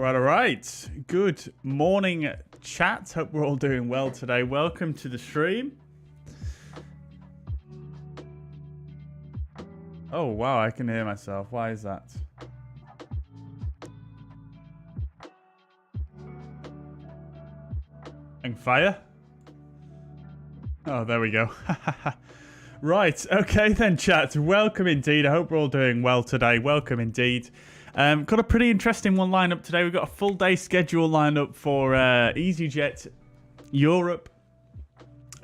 All right. Good morning, chat. Hope we're all doing well today. Welcome to the stream. Oh, wow, I can hear myself. Why is that? And fire? Oh, there we go. Right, okay then, chat. Welcome indeed. I hope we're all doing well today. Welcome indeed. Got a pretty interesting one lined up today. We've got a full day schedule lined up for easyJet Europe.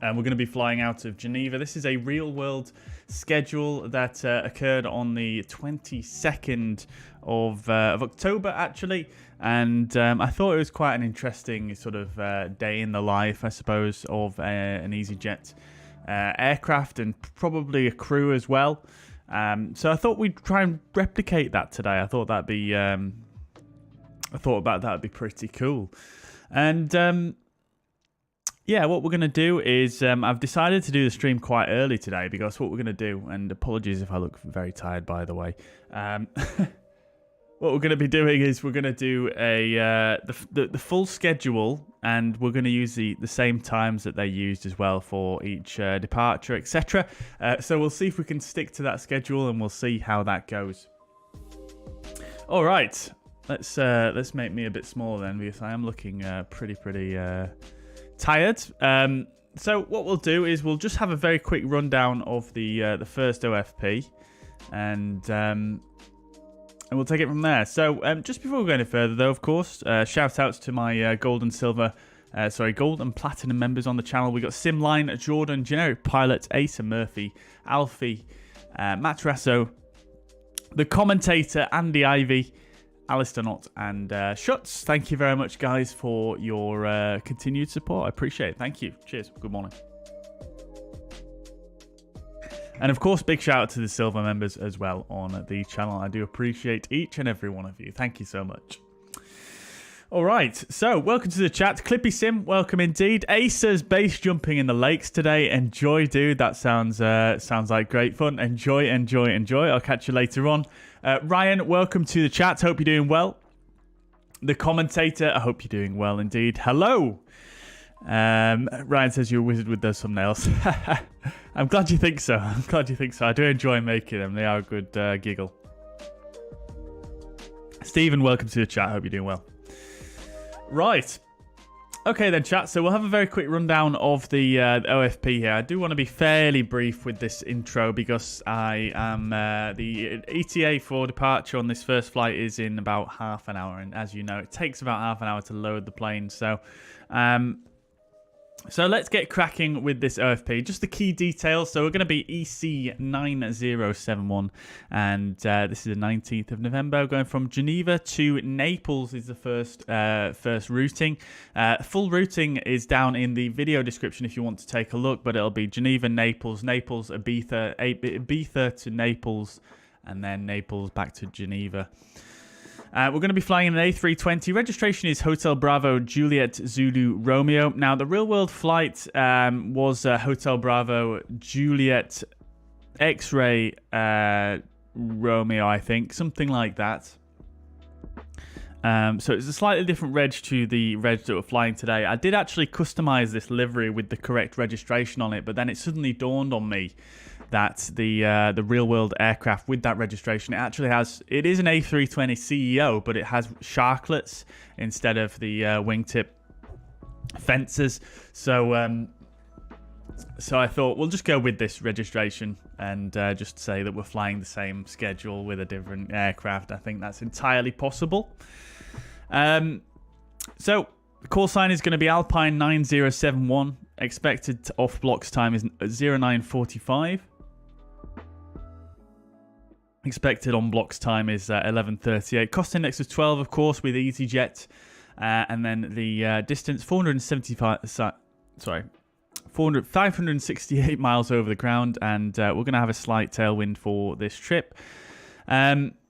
And we're going to be flying out of Geneva. This is a real world schedule that occurred on the 22nd of October, actually. And I thought it was quite an interesting sort of day in the life, I suppose, of an easyJet aircraft and probably a crew as well. So I thought we'd try and replicate that today. I thought that'd be, that'd be pretty cool. And yeah, what we're going to do is I've decided to do the stream quite early today because what we're going to do, and apologies if I look very tired, by the way. What we're going to be doing is we're going to do the full schedule, and we're going to use the same times that they used as well for each departure, etc. So we'll see if we can stick to that schedule, and we'll see how that goes. All right, let's make me a bit smaller then, because I am looking pretty tired. So what we'll do is we'll just have a very quick rundown of the first OFP, and we'll take it from there. So just before we go any further, though, of course, shout outs to my gold and platinum members on the channel. We got Simline, Jordan, Generic Pilot, Asa Murphy, Alfie, Matt Rasso, the commentator Andy Ivy, Alistair Knott, and Schutz. Thank you very much, guys, for your continued support. I appreciate it. Thank you. Cheers. Good morning. And of course, big shout out to the silver members as well on the channel. I do appreciate each and every one of you. Thank you so much. All right, so welcome to the chat. Clippy Sim, welcome indeed. Acer's base jumping in the lakes today. Enjoy, dude. That sounds like great fun. Enjoy. I'll catch you later on. Ryan, welcome to the chat. Hope you're doing well. The commentator, I hope you're doing well indeed. Hello. Ryan says you're a wizard with those thumbnails. I'm glad you think so. I do enjoy making them. They are a good giggle. Stephen, welcome to the chat. Hope you're doing well. Right. Okay then, chat. So we'll have a very quick rundown of the OFP here. I do want to be fairly brief with this intro because I am the ETA for departure on this first flight is in about half an hour, and as you know, it takes about half an hour to load the plane. So let's get cracking with this OFP. Just the key details. So we're going to be EC9071, and this is the 19th of November. We're going from Geneva to Naples is the first routing. Full routing is down in the video description if you want to take a look, but it'll be Geneva, Naples, Ibiza to Naples, and then Naples back to Geneva. We're going to be flying in an A320. Registration is Hotel Bravo Juliet Zulu Romeo. Now, the real-world flight was Hotel Bravo Juliet X-Ray Romeo, I think. Something like that. So it's a slightly different reg to the reg that we're flying today. I did actually customize this livery with the correct registration on it, but then it suddenly dawned on me that the real world aircraft with that registration, it is an A320 CEO, but it has sharklets instead of the wingtip fences. So I thought we'll just go with this registration and just say that we're flying the same schedule with a different aircraft. I think that's entirely possible. So the call sign is going to be Alpine 9071. Expected off blocks time is 0945. Expected on blocks time is 11:38. Cost index is 12, of course, with easyJet, and then the distance 568 miles over the ground, and we're going to have a slight tailwind for this trip.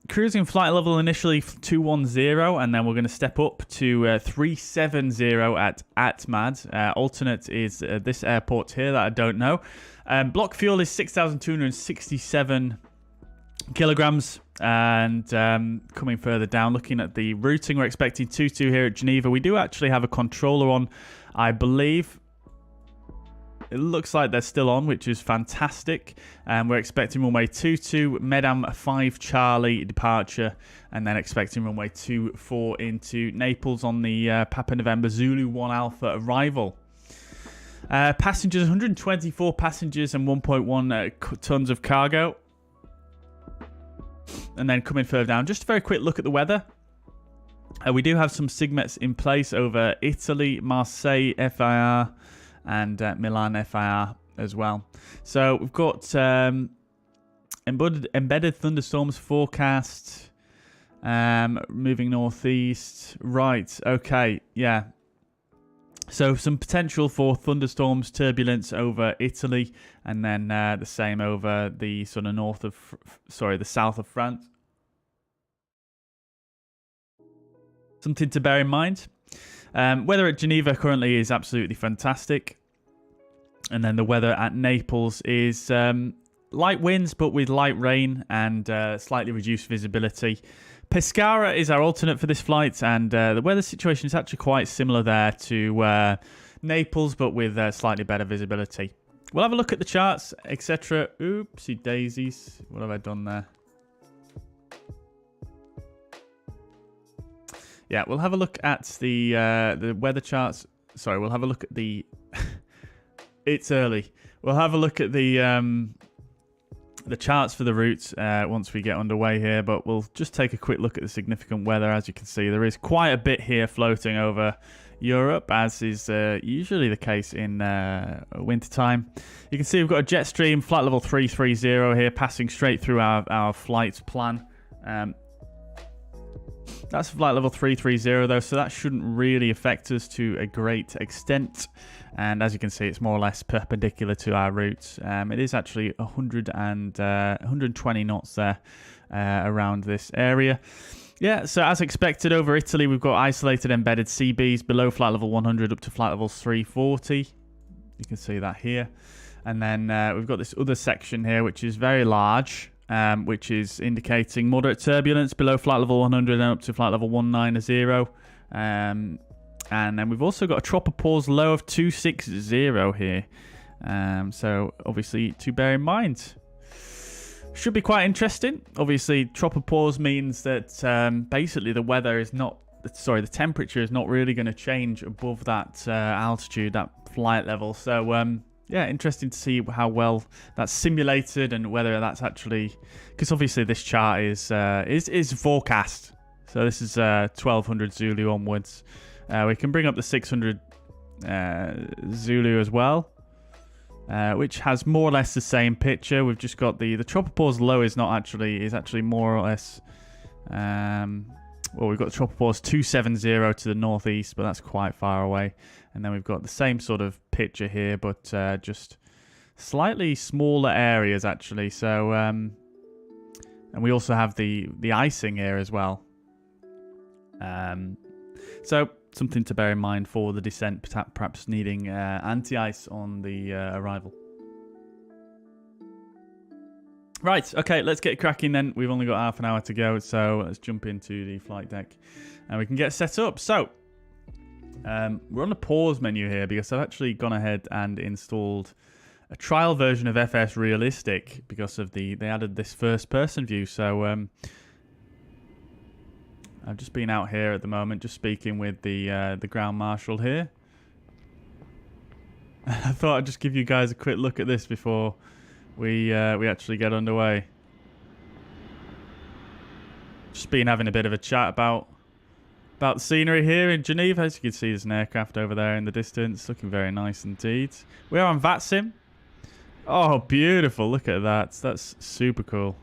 Cruising flight level initially 210, and then we're going to step up to 370 at ATMAD. Alternate is this airport here that I don't know. Block fuel is 6,267 kilograms. And coming further down, looking at the routing, we're expecting 22 here at Geneva. We do actually have a controller on, I believe. It looks like they're still on, which is fantastic. We're expecting runway 22, Medam 5 Charlie departure, and then expecting runway 24 into Naples on the Papa November Zulu 1 Alpha arrival. Passengers, 124 passengers and 1.1 tons of cargo. And then coming further down, just a very quick look at the weather. We do have some SIGMETs in place over Italy, Marseille, FIR, and Milan FIR as well. So we've got embedded thunderstorms forecast, moving northeast. Right, okay, yeah. So some potential for thunderstorms, turbulence over Italy, and then the same over the sort of the south of France. Something to bear in mind. Weather at Geneva currently is absolutely fantastic. And then the weather at Naples is light winds, but with light rain and slightly reduced visibility. Pescara is our alternate for this flight, and the weather situation is actually quite similar there to Naples, but with slightly better visibility. We'll have a look at the charts, etc. Oopsie daisies. What have I done there? Yeah, we'll have a look at the weather charts. Sorry, we'll have a look at the... It's early. We'll have a look at the charts for the routes once we get underway here, but we'll just take a quick look at the significant weather. As you can see, there is quite a bit here floating over Europe, as is usually the case in wintertime. You can see we've got a jet stream, flight level 330 here, passing straight through our flight plan. That's flight level 330 though, so that shouldn't really affect us to a great extent. And as you can see, it's more or less perpendicular to our route. It is actually 120 knots there around this area. Yeah, so as expected over Italy, we've got isolated embedded CBs below flight level 100 up to flight level 340. You can see that here. And then we've got this other section here, which is very large. Which is indicating moderate turbulence below flight level 100 and up to flight level 190. And then we've also got a tropopause low of 260 here. So obviously to bear in mind. Should be quite interesting. Obviously tropopause means that basically the weather is not... Sorry, the temperature is not really going to change above that altitude, that flight level. So... yeah, interesting to see how well that's simulated and whether that's actually... Because obviously this chart is forecast. So this is 1200 Zulu onwards. We can bring up the 600 Zulu as well, which has more or less the same picture. We've just got the tropopause low is actually more or less... well, we've got the tropopause 270 to the northeast, but that's quite far away. And then we've got the same sort of picture here, but just slightly smaller areas actually. So, and we also have the icing here as well. So something to bear in mind for the descent, perhaps needing anti-ice on the arrival. Right, okay, let's get cracking then. We've only got half an hour to go, so let's jump into the flight deck and we can get set up. So, we're on the pause menu here because I've actually gone ahead and installed a trial version of FS Realistic because of they added this first person view. So, I've just been out here at the moment, just speaking with the ground marshal here. I thought I'd just give you guys a quick look at this before we actually get underway. Just been having a bit of a chat about the scenery here in Geneva. As you can see, there's an aircraft over there in the distance, looking very nice indeed. We are on VATSIM. Oh, beautiful! Look at that. That's super cool.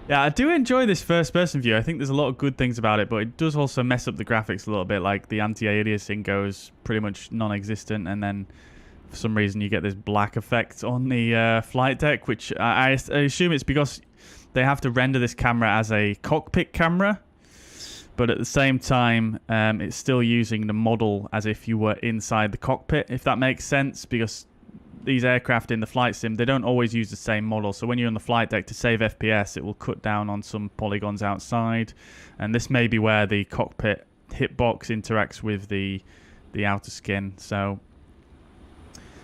Yeah, I do enjoy this first-person view. I think there's a lot of good things about it, but it does also mess up the graphics a little bit. Like the anti-aliasing goes pretty much non-existent, and then for some reason you get this black effect on the flight deck, which I assume it's because they have to render this camera as a cockpit camera, but at the same time it's still using the model as if you were inside the cockpit, if that makes sense, because these aircraft in the flight sim, they don't always use the same model. So when you're on the flight deck to save FPS, it will cut down on some polygons outside. And this may be where the cockpit hitbox interacts with the outer skin. So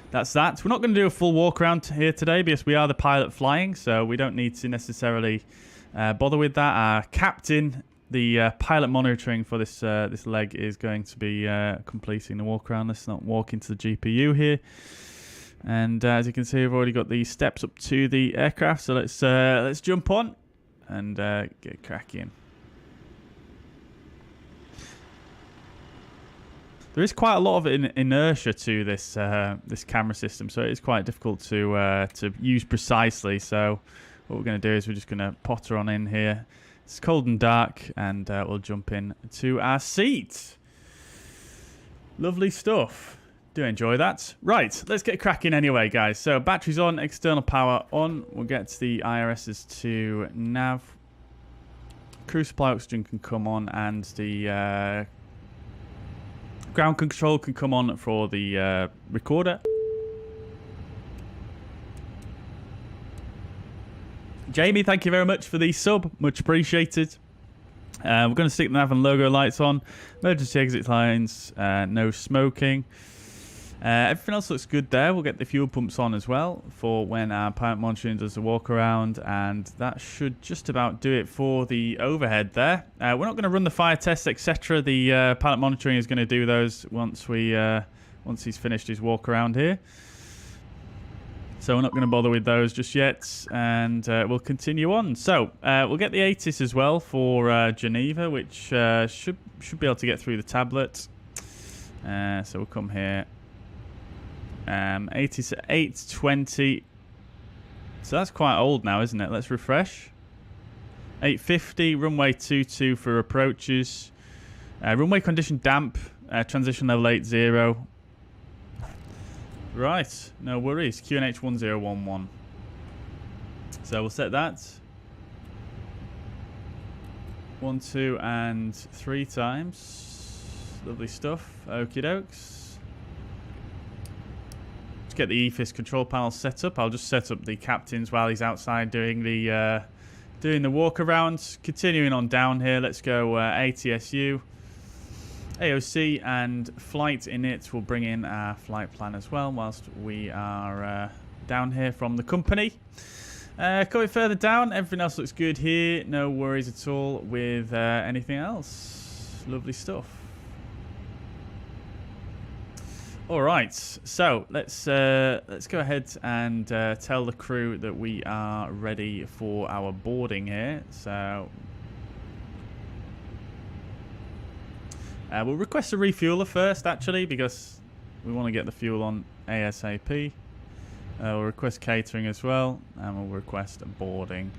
that's that. We're not going to do a full walk around here today because we are the pilot flying, so we don't need to necessarily bother with that. Our captain, the pilot monitoring for this this leg, is going to be completing the walk around. Let's not walk into the GPU here. And as you can see, we've already got the steps up to the aircraft. So let's jump on and get cracking. There is quite a lot of inertia to this this camera system, so it is quite difficult to use precisely. So what we're going to do is we're just going to potter on in here. It's cold and dark, and we'll jump in to our seat. Lovely stuff. Do enjoy that. Right, let's get cracking anyway, guys. So batteries on, external power on. We'll get the IRSs to nav. Crew supply oxygen can come on, and the ground control can come on for the recorder. Jamie, thank you very much for the sub. Much appreciated. We're going to stick the nav and logo lights on. Emergency exit lines. No smoking. Everything else looks good there. We'll get the fuel pumps on as well for when our pilot monitoring does the walk around, and that should just about do it for the overhead there. We're not going to run the fire tests, etc. The pilot monitoring is going to do those once he's finished his walk around here. So we're not going to bother with those just yet, and we'll continue on. So we'll get the ATIS as well for Geneva, which should be able to get through the tablet. So we'll come here. ATIS 820. So that's quite old now, isn't it? Let's refresh. 850, runway 22 for approaches. Runway condition damp, transition level 80. Right, no worries. QNH 1011. So we'll set that 1, 2, and 3 times. Lovely stuff. Okie dokes. Get the EFIS control panel set up. I'll just set up the captains while he's outside doing the walk around. Continuing on down here, let's go ATSU, AOC, and flight init. We'll bring in our flight plan as well whilst we are down here from the company. Going further down, everything else looks good here. No worries at all with anything else. Lovely stuff. All right, so let's go ahead and tell the crew that we are ready for our boarding here. So we'll request a refueler first, actually, because we want to get the fuel on ASAP. We'll request catering as well, and we'll request a boarding.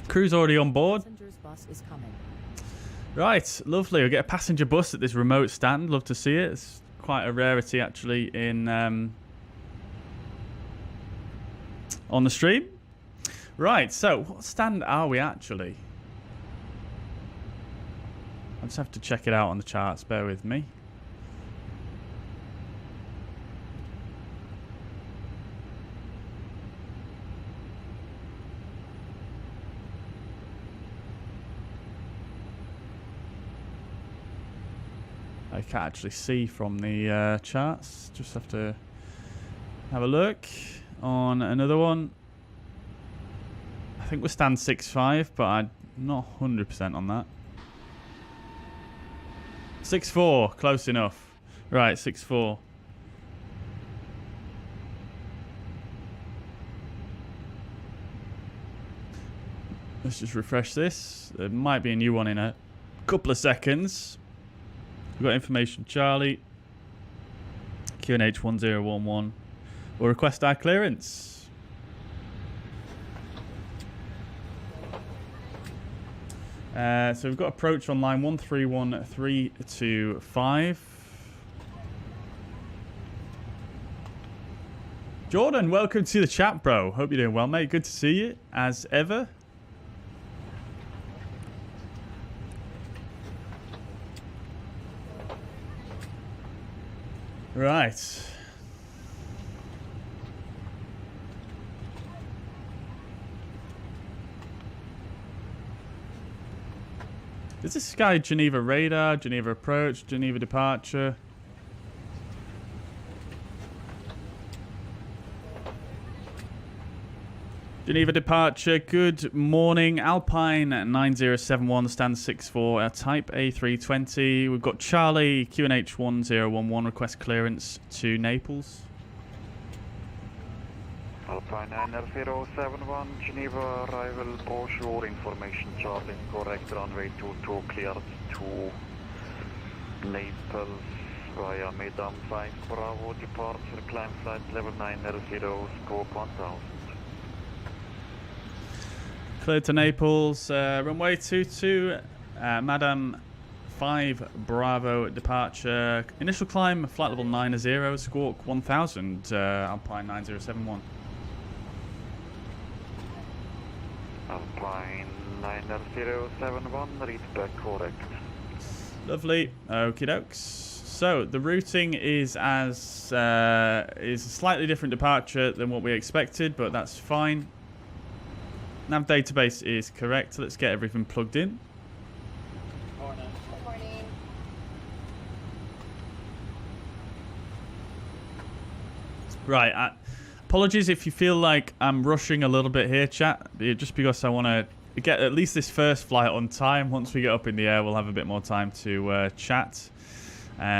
Crew's already on board. Passenger's bus is coming. Right, lovely. We'll get a passenger bus at this remote stand. Love to see it. It's quite a rarity, actually, in on the stream. Right, so what stand are we actually? I just have to check it out on the charts. Bear with me. I can't actually see from the charts. Just have to have a look on another one. I think we're stand 6.5, but I'm not 100% on that. 6.4, close enough. Right, 6.4. Let's just refresh this. There might be a new one in a couple of seconds. We've got information Charlie. QNH 1011. We'll request our clearance. So we've got approach on line 131325. Jordan, welcome to the chat, bro. Hope you're doing well, mate. Good to see you, as ever. Right. Is this guy Geneva radar, Geneva approach, Geneva departure? Geneva departure, good morning. Alpine 9071, stand 64, type A320. We've got Charlie, QNH 1011, request clearance to Naples. Alpine 9071, Geneva arrival, brochure information, Charlie, correct, runway 22, cleared to Naples via Madam 5 Bravo, departure, climb flight level 900, scope 1000. Cleared to Naples, runway 22, Madam 5 Bravo departure. Initial climb, flight level 90, squawk 1000, Alpine 9071. Alpine 9071, read back correct. Lovely, okie dokes. So the routing is is a slightly different departure than what we expected, but that's fine. Nav database is correct. Let's get everything plugged in. Morning. Good morning. Right. Apologies if you feel like I'm rushing a little bit here, chat. Just because I want to get at least this first flight on time. Once we get up in the air, we'll have a bit more time to chat.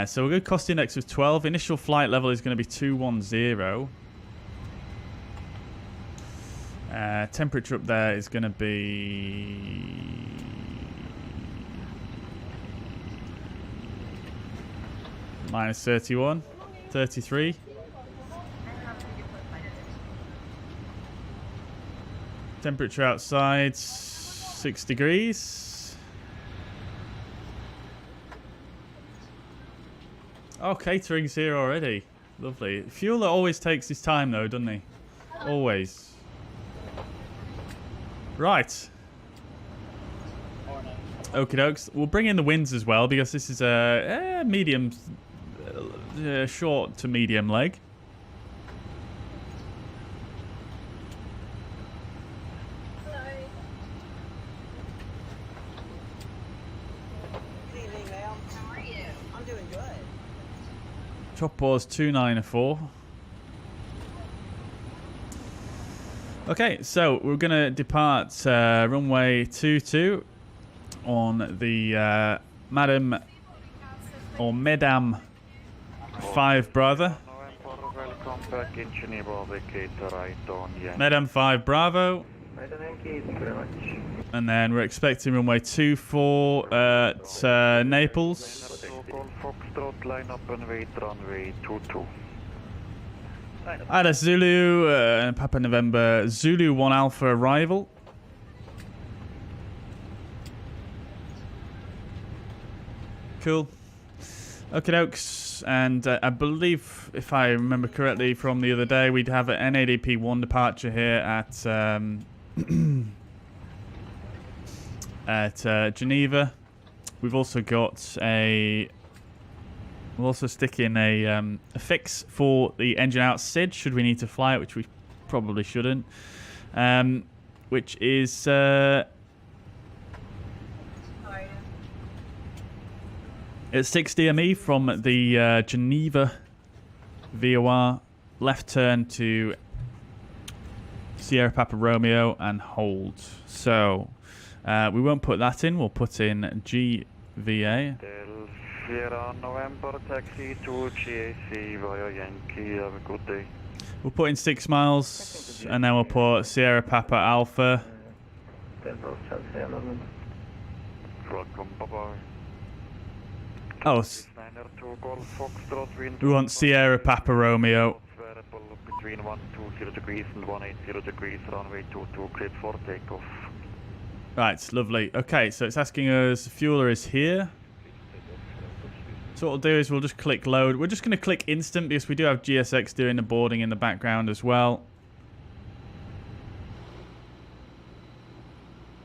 So we're going to cost index of 12. Initial flight level is going to be 210. Temperature up there is going to be minus 31, 33. Temperature outside 6 degrees. Oh, catering's here already. Lovely. Fuel always takes his time though, doesn't he? Always. Right. Okie dokes. We'll bring in the winds as well because this is a medium, short to medium leg. Hello. Good evening, ma'am. How are you? I'm doing good. Top was 294. Okay, so we're going to depart runway 22 on the Madam 5 Bravo. Welcome back in Geneva, vacate right on Yankee. Madam 5 Bravo. Yankee, thank you very much. And then we're expecting runway 24 at Naples. Foxtrot, line up and wait, runway 22. Ada Zulu, Papa November, Zulu 1 Alpha arrival. Cool. Okay, dokes. And I believe, if I remember correctly from the other day, we'd have an NADP 1 departure here at Geneva. We've also got we'll also stick in a fix for the engine out SID should we need to fly it, which we probably shouldn't. Which is it's 6 DME from the Geneva VOR, left turn to Sierra Papa Romeo and hold. So we won't put that in, we'll put in GVA. Sierra November, taxi to GAC via Yankee, have a good day. We'll put in 6 miles and then we'll put Sierra Papa Alpha. Welcome, bye-bye. Oh, we want Sierra Papa Romeo. Between 120 degrees and 180 degrees, runway 22, cleared for takeoff. Right, lovely. Okay, so it's asking us, the fueler is here. So what we'll do is we'll just click load. We're just going to click instant because we do have GSX doing the boarding in the background as well.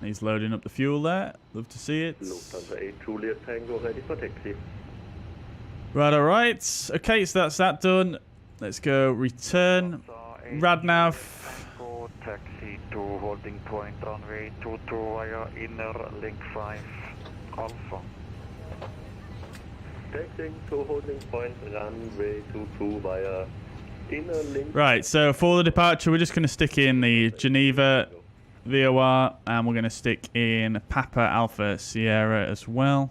He's loading up the fuel there. Love to see it. Lufthansa 8 Juliet Tango ready for taxi. Right, alright. Okay, so that's that done. Let's go return. Radnav. Taxi to holding point runway 22 via inner link 5 Alpha. Taxiing to holding point runway 22 via inner link. Right, so for the departure, we're just going to stick in the Geneva VOR, and we're going to stick in Papa Alpha Sierra as well.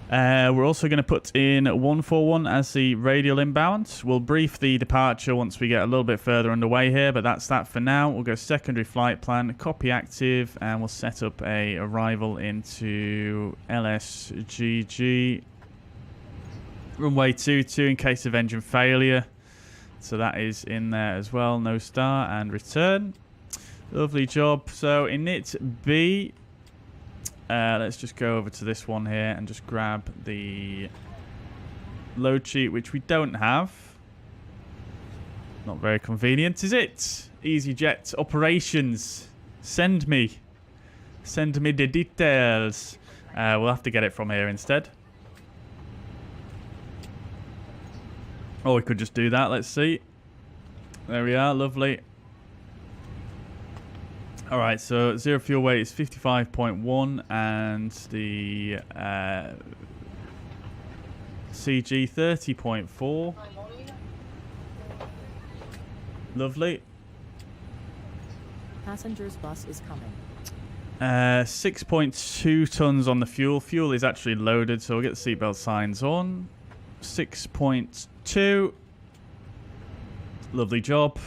We're also going to put in 141 as the radial inbound. We'll brief the departure once we get a little bit further underway here, but that's that for now. We'll go secondary flight plan, copy active, and we'll set up a arrival into LSGG. Runway 22 in case of engine failure. So that is in there as well. No star and return. Lovely job. So init B. Let's just go over to this one here and just grab the load sheet, which we don't have. Not very convenient, is it? easyJet operations. Send me the details. We'll have to get it from here instead. Or we could just do that. Let's see. There we are. Lovely. Alright, so zero fuel weight is 55.1 and the CG 30.4. Lovely. Passengers bus is coming. 6.2 tons on the fuel. Fuel is actually loaded, so we'll get the seatbelt signs on. 6.2. Lovely job.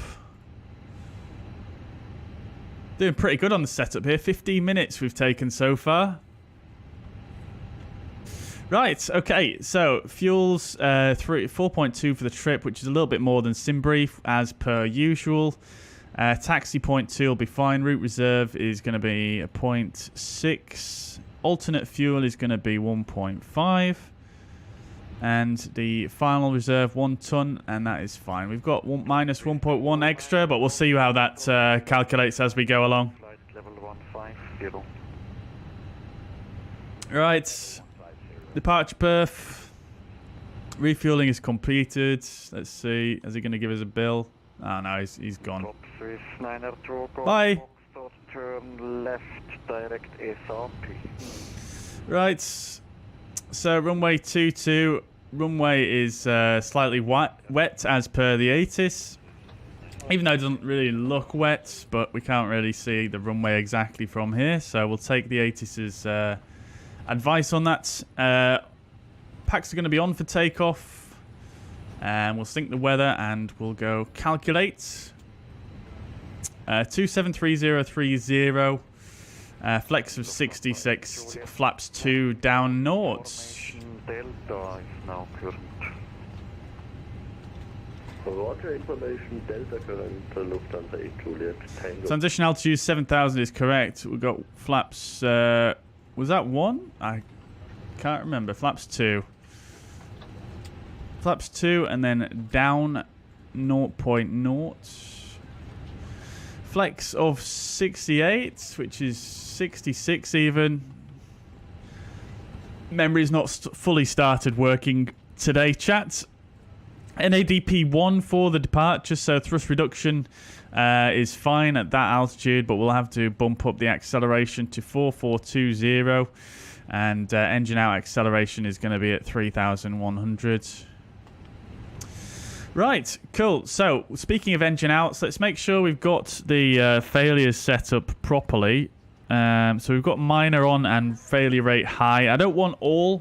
Doing pretty good on the setup here. 15 minutes we've taken so far. Right, okay, so fuel's 4.2 for the trip, which is a little bit more than SimBrief, as per usual. Taxi point 2 will be fine. Route reserve is going to be a 0.6. Alternate fuel is going to be 1.5. And the final reserve 1 ton, and that is fine. We've got minus 1.1 extra, but we'll see how that calculates as we go along. Flight level 150. Right, departure berth. Refueling is completed. Let's see, is he going to give us a bill? Oh no, he's gone. Top Swiss 902, Bye. Turn left, direct SRP. Right, so runway 22. Runway is slightly wet as per the ATIS. Even though it doesn't really look wet, but we can't really see the runway exactly from here. So we'll take the ATIS's advice on that. Packs are going to be on for takeoff. And we'll sync the weather and we'll go calculate. 273030. Flex of 66. Flaps 2 down north. Delta is now current. Roger, information Delta current Lufthansa 8 Juliet Tango. Transition altitude 7000 is correct. We've got flaps. Was that 1? I can't remember. Flaps 2. Flaps 2 and then down 0.0. Flex of 68, which is 66 even. Memory's not fully started working today, chat. NADP 1 for the departure, so thrust reduction is fine at that altitude, but we'll have to bump up the acceleration to 4420, and engine out acceleration is going to be at 3100. Right, cool. So, speaking of engine outs, let's make sure we've got the failures set up properly. So we've got minor on and failure rate high. I don't want all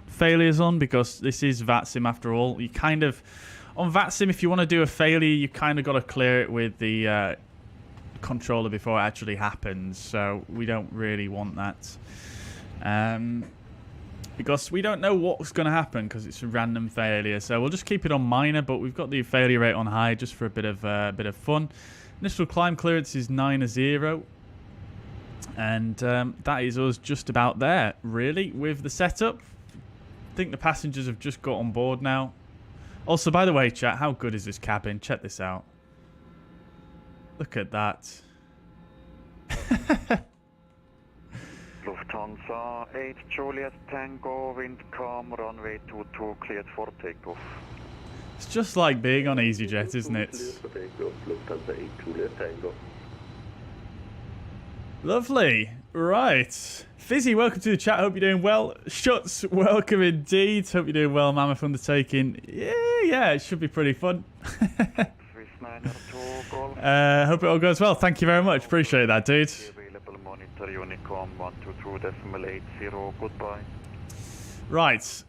failures on because this is VATSIM after all. You kind of, on VATSIM, if you want to do a failure, you kind of got to clear it with the controller before it actually happens. So we don't really want that. Because we don't know what's going to happen because it's a random failure. So we'll just keep it on minor, but we've got the failure rate on high just for a bit of fun. Initial climb clearance is 9-0. And that is us just about there, really, with the setup. I think the passengers have just got on board now. Also, by the way, chat, how good is this cabin? Check this out. Look at that. Lufthansa 8 Juliet Tango, wind calm, runway 22 cleared for takeoff. It's just like being on EasyJet, isn't it? Cleared for takeoff, Lufthansa 8 Juliet Tango. Lovely. Right. Fizzy, welcome to the chat. Hope you're doing well. Shuts, welcome indeed. Hope you're doing well. Mammoth Undertaking. Yeah, it should be pretty fun. Swiss 902 Golf. Hope it all goes well. Thank you very much. Appreciate that, dude. Available monitor Unicom 122.80. Goodbye. Right.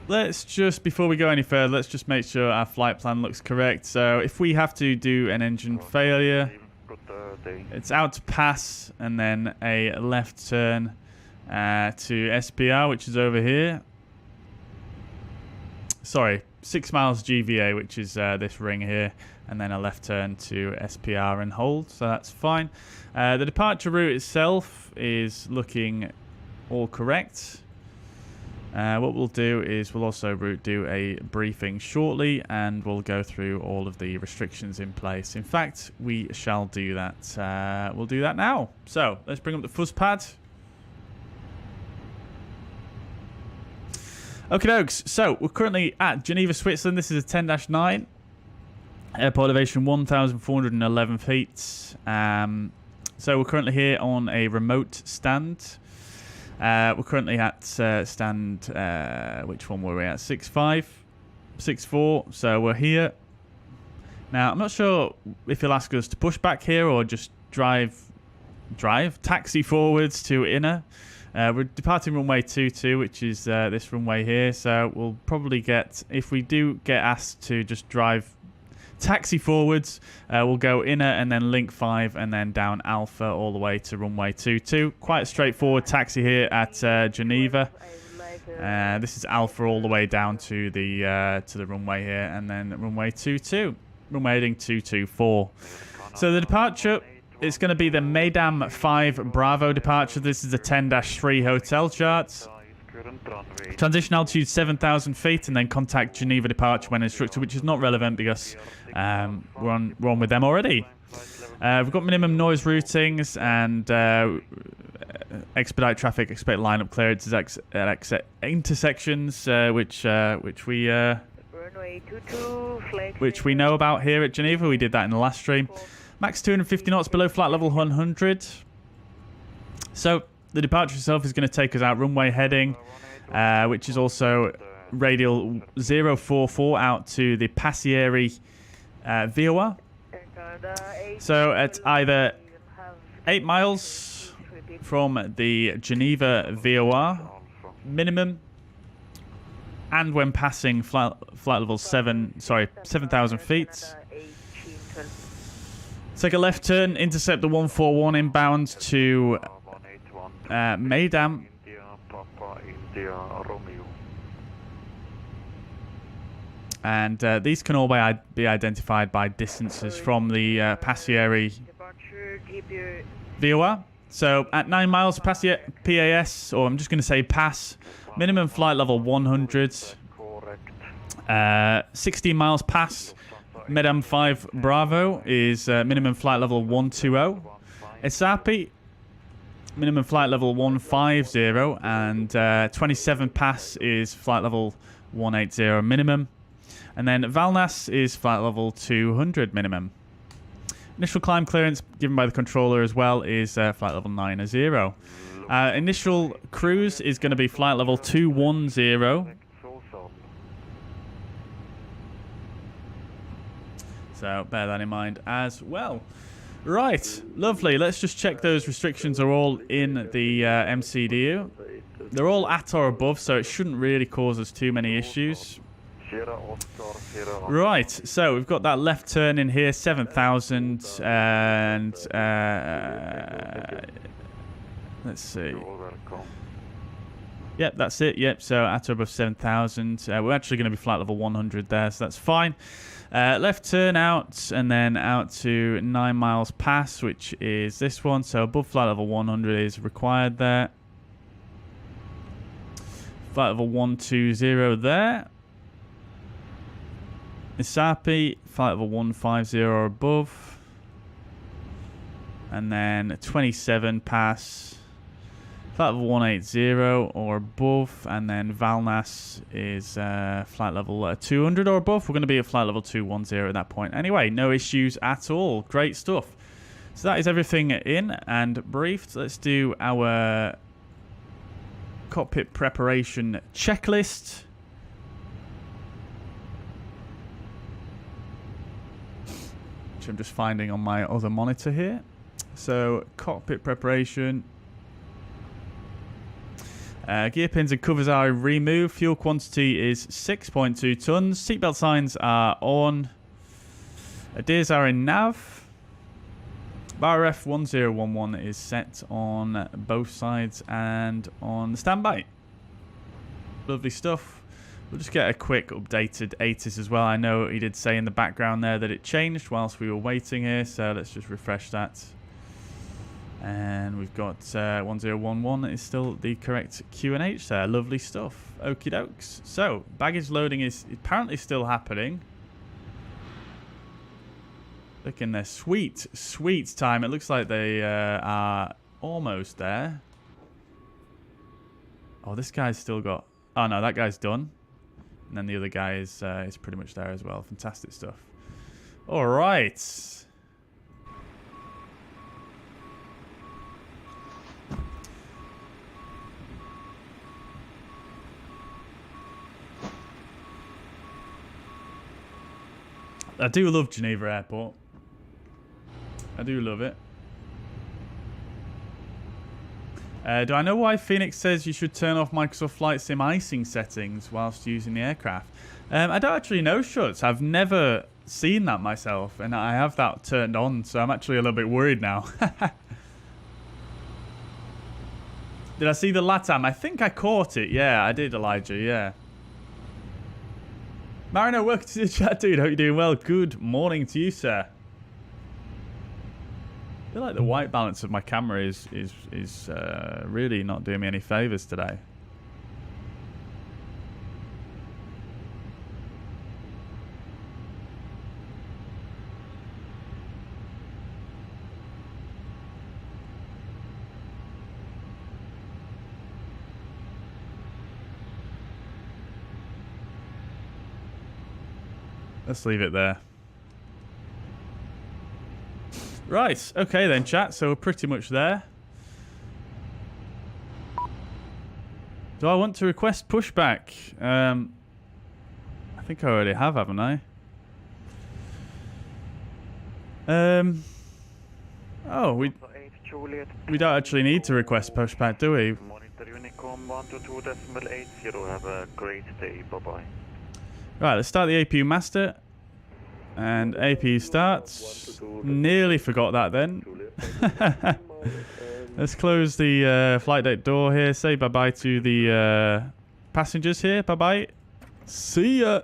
Let's just, before we go any further, let's just make sure our flight plan looks correct. So if we have to do an engine failure, it's out to pass and then a left turn to SPR, which is over here. Sorry, 6 miles GVA, which is this ring here, and then a left turn to SPR and hold, so that's fine. The departure route itself is looking all correct. What we'll do is we'll also do a briefing shortly, and we'll go through all of the restrictions in place. In fact, we shall do that. We'll do that now. So let's bring up the fuzz pad. Okay, dokes. So we're currently at Geneva, Switzerland. This is a 10-9. Airport elevation 1,411 feet. So we're currently here on a remote stand. We're currently at stand, which one were we at? 6.5, 6.4. So we're here. Now, I'm not sure if he'll ask us to push back here or just taxi forwards to inner. We're departing runway 22, which is this runway here. So we'll probably get, if we do get asked to just taxi forwards, we'll go inner and then link 5 and then down alpha all the way to runway 22. Quite a straightforward taxi here at Geneva. This is alpha all the way down to the runway here, and then runway 22, runway heading 224. So the departure, it's going to be the Madam 5 Bravo departure. This is a 10-3 hotel chart. Transition altitude 7,000 feet, and then contact Geneva departure when instructed, which is not relevant because we're on with them already. We've got minimum noise routings and expedite traffic, expect lineup clearances at intersections, which we know about here at Geneva. We did that in the last stream. Max 250 knots below flight level 100. So the departure itself is going to take us out runway heading, which is also radial 044 out to the Passieri VOA. So at either 8 miles from the Geneva VOA minimum, and when passing flight level 7,000 feet. Take a left turn, intercept the 141 inbound to Madam. And these can all be identified by distances from the Passieri VOA. So at 9 miles PAS, or I'm just going to say pass, minimum flight level 100. 16 miles pass, Madam 5 Bravo is minimum flight level 120. SRP, minimum flight level 150, and 27 pass is flight level 180 minimum. And then Valnas is flight level 200 minimum. Initial climb clearance given by the controller as well is flight level 90. Initial cruise is going to be flight level 210. So bear that in mind as well. Right, lovely. Let's just check those restrictions are all in the MCDU. They're all at or above, so it shouldn't really cause us too many issues. Right, so we've got that left turn in here, 7,000, and let's see. Yep, that's it. Yep, so at or above 7,000. We're actually going to be flight level 100 there, so that's fine. Left turn out, and then out to 9 miles pass, which is this one. So above flight level 100 is required there. Flight level 120 there. Isapi, flight level 150 or above. And then 27 pass. Flight level 180 or above, and then Valnas is flight level 200 or above. We're going to be at flight level 210 at that point. Anyway, no issues at all. Great stuff. So that is everything in and briefed. Let's do our cockpit preparation checklist. Which I'm just finding on my other monitor here. So, cockpit preparation. Gear pins and covers are removed. Fuel quantity is 6.2 tons. Seatbelt signs are on. Adheres are in nav. RF 1011 is set on both sides and on standby. Lovely stuff. We'll just get a quick updated ATIS as well. I know he did say in the background there that it changed whilst we were waiting here, so let's just refresh that. And we've got 1011 is still the correct QNH there. Lovely stuff. Okie dokes. So, baggage loading is apparently still happening. Look in there. Sweet, sweet time. It looks like they are almost there. Oh, this guy's still got... Oh, no, that guy's done. And then the other guy is pretty much there as well. Fantastic stuff. All right. I do love Geneva Airport. I do love it. Do I know why Fenix says you should turn off Microsoft Flight Sim icing settings whilst using the aircraft? I don't actually know, Schutz. I've never seen that myself, and I have that turned on, so I'm actually a little bit worried now. Did I see the LATAM? I think I caught it. Yeah, I did, Elijah. Yeah. Marino, welcome to the chat, dude. Hope you're doing well. Good morning to you, sir. I feel like the white balance of my camera is really not doing me any favors today. Let's leave it there. Right, okay then, chat. So we're pretty much there. Do I want to request pushback? I think I already have, haven't I? Oh, we don't actually need to request pushback, do we? Monitor Unicom 122.80. Have a great day. Bye-bye. Right, let's start the APU master. And APU starts. Nearly forgot that then. Let's close the flight deck door here. Say bye-bye to the passengers here. Bye-bye. See ya.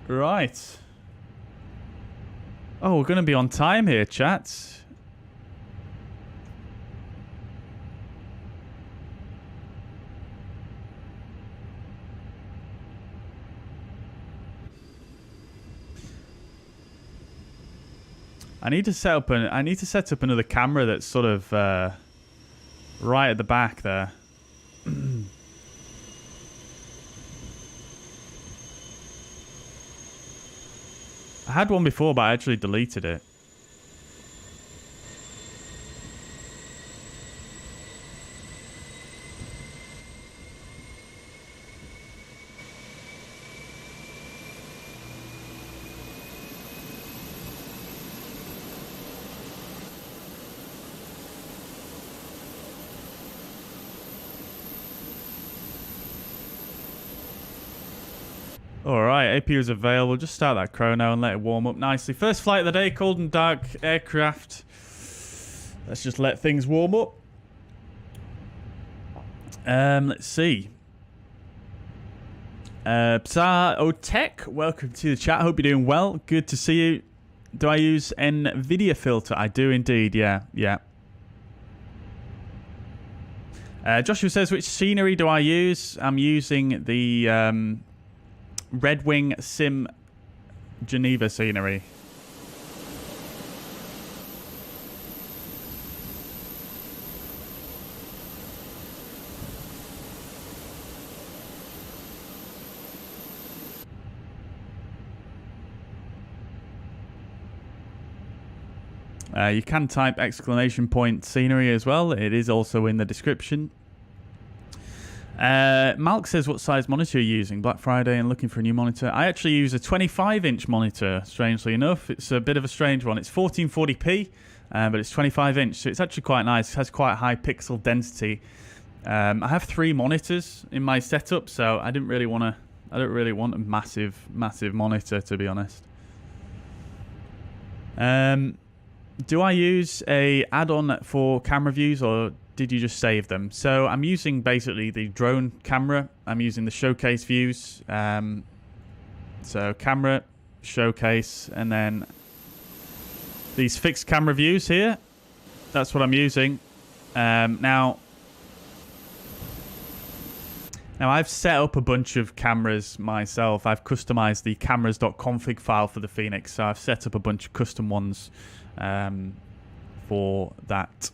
Right. Oh, we're going to be on time here, chat. I need to set up another camera that's sort of right at the back there. I had one before, but I actually deleted it. Alright, APU is available. Just start that chrono and let it warm up nicely. First flight of the day, cold and dark aircraft. Let's just let things warm up. Let's see. Psa Otek, welcome to the chat. Hope you're doing well. Good to see you. Do I use NVIDIA filter? I do indeed, yeah. Joshua says, which scenery do I use? I'm using the Red Wing Sim Geneva scenery. You can type !scenery as well. It is also in the description. Malk says, what size monitor are you using? Black Friday and looking for a new monitor. I actually use a 25-inch monitor, strangely enough. It's a bit of a strange one. It's 1440p, but it's 25-inch, so it's actually quite nice. It has quite high pixel density. I have 3 monitors in my setup, so I don't really want a massive monitor, to be honest. Do I use a add-on for camera views, or did you just save them? So I'm using basically the drone camera. I'm using the showcase views. So camera, showcase, and then these fixed camera views here. That's what I'm using. Now I've set up a bunch of cameras myself. I've customized the cameras.config file for the Fenix, so I've set up a bunch of custom ones for that.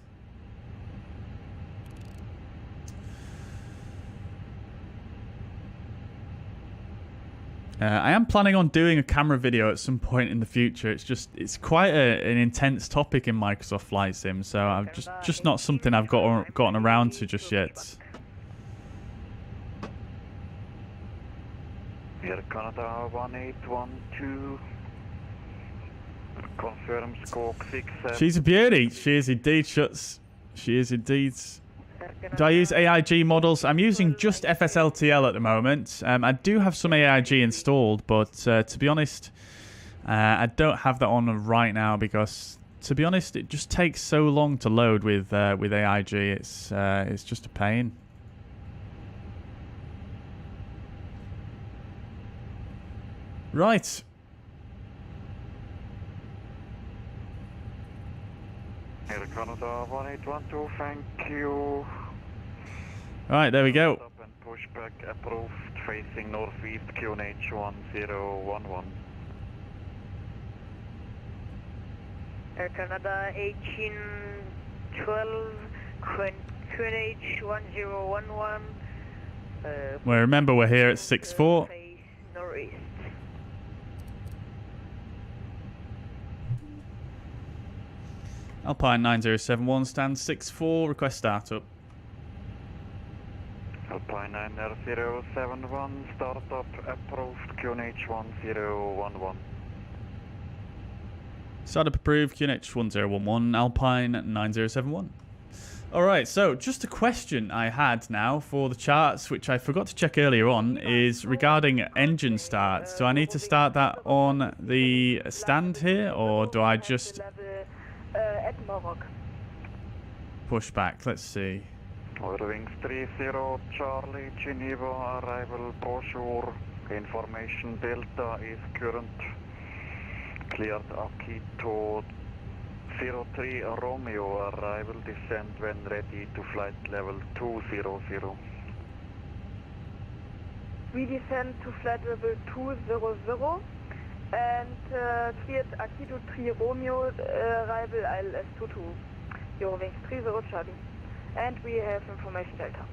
I am planning on doing a camera video at some point in the future. It's quite an intense topic in Microsoft Flight Sim, so I've just not something I've gotten around to just yet. Air Canada 1812. Confirm squawk 67. She's a beauty. She is indeed, Shuts. She is indeed. Do I use AIG models? I'm using just FSLTL at the moment. I do have some AIG installed, but to be honest, I don't have that on right now because, to be honest, it just takes so long to load with AIG. It's just a pain. Right. Air Canada 1812, thank you. Right, there we go. Stop and pushback approved, facing northeast QNH 1011. Air Canada 1812, QNH 1011. Well, remember we're here at 6-4. Face northeast. Alpine 9071 stands 6-4. Request startup. Alpine 9071, startup approved, QNH 1011. Startup approved, QNH 1011, Alpine 9071. Alright, so just a question I had now for the charts, which I forgot to check earlier on, is regarding engine starts. Do I need to start that on the stand here, or do I just push back? Let's see. Wings 30 Charlie, Geneva, arrival brochure, information Delta is current, cleared Akito 03 Romeo, arrival descent when ready to flight level 200. We descend to flight level 200 and cleared Akito 3 Romeo, arrival ILS22, Eurowings 30 Charlie. And we have information Delta.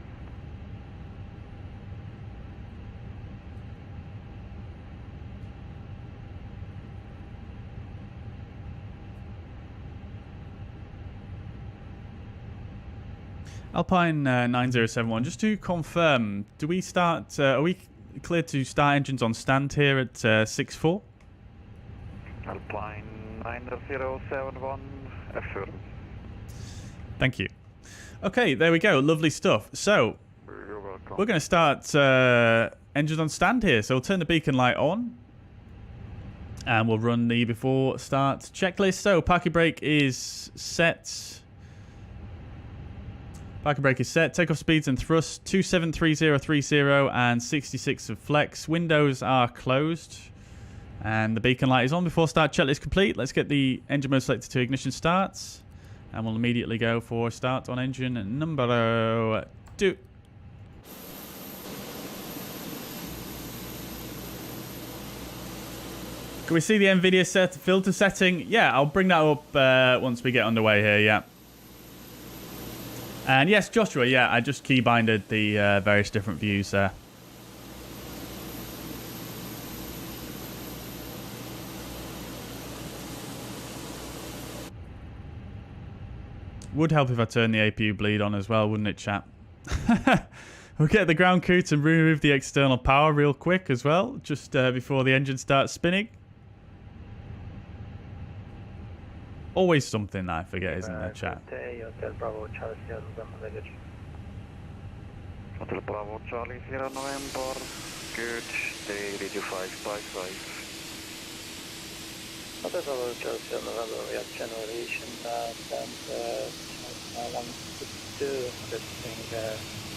Alpine 9071, just to confirm, do we start, are we clear to start engines on stand here at 6-4? Alpine 9071, affirm. Thank you. Okay, there we go. Lovely stuff. So, You're welcome. we're going to start engines on stand here. So we'll turn the beacon light on. And we'll run the before start checklist. So parking brake is set. Parking brake is set. Takeoff speeds and thrust 273030 and 66 of flex. Windows are closed. And the beacon light is on. Before start checklist complete. Let's get the engine mode selected to ignition starts. And we'll immediately go for start on engine number 2. Can we see the NVIDIA filter setting? Yeah, I'll bring that up once we get underway here, yeah. And yes, Joshua, yeah, I just keybinded the various different views there. Would help if I turn the APU bleed on as well, wouldn't it, chap? We'll get the ground crew to remove the external power real quick as well, just before the engine starts spinning. Always something that I forget, isn't there, chat? Hotel Bravo Charlie Sierra November. Good. Stay radio 555. Hotel Bravo Charlie Sierra November. We have generation and 152 testing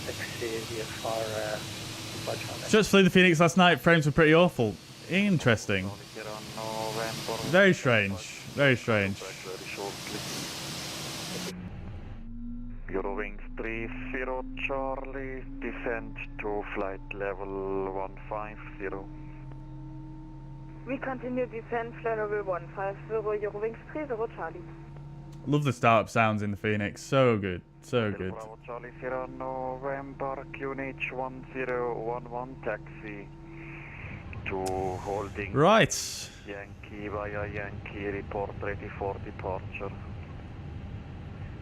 taxi VFR departure. Just flew the Phoenix last night. Frames were pretty awful. Interesting. Very strange. Very strange. Eurowings 30 Charlie, descent to flight level 150. We continue descent flight level 150, Eurowings 30 Charlie. Love the startup sounds in the Phoenix. So good. So good. Bravo Charlie Sierra November, QNH 1011 taxi to holding. Right. Yankee via Yankee, report ready for departure.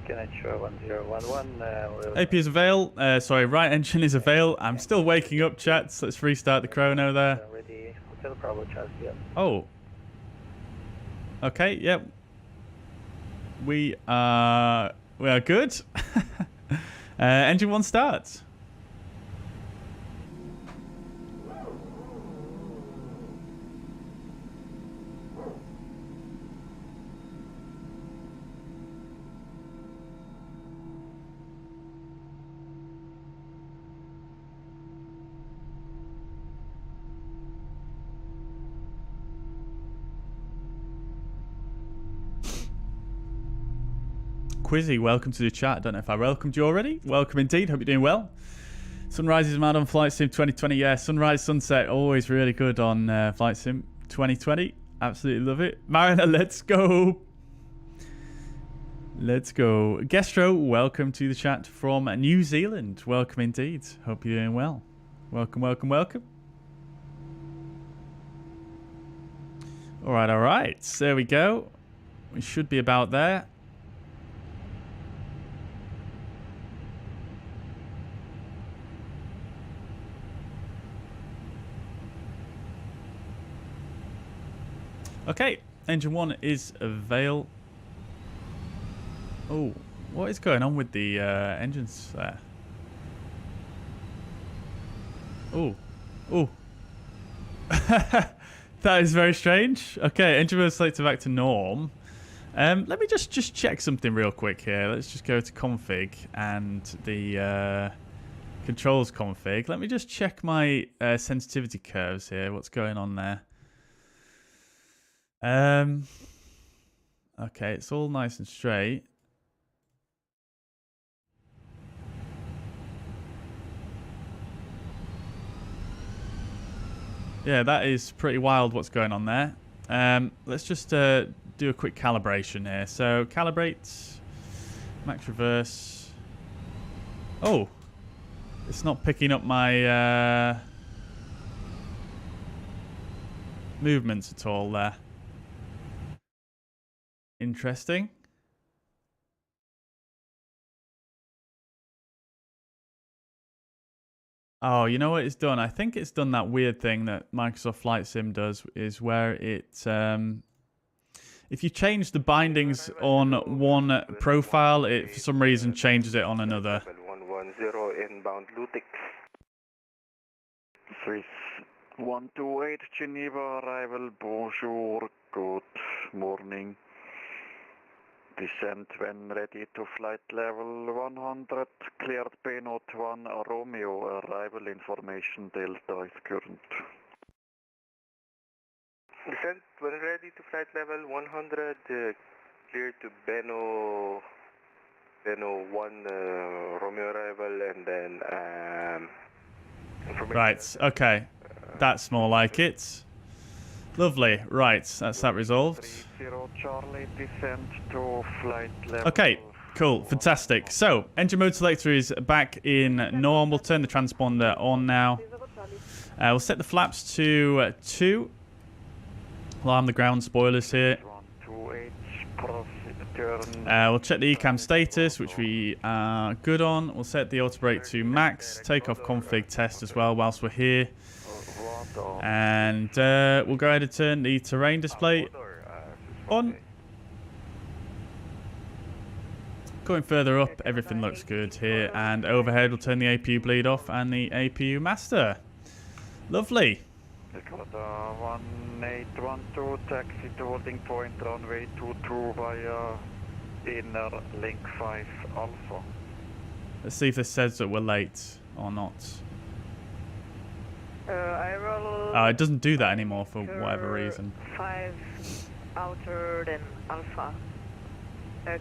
QNH 1011. AP is avail. Sorry, right engine is avail. I'm still waking up, chats. Let's restart the chrono there. Ready. Hotel Bravo Charlie. Oh. Okay, yep. We are good. Engine 1 starts. Quizzy, welcome to the chat. Don't know if I welcomed you already. Welcome indeed. Hope you're doing well. Sunrise is mad on Flight Sim 2020. Yeah, sunrise, sunset, always really good on Flight Sim 2020. Absolutely love it. Mariner, let's go. Let's go. Gestro, welcome to the chat from New Zealand. Welcome indeed. Hope you're doing well. Welcome, welcome, welcome. All right. There we go. We should be about there. Okay, engine 1 is avail. Oh, what is going on with the engines there? Oh. That is very strange. Okay, engine mode selected back to norm. Let me just check something real quick here. Let's just go to config and the controls config. Let me just check my sensitivity curves here. What's going on there? Okay, it's all nice and straight. Yeah, that is pretty wild what's going on there. Let's just do a quick calibration here. So calibrate, max reverse. Oh, it's not picking up my movements at all there. Interesting. Oh, you know what it's done? I think it's done that weird thing that Microsoft Flight Sim does, is where it, if you change the bindings on one profile, it for some reason changes it on another. 110 inbound Lutix. Swiss 128 Geneva arrival, bonjour, good morning. Descent when ready to flight level 100, cleared P-Note 1 Romeo, arrival information Delta is current. Descent when ready to flight level 100, clear to Beno 1 Romeo arrival, and then information. Right, okay. That's more like it. Lovely. Right, that's that resolved. Okay, cool. Fantastic. So, engine mode selector is back in norm. We'll turn the transponder on now. We'll set the flaps to 2. Alarm the ground spoilers here. We'll check the ECAM status, which we are good on. We'll set the auto brake to max. Takeoff config test as well whilst we're here. And we'll go ahead and turn the terrain display on. Going further up, everything looks good here. And overhead, we'll turn the APU bleed off and the APU master. Lovely. 1812, taxi to holding point, runway 22 via inner link 5 alpha. Let's see if this says that we're late or not. I will... Oh, it doesn't do that anymore for whatever reason. 5 outer than alpha.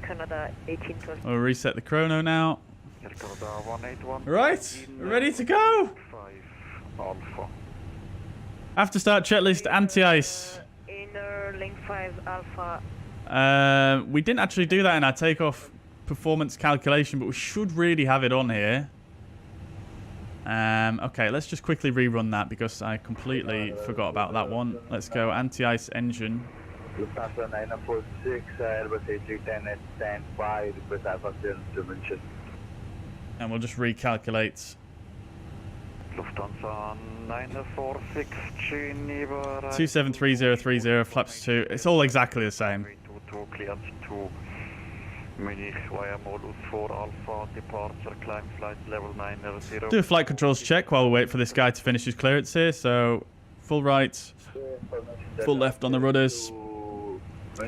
Canada 1812. We'll reset the chrono now. Canada 181. Right, we're ready to go. 5 alpha. After start checklist, anti-ice. Inner link 5 alpha. We didn't actually do that in our takeoff performance calculation, but we should really have it on here. Okay, let's just quickly rerun that because I completely forgot about that one. Let's go anti-ice engine. Lufthansa 946, Airbus A310 at standby, request Alpha clearance dimension. And we'll just recalculate. Lufthansa 946, Geneva. 273030, flaps 2. It's all exactly the same. 22, clearance 2. Munich via modus 4 alpha, departure, climb flight level 90. Do a flight controls check while we wait for this guy to finish his clearance here. So, full right, full left on the rudders,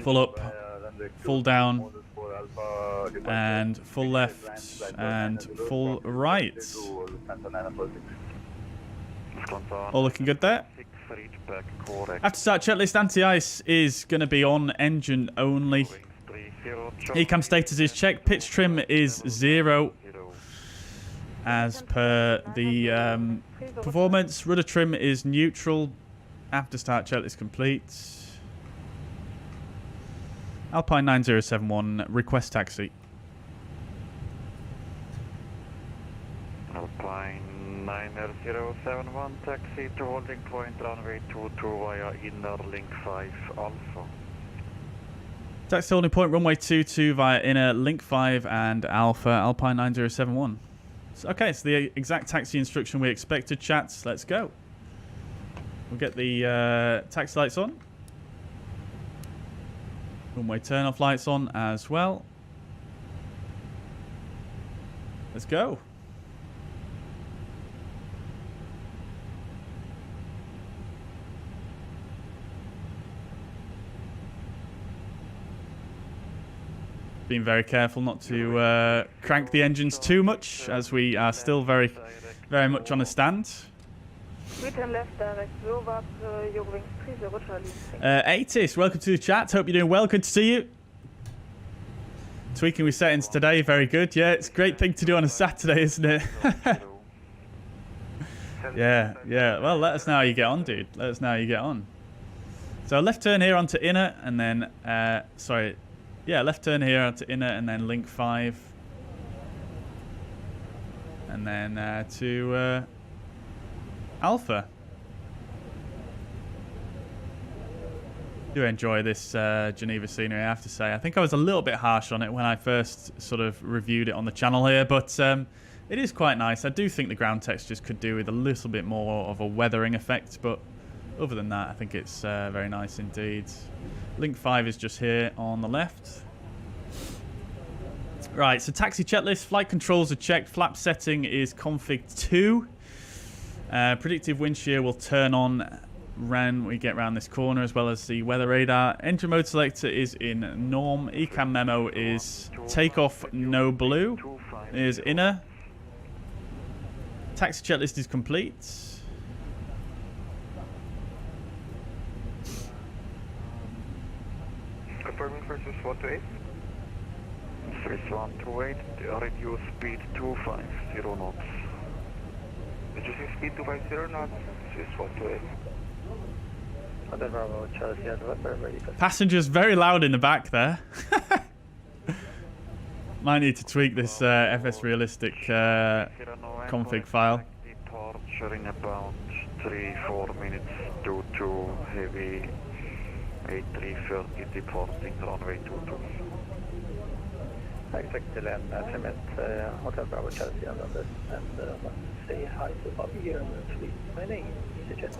full up, full down, and full left, and full right. All looking good there. After start checklist, anti-ice is going to be on engine only. ECAM status is checked. Pitch trim is 0 as per the performance. Rudder trim is neutral. After start checklist complete. Alpine 9071, request taxi. Alpine 9071, taxi to holding point, runway 22 via inner link 5 alpha. Taxi holding point, runway 22 via inner link 5 and alpha, Alpine 9071. Okay, so the exact taxi instruction we expected, chats. Let's go. We'll get the taxi lights on. Runway turn off lights on as well. Let's go. Being very careful not to crank the engines too much, as we are still very much on a stand. Return left direct, Zovat, Eurowings 30 Charlie. Atis, welcome to the chat. Hope you're doing well. Good to see you. Tweaking with settings today, very good. Yeah, it's a great thing to do on a Saturday, isn't it? Yeah. Well, let us know how you get on, dude. Let us know how you get on. So left turn here onto inner, and then left turn here onto inner, and then link 5, and then to alpha. Do enjoy this Geneva scenery, I have to say. I think I was a little bit harsh on it when I first sort of reviewed it on the channel here, but it is quite nice. I do think the ground textures could do with a little bit more of a weathering effect, but other than that, I think it's very nice indeed. Link 5 is just here on the left. Right, so taxi checklist, flight controls are checked, flap setting is config 2. Predictive wind shear will turn on when we get around this corner, as well as the weather radar. Engine mode selector is in norm. ECAM memo is takeoff no blue, is inner. Taxi checklist is complete. Confirming for 6128. 6128, reduce speed 250 knots. Reducing speed 250 knots, 6128. Passengers very loud in the back there. Might need to tweak this FS Realistic config file. Departure in about 3-4 minutes due to heavy A330 departing runway 22. I expect to land at Hotel Bravo Chelsea on this, and want to say hi to Bobby here on the fleet. My name is easyJet.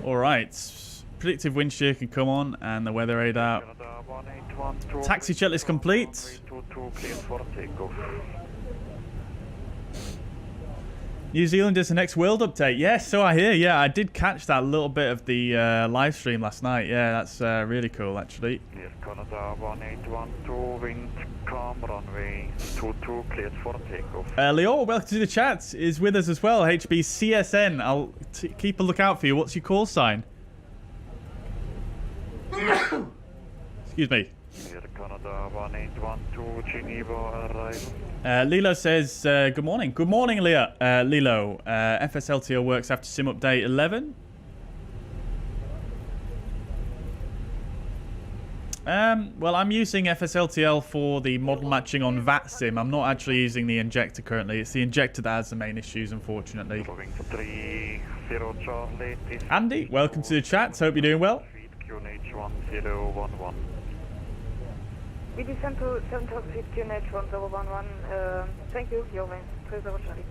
All right. Predictive wind shear can come on, and the weather radar. Taxi checklist complete. New Zealand is the next world update. Yes, so I hear. Yeah, I did catch that little bit of the live stream last night. Yeah, that's really cool, actually. Yes, Canada 1812, wind calm, runway 22, cleared for takeoff. Leo, welcome to the chat. Is with us as well. HB CSN. I'll keep a lookout for you. What's your call sign? Excuse me. Here, Canada 1812, Geneva, arrival. Lilo says, good morning. Good morning, Lilo. FSLTL works after sim update 11. Well, I'm using FSLTL for the model matching on VATSIM. I'm not actually using the injector currently. It's the injector that has the main issues, unfortunately. Andy, welcome to the chat. Hope you're doing well. We descend to 7,000 feet, QNH 1011. Thank you, Joven. 30 Charlie.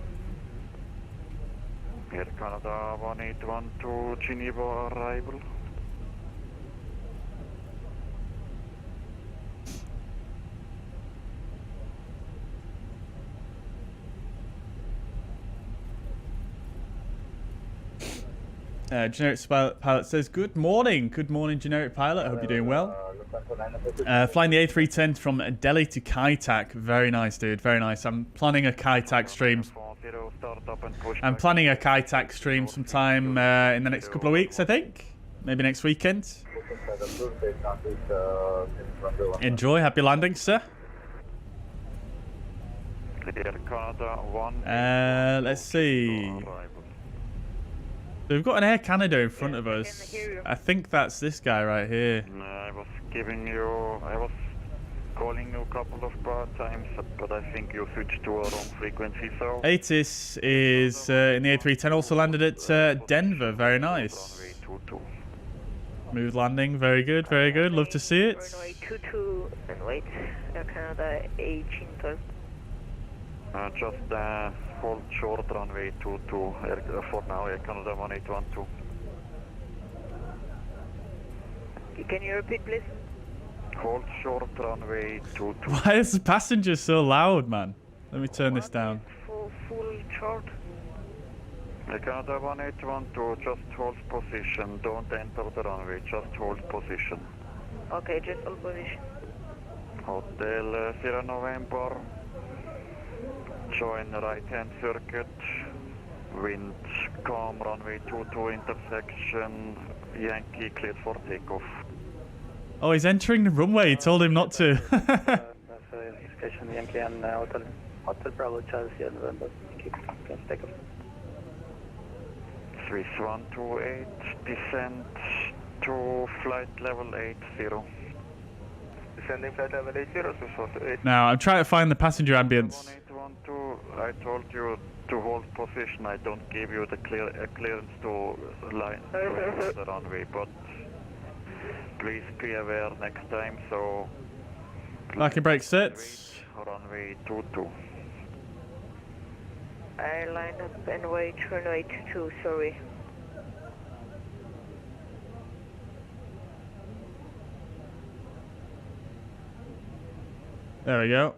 Air Canada 1812, Geneva arrival. Generic pilot says, good morning. Good morning, generic pilot. I hope you're doing well. Flying the A320 from Delhi to Kaitak. Very nice, dude. Very nice. I'm planning a Kaitak stream. Sometime in the next couple of weeks, I think. Maybe next weekend. Enjoy. Happy landing, sir. Let's see. So we've got an Air Canada in front of us. I think that's this guy right here. I was calling you a couple of times, but I think you switched to a wrong frequency, so... Atis is in the A310, also landed at Denver. Very nice. Smooth landing. Very good, very good. Love to see it. Runway 22 and wait. Air Canada 1812. Just hold short runway 22 for now, Air Canada 1812. Can you repeat, please? Hold short runway 22. Why is the passenger so loud, man? Let me turn this down. Full short. Air Canada 1812, just hold position. Don't enter the runway, just hold position. Okay, just hold position. Hotel Sierra November. Join right hand circuit. Wind calm, runway 22 intersection. Yankee cleared for takeoff. Oh, he's entering the runway. He told him not to. Station Yankee and Hotel Bravo Chelsea and November. Keep takeoff. 3128, descent to flight level 80. Descending flight level 80, 618. Now, I'm trying to find the passenger ambience. 1812, I told you to hold position. I don't give you the clearance to line to the runway, but please be aware next time, so... Parking brake set. Runway 22. Airline up and wait, runway 22, sorry. There we go.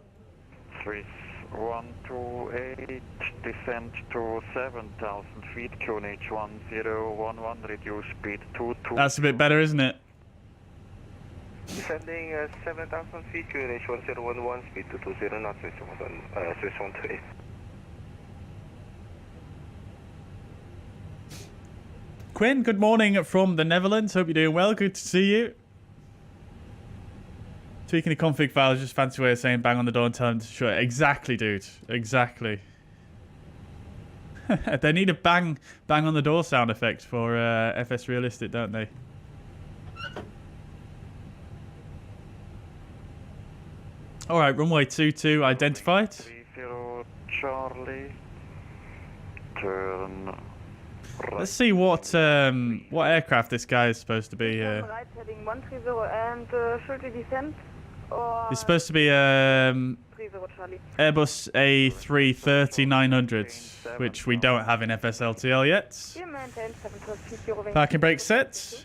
3128, descent to 7,000 feet, QNH 1011, reduce speed 22. That's a bit better, isn't it? Descending 7,000 feet, QNH 1011, speed 220 knots, Swiss 128. Quinn, good morning from the Netherlands. Hope you're doing well. Good to see you. Tweaking the config file is just a fancy way of saying bang on the door and tell them to shut it. Exactly, dude. Exactly. They need a bang on the door sound effect for FS Realistic, don't they? Alright, runway 22 identified. 30 Charlie. Turn right. Let's see what aircraft this guy is supposed to be here. Right, heading 130 and should we descend? Or He's supposed to be Airbus A330-900, which we don't have in FSLTL yet. Parking brake set.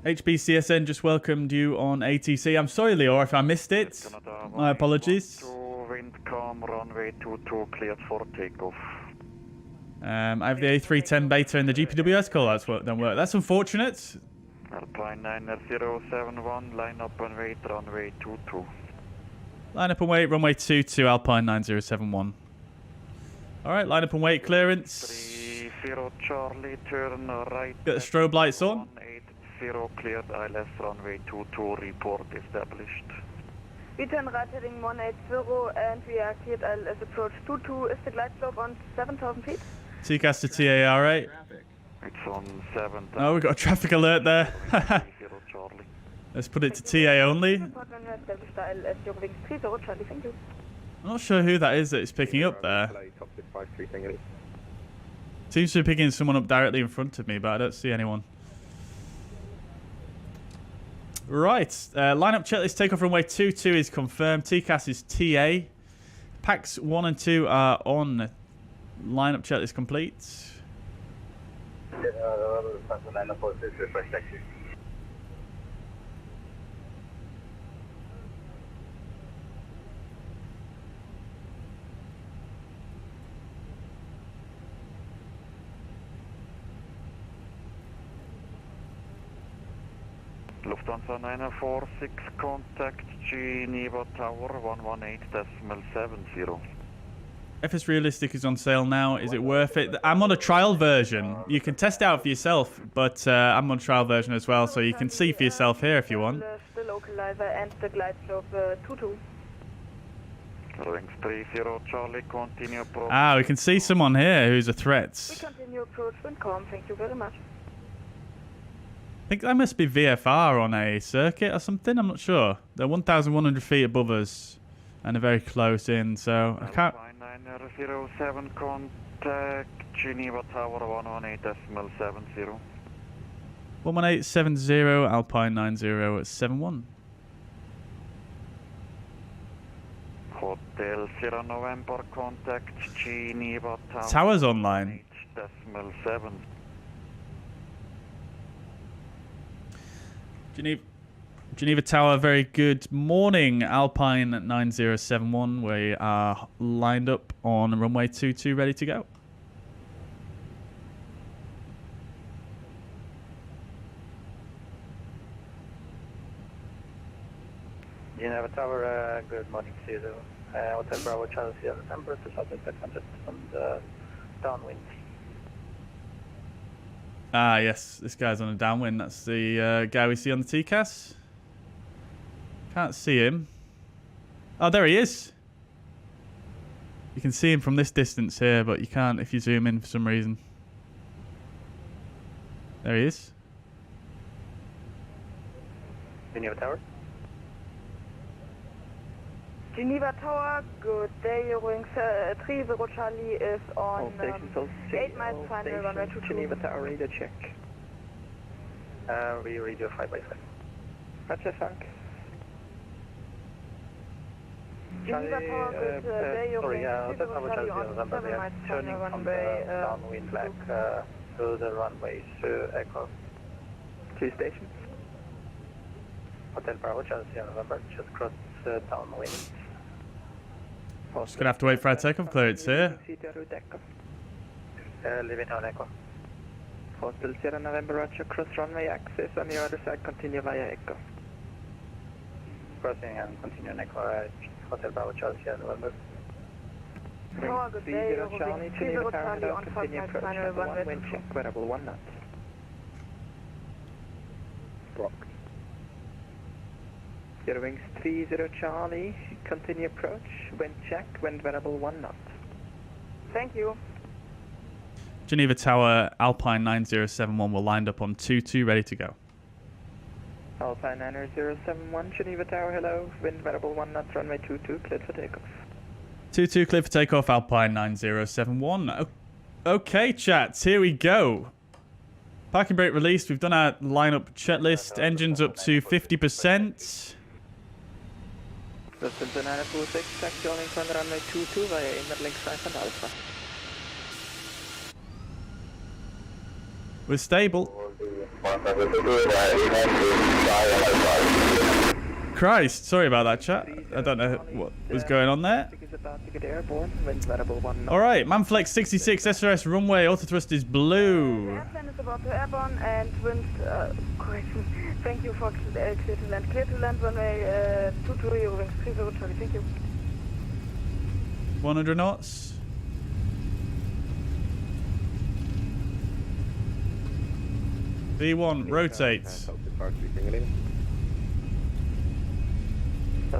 HBCSN just welcomed you on ATC. I'm sorry, Leo, if I missed it. My apologies. Wind calm, runway 22 cleared for takeoff. I have the A310 beta and the GPWS call outs don't work. That's unfortunate. Alpine 9071, line up and wait, runway 22. Line up and wait, runway 22, Alpine 9071. Alright, line up and wait, clearance. 30 Charlie, turn right. Get the strobe lights on. 180 cleared, ILS runway 22, report established. We turn right heading 180 and we are cleared ILS approach 22. Is the glide slope on 7,000 feet? TCAS to TAR8. It's on 7,000. Oh, we've got a traffic alert there. Let's put it to TA only. I'm not sure who that is that is picking up there. Seems to be picking someone up directly in front of me, but I don't see anyone. Right, lineup checklist takeoff runway 22 is confirmed. TCAS is TA. Packs 1 and 2 are on. Lineup checklist complete. Lufthansa 946, contact Geneva Tower 118.70. FS Realistic is on sale now. Is it worth it? I'm on a trial version. You can test it out for yourself, but I'm on a trial version as well, so you can see for yourself here if you want. The localizer and the glide slope 22. Wings 30 Charlie, continue approach. Ah, we can see someone here who's a threat. We continue approach wind calm, thank you very much. I think that must be VFR on a circuit or something. I'm not sure. They're 1,100 feet above us and they're very close in, so I can't. 9007, contact Geneva Tower 118.70. 11870, Alpine 9071. Hotel Sierra November, contact Geneva Tower. Tower's online. 118.7. Geneva Tower, very good morning. Alpine 9071, we are lined up on runway 22, ready to go. Geneva Tower, good morning to you. Hotel Bravo, Charlie Sierra November, 2500 on the downwind. Ah, yes, this guy's on a downwind. That's the guy we see on the TCAS. Can't see him. Oh, there he is. You can see him from this distance here, but you can't if you zoom in for some reason. There he is. Geneva Tower. Geneva Tower, good day, wings 30 Charlie is on 8 miles final runway 22. Geneva Tower, radar check. We read your 5x5. Roger, thanks. Geneva Tower, good day, sorry, wings 30 Tower Charlie Charlie on 7 miles turning final from the runway downwind back to the runway to aircraft. 2 stations. Hotel Bravo, Charlie Sierra November, just cross downwind. Just gonna have to wait for our takeoff clearance here. Living on Echo. Hotel Sierra November, Roger, cross runway access on the other side, continue via Echo. Crossing and continue on Echo, Hotel Bravo, Charlie Sierra November. Tower, good day, Charlie, Geneva Tower, on 5 continue miles approach, final number 1, runway wind 22. check, variable 1 knot. Blocked. Your wings 30 Charlie, continue approach, wind check, wind variable 1 knot. Thank you. Geneva Tower, Alpine 9071, we're lined up on 22, ready to go. Alpine 9071, Geneva Tower, hello, wind variable 1 knot, runway 22, cleared for takeoff. 22 clear for takeoff, Alpine 9071. Okay, chats, here we go. Parking brake released. We've done our lineup checklist. Engines up to 50%. Distance 926, taxi on incline runway 22 via inlet link 5 and Alpha. We're stable. Christ, sorry about that, chat. I don't know what was going on there. Alright, Manflex 66, SRS runway, auto thrust is blue. Airplane is about to airborne and wind, correction. Thank you for clear to land. Clear to land runway 22 wings 30 Charlie, thank you. 100 knots. V1, rotate.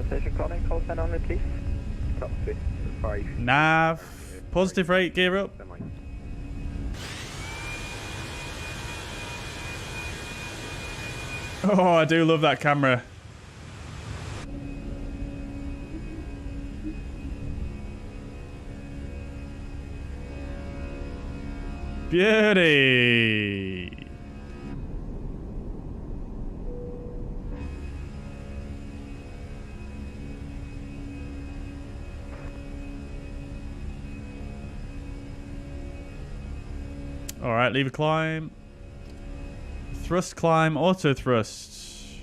Station calling, Callsign only, please. Nav, positive rate, gear up. Oh, I do love that camera. Beauty. All right, leave a climb. Thrust climb, auto thrust.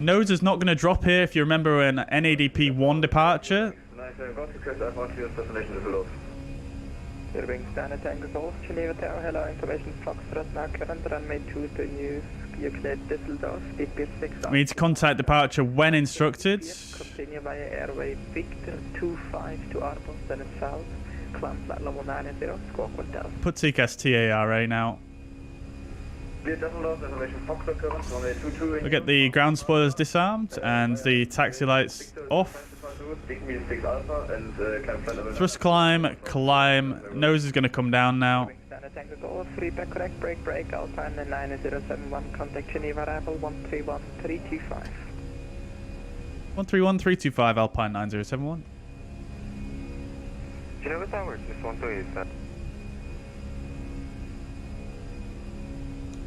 Nose is not going to drop here if you remember an NADP 1 departure. Wing standard Tango Golf, Geneva Tower, hello, information Foxtrot, now current runway 2 to new, you cleared Düsseldorf, speed 6 We need to contact departure when instructed. Continue via airway Victor 25 to Arbos, then it's south. Climb flight level 90, squawk 1000. Put TCAS TARA now. We'll get the ground spoilers disarmed and the taxi lights off. Thrust climb, climb. Nose is going to come down now. Feedback correct, break, Alpine 9071, contact Geneva arrival 131325. 131325, Alpine 9071. Geneva Towers, this 128.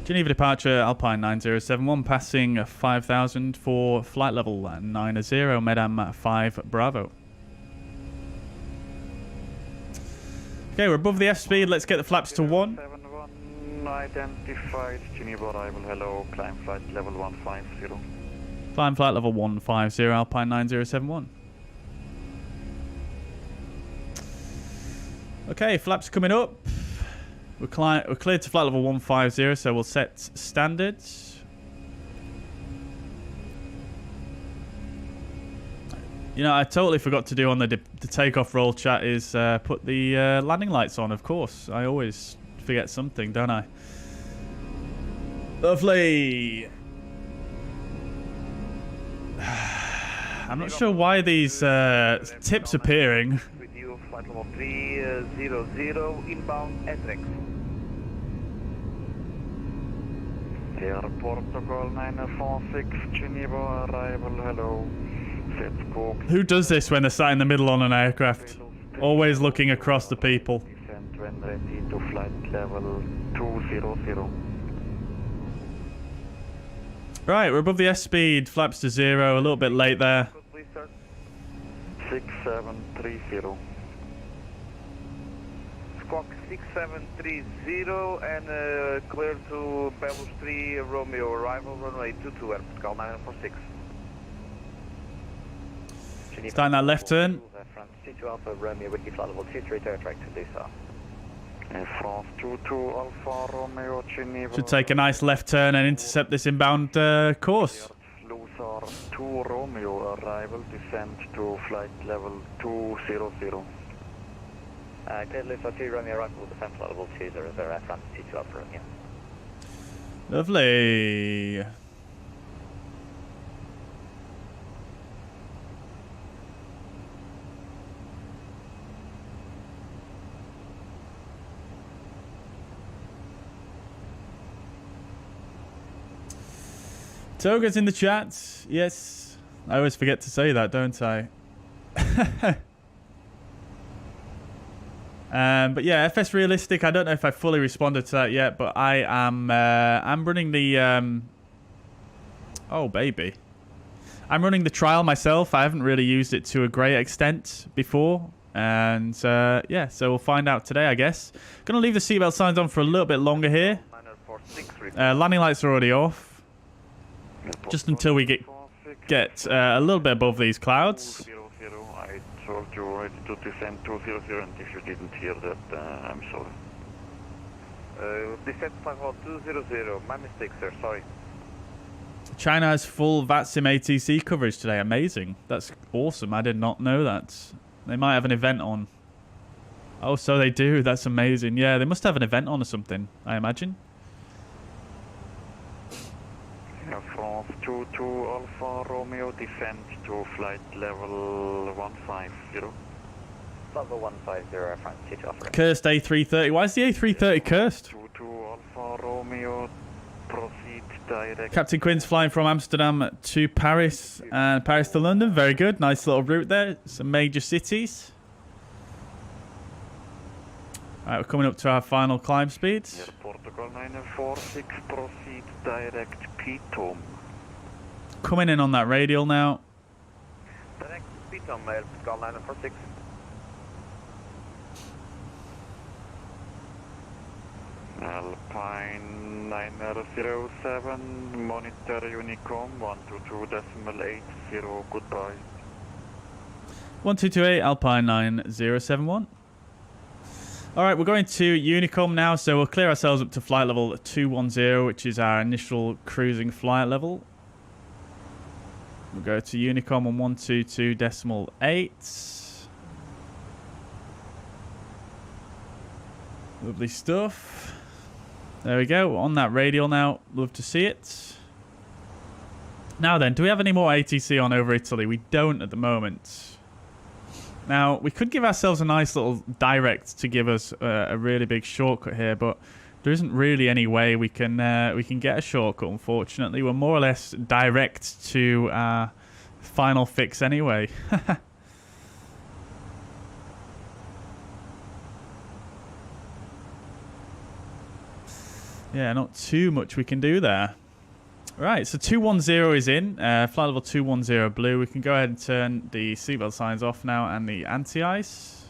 Geneva departure, Alpine 9071, passing 5,000 for flight level 90, Medam 5 Bravo. Okay, we're above the F speed, let's get the flaps to 1. 71 identified, Geneva arrival, hello, climb flight level 150. Climb flight level 150, Alpine 9071. Okay, flaps coming up. We're cleared to flight level 150, so we'll set standards. You know, I totally forgot to do on the takeoff roll chat is put the landing lights on, of course. I always forget something, don't I? Lovely. I'm not sure why these tips appearing. With you, flight level 300, inbound Essex. Air Protocol 946, Geneva arrival, hello. Set squawk. Who does this when they're sat in the middle on an aircraft? Always looking across the people. Descent when ready to flight level 200. Right, we're above the S speed, flaps to 0, a little bit late there. 6730. Squawk 6730 and clear to Pebbles 3 Romeo arrival runway 22 airport call 946. Starting that left turn. France 22 Alpha Romeo would be flight level 23 direct to do so. France 22 Alpha Romeo Geneva. Should take a nice left turn and intercept this inbound course. Loser 2 Romeo arrival, descent to flight level 200. Clear Loser 2 Romeo arrival with descent flight level 200, France 22 Alpha Romeo. Lovely. Toga's in the chat. Yes. I always forget to say that, don't I? But yeah, FS Realistic, I don't know if I fully responded to that yet, but I am I'm running the oh baby. I'm running the trial myself. I haven't really used it to a great extent before. And yeah, so we'll find out today, I guess. Gonna leave the seatbelt signs on for a little bit longer here. Landing lights are already off. Just until we get a little bit above these clouds. I told you already to descend 200, and if you didn't hear that, I'm sorry. Descent flight level 200, my mistake, sir, sorry. China has full VATSIM ATC coverage today. Amazing. That's awesome. I did not know that. They might have an event on. Oh, so they do. That's amazing. Yeah, they must have an event on or something, I imagine. France 22 Alpha Romeo, descend to flight level 150. Level 150, France 22 Alpha. Cursed A330. Why is the A330 cursed? 22 Alpha Romeo, proceed direct. Captain Quinn's flying from Amsterdam to Paris and Paris to London. Very good. Nice little route there. Some major cities. Alright, we're coming up to our final climb speeds. Yes, Portugal 946, proceed direct Pitom. Coming in on that radial now. Direct Pitom, Portugal 946. Alpine 907, monitor Unicom 122.80, goodbye. 1228 Alpine 9071. Alright, we're going to Unicom now, so we'll clear ourselves up to flight level 210, which is our initial cruising flight level. We'll go to Unicom on 122.8. Lovely stuff. There we go, we're on that radial now. Love to see it. Now then, do we have any more ATC on over Italy? We don't at the moment. Now, we could give ourselves a nice little direct to give us a really big shortcut here, but there isn't really any way we can get a shortcut, unfortunately. We're more or less direct to our final fix anyway. Yeah, not too much we can do there. Right, so 210 is in. Flight level 210 blue. We can go ahead and turn the seatbelt signs off now and the anti-ice.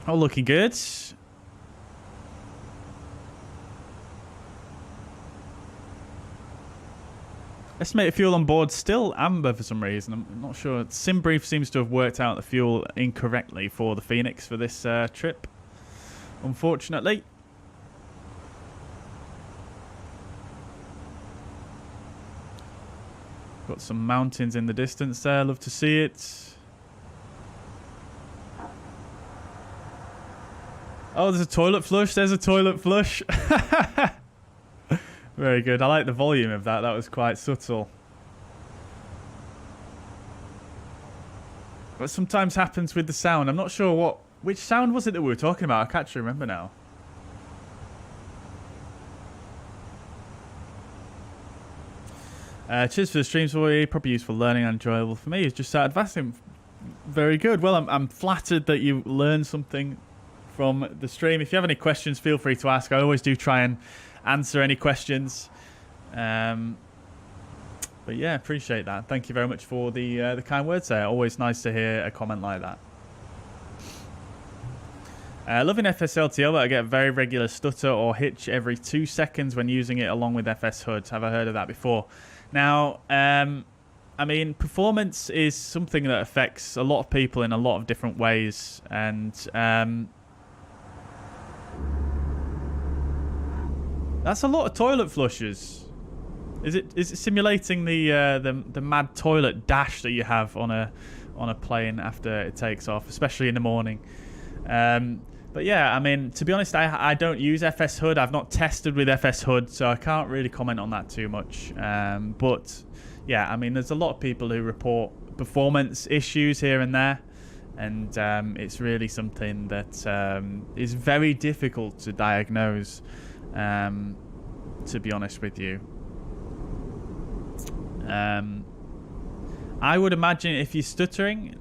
All looking good. Estimated fuel on board still amber for some reason. I'm not sure. SimBrief seems to have worked out the fuel incorrectly for the Fenix for this trip, unfortunately. Got some mountains in the distance there. Love to see it. Oh, there's a toilet flush. There's a toilet flush. Very good. I like the volume of that. That was quite subtle. What sometimes happens with the sound. I'm not sure which sound was it that we were talking about. I can't actually remember now. Cheers for the streams for you. Probably useful, learning and enjoyable for me. It's just started VATSIM. Very good. Well, I'm flattered that you learned something from the stream. If you have any questions, feel free to ask. I always do try and answer any questions. But yeah, appreciate that. Thank you very much for the kind words there. Always nice to hear a comment like that. Loving FSLTL, but I get a very regular stutter or hitch every 2 seconds when using it along with FS HUD. Have I heard of that before? Now, I mean, performance is something that affects a lot of people in a lot of different ways, and that's a lot of toilet flushes. Is it simulating the mad toilet dash that you have on a plane after it takes off, especially in the morning? But yeah, I mean, to be honest, I don't use FS HUD. I've not tested with FS HUD, so I can't really comment on that too much. But yeah, I mean, there's a lot of people who report performance issues here and there, and it's really something that is very difficult to diagnose, to be honest with you. I would imagine if you're stuttering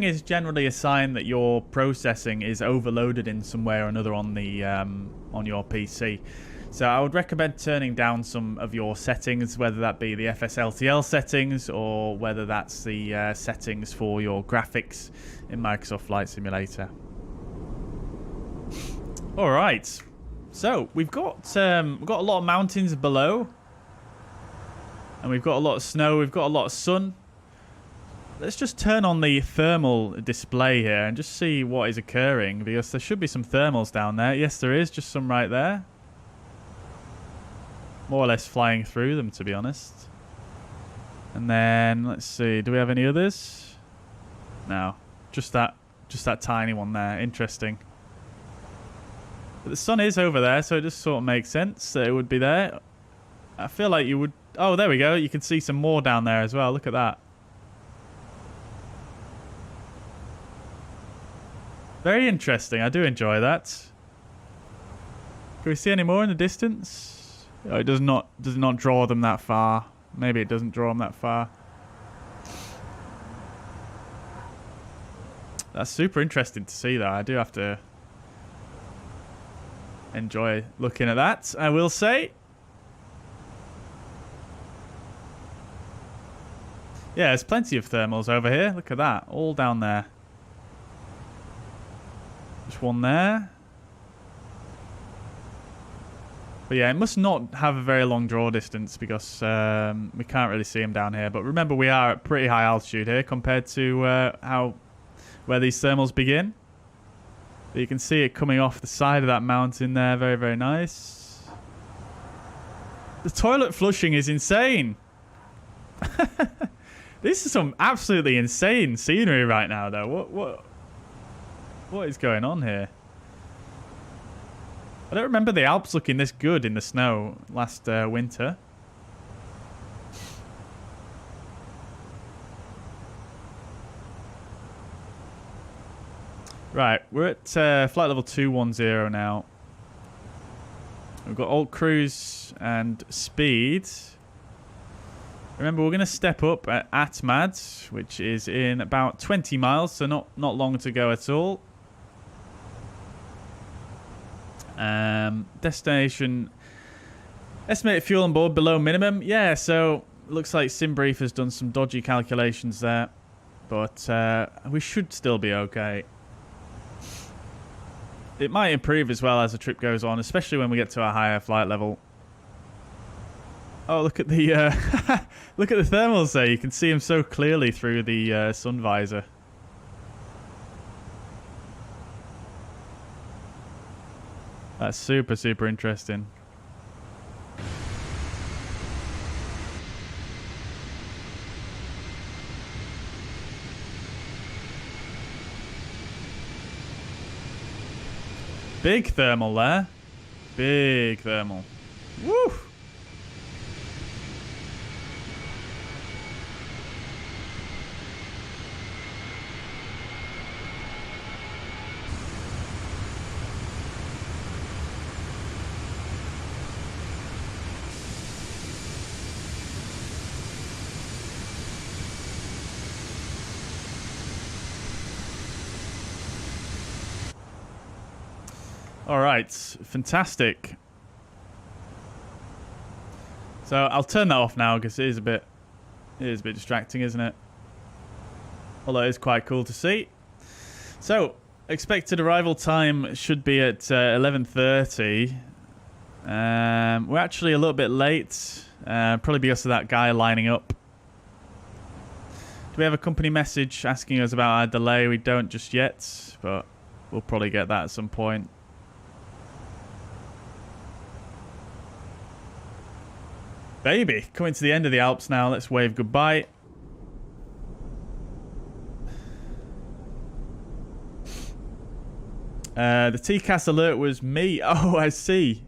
is generally a sign that your processing is overloaded in some way or another on the on your PC. So I would recommend turning down some of your settings, whether that be the FSLTL settings or whether that's the settings for your graphics in Microsoft Flight Simulator. All right, so we've got a lot of mountains below, and we've got a lot of snow. We've got a lot of sun. Let's just turn on the thermal display here and just see what is occurring, because there should be some thermals down there. Yes, there is, just some right there. More or less flying through them, to be honest. And then let's see, do we have any others? No, just that tiny one there. Interesting. But the sun is over there, so it just sort of makes sense that it would be there. I feel like you would. Oh, there we go. You can see some more down there as well. Look at that. Very interesting. I do enjoy that. Can we see any more in the distance? Oh, it does not draw them that far. Maybe it doesn't draw them that far. That's super interesting to see, though. I do have to enjoy looking at that, I will say. Yeah, there's plenty of thermals over here. Look at that. All down there. Just one there. But yeah, it must not have a very long draw distance because we can't really see them down here. But remember, we are at pretty high altitude here compared to where these thermals begin. But you can see it coming off the side of that mountain there. Very, very nice. The toilet flushing is insane. This is some absolutely insane scenery right now, though. What is going on here? I don't remember the Alps looking this good in the snow last winter. Right, we're at flight level 210 now. We've got alt cruise and speed. Remember, we're going to step up at ATMAD, which is in about 20 miles, so not long to go at all. Destination. Estimated fuel on board below minimum. Yeah, so looks like SimBrief has done some dodgy calculations there. But we should still be okay. It might improve as well as the trip goes on, especially when we get to a higher flight level. Oh, look at the look at the thermals there. You can see them so clearly through the sun visor. That's super, super interesting. Big thermal there. Big thermal. Woo! All right, fantastic. So I'll turn that off now because it is a bit distracting, isn't it? Although it is quite cool to see. So expected arrival time should be at 11:30. We're actually a little bit late, probably because of that guy lining up. Do we have a company message asking us about our delay? We don't just yet, but we'll probably get that at some point. Baby, coming to the end of the Alps now. Let's wave goodbye. The TCAS alert was me. Oh, I see.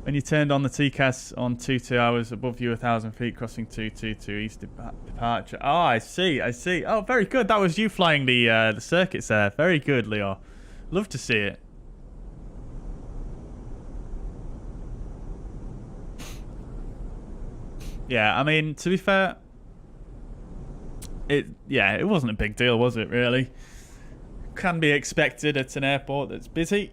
When you turned on the TCAS on 22 hours above you, 1,000 feet, crossing 222 east departure. Oh, I see. I see. Oh, very good. That was you flying the circuits there. Very good, Leo. Love to see it. Yeah, I mean, to be fair, yeah, it wasn't a big deal, was it, really? Can be expected at an airport that's busy.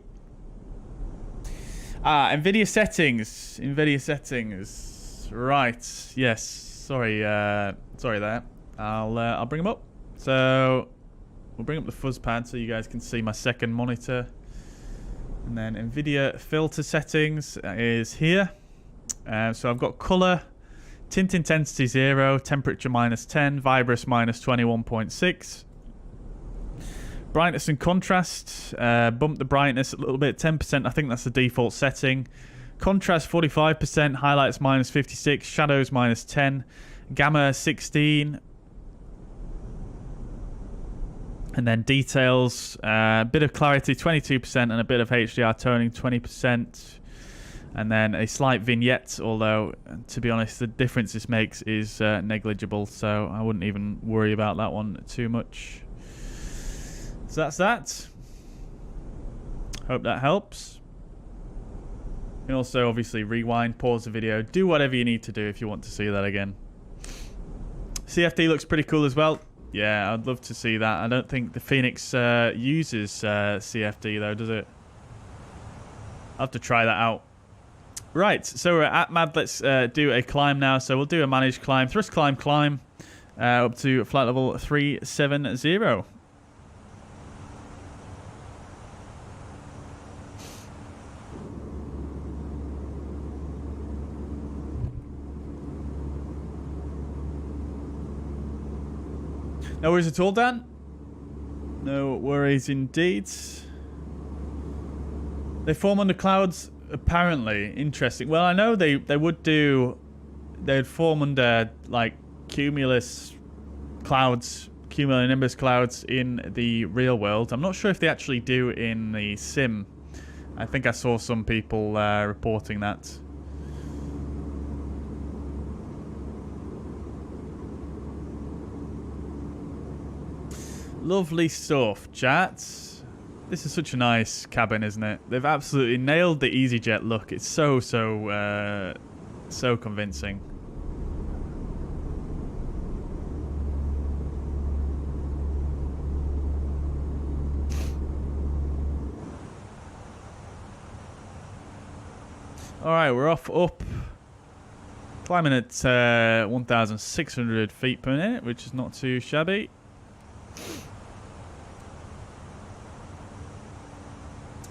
NVIDIA settings. NVIDIA settings. Right. Yes. Sorry there. I'll bring them up. So we'll bring up the fuzz pad so you guys can see my second monitor. And then NVIDIA filter settings is here. So I've got color, tint intensity 0, temperature -10, vibrous -21.6. Brightness and contrast, bump the brightness a little bit, 10%, I think that's the default setting. Contrast 45%, highlights -56, shadows -10, gamma 16. And then details, a bit of clarity 22% and a bit of HDR toning 20%. And then a slight vignette, although to be honest the difference this makes is negligible, so I wouldn't even worry about that one too much. So that's that. Hope that helps. You can also obviously rewind, pause the video, do whatever you need to do if you want to see that again. CFD looks pretty cool as well. Yeah, I'd love to see that. I don't think the Fenix uses CFD though, does it? I'll have to try that out. Right, so we're at MAD. Let's do a climb now. So we'll do a managed climb, thrust climb, up to flight level 370. No worries at all, Dan. No worries indeed. They form under clouds, apparently. Interesting. Well, I know they would do... They'd form under, like, cumulus clouds, cumulonimbus clouds in the real world. I'm not sure if they actually do in the sim. I think I saw some people reporting that. Lovely stuff, chat. This is such a nice cabin, isn't it? They've absolutely nailed the easyJet look. It's so convincing. All right, we're up, climbing at 1,600 feet per minute, which is not too shabby.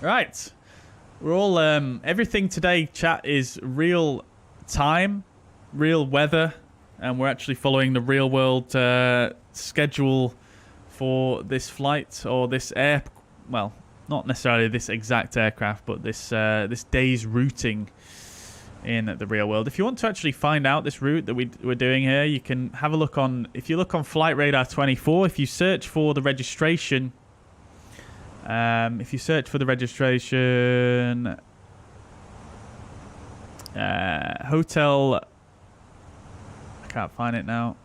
Right, we're all everything today, chat, is real time, real weather, and we're actually following the real world schedule for this flight, or this well, not necessarily this exact aircraft, but this this day's routing in the real world. If you want to actually find out this route that we're doing here, you can have a look on, if you look on Flight Radar 24, if you search for the registration, hotel, I can't find it now.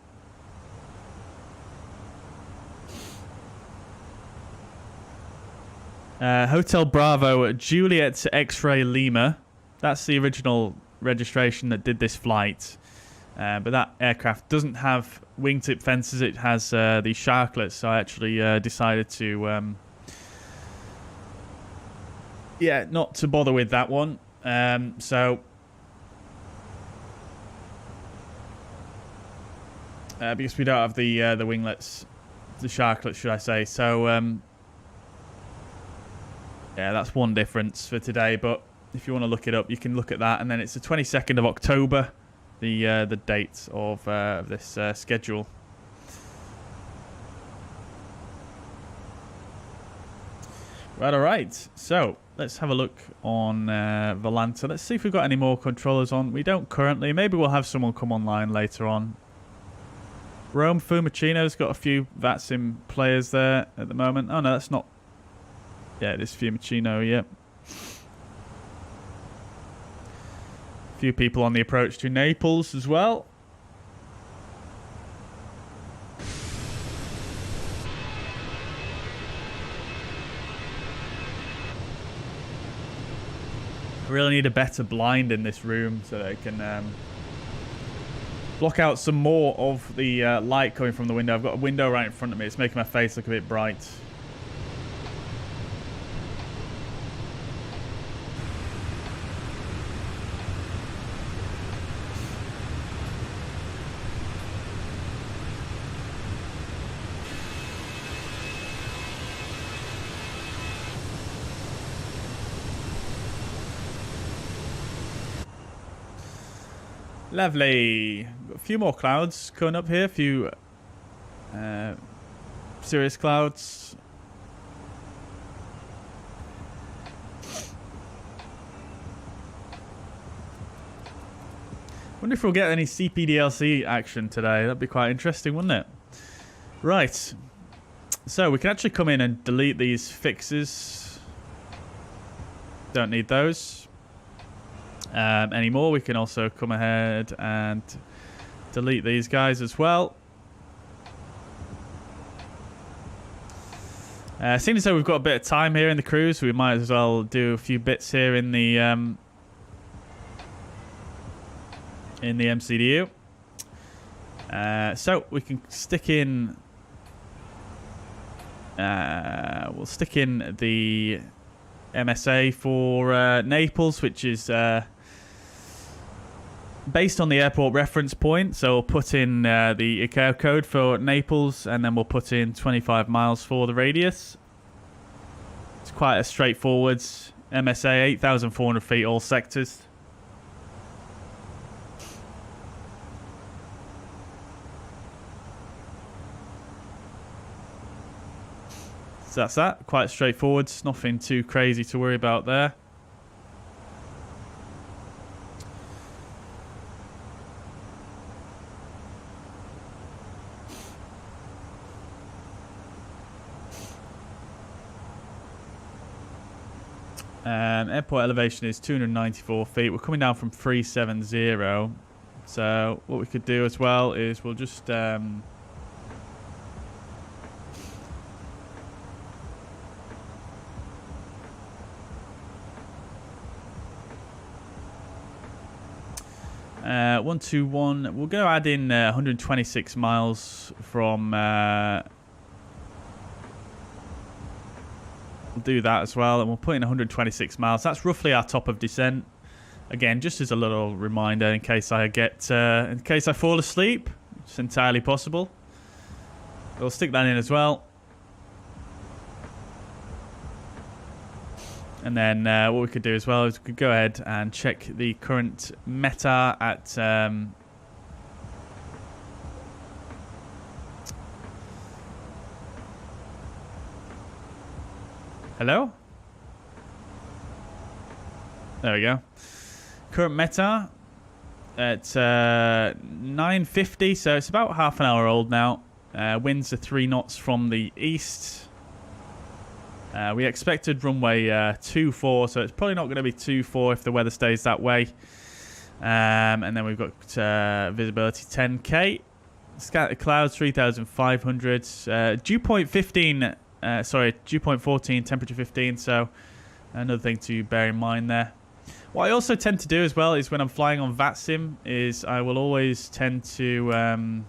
Hotel Bravo Juliet X-Ray Lima. That's the original registration that did this flight. But that aircraft doesn't have wingtip fences. It has these sharklets. So I actually decided to, not to bother with that one. Because we don't have the winglets, the sharklets, should I say? So yeah, that's one difference for today. But if you want to look it up, you can look at that. And then it's the 22nd of October, the date of this schedule. Right, all right. So let's have a look on Volanta. Let's see if we've got any more controllers on. We don't currently. Maybe we'll have someone come online later on. Rome Fumicino's got a few VATSIM players there at the moment. Oh, no, that's not... Yeah, it is Fumicino, yep. A few people on the approach to Naples as well. I really need a better blind in this room so that I can block out some more of the light coming from the window. I've got a window right in front of me. It's making my face look a bit bright. Lovely. Got a few more clouds coming up here. A few serious clouds. Wonder if we'll get any CPDLC action today. That'd be quite interesting, wouldn't it? Right. So we can actually come in and delete these fixes. Don't need those anymore. We can also come ahead and delete these guys as well. Seeing as though we've got a bit of time here in the cruise, we might as well do a few bits here in the MCDU. So we can stick in. We'll stick in the MSA for Naples, which is based on the airport reference point. So we'll put in the ICAO code for Naples, and then we'll put in 25 miles for the radius. It's quite a straightforward MSA, 8,400 feet, all sectors. So that's that. Quite straightforward. Nothing too crazy to worry about there. Airport elevation is 294 feet. We're coming down from 370. So what we could do as well is we'll just (121). We'll go add in 126 miles from. We'll do that as well, and we'll put in 126 miles. That's roughly our top of descent. Again, just as a little reminder, in case I fall asleep, it's entirely possible. We'll stick that in as well. And then what we could do as well is we could go ahead and check the current meta at hello? There we go. Current meta at 9:50, so it's about half an hour old now. Winds are 3 knots from the east. We expected runway 24, so it's probably not going to be 24 if the weather stays that way. And then we've got visibility 10k. Scattered clouds 3,500. Dew point 15. Dew point 14, temperature 15. So another thing to bear in mind there. What I also tend to do as well is when I'm flying on VATSIM is I will always tend to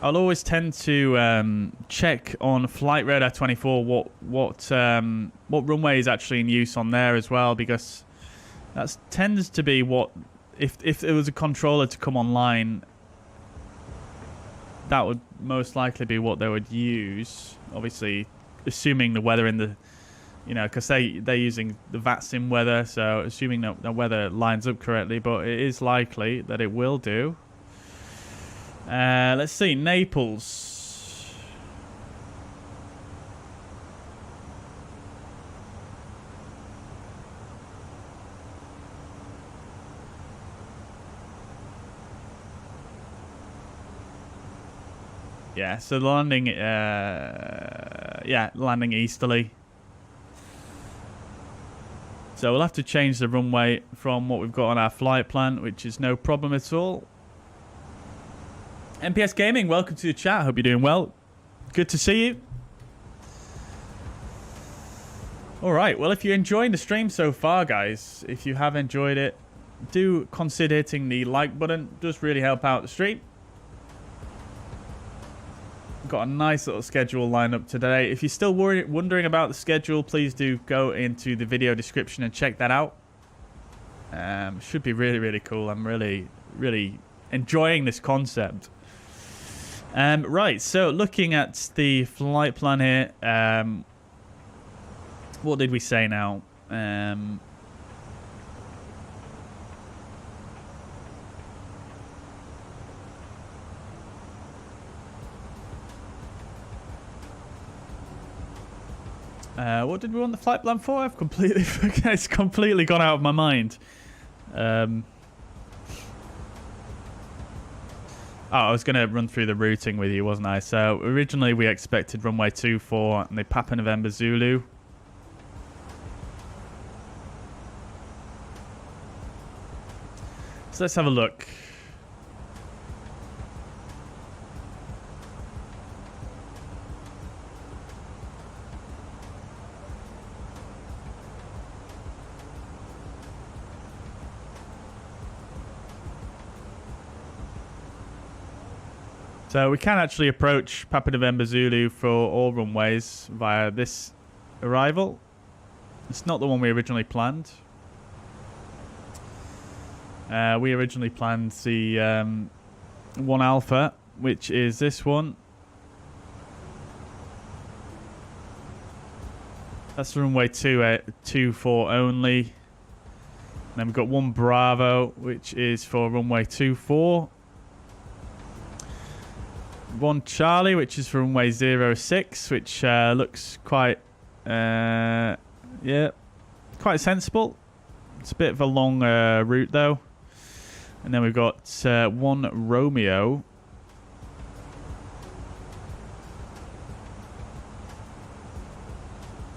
I'll always tend to check on Flight Radar 24 what runway is actually in use on there as well, because that tends to be what if there was a controller to come online, that would most likely be what they would use. Obviously, assuming the weather in the, because they're using the VATSIM weather, so assuming that the weather lines up correctly, but it is likely that it will do. Let's see, Naples. Yeah, so landing, landing easterly. So we'll have to change the runway from what we've got on our flight plan, which is no problem at all. MPS Gaming, welcome to the chat. Hope you're doing well. Good to see you. Alright, well, if you're enjoying the stream so far, guys, if you have enjoyed it, do consider hitting the like button. It does really help out the stream. Got a nice little schedule lined up today. If you're still wondering about the schedule, please do go into the video description and check that out. Should be really, really cool. I'm really, really enjoying this concept. Right, so looking at the flight plan here, what did we say now? What did we want the flight plan for? I've completely forgot. It's completely gone out of my mind. Oh, I was going to run through the routing with you, wasn't I? So originally we expected runway 24 and the Papa November Zulu. So let's have a look. So we can actually approach Papa November Zulu for all runways via this arrival. It's not the one we originally planned. We originally planned the 1 Alpha, which is this one. That's runway 24 only. And then we've got 1 Bravo, which is for runway 24. 1 Charlie, which is for runway 06, which looks quite, yeah, quite sensible. It's a bit of a long route though. And then we've got 1 Romeo.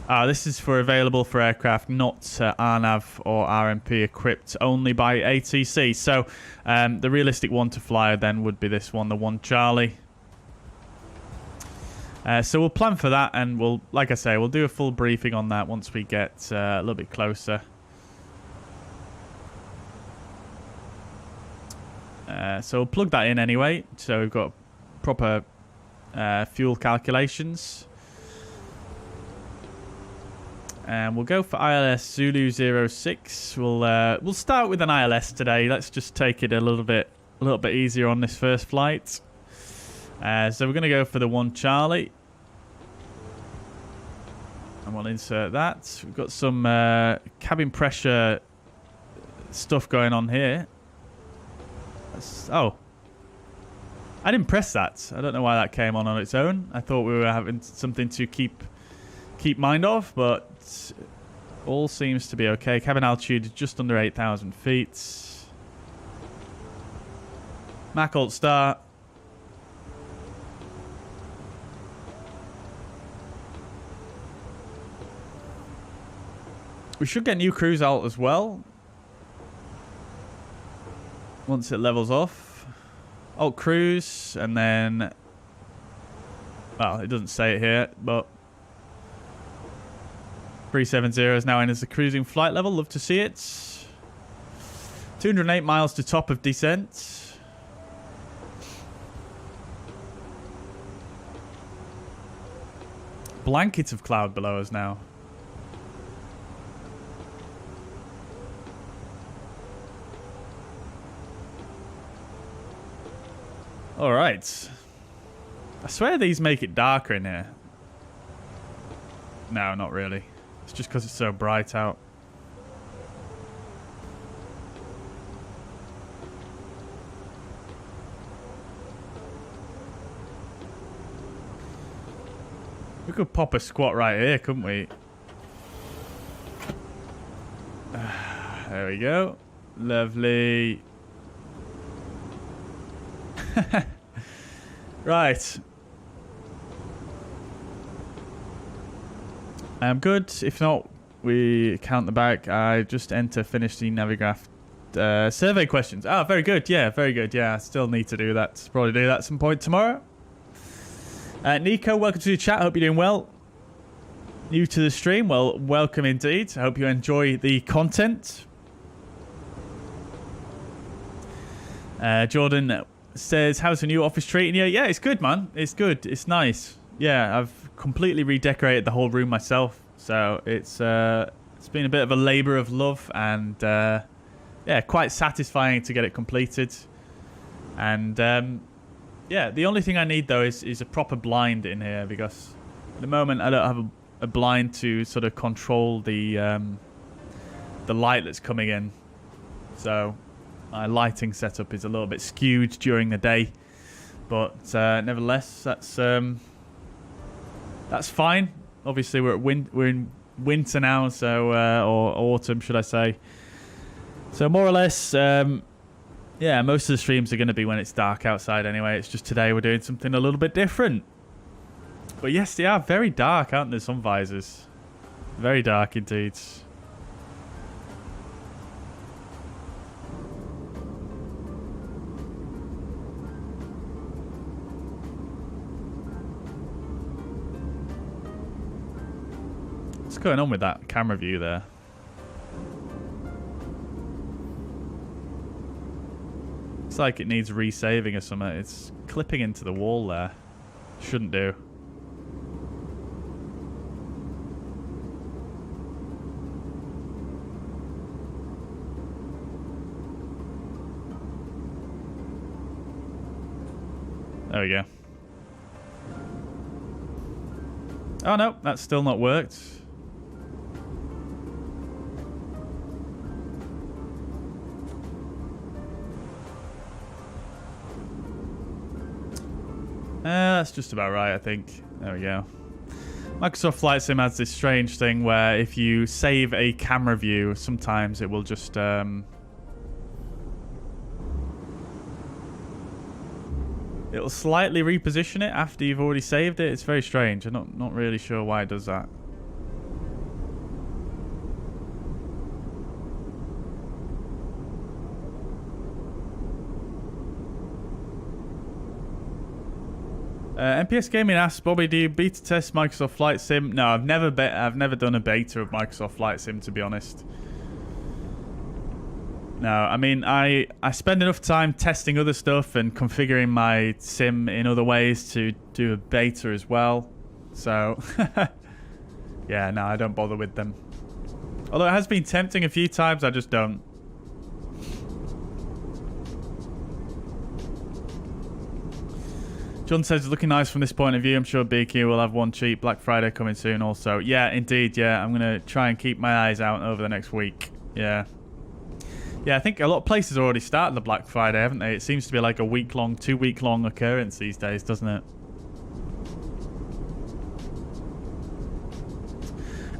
This is for available for aircraft not RNAV or RMP equipped, only by ATC. So the realistic one to fly then would be this one, the 1 Charlie. So we'll plan for that, and we'll, like I say, we'll do a full briefing on that once we get a little bit closer. So we'll plug that in anyway. So we've got proper fuel calculations. And we'll go for ILS Zulu 06. We'll start with an ILS today. Let's just take it a little bit easier on this first flight. So we're going to go for the 1 Charlie. And we'll insert that. We've got some cabin pressure stuff going on here. Oh. I didn't press that. I don't know why that came on its own. I thought we were having something to keep mind of, but all seems to be okay. Cabin altitude is just under 8,000 feet. Mach alt start. We should get new cruise alt as well. Once it levels off. Alt cruise, and then... Well, it doesn't say it here, but... 370 is now in as the cruising flight level. Love to see it. 208 miles to top of descent. Blanket of cloud below us now. All right. I swear these make it darker in here. No, not really. It's just because it's so bright out. We could pop a squat right here, couldn't we? There we go. Lovely. Right. I'm good. If not, we count the back. I just finish the Navigraph survey questions. Ah, very good. Yeah, very good. Yeah, I still need to do that. Probably do that at some point tomorrow. Nico, welcome to the chat. Hope you're doing well. New to the stream? Well, welcome indeed. I hope you enjoy the content. Jordan says, how's the new office treating you? Yeah, it's good, man. It's good. It's nice. Yeah, I've completely redecorated the whole room myself. So it's been a bit of a labour of love and yeah, quite satisfying to get it completed. And yeah, the only thing I need though is a proper blind in here because at the moment I don't have a blind to sort of control the light that's coming in. So my lighting setup is a little bit skewed during the day, but nevertheless, that's fine. Obviously, we're in winter now, so or autumn, should I say? So more or less, yeah, most of the streams are going to be when it's dark outside anyway. It's just today we're doing something a little bit different. But yes, they are very dark, aren't they? Some visors, very dark indeed. What's going on with that camera view there? It's like it needs resaving or something. It's clipping into the wall there. Shouldn't do. There we go. Oh no, that's still not worked. That's just about right, I think. There we go. Microsoft Flight Sim has this strange thing where if you save a camera view, sometimes it will just it'll slightly reposition it after you've already saved it. It's very strange. I'm not really sure why it does that. NPS Gaming asks, Bobby, do you beta test Microsoft Flight Sim? No, I've never done a beta of Microsoft Flight Sim, to be honest. No, I mean, I spend enough time testing other stuff and configuring my sim in other ways to do a beta as well. So, yeah, no, I don't bother with them. Although it has been tempting a few times, I just don't. John says it's looking nice from this point of view. I'm sure BQ will have one cheap. Black Friday coming soon also. Yeah, indeed, yeah. I'm going to try and keep my eyes out over the next week. Yeah. Yeah, I think a lot of places already started the Black Friday, haven't they? It seems to be like a week-long, 2-week-long occurrence these days, doesn't it?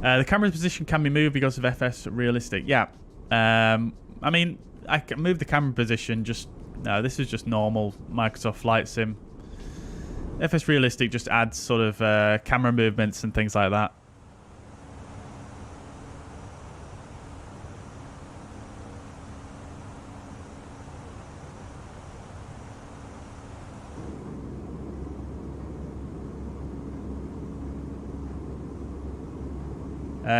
The camera's position can be moved because of FS Realistic. Yeah. I mean, I can move the camera position. No, this is just normal Microsoft Flight Sim. FS Realistic just adds sort of camera movements and things like that.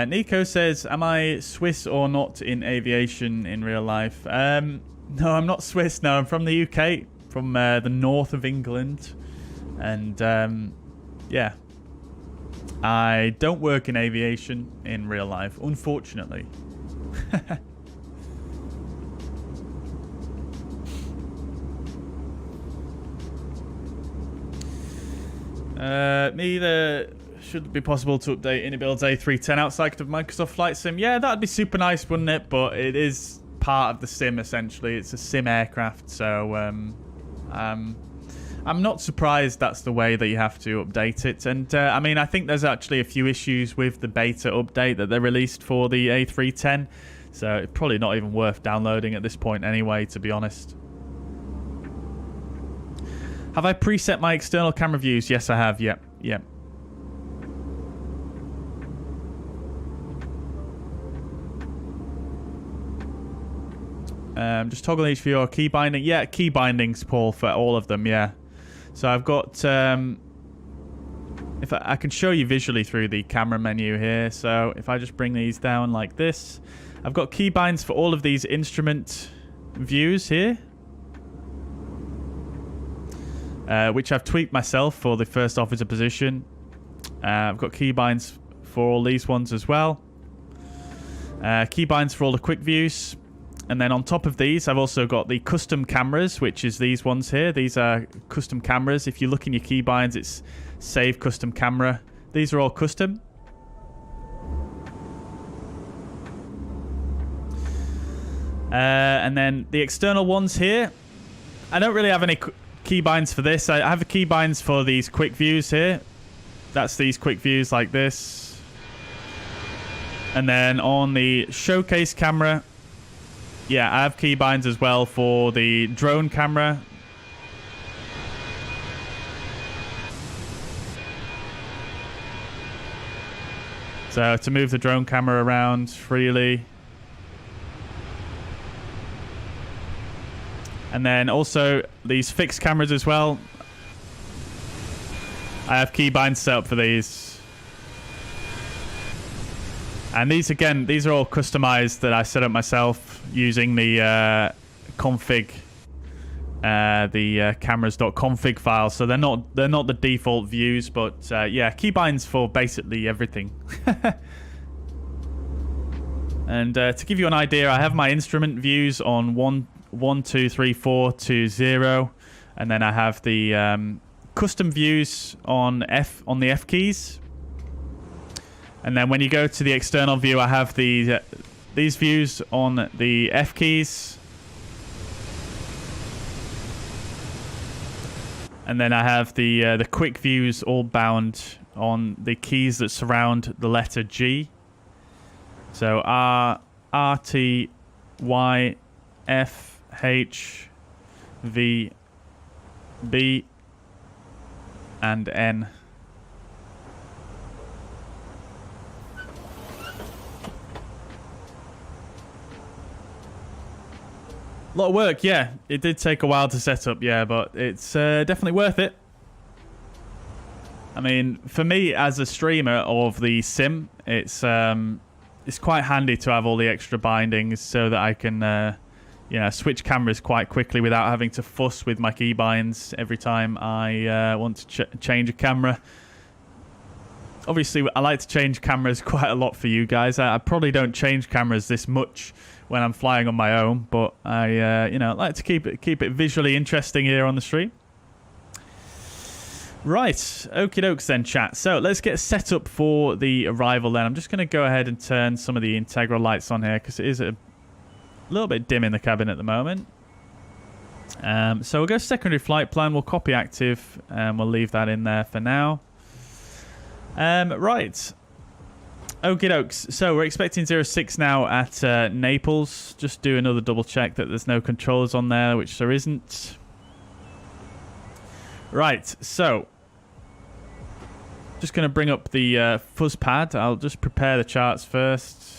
Nico says, am I Swiss or not in aviation in real life? No, I'm not Swiss. No, I'm from the UK, from the north of England. And, yeah. I don't work in aviation in real life, unfortunately. Should it be possible to update Inibuild's A310 outside of Microsoft Flight Sim? Yeah, that'd be super nice, wouldn't it? But it is part of the sim, essentially. It's a sim aircraft, so I'm not surprised that's the way that you have to update it. And, I mean, I think there's actually a few issues with the beta update that they released for the A310. So it's probably not even worth downloading at this point anyway, to be honest. Have I preset my external camera views? Yes, I have. Yep. Just toggle each view or key binding. Yeah, key bindings, Paul, for all of them, yeah. So I've got... if I can show you visually through the camera menu here. So if I just bring these down like this, I've got key binds for all of these instrument views here, which I've tweaked myself for the first officer position. I've got key binds for all these ones as well. Key binds for all the quick views. And then on top of these, I've also got the custom cameras, which is these ones here. These are custom cameras. If you look in your key binds, it's save custom camera. These are all custom. And then the external ones here, I don't really have any key binds for this. I have the key binds for these quick views here. That's these quick views like this. And then on the showcase camera, yeah, I have key binds as well for the drone camera. So to move the drone camera around freely. And then also these fixed cameras as well. I have key binds set up for these. And these, again, these are all customized that I set up myself using the config, the cameras.config file. So they're not the default views, but yeah, key binds for basically everything. And to give you an idea, I have my instrument views on 1, 2, 3, 4 to 0, and then I have the custom views on the F keys. And then when you go to the external view, I have these views on the F keys. And then I have the quick views all bound on the keys that surround the letter G. So R, T, Y, F, H, V, B, and N. A lot of work, yeah. It did take a while to set up, yeah, but it's definitely worth it. I mean, for me as a streamer of the sim, it's quite handy to have all the extra bindings so that I can, switch cameras quite quickly without having to fuss with my key binds every time I want to change a camera. Obviously, I like to change cameras quite a lot for you guys. I probably don't change cameras this much when I'm flying on my own, but I like to keep it visually interesting here on the stream. Right, okie dokes then, chat. So let's get set up for the arrival then. I'm just going to go ahead and turn some of the integral lights on here because it is a little bit dim in the cabin at the moment. So we'll go secondary flight plan. We'll copy active and we'll leave that in there for now. Right. Okie dokes. So we're expecting 06 now at Naples. Just do another double check that there's no controllers on there, which there isn't. Right, so just going to bring up the fuzz pad. I'll just prepare the charts first.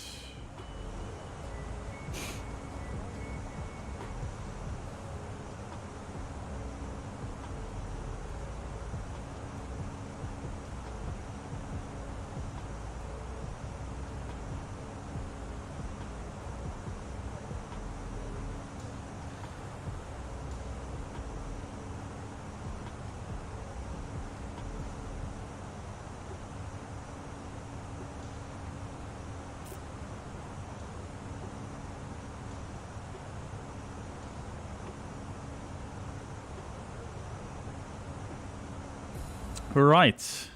Right.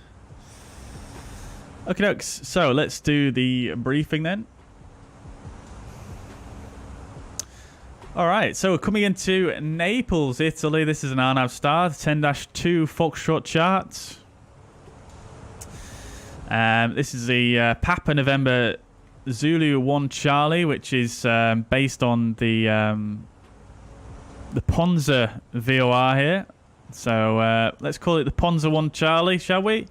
Okay, dokes. So let's do the briefing then. All right. So we're coming into Naples, Italy. This is an RNAV star, 10-2 Foxtrot chart. This is the Papa November Zulu 1 Charlie, which is based on the Ponza VOR here. So let's call it the Ponza 1 Charlie, shall we?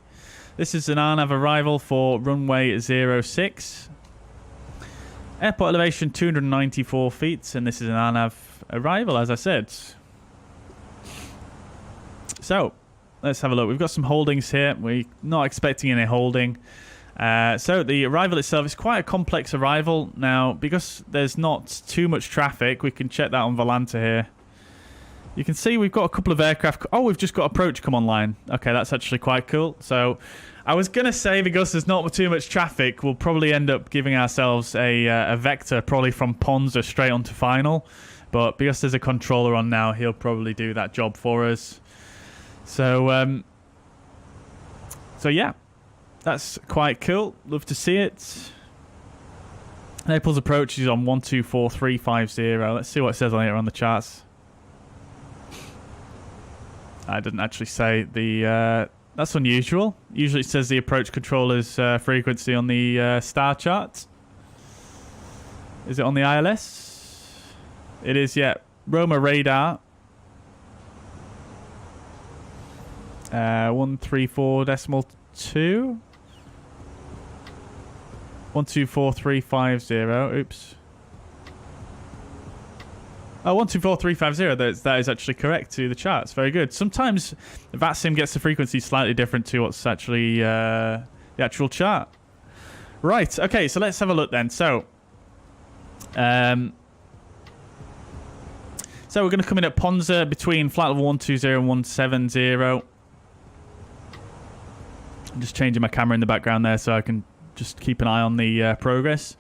This is an RNAV arrival for runway 06. airport elevation 294 feet, and this is an RNAV arrival, as I said. So, let's have a look. We've got some holdings here. We're not expecting any holding. So the arrival itself is quite a complex arrival. Now, because there's not too much traffic, we can check that on Volanta here. You can see we've got a couple of aircraft. Oh, we've just got approach come online. Okay, that's actually quite cool. So I was going to say, because there's not too much traffic, we'll probably end up giving ourselves a vector, probably from Ponza straight onto final. But because there's a controller on now, he'll probably do that job for us. So, so yeah, that's quite cool. Love to see it. Naples approach is on 124350. Let's see what it says on here on the charts. I didn't actually say the... that's unusual. Usually it says the approach controller's frequency on the star chart. Is it on the ILS? It is, yeah. Roma radar. 134.2. 124350. Oops. Oh, 124350. That is actually correct to the charts. Very good. Sometimes VATSIM gets the frequency slightly different to what's actually the actual chart. Right. Okay. So let's have a look then. So, we're going to come in at Ponza between flight level 120 and 170. I'm just changing my camera in the background there so I can just keep an eye on the progress.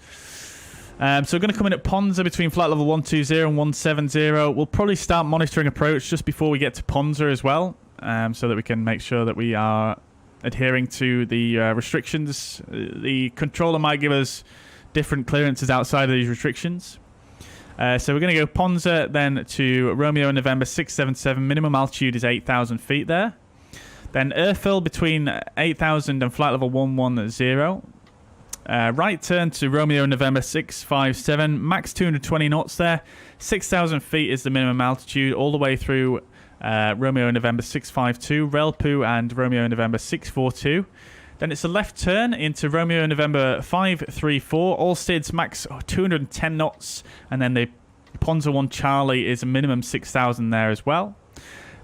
So we're going to come in at Ponza between flight level 120 and 170. We'll probably start monitoring approach just before we get to Ponza as well, so that we can make sure that we are adhering to the restrictions. The controller might give us different clearances outside of these restrictions. So we're going to go Ponza then to Romeo and November 677. Minimum altitude is 8,000 feet there. Then airfill between 8,000 and flight level 110. Right turn to Romeo and November 657. Max 220 knots there. 6,000 feet is the minimum altitude all the way through Romeo and November 652. Relpu and Romeo and November 642. Then it's a left turn into Romeo and November 534. All SIDs max 210 knots. And then the Ponza 1 Charlie is a minimum 6,000 there as well.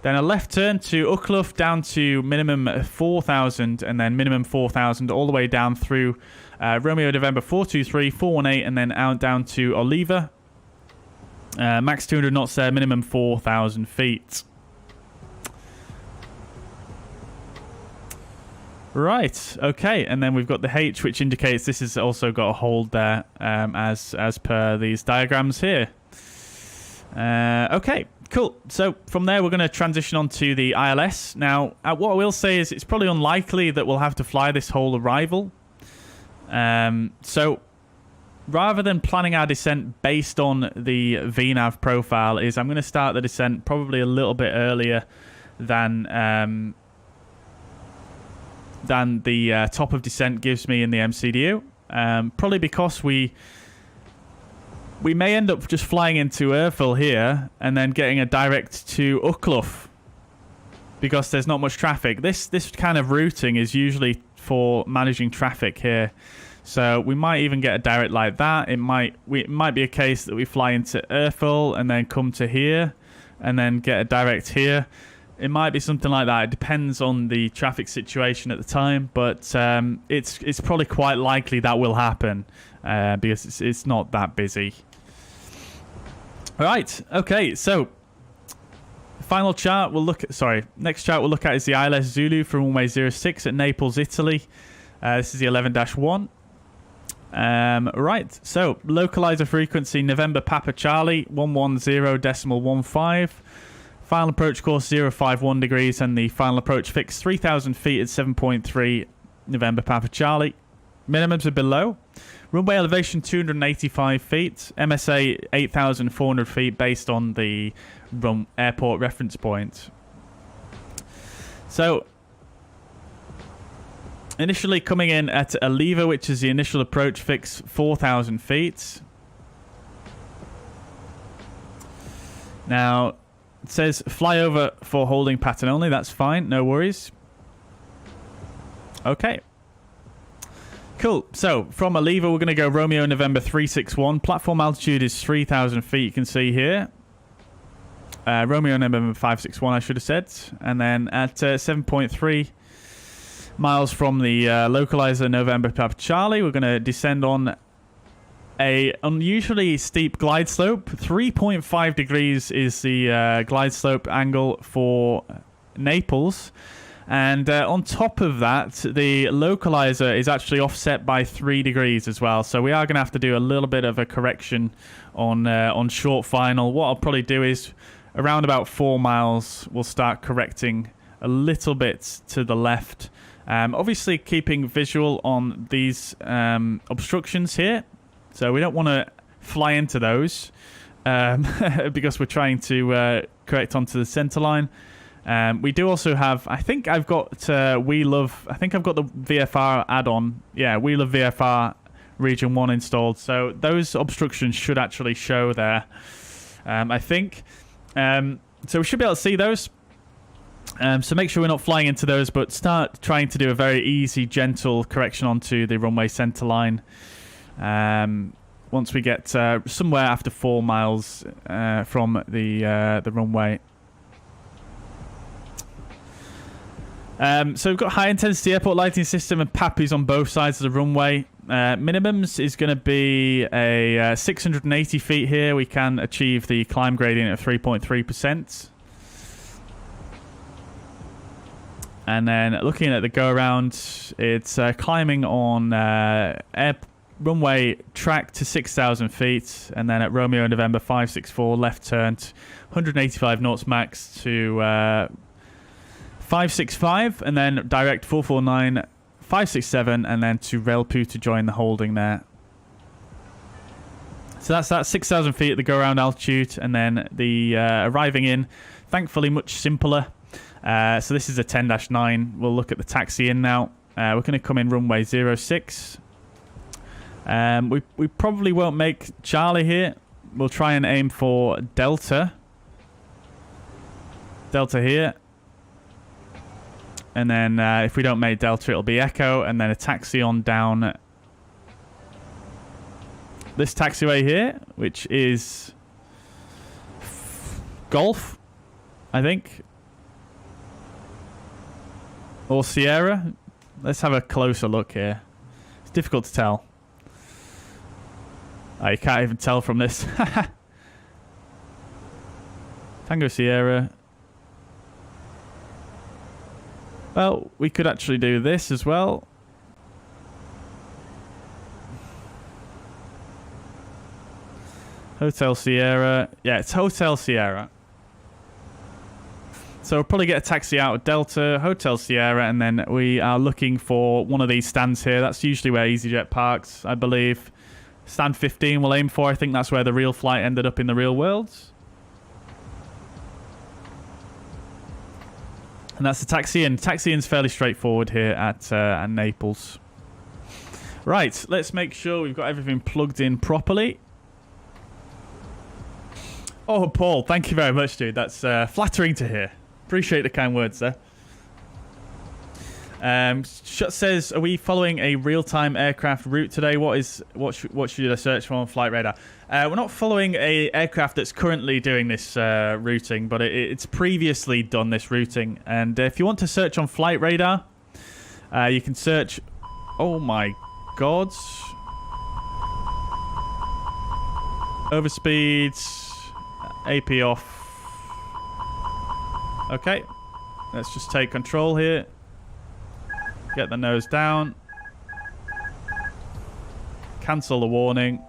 Then a left turn to Ukluf down to minimum 4,000 and then minimum 4,000 all the way down through Romeo November 423, 418 and then out down to Oliva. Max 200 knots there, minimum 4,000 feet. Right, okay, and then we've got the H, which indicates this has also got a hold there as per these diagrams here. Okay. Cool. So from there, we're going to transition on to the ILS. Now, what I will say is it's probably unlikely that we'll have to fly this whole arrival. So rather than planning our descent based on the VNAV profile, I'm going to start the descent probably a little bit earlier than the top of descent gives me in the MCDU. Probably because we may end up just flying into Airfill here and then getting a direct to Ukluf because there's not much traffic. This kind of routing is usually for managing traffic here. So we might even get a direct like that. It might be a case that we fly into Airfill and then come to here and then get a direct here. It might be something like that. It depends on the traffic situation at the time, but it's probably quite likely that will happen because it's not that busy. Right, okay, so final chart we'll look at, next chart we'll look at is the ILS Zulu from runway 06 at Naples, Italy. This is the 11-1. Right, so localizer frequency November Papa Charlie 110.15. Final approach course 051 degrees and the final approach fix 3,000 feet at 7.3 November Papa Charlie. Minimums are below. Runway elevation 285 feet. MSA 8,400 feet based on the airport reference point. So, initially coming in at Oliva, which is the initial approach fix, 4,000 feet. Now, it says fly over for holding pattern only. That's fine. No worries. Okay. Cool. So from a lever, we're going to go Romeo November 361. Platform altitude is 3,000 feet, you can see here. Romeo November 561, I should have said. And then at 7.3 miles from the localizer November Papa Charlie, we're going to descend on a unusually steep glide slope. 3.5 degrees is the glide slope angle for Naples. And on top of that, the localizer is actually offset by 3 degrees as well. So we are going to have to do a little bit of a correction on short final. What I'll probably do is around about 4 miles, we'll start correcting a little bit to the left. Obviously keeping visual on these obstructions here. So we don't want to fly into those because we're trying to correct onto the center line. We do also have, I think I've got We Love, I think I've got the VFR add-on. Yeah, We Love VFR Region 1 installed. So those obstructions should actually show there, I think. So we should be able to see those. So make sure we're not flying into those, but start trying to do a very easy, gentle correction onto the runway center line. Once we get somewhere after 4 miles from the runway. So we've got high intensity airport lighting system and PAPIs on both sides of the runway. Minimums is going to be a 680 feet here. We can achieve the climb gradient of 3.3%. And then looking at the go around, it's climbing on runway track to 6,000 feet. And then at Romeo November 564, left turn to 185 knots max to 565, and then direct 449, 567, and then to Relpu to join the holding there. So that's that 6,000 feet at the go-around altitude, and then the arriving in, thankfully much simpler. So this is a 10-9. We'll look at the taxi in now. We're going to come in runway 06. We probably won't make Charlie here. We'll try and aim for Delta. Delta here. And then if we don't make Delta, it'll be Echo, and then a taxi on down this taxiway here, which is Golf, I think. Or Sierra. Let's have a closer look here. It's difficult to tell. Oh, you can't even tell from this. Tango Sierra. Well, we could actually do this as well. Hotel Sierra. Yeah, it's Hotel Sierra. So we'll probably get a taxi out of Delta, Hotel Sierra, and then we are looking for one of these stands here. That's usually where easyJet parks, I believe. Stand 15 we'll aim for. I think that's where the real flight ended up in the real world. And that's the taxi-in. Taxi-in's fairly straightforward here at Naples. Right, let's make sure we've got everything plugged in properly. Oh, Paul, thank you very much, dude. That's flattering to hear. Appreciate the kind words there. Shut says, are we following a real-time aircraft route today? What should I search for on flight radar? We're not following a aircraft that's currently doing this routing, but it's previously done this routing. And if you want to search on flight radar, you can search. Oh my God! Overspeeds, AP off. Okay, let's just take control here. Get the nose down. Cancel the warning.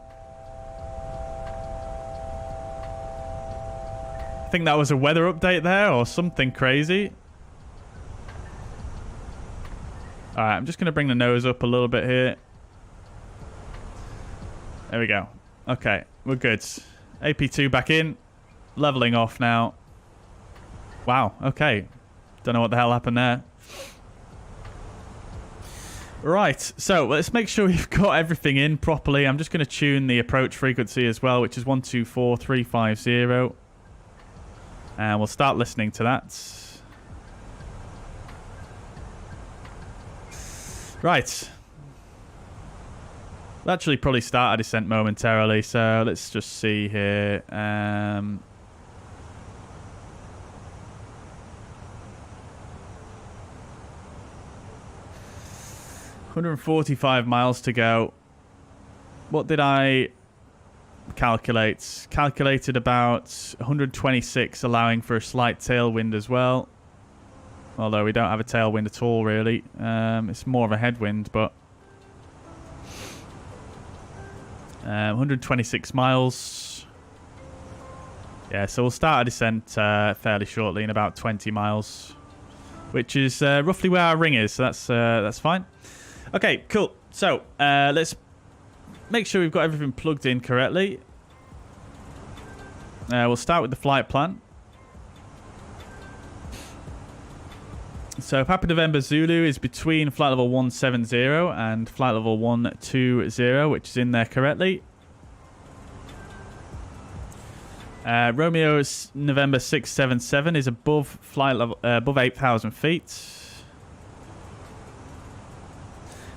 I think that was a weather update there or something crazy. Alright, I'm just going to bring the nose up a little bit here. There we go. Okay, we're good. AP2 back in. Leveling off now. Wow, okay. Don't know what the hell happened there. Right, so let's make sure we've got everything in properly. I'm just going to tune the approach frequency as well, which is 124350. And we'll start listening to that. Right. actually probably start our descent momentarily, so let's just see here. 145 miles to go. What did I calculate? Calculated about 126, allowing for a slight tailwind as well. Although we don't have a tailwind at all, really. It's more of a headwind, but 126 miles. Yeah, so we'll start our descent fairly shortly in about 20 miles, which is roughly where our ring is. So that's fine. Okay, cool. So let's make sure we've got everything plugged in correctly. We'll start with the flight plan. So Papa November Zulu is between flight level 170 and flight level 120, which is in there correctly. Romeo's November 677 is above flight level above 8,000 feet.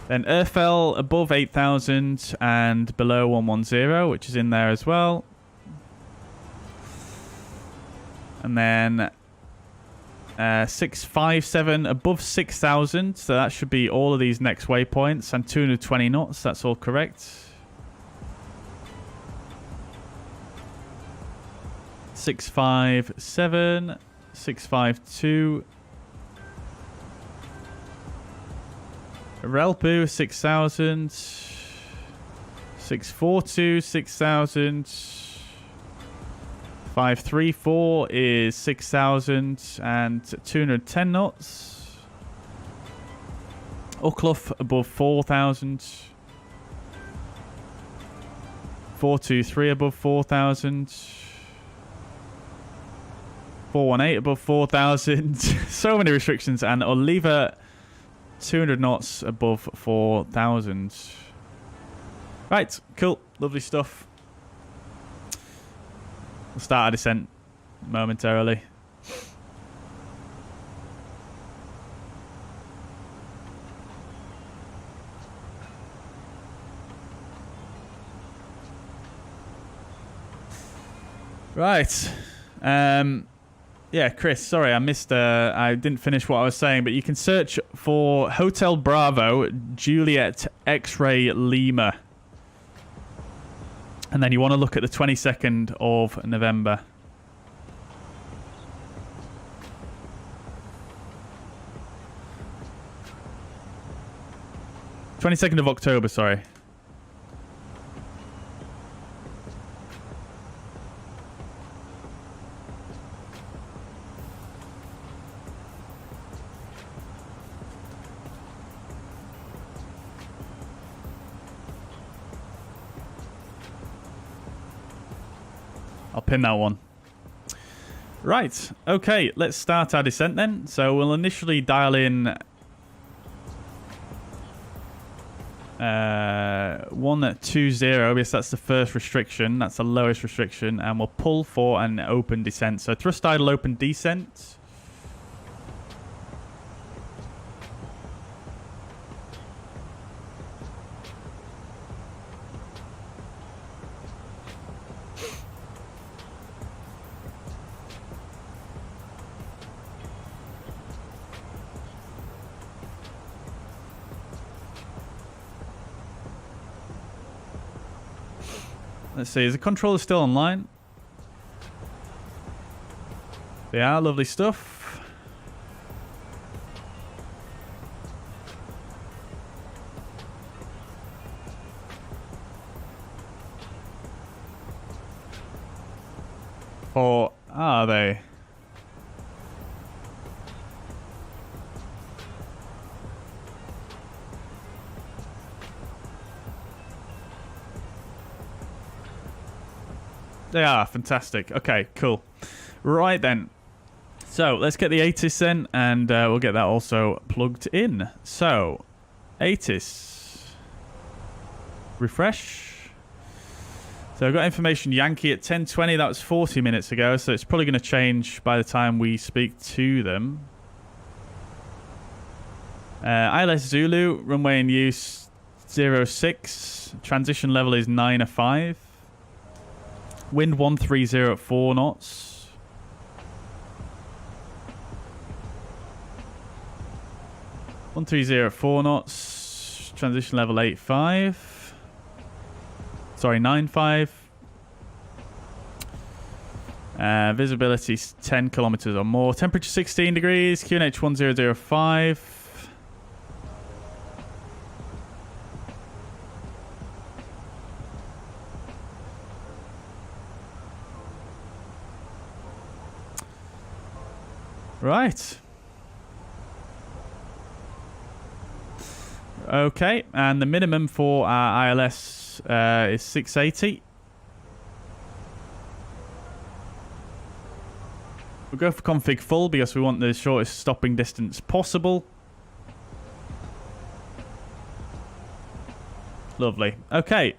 Then Urfel above 8,000 and below 110, which is in there as well. And then 657 above 6,000, so that should be all of these next waypoints, and 220 knots, that's all correct. 657, 652. Relpu 6,000, 642, 6,000. 534 is 6,000 and 210 knots. Ucluff above 4,000. 423 above 4,000. 418 above 4,000. So many restrictions. And Oliva 200 knots above 4,000. Right, cool. Lovely stuff. We'll start our descent momentarily. Right. Yeah, Chris, sorry, I missed, I didn't finish what I was saying, but you can search for Hotel Bravo, Juliet, X-Ray, Lima. And then you want to look at the 22nd of November. 22nd of October, sorry. I'll pin that one. Right, okay, let's start our descent then. So we'll initially dial in 120, because that's the first restriction, that's the lowest restriction, and we'll pull for an open descent. So thrust idle open descent. Let's see, is the controller still online? They are, lovely stuff. Or are they? They are, fantastic. Okay, cool. Right then. So, let's get the ATIS then, and we'll get that also plugged in. So, ATIS. Refresh. So, I've got information Yankee at 10:20. That was 40 minutes ago, so it's probably going to change by the time we speak to them. ILS Zulu, runway in use 06. Transition level is 905. Wind 130 at 4 knots. One 130 at 4 knots. Transition level 85. Sorry, 95. Visibility 10 kilometers or more. Temperature 16 degrees. QNH 1005. Right. Okay, and the minimum for our ILS is 680. We'll go for config full because we want the shortest stopping distance possible. Lovely. Okay.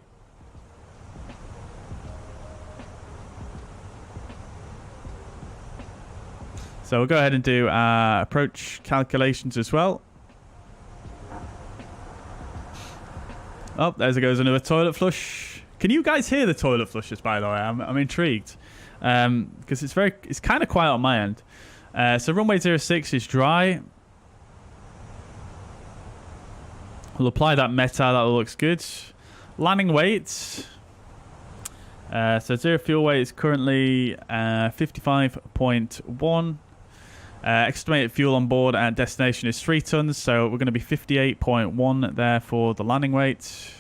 So we'll go ahead and do our approach calculations as well. Oh, there goes another toilet flush. Can you guys hear the toilet flushes, by the way? I'm intrigued. Because it's kind of quiet on my end. So runway 06 is dry. We'll apply that meta. That looks good. Landing weight. So zero fuel weight is currently 55.1. Estimated fuel on board at destination is 3 tons, so we're going to be 58.1 there for the landing weight.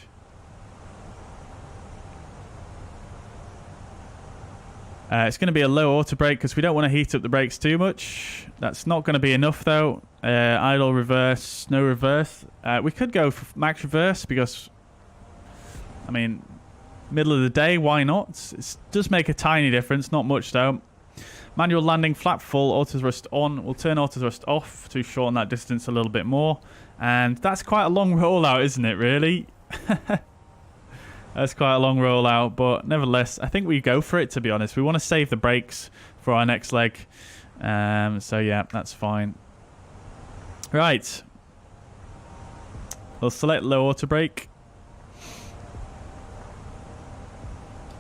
It's going to be a low auto brake because we don't want to heat up the brakes too much. That's not going to be enough though. Idle reverse, no reverse. We could go for max reverse because, I mean, middle of the day, why not? It does make a tiny difference, not much though. Manual landing, flap full, auto thrust on. We'll turn auto thrust off to shorten that distance a little bit more. And that's quite a long rollout, isn't it, really? That's quite a long rollout, but nevertheless, I think we go for it, to be honest. We want to save the brakes for our next leg. So yeah, that's fine. Right. We'll select low auto brake.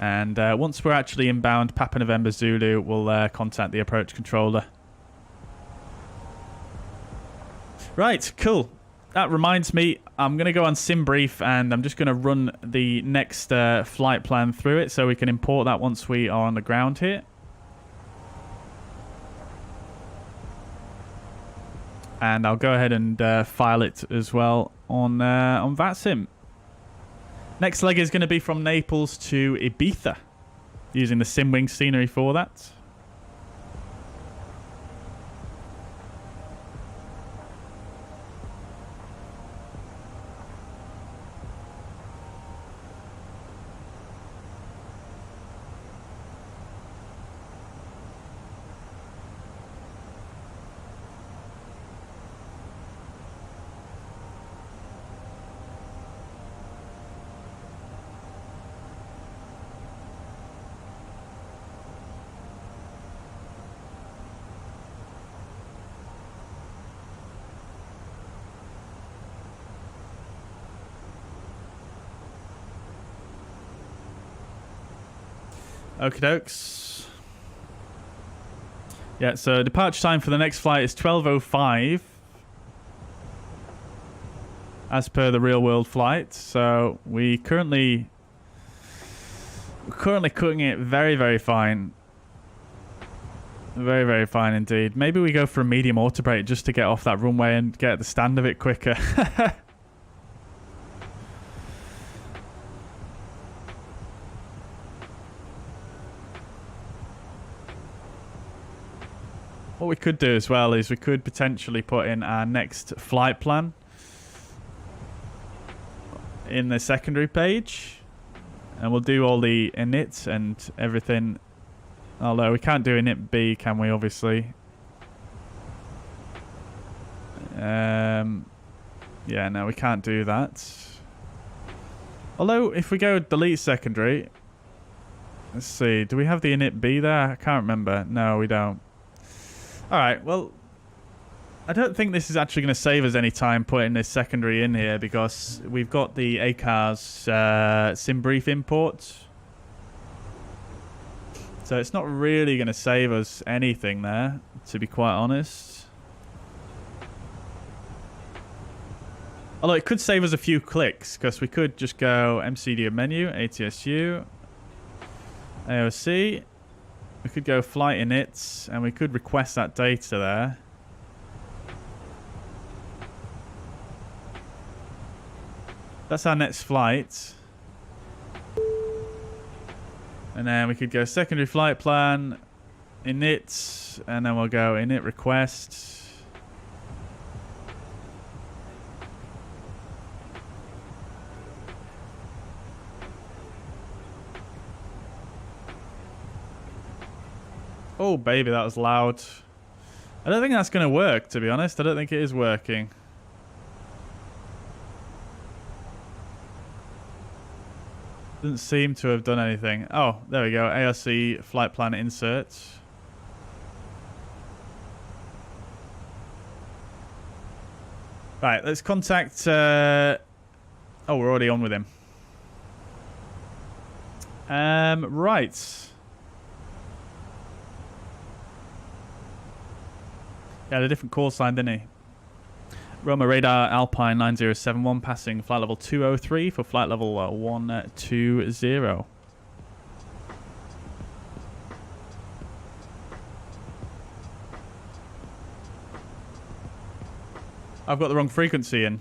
And once we're actually inbound, Papa November Zulu will contact the approach controller. Right, cool. That reminds me, I'm going to go on SimBrief and I'm just going to run the next flight plan through it so we can import that once we are on the ground here. And I'll go ahead and file it as well on VATSIM. Next leg is going to be from Naples to Ibiza, using the SimWing scenery for that. Okie dokes. Yeah, so departure time for the next flight is 12:05 as per the real world flight. So we're currently cutting it very, very fine. Very, very fine indeed. Maybe we go for a medium auto brake just to get off that runway and get the stand of it quicker. What we could do as well is we could potentially put in our next flight plan in the secondary page, and we'll do all the init and everything. Although we can't do init B, can we? Obviously. Yeah, no, we can't do that. Although if we go delete secondary, let's see. Do we have the init B there? I can't remember. No, we don't. Alright, well, I don't think this is actually going to save us any time putting this secondary in here because we've got the ACARS sim brief import. So it's not really going to save us anything there, to be quite honest. Although it could save us a few clicks because we could just go MCD menu, ATSU, AOC. We could go flight init and we could request that data there. That's our next flight. And then we could go secondary flight plan, init, and then we'll go init request. Oh, baby, that was loud. I don't think that's going to work, to be honest. I don't think it is working. Doesn't seem to have done anything. Oh, there we go. ARC flight plan insert. Right, let's contact... oh, we're already on with him. Right. He had a different call sign, didn't he? Roma radar Alpine 9071 passing flight level 203 for flight level 120. I've got the wrong frequency in.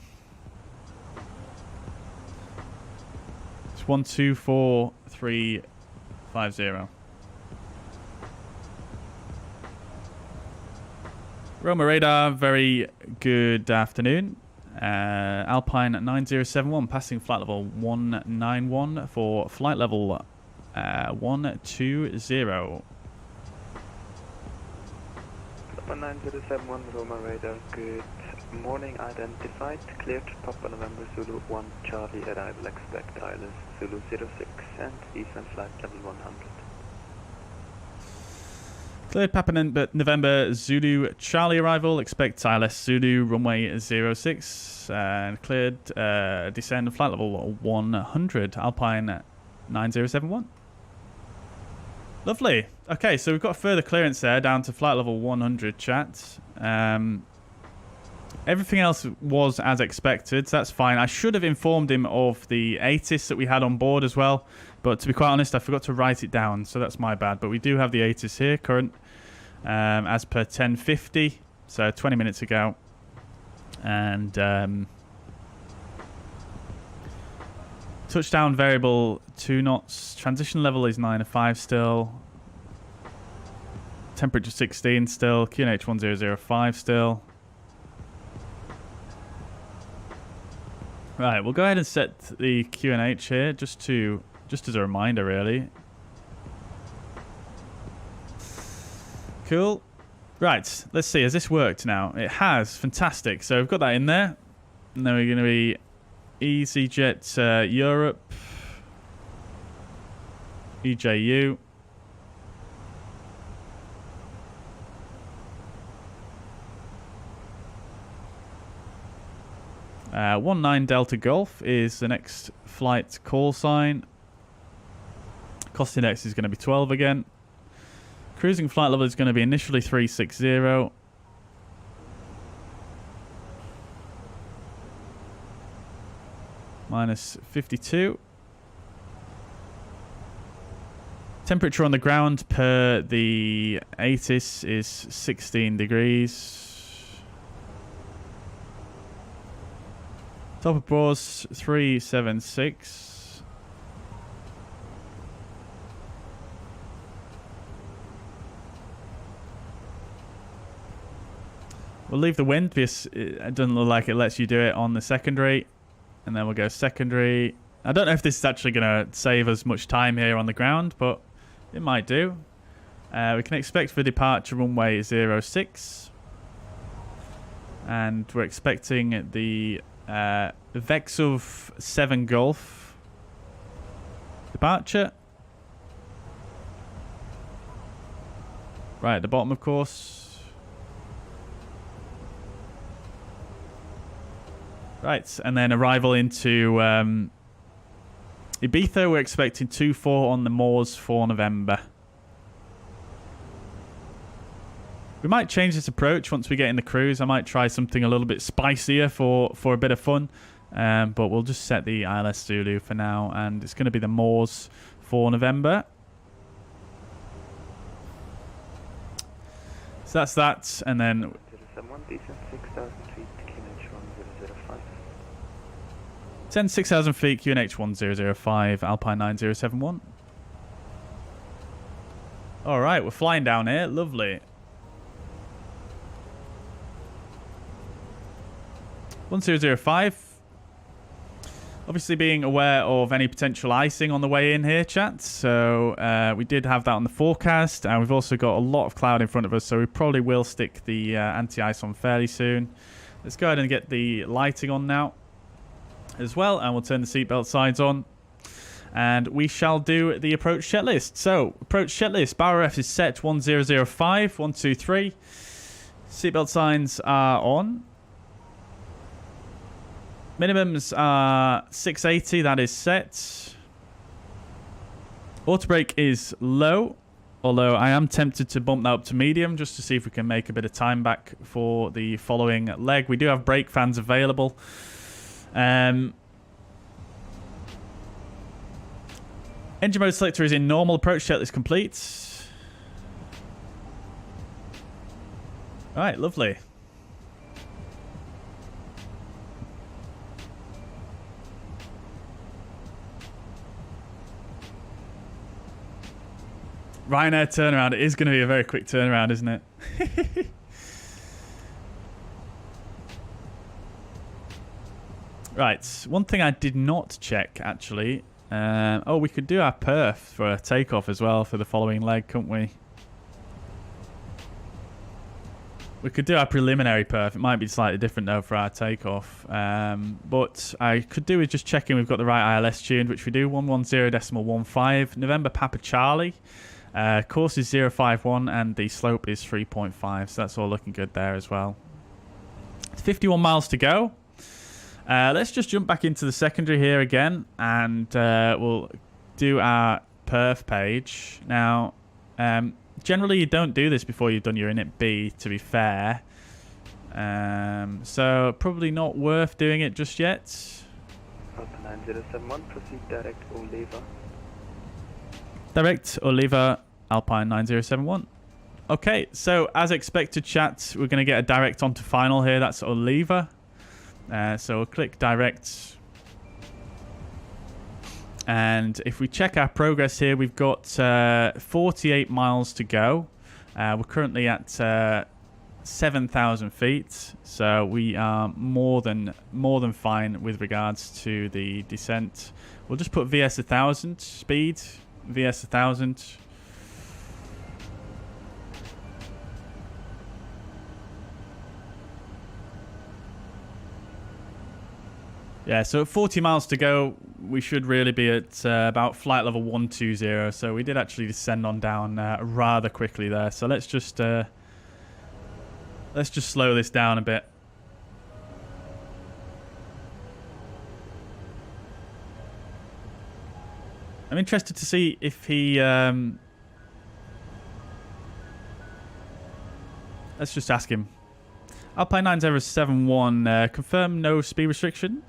It's 124350. Roma radar, very good afternoon. Alpine 9071 passing flight level 191 for flight level 120. Papa 9071 Roma radar, good morning. Identified, cleared Papa November Zulu 1 Charlie, arrival expect ILS Zulu 06 and descent flight level 100. Cleared Papa November Zulu Charlie arrival. Expect ILS Zulu runway 06 and cleared descend flight level 100 Alpine 9071. Lovely. Okay, so we've got further clearance there down to flight level 100 chat. Everything else was as expected, so that's fine. I should have informed him of the ATIS that we had on board as well, but to be quite honest, I forgot to write it down, so that's my bad. But we do have the ATIS here, current. As per 10:50, so 20 minutes ago, and touchdown variable 2 knots, transition level is 905 still, temperature 16 still, QNH 1005 still. Right, we'll go ahead and set the QNH here just as a reminder, really. Cool. Right, let's see. Has this worked now? It has. Fantastic. So we've got that in there. And then we're going to be easyJet Europe. EJU. Uh, 19 Delta Golf is the next flight call sign. Cost index is going to be 12 again. Cruising flight level is going to be initially 360. Minus 52. Temperature on the ground per the ATIS is 16 degrees. Top of bores 376. We'll leave the wind because it doesn't look like it lets you do it on the secondary. And then we'll go secondary. I don't know if this is actually going to save us much time here on the ground, but it might do. We can expect for departure runway 06. And we're expecting the Vexov 7 Golf departure. Right at the bottom, of course. Right, and then arrival into Ibiza. We're expecting 24 on the Moors for November. We might change this approach once we get in the cruise. I might try something a little bit spicier for a bit of fun. But we'll just set the ILS Zulu for now, and it's going to be the Moors for November. So that's that, and then 6,000 feet, QNH 1005, Alpine 9071. Alright, we're flying down here. Lovely. 1005. Obviously being aware of any potential icing on the way in here, chat. So we did have that on the forecast, and we've also got a lot of cloud in front of us, so we probably will stick the anti-ice on fairly soon. Let's go ahead and get the lighting on now as well, and we'll turn the seatbelt signs on. And we shall do the approach checklist. So, approach checklist. Bow ref is set 1005, 123. Seatbelt signs are on. Minimums are 680, that is set. Auto brake is low, although I am tempted to bump that up to medium just to see if we can make a bit of time back for the following leg. We do have brake fans available. Engine mode selector is in normal. Approach checklist complete. Alright, lovely. Ryanair turnaround. It is going to be a very quick turnaround, isn't it? Right. One thing I did not check, actually. Oh, we could do our perf for a takeoff as well for the following leg, couldn't we? We could do our preliminary perf. It might be slightly different, though, for our takeoff. But I could do is just checking we've got the right ILS tuned, which we do. 110.15. November Papa Charlie. Course is 051 and the slope is 3.5, so that's all looking good there as well. 51 miles to go. Let's just jump back into the secondary here again, and we'll do our perf page. Now, generally you don't do this before you've done your init B, to be fair. So probably not worth doing it just yet. Alpha 9071, proceed direct Oliva. Direct Oliva, Alpine 9071. Okay, so as expected, chat, we're going to get a direct onto final here. That's Oliva. So we'll click direct. And if we check our progress here, we've got 48 miles to go. We're currently at 7,000 feet. So we are more than fine with regards to the descent. We'll just put VS 1000 speed. VS 1000. Yeah, so at 40 miles to go, we should really be at about flight level 120. So we did actually descend on down rather quickly there. So let's just slow this down a bit. I'm interested to see if he... let's just ask him. Alpine 9071, confirm no speed restriction.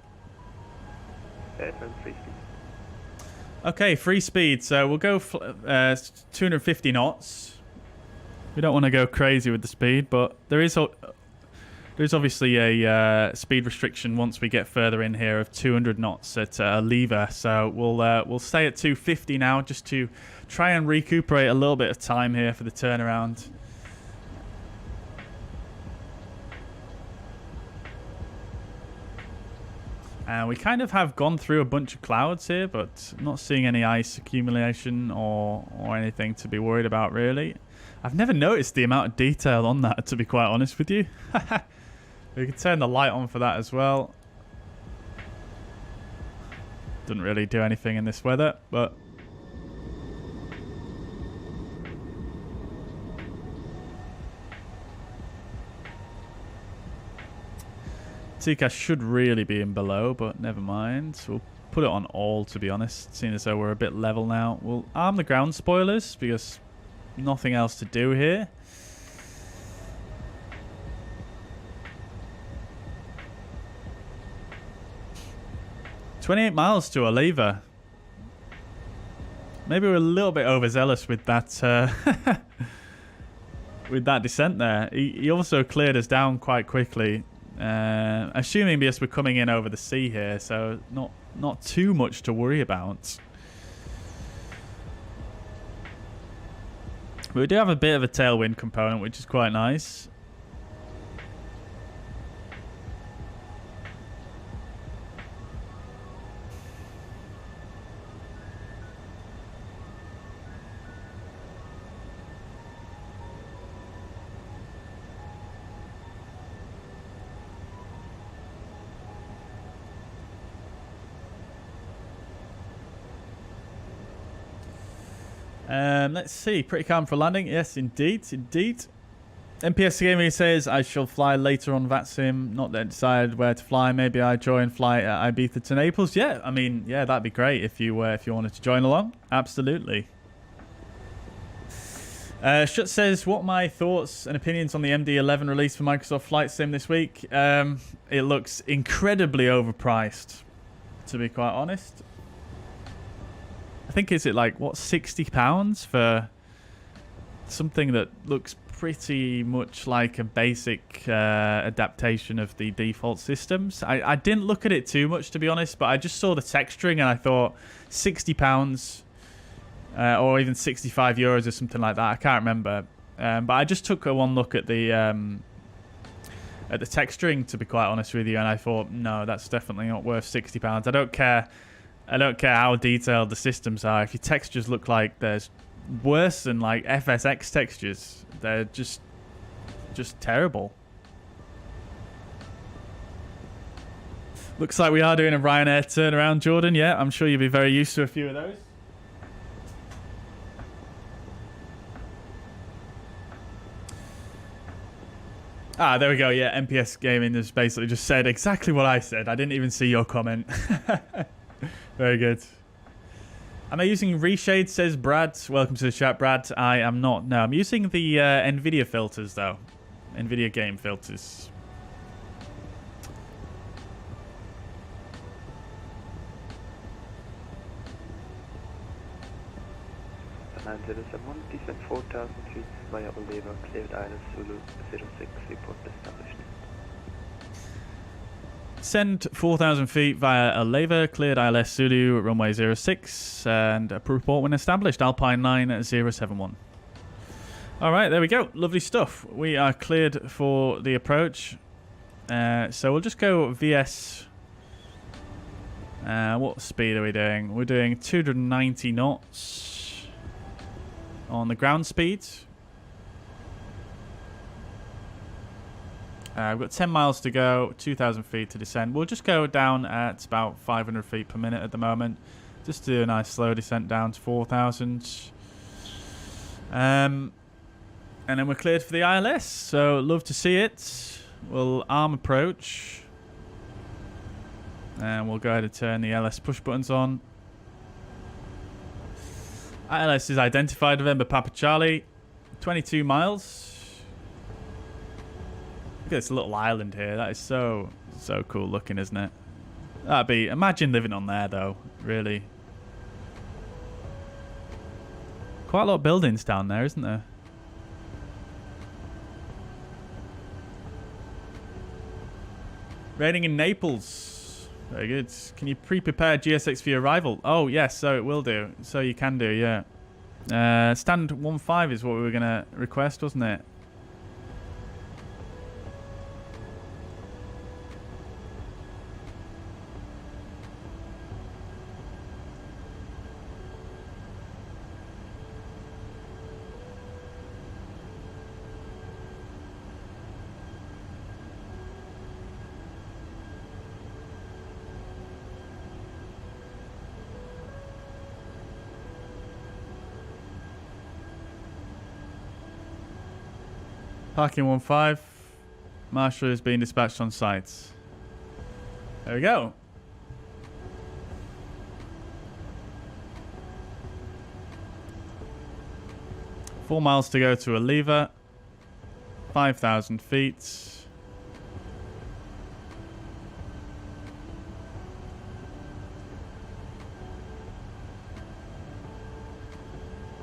Okay, free speed. So we'll go 250 knots. We don't want to go crazy with the speed, but there's obviously a speed restriction once we get further in here of 200 knots at Oliva. So we'll stay at 250 now, just to try and recuperate a little bit of time here for the turnaround. We kind of have gone through a bunch of clouds here, but I'm not seeing any ice accumulation or anything to be worried about, really. I've never noticed the amount of detail on that, to be quite honest with you. We can turn the light on for that as well. Doesn't really do anything in this weather, but... TCAS should really be in below, but never mind. We'll put it on all, to be honest, seeing as though we're a bit level now. We'll arm the ground spoilers because nothing else to do here. $28 miles to a lever. Maybe we're a little bit overzealous with that with that descent there. He also cleared us down quite quickly, assuming because we're coming in over the sea here, so not too much to worry about. But we do have a bit of a tailwind component, which is quite nice. Let's see. Pretty calm for landing. Yes, indeed. Indeed. MPS Gaming says, I shall fly later on VATSIM. Not yet decided where to fly. Maybe I join flight at Ibiza to Naples. Yeah, I mean, yeah, that'd be great if you wanted to join along. Absolutely. Shut says, what are my thoughts and opinions on the MD-11 release for Microsoft Flight Sim this week? It looks incredibly overpriced, to be quite honest. I think, is it like, what, £60 for something that looks pretty much like a basic adaptation of the default systems? I didn't look at it too much, to be honest, but I just saw the texturing and I thought £60 or even €65 or something like that. I can't remember. But I just took one look at the texturing, to be quite honest with you, and I thought, no, that's definitely not worth £60. I don't care how detailed the systems are. If your textures look like there's worse than like FSX textures, they're just terrible. Looks like we are doing a Ryanair turnaround, Jordan. Yeah, I'm sure you'll be very used to a few of those. Ah, there we go. Yeah, MPS Gaming has basically just said exactly what I said. I didn't even see your comment. Very good. Am I using reshade, says Brad. Welcome to the chat, Brad. I am not. No, I'm using the NVIDIA filters, though. NVIDIA game filters. Descent 4,000 feet via Oliva, cleared Island Zulu 06, report established. Send 4,000 feet via Oliva, cleared ILS Zulu, runway 06, and report when established, Alpine 9071. Alright, there we go. Lovely stuff. We are cleared for the approach. So we'll just go VS. What speed are we doing? We're doing 290 knots on the ground speed. We've got 10 miles to go, 2,000 feet to descend. We'll just go down at about 500 feet per minute at the moment. Just do a nice slow descent down to 4,000. And then we're cleared for the ILS. So love to see it. We'll arm approach. And we'll go ahead and turn the LS push buttons on. ILS is identified, November Papa Charlie. 22 miles. Look at this little island here. That is so cool looking, isn't it? That'd be... Imagine living on there, though. Really. Quite a lot of buildings down there, isn't there? Raining in Naples. Very good. Can you pre-prepare GSX for your arrival? Oh, yes, so it will do. So you can do, yeah. Stand 1.5 is what we were going to request, wasn't it? Parking 1.5. Marshal is being dispatched on site. There we go. Four miles to go to a lever. 5,000 feet.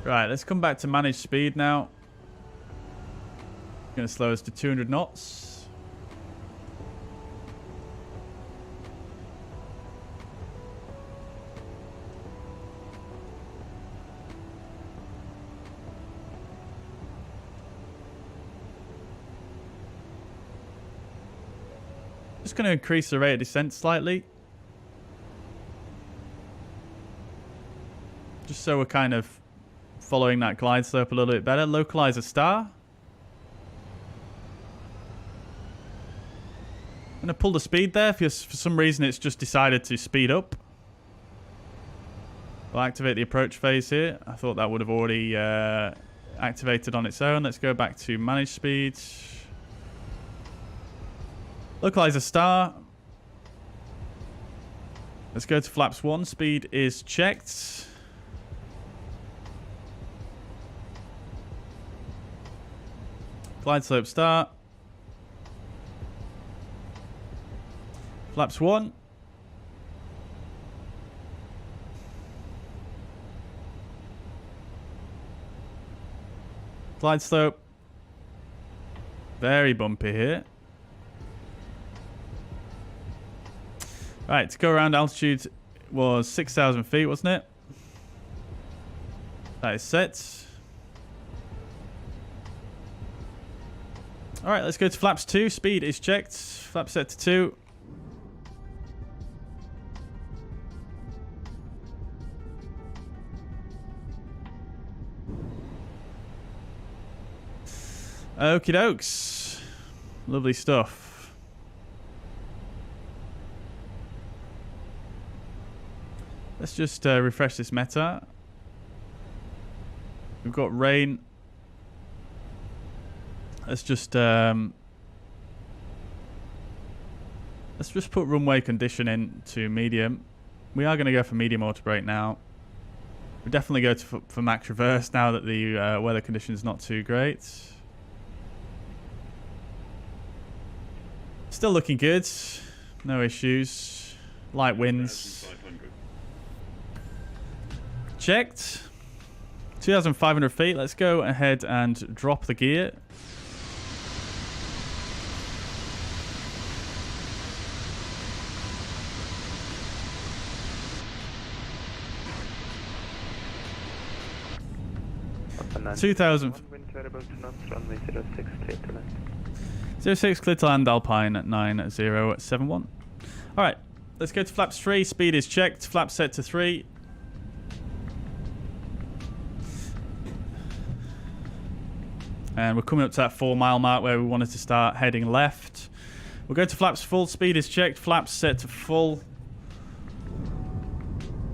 Right, let's come back to manage speed now. Going to slow us to 200 knots. Just going to increase the rate of descent slightly. Just so we're kind of following that glide slope a little bit better. Localize a star. I'm going to pull the speed there. For some reason it's just decided to speed up. We'll activate the approach phase here. I thought that would have already activated on its own. Let's go back to manage speed. Localize a star. Let's go to flaps 1. Speed is checked. Glide slope start. Flaps 1. Glide slope. Very bumpy here. Right, to go around, altitude was 6,000 feet, wasn't it? That is set. Alright, let's go to flaps 2. Speed is checked. Flap set to 2. Okie dokes. Lovely stuff. Let's just refresh this meta. We've got rain. Let's just put runway condition in to medium. We are going to go for medium auto brake now. We definitely go for max reverse now that the weather condition is not too great. Still looking good. No issues. Light winds. Checked. 2,500 feet. Let's go ahead and drop the gear. Up 2,000. Wind variable to knots, runway 06, clear to land. 06, clear to land, Alpine at 9071. Alright, let's go to flaps 3. Speed is checked. Flap set to 3. And we're coming up to that 4 mile mark where we wanted to start heading left. We'll go to flaps full. Speed is checked. Flaps set to full.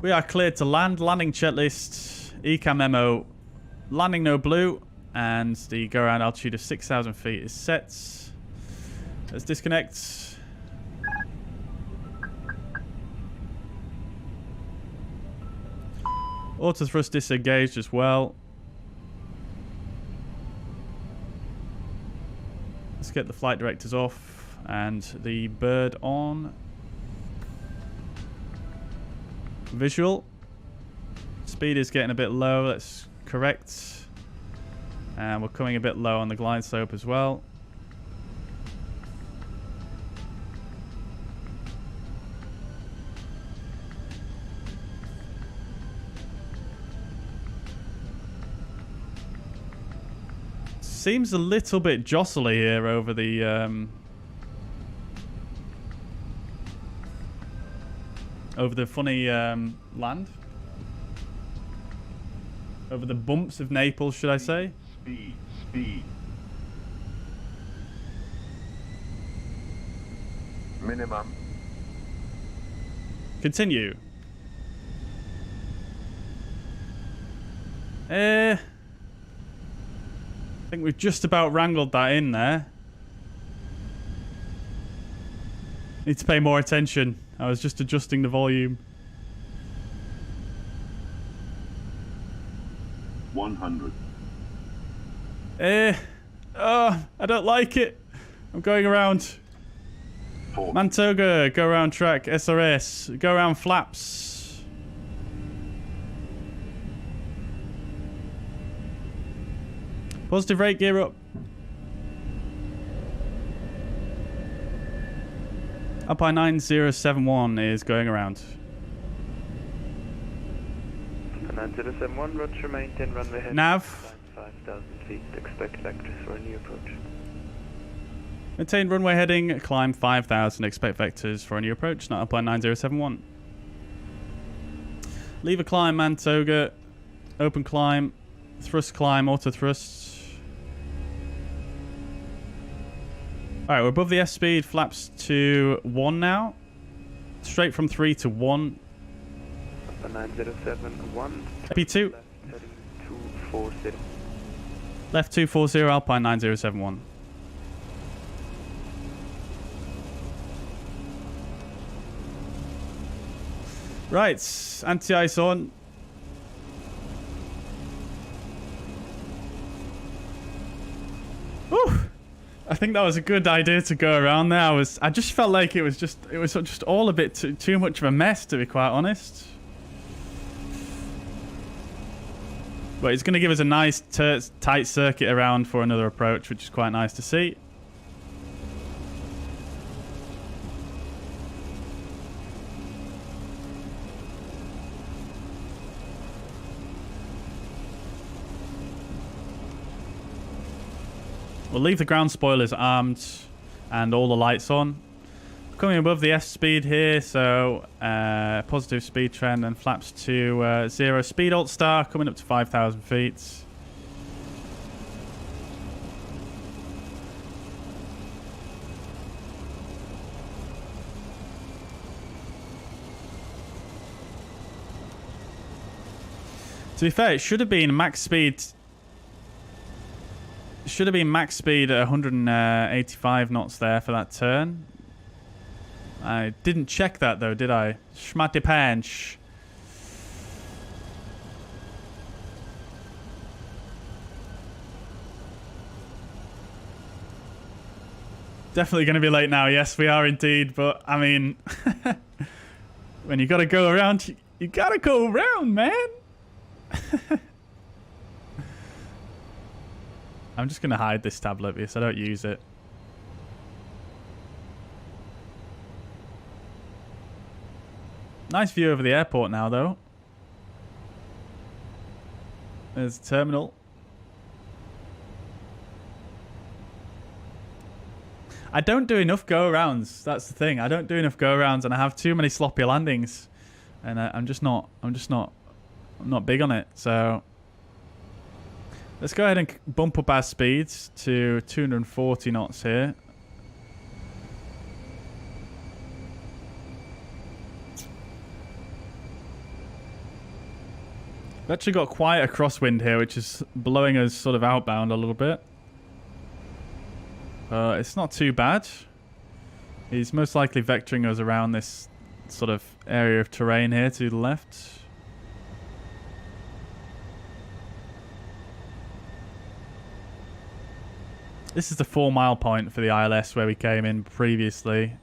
We are cleared to land. Landing checklist. ECAM memo. Landing no blue. And the go around altitude of 6,000 feet is set. Let's disconnect. Auto thrust disengaged as well. Let's get the flight directors off and the bird on. Visual. Speed is getting a bit low. Let's correct. And we're coming a bit low on the glide slope as well. Seems a little bit jostly here over the funny land. Over the bumps of Naples, should I say? Speed. Minimum. Continue. I think we've just about wrangled that in there. Need to pay more attention. I was just adjusting the volume. 100. I don't like it. I'm going around. 4. Mantoga, go around track. SRS, go around flaps. Positive rate, gear up. Alpine 9071 is going around. 9071, roger, maintain runway heading. Nav. 5,000 feet, expect vectors for a new approach. Maintain runway heading, climb 5,000, expect vectors for a new approach, not Alpine 9071. Leave a climb, Mantoga. Open climb, thrust climb, auto thrust. Alright, we're above the S speed, flaps to 1 now. Straight from 3 to 1. Alpha 9071. P2. Left heading 240. Left 240, Alpine 9071. Right, anti-ice on. Whew. I think that was a good idea to go around there. I just felt like it was just all a bit too much of a mess, to be quite honest. But it's going to give us a nice tight circuit around for another approach, which is quite nice to see. We'll leave the ground spoilers armed and all the lights on. Coming above the S speed here, so positive speed trend and flaps to 0. Speed alt star coming up to 5,000 feet. To be fair, it should have been max speed. Should have been max speed at 185 knots there for that turn. I didn't check that though, did I? Schmatty panch. Definitely going to be late now. Yes, we are indeed. But I mean, when you got to go around, you got to go around, man. I'm just going to hide this tablet because I don't use it. Nice view over the airport now, though. There's the terminal. I don't do enough go-arounds. That's the thing. I don't do enough go-arounds, and I have too many sloppy landings, and I'm not big on it. So let's go ahead and bump up our speeds to 240 knots here. We've actually got quite a crosswind here, which is blowing us sort of outbound a little bit. It's not too bad. He's most likely vectoring us around this sort of area of terrain here to the left. This is the 4 mile point for the ILS where we came in previously.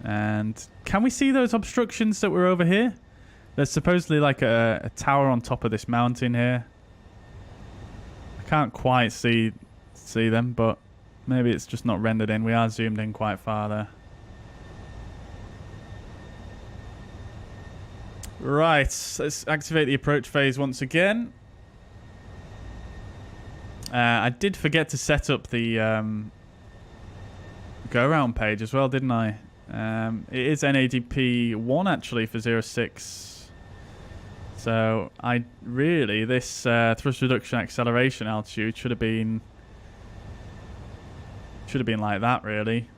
And can we see those obstructions that were over here? There's supposedly like a tower on top of this mountain here. I can't quite see them, but maybe it's just not rendered in. We are zoomed in quite far there. Right, let's activate the approach phase once again. I did forget to set up the go-around page as well, didn't I? It is NADP 1 actually for 06. So this thrust reduction acceleration altitude should have been like that really.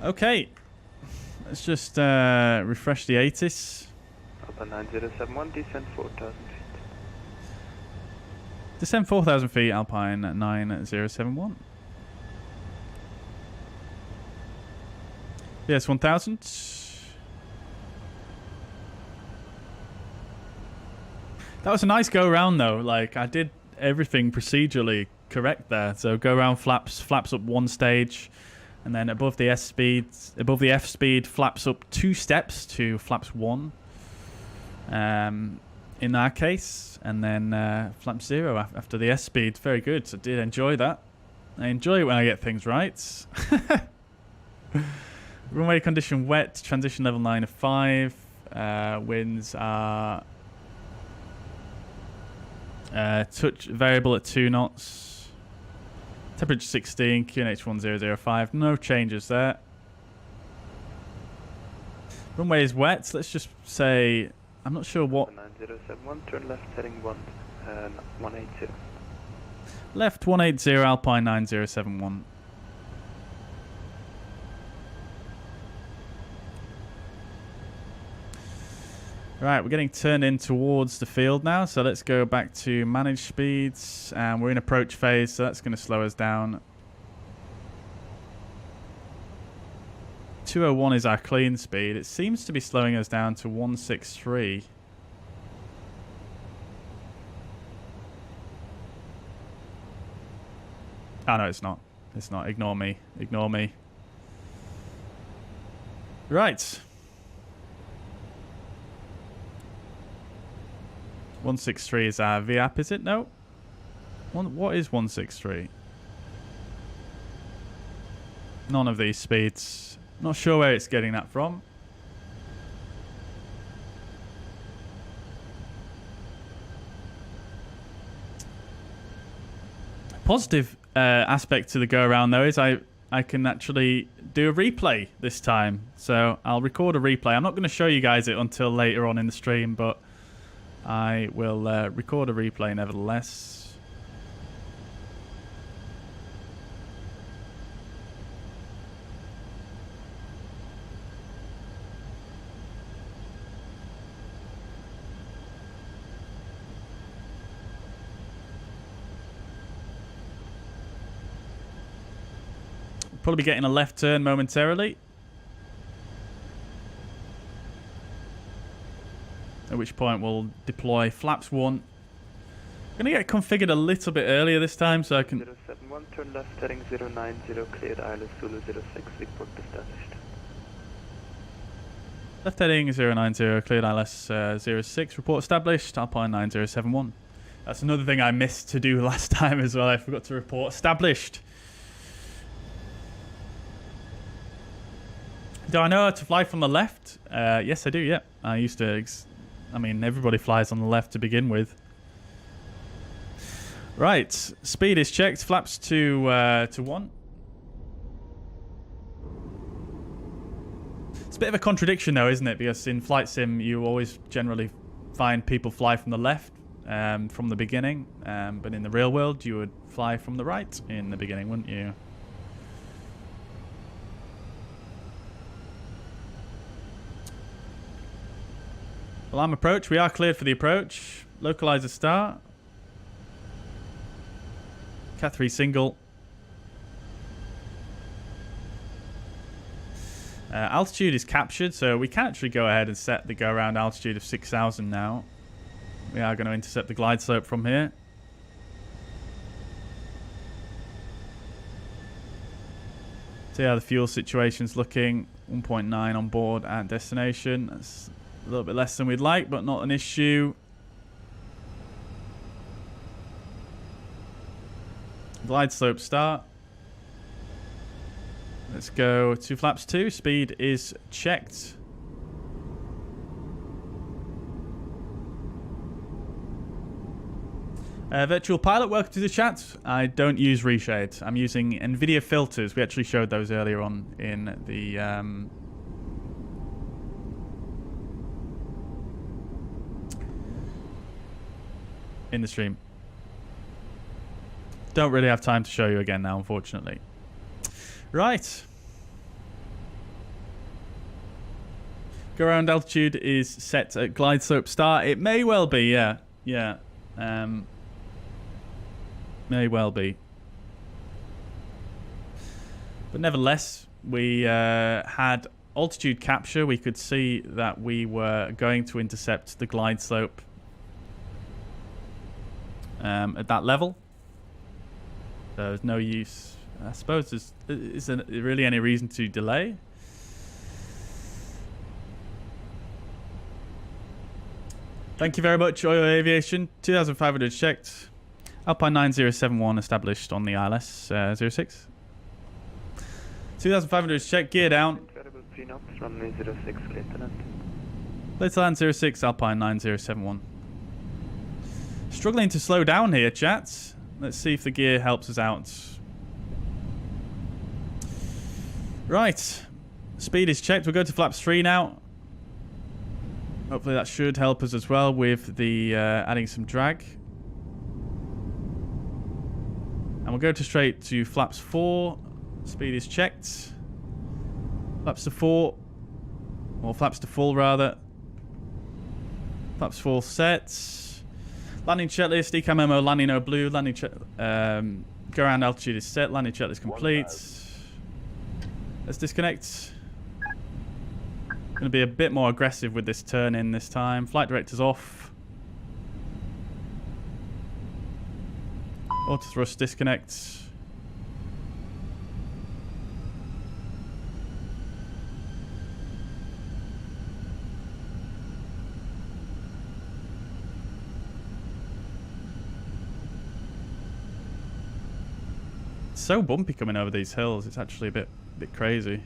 Okay, let's just refresh the ATIS. Alpha 9071, descend 4,000 feet. Descend 4,000 feet, Alpine 9071. Yes, 1,000. That was a nice go round though. Like I did everything procedurally correct there. So go round flaps up one stage, and then above the F speed, flaps up 2 steps to flaps 1. In our case, and then flap 0 after the S speed. Very good. I did enjoy that. I enjoy it when I get things right. Runway condition wet. Transition level 9 of 5. Winds are touch variable at 2 knots. Temperature 16. QNH 1005. No changes there. Runway is wet. Let's just say I'm not sure what. 9071. Turn left heading 182. Left 180 Alpine 9071. Right, we're getting turned in towards the field now, so let's go back to manage speeds, and we're in approach phase, so that's going to slow us down. 201 is our clean speed. It seems to be slowing us down to 163. Oh no, it's not. It's not. Ignore me. Ignore me. Right. 163 is our VAP, is it? No. What is 163? None of these speeds. Not sure where it's getting that from. Positive aspect to the go around though is I can actually do a replay this time. So I'll record a replay. I'm not going to show you guys it until later on in the stream, but I will record a replay nevertheless. Probably getting a left turn momentarily. At which point we'll deploy flaps 1. I'm going to get configured a little bit earlier this time so I can... 071, turn left heading 090, cleared ILS Zulu 06, report established. Left heading 090, cleared ILS 06, report established, Alpine 9071. That's another thing I missed to do last time as well. I forgot to report established. Do I know how to fly from the left? Yes, I do, yeah. I used to... I mean, everybody flies on the left to begin with. Right. Speed is checked. Flaps to 1. It's a bit of a contradiction, though, isn't it? Because in Flight Sim, you always generally find people fly from the left from the beginning. But in the real world, you would fly from the right in the beginning, wouldn't you? Alarm approach. We are cleared for the approach. Localizer start. Cat 3 single. Altitude is captured, so we can actually go ahead and set the go-around altitude of 6,000 now. We are going to intercept the glide slope from here. See how the fuel situation's looking. 1.9 on board at destination. That's a little bit less than we'd like, but not an issue. Glide slope start. Let's go to flaps 2. Speed is checked. Virtual Pilot, welcome to the chat. I don't use reshade. I'm using NVIDIA filters. We actually showed those earlier on in the... in the stream. Don't really have time to show you again now, unfortunately. Right. Go around altitude is set at glide slope start. It may well be, yeah. Yeah. May well be. But nevertheless, we had altitude capture. We could see that we were going to intercept the glide slope at that level. So there's no use. I suppose there's isn't really any reason to delay. Thank you very much, Oil Aviation. 2,500 checked. Alpine 9071 established on the ILS 06. 2,500 checked. Gear down. Incredible 3 knots, runway 06, clear to land. Clear to land 06, Alpine 9071. Struggling to slow down here, chat. Let's see if the gear helps us out. Right. Speed is checked. We'll go to flaps 3 now. Hopefully that should help us as well with the adding some drag. And we'll go straight to flaps 4. Speed is checked. Flaps to 4. Or flaps to full rather. Flaps 4 set. Landing checklist. Decam memo. Landing no blue. Landing check. Go around altitude is set. Landing checklist complete. Let's disconnect. Going to be a bit more aggressive with this turn in this time. Flight director's off. Auto thrust disconnect. It's so bumpy coming over these hills. It's actually a bit crazy.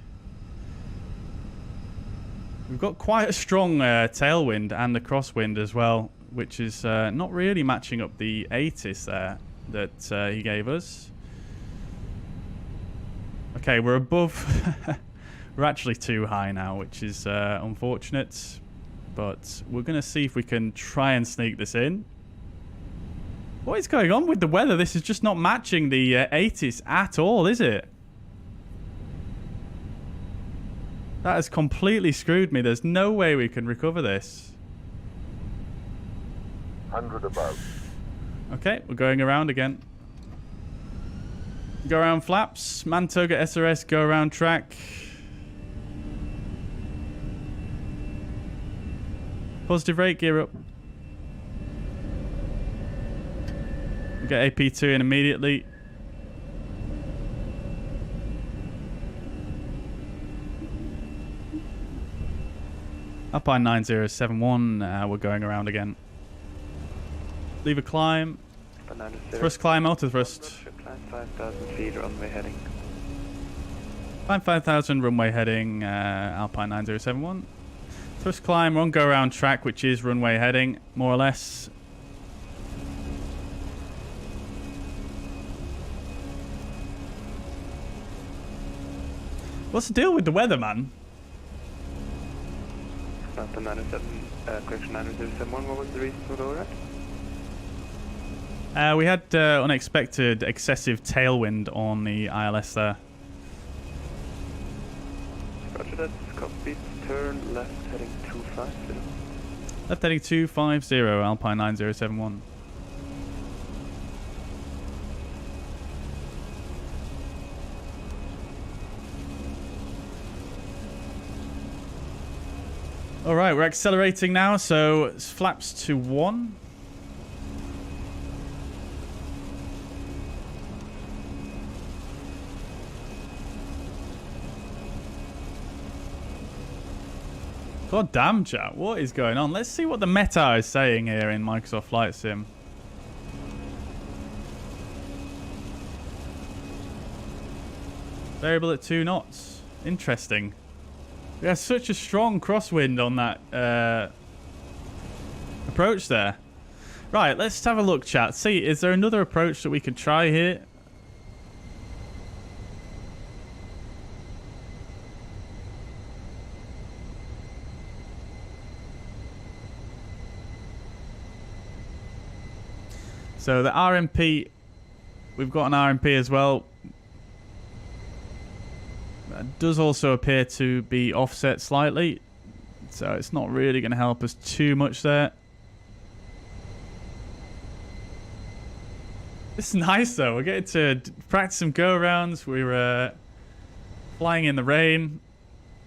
We've got quite a strong tailwind and a crosswind as well, which is not really matching up the ATIS there that he gave us. Okay, we're above. We're actually too high now, which is unfortunate. But we're going to see if we can try and sneak this in. What is going on with the weather? This is just not matching the ATIS at all, is it? That has completely screwed me. There's no way we can recover this. 100 above. Okay, we're going around again. Go around flaps. Mantoga SRS, go around track. Positive rate, gear up. We get AP2 in immediately. Alpine 9071, we're going around again. Leave a climb. Thrust climb, auto thrust. Climb 5,000 feet, runway heading. Climb 5,000, runway heading, Alpine 9071. Thrust climb, we're on go around track, which is runway heading, more or less. What's the deal with the weather, man? Delta 97, correction 9071, what was the reason for the override? We had unexpected excessive tailwind on the ILS there. Roger that, copy, turn left heading 250. Left heading 250, Alpine 9071. Alright, we're accelerating now, so it's flaps to 1. God damn, chat, what is going on? Let's see what the meta is saying here in Microsoft Flight Sim. Variable at 2 knots. Interesting. We have such a strong crosswind on that approach there. Right, let's have a look, chat. See, is there another approach that we could try here? So the RMP, we've got an RMP as well. That does also appear to be offset slightly, so it's not really going to help us too much there. This is nice though. We're getting to practice some go-arounds. We're flying in the rain.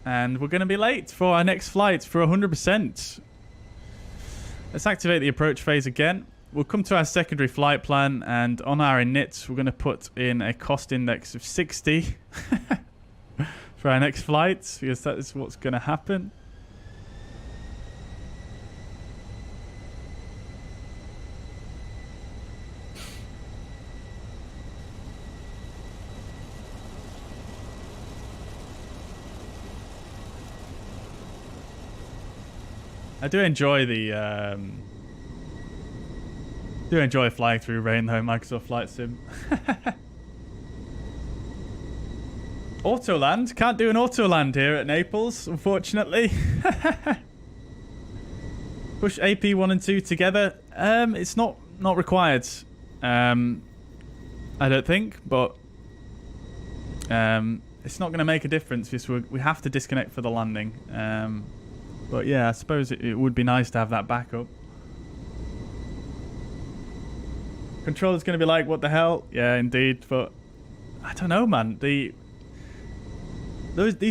And we're going to be late for our next flight for 100%. Let's activate the approach phase again. We'll come to our secondary flight plan. And on our inits, we're going to put in a cost index of 60 for our next flight. Because that is what's going to happen. I do enjoy flying through rain though, Microsoft Flight Sim. Autoland, can't do an autoland here at Naples, unfortunately. Push AP 1 and 2 together. It's not required. I don't think, but it's not going to make a difference because we have to disconnect for the landing. But yeah, I suppose it would be nice to have that backup. Controller's going to be like, what the hell? Yeah, indeed. But I don't know, man. These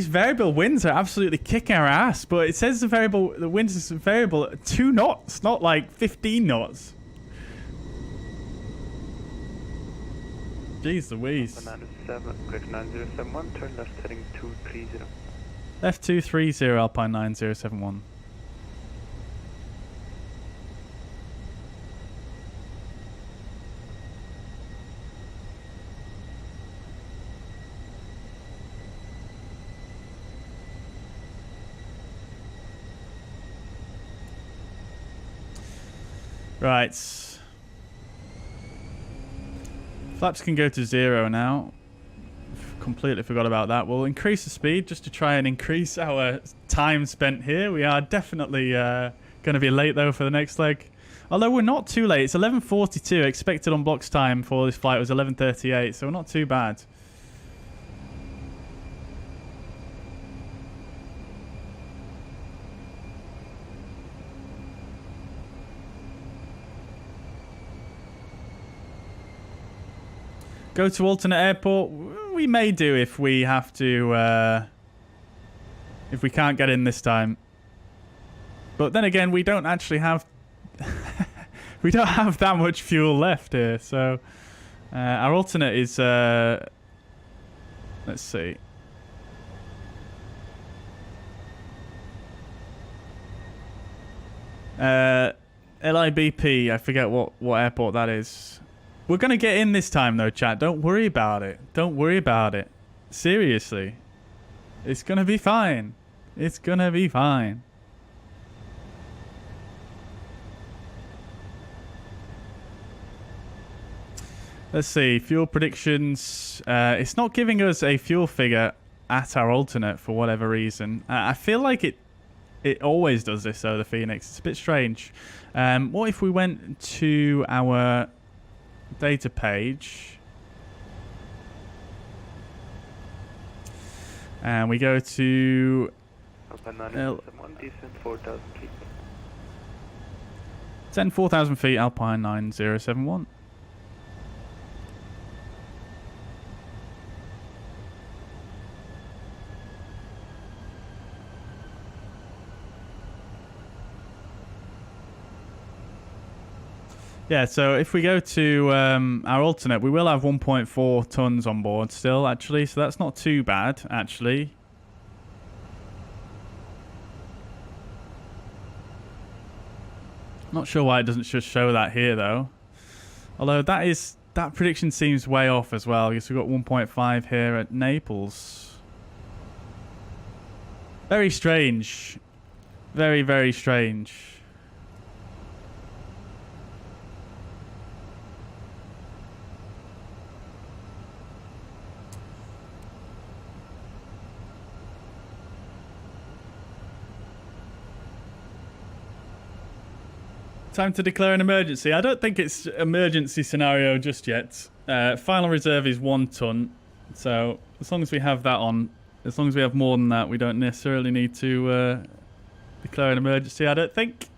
variable winds are absolutely kicking our ass. But it says the wind is variable at 2 knots, not like 15 knots. Jeez Louise. 9071, turn left heading 230. Left 230, Alpine 9071. Right. Flaps can go to 0 now. Completely forgot about that. We'll increase the speed just to try and increase our time spent here. We are definitely going to be late though for the next leg. Although we're not too late. It's 11:42. Expected on blocks time for this flight was 11:38, so we're not too bad. Go to alternate airport. We may do if we have to, if we can't get in this time. But then again, we don't actually have, we don't have that much fuel left here. So our alternate is, let's see. LIBP, I forget what airport that is. We're going to get in this time, though, chat. Don't worry about it. Don't worry about it. Seriously. It's going to be fine. It's going to be fine. Let's see. Fuel predictions. It's not giving us a fuel figure at our alternate for whatever reason. I feel like it always does this, though, the Fenix. It's a bit strange. What if we went to our data page and we go to 4,000 feet, Alpine 9071. Yeah, so if we go to our alternate, we will have 1.4 tons on board still, actually. So that's not too bad, actually. Not sure why it doesn't just show that here, though. Although that prediction seems way off as well. I guess we've got 1.5 here at Naples. Very strange. Very, very strange. Time to declare an emergency. I don't think it's emergency scenario just yet. Final reserve is 1 ton. So as long as we have that on, as long as we have more than that, we don't necessarily need to declare an emergency, I don't think.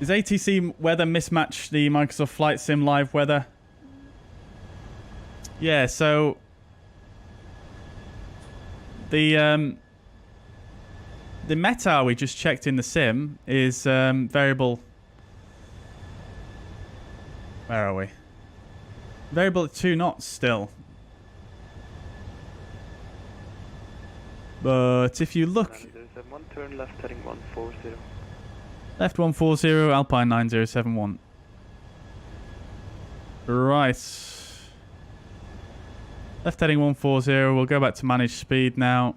Is ATC weather mismatch the Microsoft Flight Sim live weather? Yeah, so the METAR we just checked in the sim is variable. Where are we? Variable at 2 knots still. But if you look... There's one turn left heading 140. Left 140, Alpine 9071. Right. Left heading 140, we'll go back to manage speed now.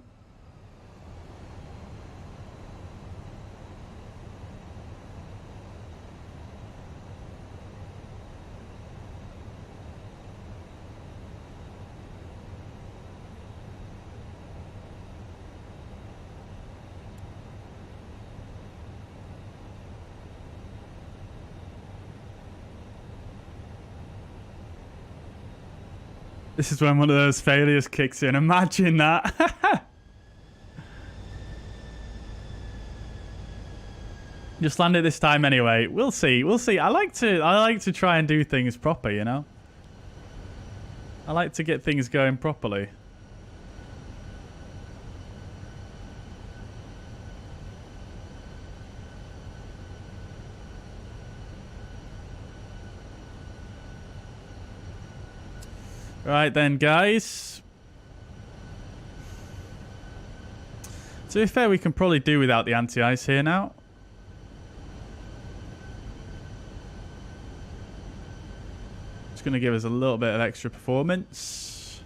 This is when one of those failures kicks in. Imagine that. Just land it this time anyway. We'll see. We'll see. I like to try and do things proper, you know? I like to get things going properly. Right then, guys. To be fair, we can probably do without the anti-ice here now. It's going to give us a little bit of extra performance.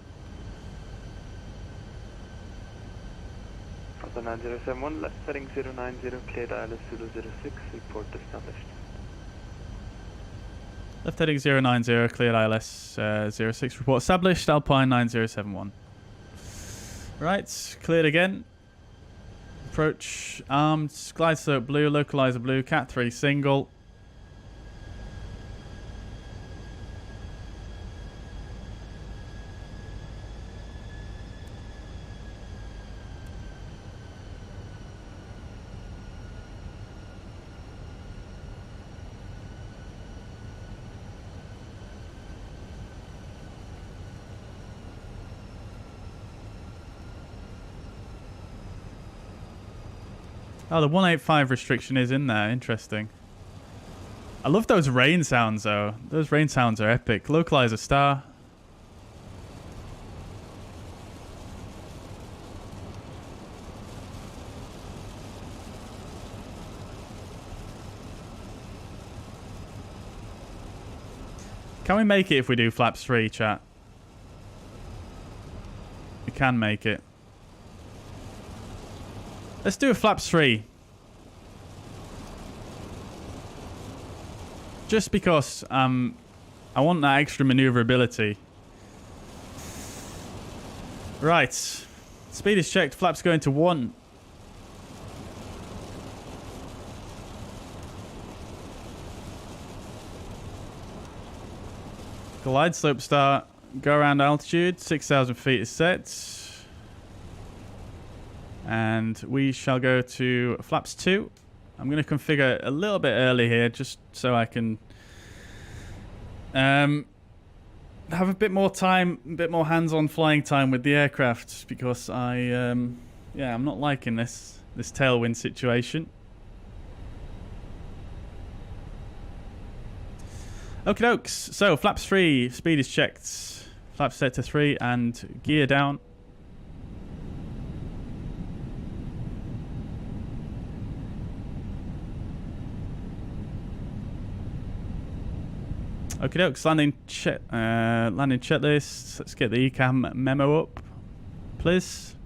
Alpha 9071, left heading 090, cleared ILS Zulu 06, report established. Left heading 090, cleared ILS 06, report established, Alpine 9071. Right, cleared again. Approach armed, glide slope blue, localizer blue, cat 3 single. Oh, the 185 restriction is in there. Interesting. I love those rain sounds, though. Those rain sounds are epic. Localizer star. Can we make it if we do flaps 3, chat? We can make it. Let's do a flaps 3. Just because I want that extra maneuverability. Right. Speed is checked. Flaps going to 1. Glide slope start. Go around altitude. 6,000 feet is set. And we shall go to flaps 2. I'm going to configure a little bit early here just so I can have a bit more time, a bit more hands-on flying time with the aircraft because I'm not liking this tailwind situation. Okie dokes. So flaps 3, speed is checked. Flaps set to 3 and gear down. Okie dokes, landing checklist. Let's get the ECAM memo up, please.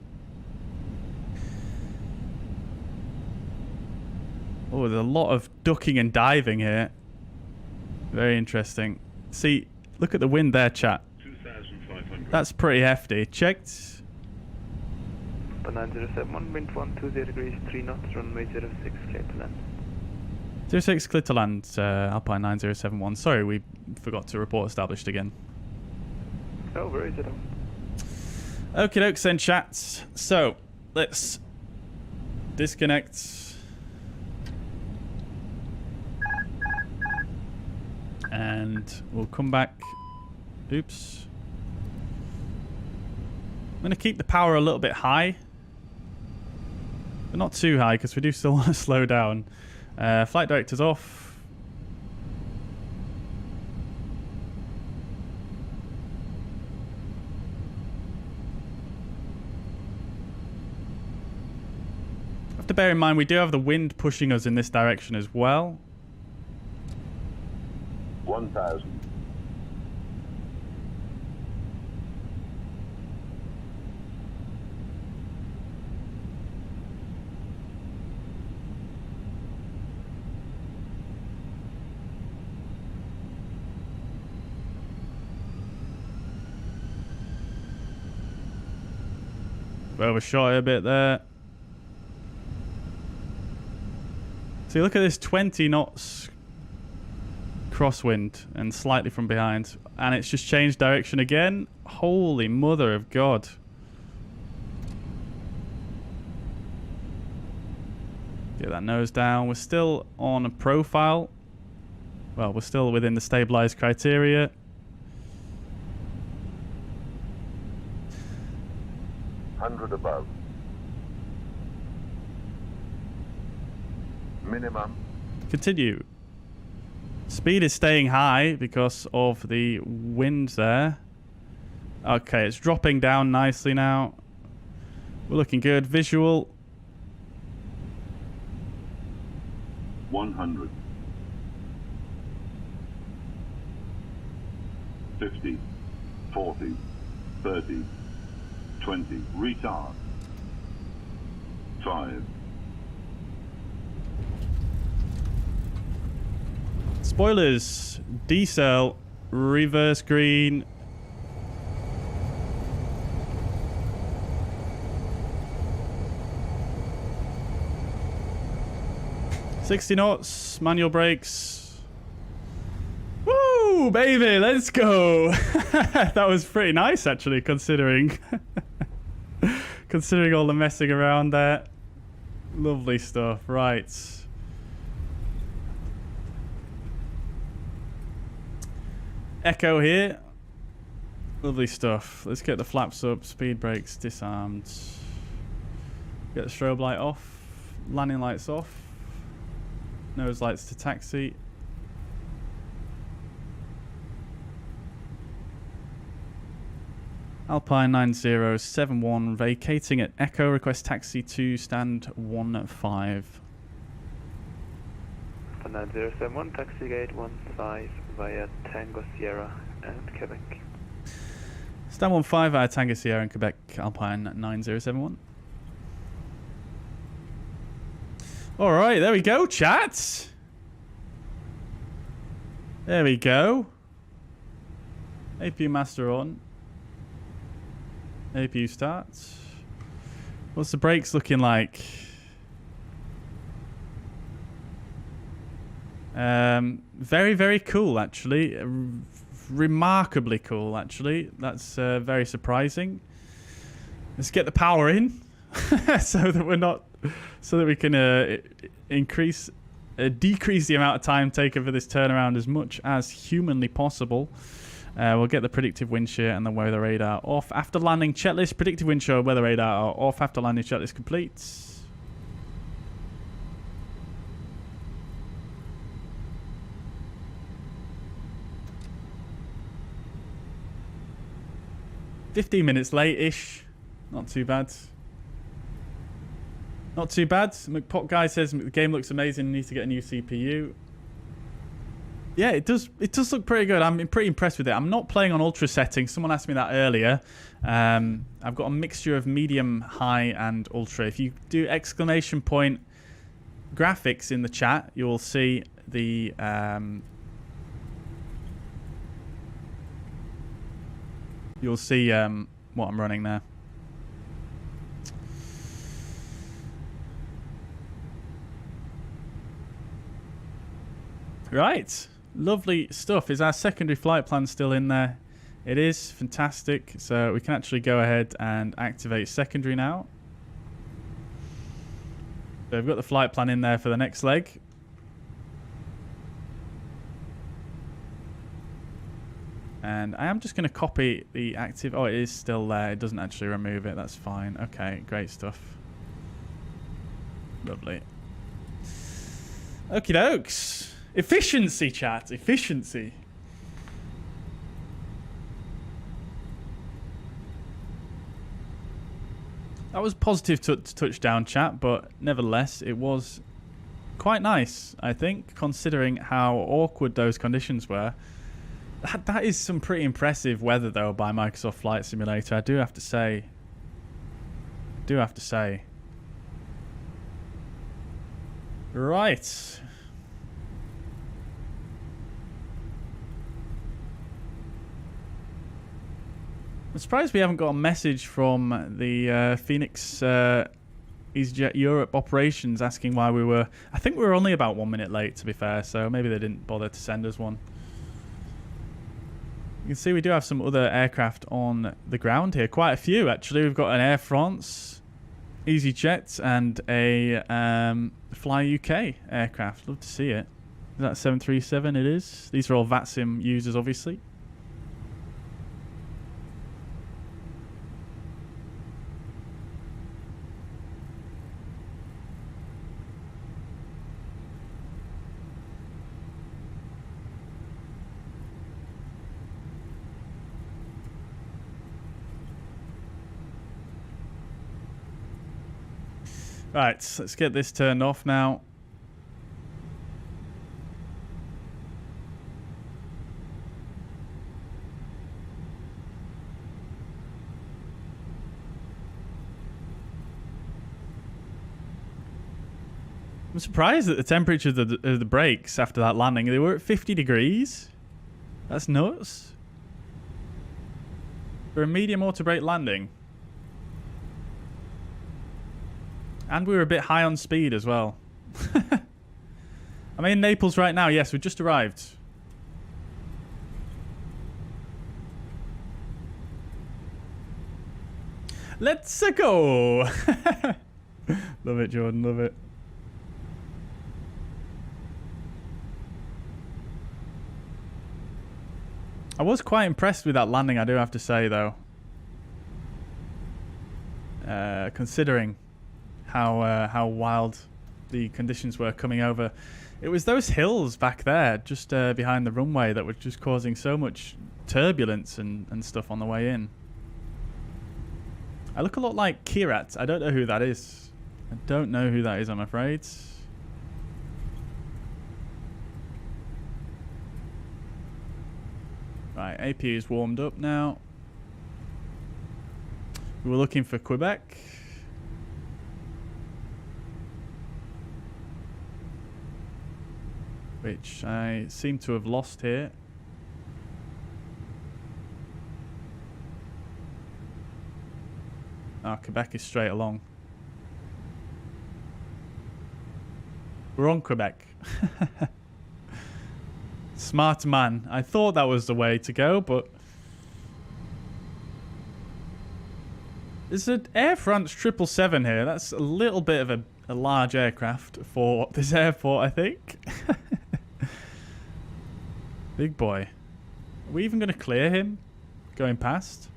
Oh, there's a lot of ducking and diving here. Very interesting. See, look at the wind there, chat. 2,500. That's pretty hefty. Checked. 9071, wind 120 degrees, 3 knots, runway 06, clear to land. 06, clear to land, Alpine 9071. Sorry, we forgot to report established again. No worries at all. Okie dokes then, chat. So, let's disconnect. And we'll come back. Oops. I'm going to keep the power a little bit high. But not too high because we do still want to slow down. Flight director's off. Have to bear in mind we do have the wind pushing us in this direction as well. 1,000. Overshot it a bit there. See, look at this 20 knots crosswind and slightly from behind. And it's just changed direction again. Holy mother of God. Get that nose down. We're still on a profile. Well, we're still within the stabilized criteria. Above. Minimum. Continue. Speed is staying high because of the wind there. Okay, it's dropping down nicely now. We're looking good. Visual. 100. 50. 40. 30. 20. Retard. 5. Spoilers. Decel. Reverse green. $60 knots. Manual brakes. Woo, baby. Let's go. That was pretty nice, actually, considering... Considering all the messing around there. Lovely stuff. Right. Echo here. Lovely stuff. Let's get the flaps up. Speed brakes disarmed. Get the strobe light off. Landing lights off. Nose lights to taxi. Alpine 9071 vacating at Echo. Request taxi to stand 15. 9071, taxi gate 15 via Tango Sierra and Quebec. Stand 15 via Tango Sierra and Quebec, Alpine 9071. Alright, there we go, chat. There we go. APU master on. APU starts. What's the brakes looking like? Very, very cool, actually. Remarkably cool, actually. That's very surprising. Let's get the power in, so that we're not, so that we can decrease the amount of time taken for this turnaround as much as humanly possible. We'll get the predictive wind shear and the weather radar off. After landing checklist, predictive wind shear, weather radar are off. After landing checklist complete. "15 minutes late-ish. Not too bad. Not too bad. McPot guy says the game looks amazing. Need to get a new CPU. Yeah, it does. It does look pretty good. I'm pretty impressed with it. I'm not playing on ultra settings. Someone asked me that earlier. I've got a mixture of medium, high, and ultra. If you do exclamation point graphics in the chat, you will see the you'll see what I'm running there. Right. Lovely stuff. Is our secondary flight plan still in there? It is. Fantastic. So we can actually go ahead and activate secondary now. So we've got the flight plan in there for the next leg. And I am just going to copy the active... Oh, it is still there. It doesn't actually remove it. That's fine. Okay, great stuff. Lovely. Okie dokes. Efficiency, chat. Efficiency. That was positive touchdown, chat, but nevertheless, it was quite nice, I think, considering how awkward those conditions were. That is some pretty impressive weather, though, by Microsoft Flight Simulator. I do have to say. Right. I'm surprised we haven't got a message from the Fenix easyJet Europe operations asking why we were... I think we were only about 1 minute late, to be fair, so maybe they didn't bother to send us one. You can see we do have some other aircraft on the ground here. Quite a few, actually. We've got an Air France, easyJet, and a Fly UK aircraft. Love to see it. Is that 737? It is. These are all VATSIM users, obviously. Right, let's get this turned off now. I'm surprised at the temperature of the brakes after that landing. They were at 50 degrees. That's nuts. For a medium auto brake landing. And we were a bit high on speed as well. I'm in Naples right now. Yes, we've just arrived. Let's go. Love it, Jordan. Love it. I was quite impressed with that landing, I do have to say, though. Considering how wild the conditions were coming over. It was those hills back there, just behind the runway, that were just causing so much turbulence and stuff on the way in. I look a lot like Kirat. I don't know who that is. I don't know who that is, I'm afraid. Right, AP is warmed up now. We were looking for Quebec. Which I seem to have lost here. Ah, Quebec is straight along. We're on Quebec. Smart man. I thought that was the way to go, but... There's an Air France 777 here. That's a little bit of a large aircraft for this airport, I think. Big boy. Are we even going to clear him going past?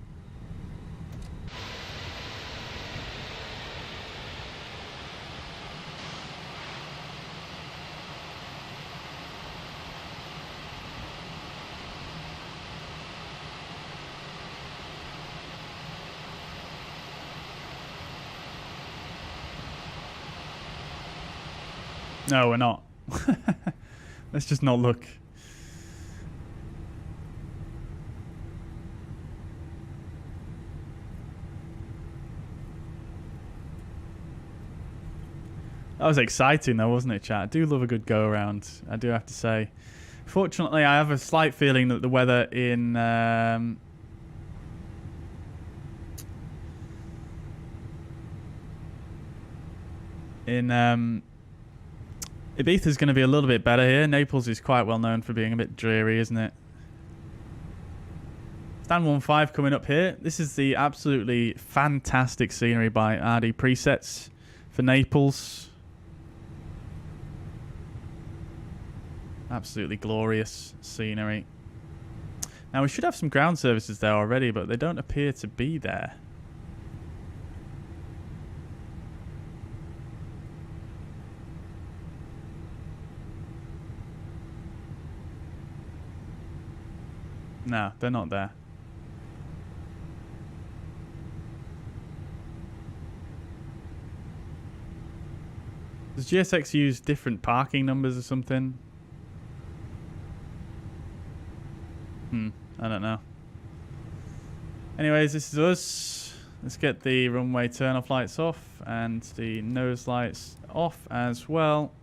No, we're not. Let's just not look. That was exciting though, wasn't it, chat? I do love a good go around, I do have to say. Fortunately, I have a slight feeling that the weather in Ibiza is going to be a little bit better here. Naples is quite well known for being a bit dreary, isn't it? Stand 15 coming up here. This is the absolutely fantastic scenery by RDPresets for Naples. Absolutely glorious scenery. Now, we should have some ground services there already, but they don't appear to be there. No, they're not there. Does GSX use different parking numbers or something? I don't know. Anyways, this is us. Let's get the runway turn-off lights off and the nose lights off as well.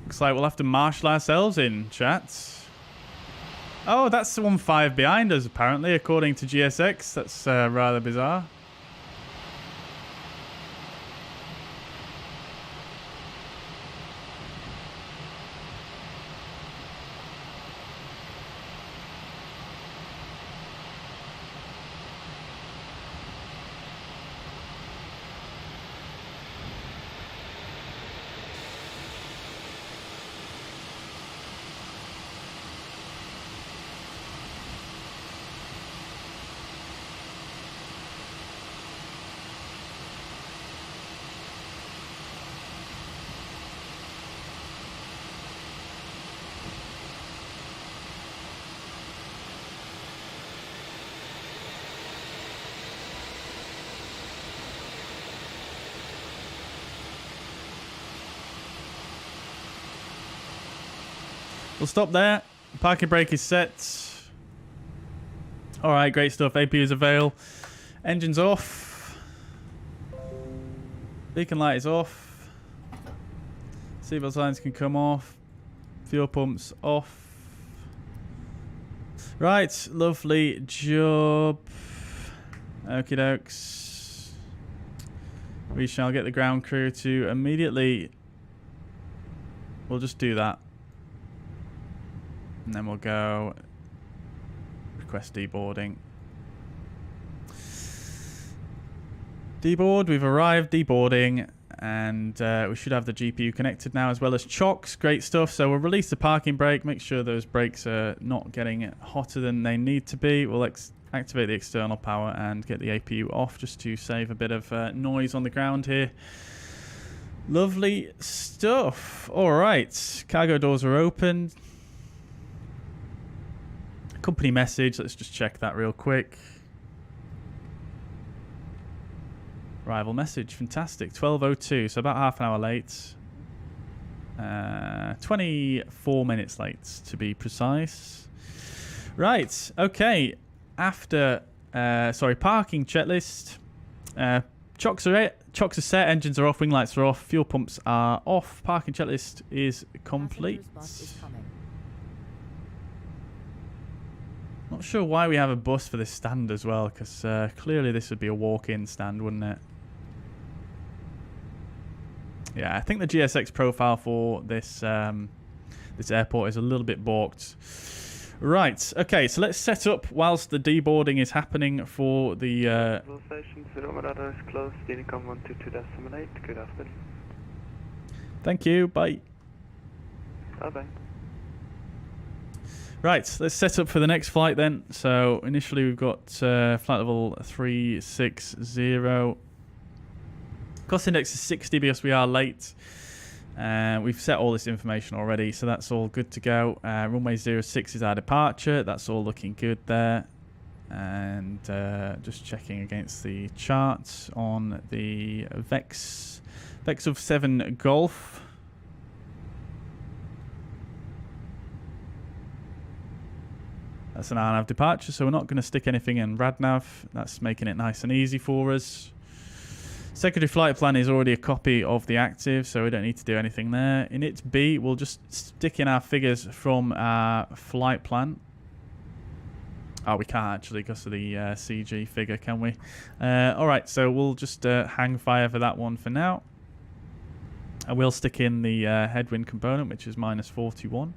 Looks like we'll have to marshal ourselves in, chat. Oh, that's 1.5 behind us, apparently, according to GSX. That's rather bizarre. We'll stop there. Parking brake is set. Alright, great stuff. AP is avail. Engine's off. Beacon light is off. Seatbelt signs can come off. Fuel pumps off. Right, lovely job. Okie dokes. We shall get the ground crew to immediately... We'll just do that. And then we'll go request deboarding. Deboard, we've arrived, deboarding, and we should have the GPU connected now as well as chocks. Great stuff. So we'll release the parking brake, make sure those brakes are not getting hotter than they need to be. We'll activate the external power and get the APU off just to save a bit of noise on the ground here. Lovely stuff. All right, cargo doors are open. Company message, let's just check that real quick. Arrival message, fantastic. 12:02, so about half an hour late. 24 minutes late to be precise. Right, okay. After, parking checklist. Chocks are set, engines are off, wing lights are off, fuel pumps are off. Parking checklist is complete. Not sure why we have a bus for this stand as well, because clearly this would be a walk-in stand, wouldn't it? Yeah, I think the GSX profile for this this airport is a little bit balked. Right, okay, so let's set up whilst the deboarding is happening for the... Station 0 radar is closed, Unicom 122.8, good afternoon. Thank you, bye. Bye-bye. Right, let's set up for the next flight then. So initially we've got flight level 360. Cost index is 60 because we are late. We've set all this information already, so that's all good to go. Runway 06 is our departure. That's all looking good there. And just checking against the charts on the Vex of 7 Golf. That's an RNAV departure, so we're not going to stick anything in RadNav. That's making it nice and easy for us. Secondary flight plan is already a copy of the active, so we don't need to do anything there. In its B, we'll just stick in our figures from our flight plan. Oh, we can't actually because of the CG figure, can we? All right, so we'll just hang fire for that one for now. I will stick in the headwind component, which is minus 41.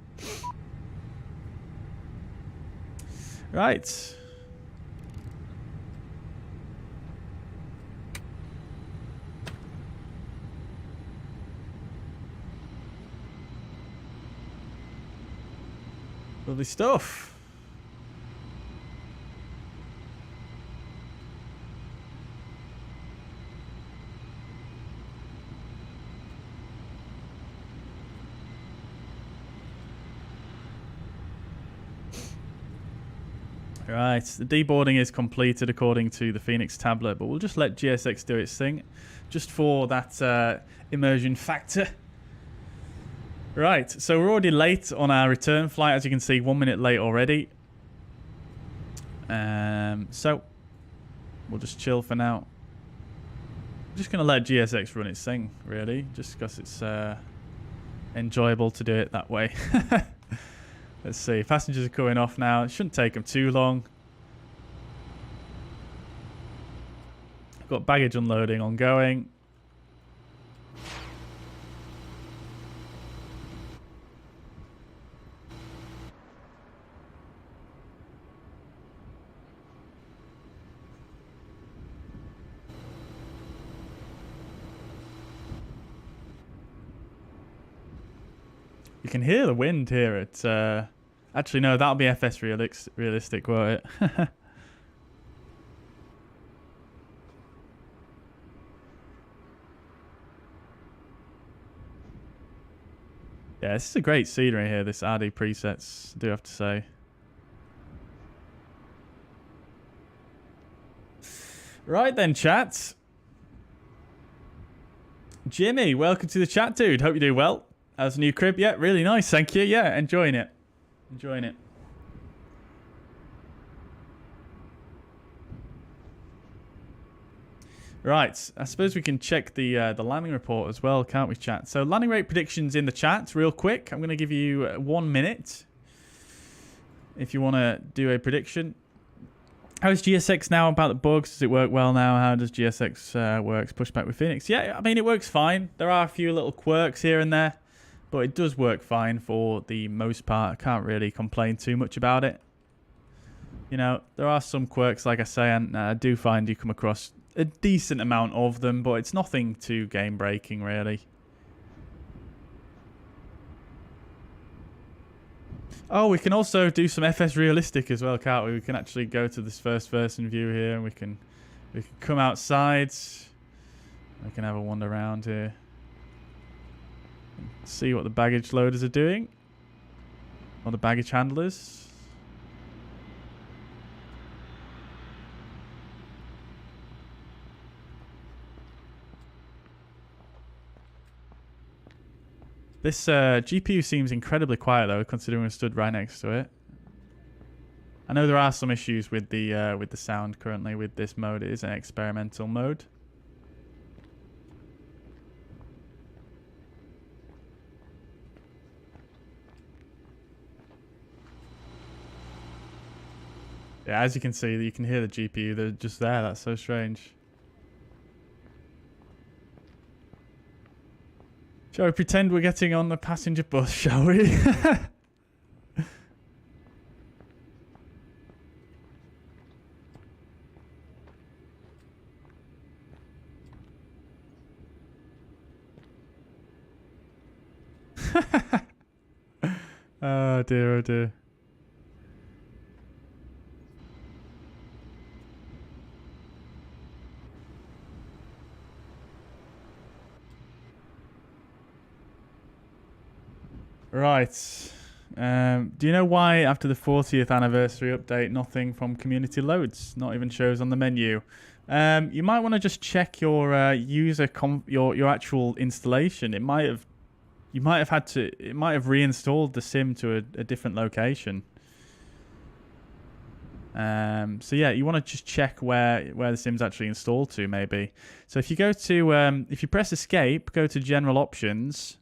Right. Lovely stuff. Right, the deboarding is completed according to the Fenix tablet, but we'll just let GSX do its thing, just for that immersion factor. Right, so we're already late on our return flight, as you can see, 1 minute late already. So, we'll just chill for now. I'm just going to let GSX run its thing, really, just because it's enjoyable to do it that way. Let's see, passengers are coming off now. It shouldn't take them too long. Got baggage unloading ongoing. You can hear the wind here. It's actually no, that'll be FS realistic, won't it? Yeah, this is a great scenery here. This RDPresets, I do have to say. Right then, chat. Jimmy, welcome to the chat, dude. Hope you do well. How's the new crib? Yeah, really nice, thank you. Yeah, enjoying it. Enjoying it. Right, I suppose we can check the landing report as well, can't we, chat? So landing rate predictions in the chat, real quick. I'm going to give you 1 minute if you want to do a prediction. How is GSX now about the bugs? Does it work well now? How does GSX works pushback with Fenix? Yeah, I mean, it works fine. There are a few little quirks here and there, but it does work fine for the most part. I can't really complain too much about it. You know, there are some quirks, like I say, and I do find you come across a decent amount of them, but it's nothing too game-breaking, really. Oh, we can also do some FS realistic as well, can't we? We can actually go to this first-person view here, and we can come outside. We can have a wander around here. See what the baggage loaders are doing. Or the baggage handlers. This GPU seems incredibly quiet though, considering we stood right next to it. I know there are some issues with the sound currently with this mode. It is an experimental mode. Yeah, as you can see, you can hear the GPU. They're just there. That's so strange. Shall we pretend we're getting on the passenger bus, shall we? Oh dear, oh dear. Right. Do you know why after the 40th anniversary update, nothing from community loads? Not even shows on the menu. You might want to just check your your actual installation. It might have reinstalled the sim to a different location. So yeah, you want to just check where the sim's actually installed to, maybe. So if you go to if you press escape, go to general options.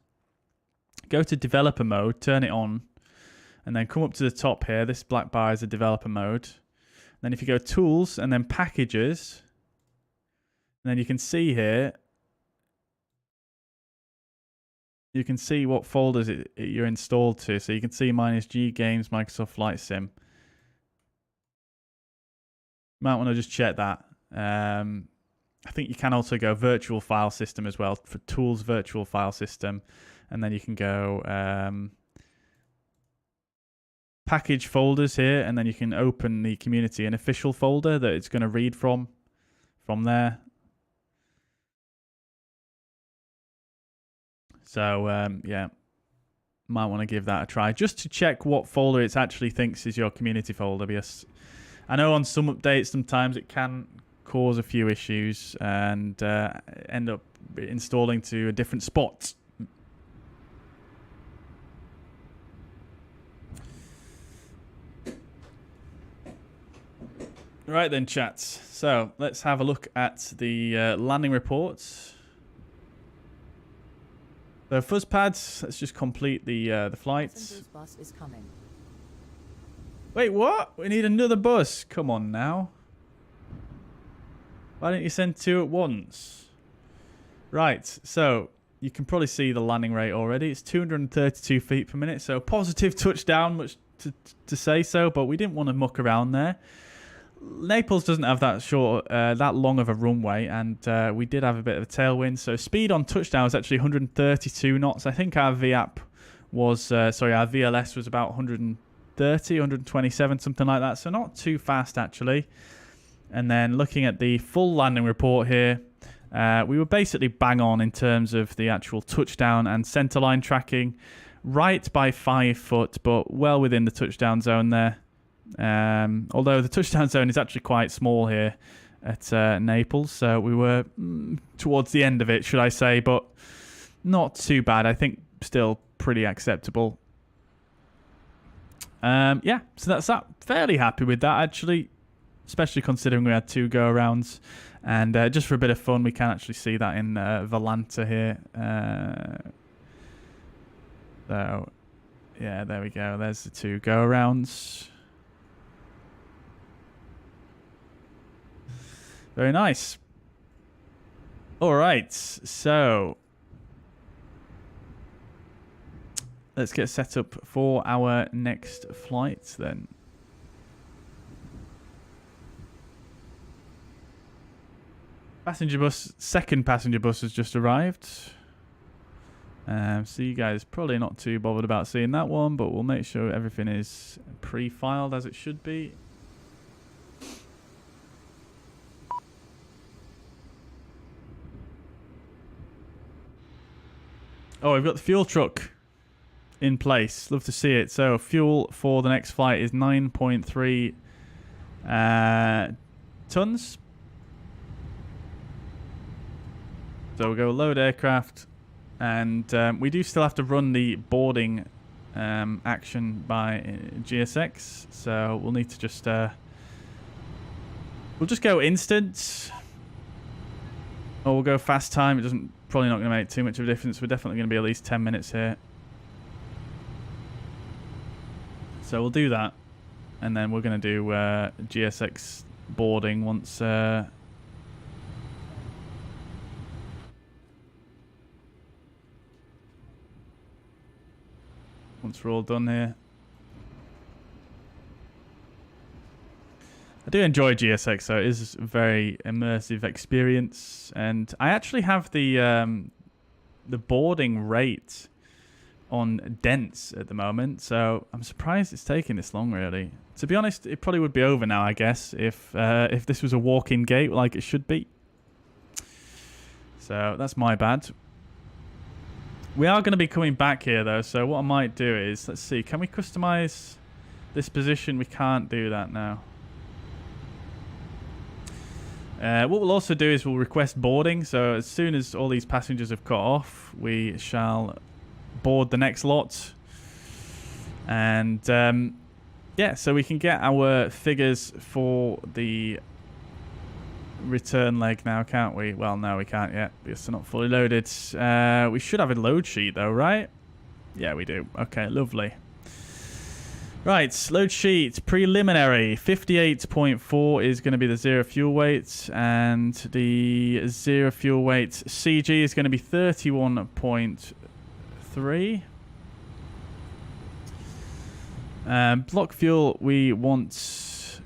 Go to developer mode, turn it on, and then come up to the top here. This black bar is a developer mode. Then if you go Tools and then Packages, and then you can see here, you can see what folders you're installed to. So you can see mine is G Games, Microsoft Flight Sim. Might want to just check that. I think you can also go Virtual File System as well for Tools, Virtual File System, and then you can go Package Folders here, and then you can open the Community and Official folder that it's going to read from there. So yeah, might want to give that a try just to check what folder it actually thinks is your community folder, because I know on some updates sometimes it can cause a few issues and end up installing to a different spot. Right then, chats. So let's have a look at the landing reports. So fuzzpads, let's just complete the flights. Bus is coming. Wait, what? We need another bus. Come on now. Why didn't you send two at once? Right, so you can probably see the landing rate already. It's 232 feet per minute, so positive touchdown, much to say so, but we didn't want to muck around there. Naples doesn't have that long of a runway, and we did have a bit of a tailwind. So speed on touchdown was actually 132 knots. I think our VAP was, our VLS was about 130, 127, something like that. So not too fast actually. And then looking at the full landing report here, we were basically bang on in terms of the actual touchdown and centerline tracking, right by 5 foot, but well within the touchdown zone there. Although the touchdown zone is actually quite small here at Naples, so we were towards the end of it, should I say, but not too bad. I think still pretty acceptable. Yeah, so that's that. Fairly happy with that actually, especially considering we had 2 go-arounds. And just for a bit of fun, we can actually see that in Volanta here. So yeah, there we go. There's the 2 go-arounds. Very nice. All right, so let's get set up for our next flight then. Passenger bus, second passenger bus has just arrived. So you guys probably not too bothered about seeing that one, but we'll make sure everything is pre-filed as it should be. Oh, we've got the fuel truck in place. Love to see it. So fuel for the next flight is 9.3 tons. So we'll go load aircraft. And we do still have to run the boarding action by GSX. So we'll need to just... we'll just go instant. Or we'll go fast time. It doesn't... Probably not going to make too much of a difference. We're definitely going to be at least 10 minutes here. So we'll do that. And then we're going to do GSX boarding once... once we're all done here. I do enjoy GSX, so it is a very immersive experience, and I actually have the boarding rate on dense at the moment, so I'm surprised it's taking this long. Really, to be honest, it probably would be over now, I guess, if this was a walk-in gate like it should be. So that's my bad. We are going to be coming back here though, so what I might do is, let's see, can we customize this position? We can't do that now. What we'll also do is we'll request boarding. So as soon as all these passengers have got off, we shall board the next lot. And yeah, so we can get our figures for the return leg now, can't we? Well, no, we can't yet because they're not fully loaded. We should have a load sheet though, right? Yeah, we do. Okay, lovely. Right, load sheet, preliminary, 58.4 is going to be the zero fuel weight, and the zero fuel weight CG is going to be 31.3. Block fuel we want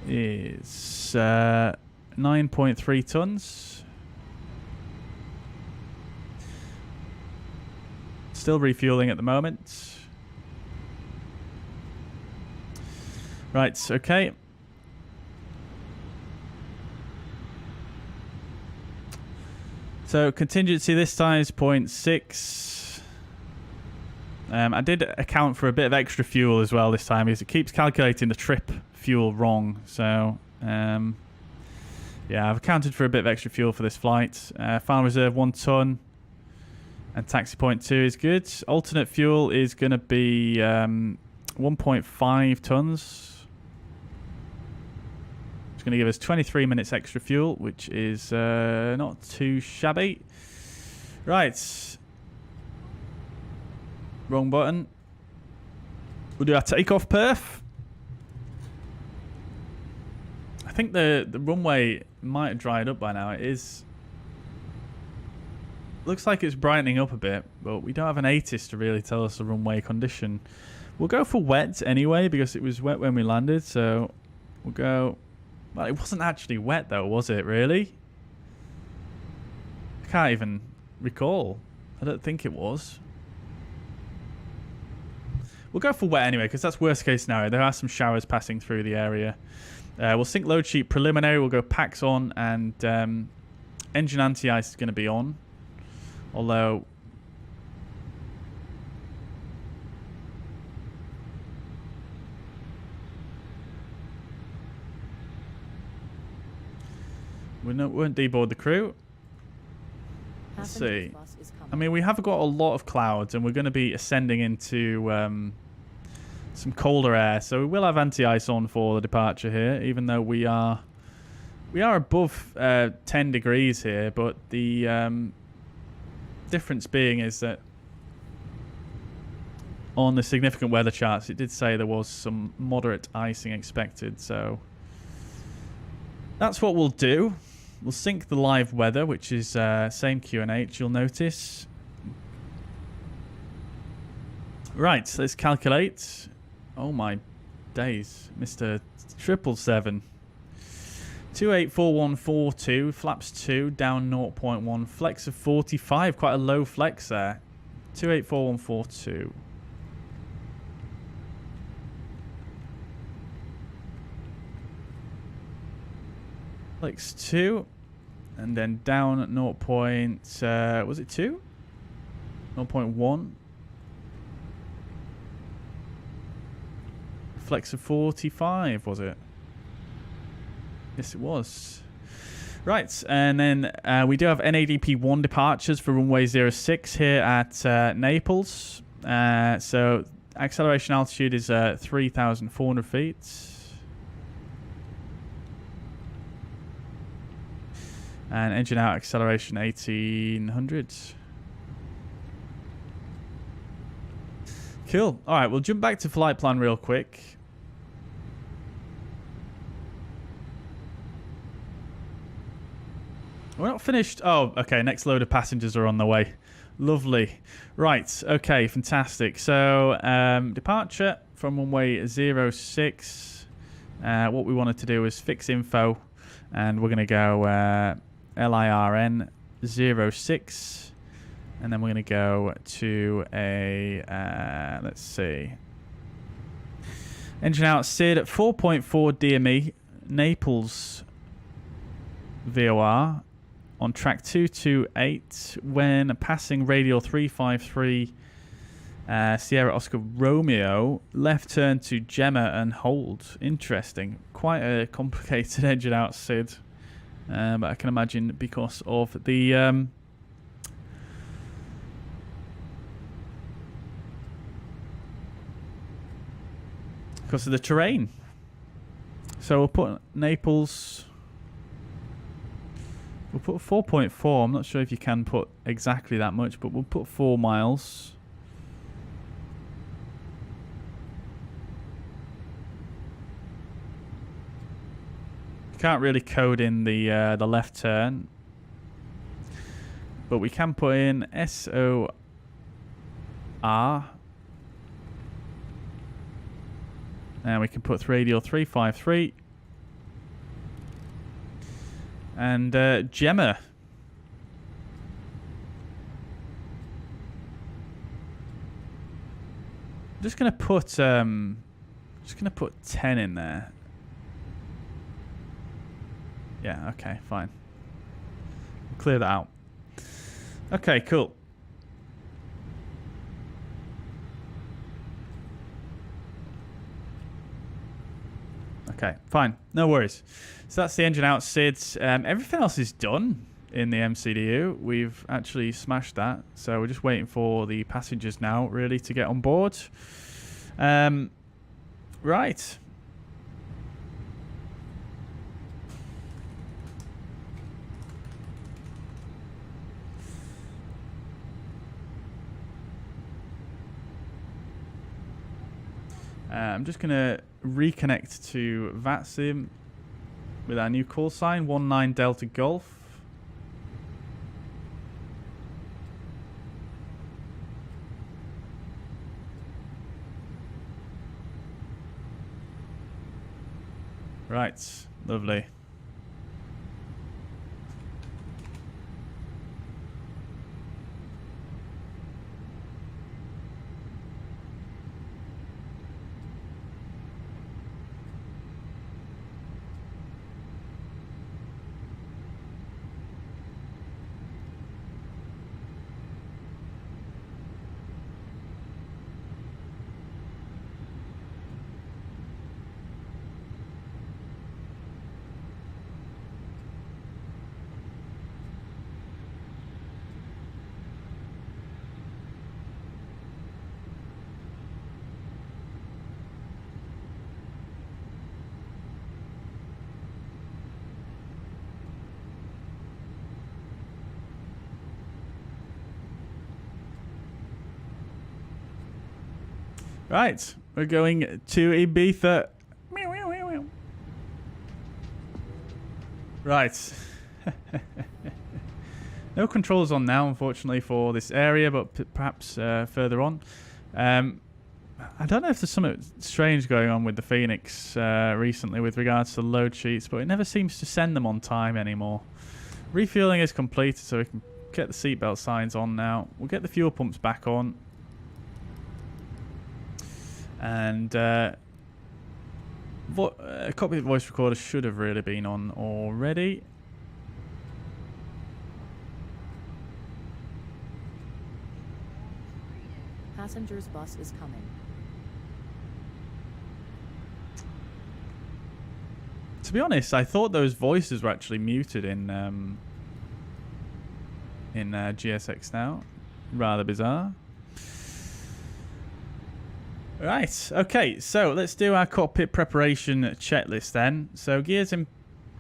is 9.3 tons. Still refueling at the moment. Right, okay. So contingency this time is 0.6. I did account for a bit of extra fuel as well this time because it keeps calculating the trip fuel wrong. So, yeah, I've accounted for a bit of extra fuel for this flight. Final reserve 1 ton. And taxi point 2 is good. Alternate fuel is going to be 1.5 tons. It's going to give us 23 minutes extra fuel, which is not too shabby. Right. Wrong button. We'll do our takeoff perf. I think the runway might have dried up by now. It is. Looks like it's brightening up a bit, but we don't have an ATIS to really tell us the runway condition. We'll go for wet anyway, because it was wet when we landed, so we'll go... Well, it wasn't actually wet though, was it, really? I can't even recall. I don't think it was. We'll go for wet anyway, because that's worst case scenario. There are some showers passing through the area. We'll sync load sheet preliminary. We'll go packs on, and engine anti-ice is going to be on. Although... we won't deboard the crew. Let's see. I mean, we have got a lot of clouds, and we're going to be ascending into some colder air, so we will have anti-ice on for the departure here, even though we are above 10 degrees here. But the difference being is that on the significant weather charts, it did say there was some moderate icing expected, so that's what we'll do. We'll sync the live weather, which is same QNH, you'll notice. Right, let's calculate. Oh my days, Mr. 777. 284142, flaps 2, down 0.1, flex of 45, quite a low flex there. 284142. Flex 2, and then down at 0. Was it 2? 0.1. Flex of 45, was it? Yes, it was. Right, and then we do have NADP 1 departures for runway 06 here at Naples. So acceleration altitude is 3,400 feet. And engine out acceleration 1,800. Cool. All right, we'll jump back to flight plan real quick. We're not finished. Oh, okay. Next load of passengers are on the way. Lovely. Right. Okay. Fantastic. So, departure from runway 06. What we wanted to do was fix info, and we're going to go LIRN 06, and then we're going to go to a let's see, engine out SID at 4.4 DME, Naples VOR on track 228 when passing radial 353 Sierra Oscar Romeo, left turn to Gemma and hold. Interesting. Quite a complicated engine out SID. But I can imagine because of the terrain. So we'll put Naples. We'll put 4.4. I'm not sure if you can put exactly that much, but we'll put 4 miles. Can't really code in the left turn, but we can put in SOR. And we can put radial 353 and Gemma. Just gonna put 10 in there. Yeah, okay, fine. Clear that out. Okay, cool. Okay, fine. No worries. So that's the engine out, SIDS. Everything else is done in the MCDU. We've actually smashed that. So we're just waiting for the passengers now, really, to get on board. Right. I'm just going to reconnect to VATSIM with our new call sign, 19 Delta Golf. Right, lovely. Right, we're going to Ibiza. Right. No controls on now, unfortunately, for this area, but perhaps further on. I don't know if there's something strange going on with the Fenix recently with regards to load sheets, but it never seems to send them on time anymore. Refueling is completed, so we can get the seatbelt signs on now. We'll get the fuel pumps back on. And cockpit voice recorder should have really been on already. Passengers bus is coming. To be honest, I thought those voices were actually muted in GSX now. Rather bizarre. Right, okay, so let's do our cockpit preparation checklist then. So gears and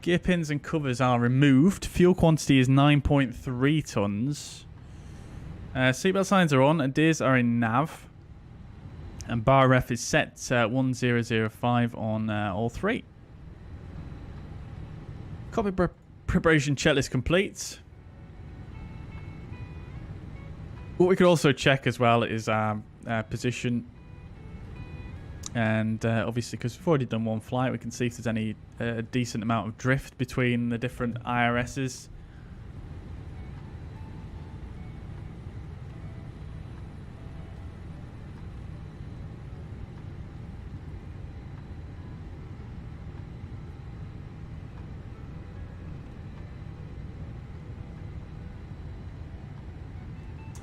gear pins and covers are removed. Fuel quantity is 9.3 tons. Seatbelt signs are on, and DIRs are in nav. And bar ref is set 1005 on all three. Cockpit preparation checklist complete. What we could also check as well is our position. And obviously, because we've already done one flight, we can see if there's any decent amount of drift between the different IRSs.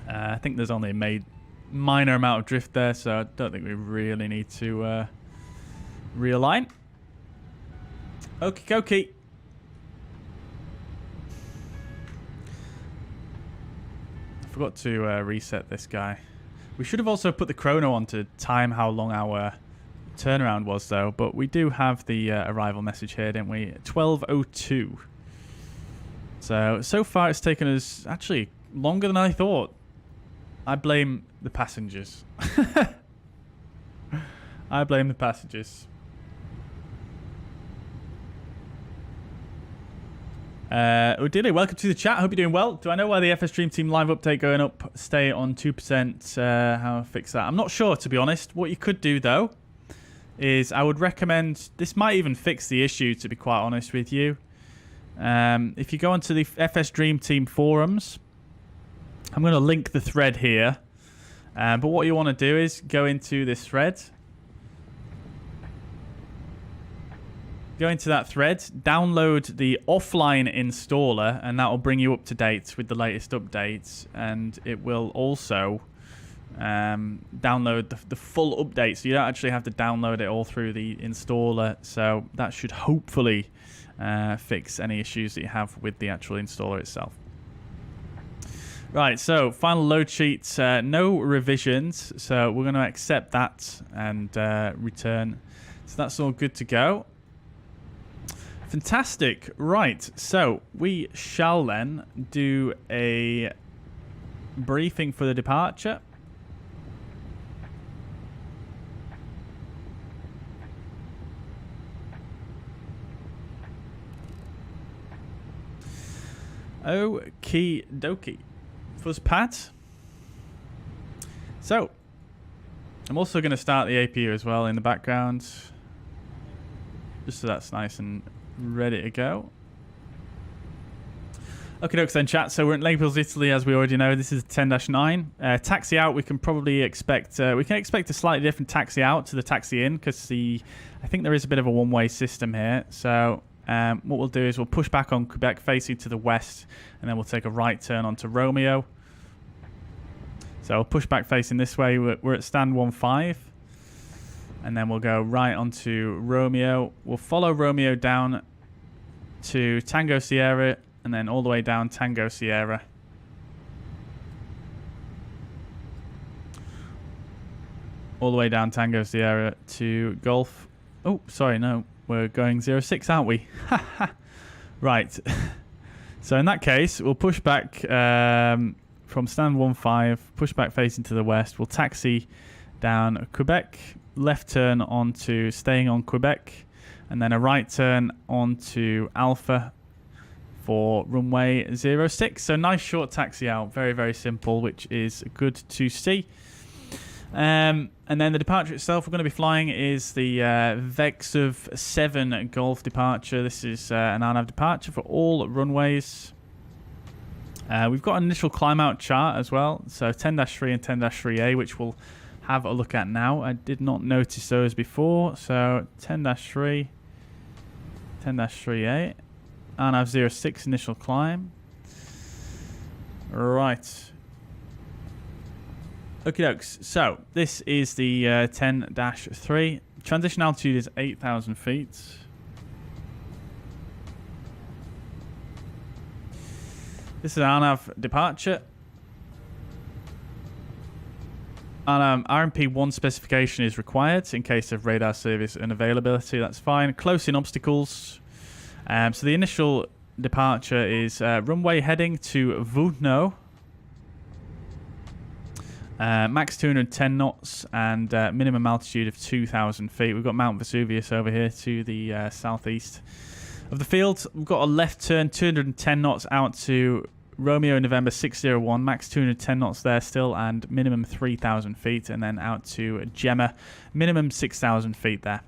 I think there's only a minor amount of drift there, so I don't think we really need to realign. Okie dokie. I forgot to reset this guy. We should have also put the chrono on to time how long our turnaround was, though. But we do have the arrival message here, didn't we? 12:02. So far it's taken us actually longer than I thought. I blame the passengers. I blame the passengers. Odile, welcome to the chat. Hope you're doing well. Do I know why the FS Dream Team live update going up? Stay on 2%. How to fix that? I'm not sure, to be honest. What you could do, though, is I would recommend... This might even fix the issue, to be quite honest with you. If you go onto the FS Dream Team forums, I'm going to link the thread here. But what you want to do is go into this thread. Go into that thread, download the offline installer, and that will bring you up to date with the latest updates. And it will also download the full update, so you don't actually have to download it all through the installer. So that should hopefully fix any issues that you have with the actual installer itself. Right, so final load sheet, no revisions. So we're going to accept that and return. So that's all good to go. Fantastic. Right, so we shall then do a briefing for the departure. Okie dokie. Fuzzpad. So, I'm also going to start the APU as well in the background. Just so that's nice and ready to go. Okay, dokes then, chat. So we're in Naples, Italy, as we already know. This is 10-9. Taxi out, we can probably expect... we can expect a slightly different taxi out to the taxi in, because I think there is a bit of a one-way system here. So what we'll do is we'll push back on Quebec, facing to the west, and then we'll take a right turn onto Romeo. So we'll push back facing this way. We're at stand 15. And then we'll go right onto Romeo. We'll follow Romeo down to Tango Sierra, and then all the way down Tango Sierra. All the way down Tango Sierra to Golf. Oh, sorry, no. We're going 06, aren't we? Right. So in that case, we'll push back from stand 15, push back facing to the west. We'll taxi down Quebec. Left turn onto staying on Quebec, and then a right turn onto Alpha for runway 06. So nice short taxi out, very, very simple, which is good to see. And then the departure itself we're going to be flying is the VEX 7 Golf departure. This is an RNAV departure for all runways. We've got an initial climb out chart as well, so 10-3 and 10-3A, which we'll have a look at now. I did not notice those before. So 10-3, 10-3A, RNAV 06 initial climb. Right. Okie dokes. So this is the 10-3. Transition altitude is 8,000 feet. This is RNAV departure. RMP1 specification is required in case of radar service unavailability. That's fine. Close in obstacles. So the initial departure is runway heading to Vudno. Max 210 knots and minimum altitude of 2,000 feet. We've got Mount Vesuvius over here to the southeast of the field. We've got a left turn 210 knots out to Romeo November 601, max 210 knots there still, and minimum 3,000 feet, and then out to Gemma, minimum 6,000 feet there.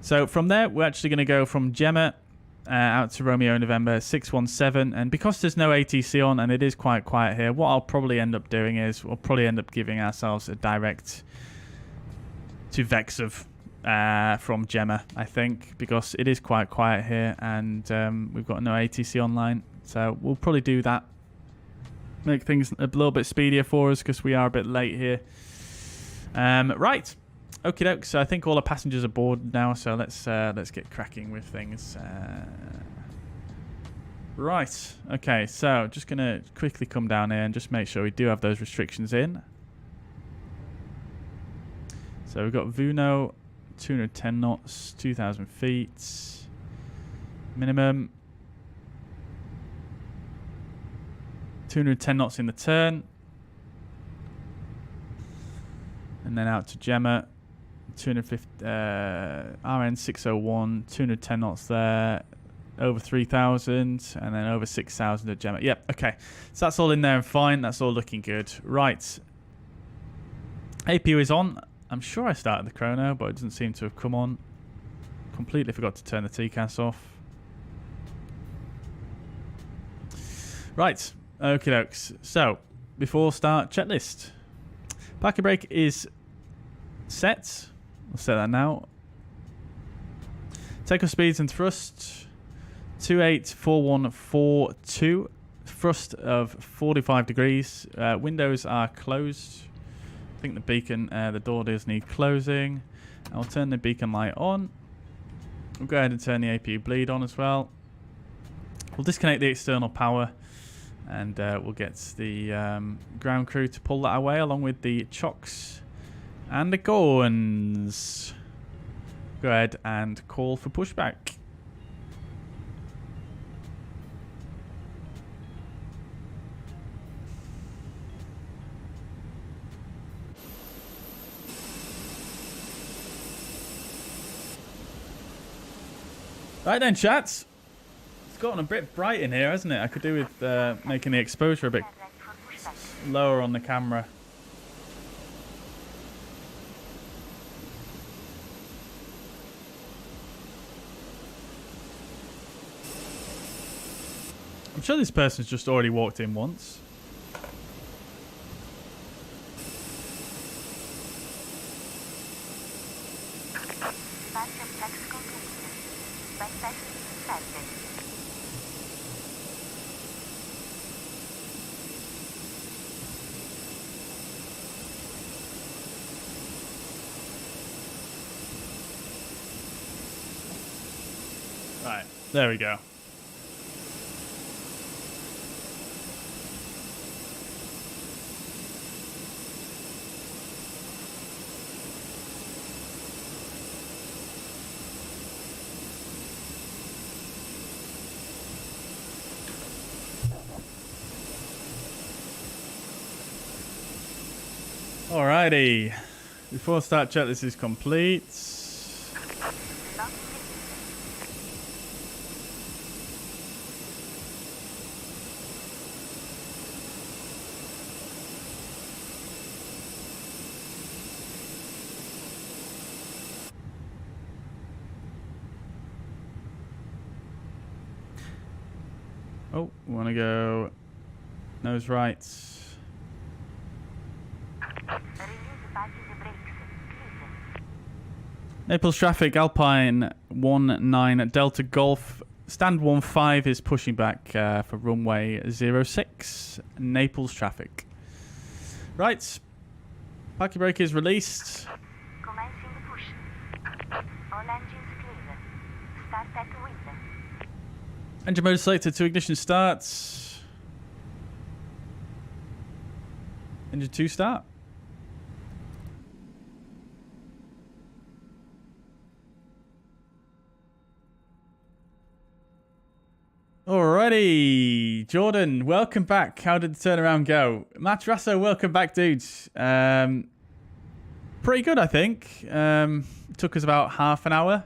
So from there, we're actually going to go from Gemma out to Romeo November 617, and because there's no ATC on and it is quite quiet here, what I'll probably end up doing is we'll probably end up giving ourselves a direct to Vexov from Gemma, I think, because it is quite quiet here and we've got no ATC online. So we'll probably do that. Make things a little bit speedier for us because we are a bit late here. Right. Okie doke. So I think all the passengers are board now. So let's get cracking with things. Right. Okay. So just going to quickly come down here and just make sure we do have those restrictions in. So we've got Vuno, 210 knots, 2,000 feet. Minimum. 210 knots in the turn. And then out to Gemma. 250 RN 601, 210 knots there. over 3,000, and then over 6,000 at Gemma. Yep, okay. So that's all in there and fine. That's all looking good. Right. APU is on. I'm sure I started the chrono, but it doesn't seem to have come on. Completely forgot to turn the TCAS off. Right. Okie dokes. So, before start, checklist. Parking brake is set. I'll set that now. Takeoff speeds and thrust. 284142. Thrust of 45 degrees. Windows are closed. I think the beacon, the door does need closing. I'll turn the beacon light on. We'll go ahead and turn the APU bleed on as well. We'll disconnect the external power, and we'll get the ground crew to pull that away along with the chocks and the guns. Go ahead and call for pushback. Right then, chats. It's gotten a bit bright in here, hasn't it? I could do with making the exposure a bit lower on the camera. I'm sure this person's just already walked in once. Right, there we go. Alrighty, before start checklist is complete. Oh, we want to go nose right. Naples traffic, Alpine 19 Delta Golf. Stand 15 is pushing back for runway 06. Naples traffic. Right. Parking brake is released. Commencing the push. All engines clear. Start at window. Engine mode selected to ignition starts. Engine 2 start. Alrighty, Jordan, welcome back. How did the turnaround go? Matt Rasso, welcome back, dudes. Pretty good, I think. Took us about half an hour.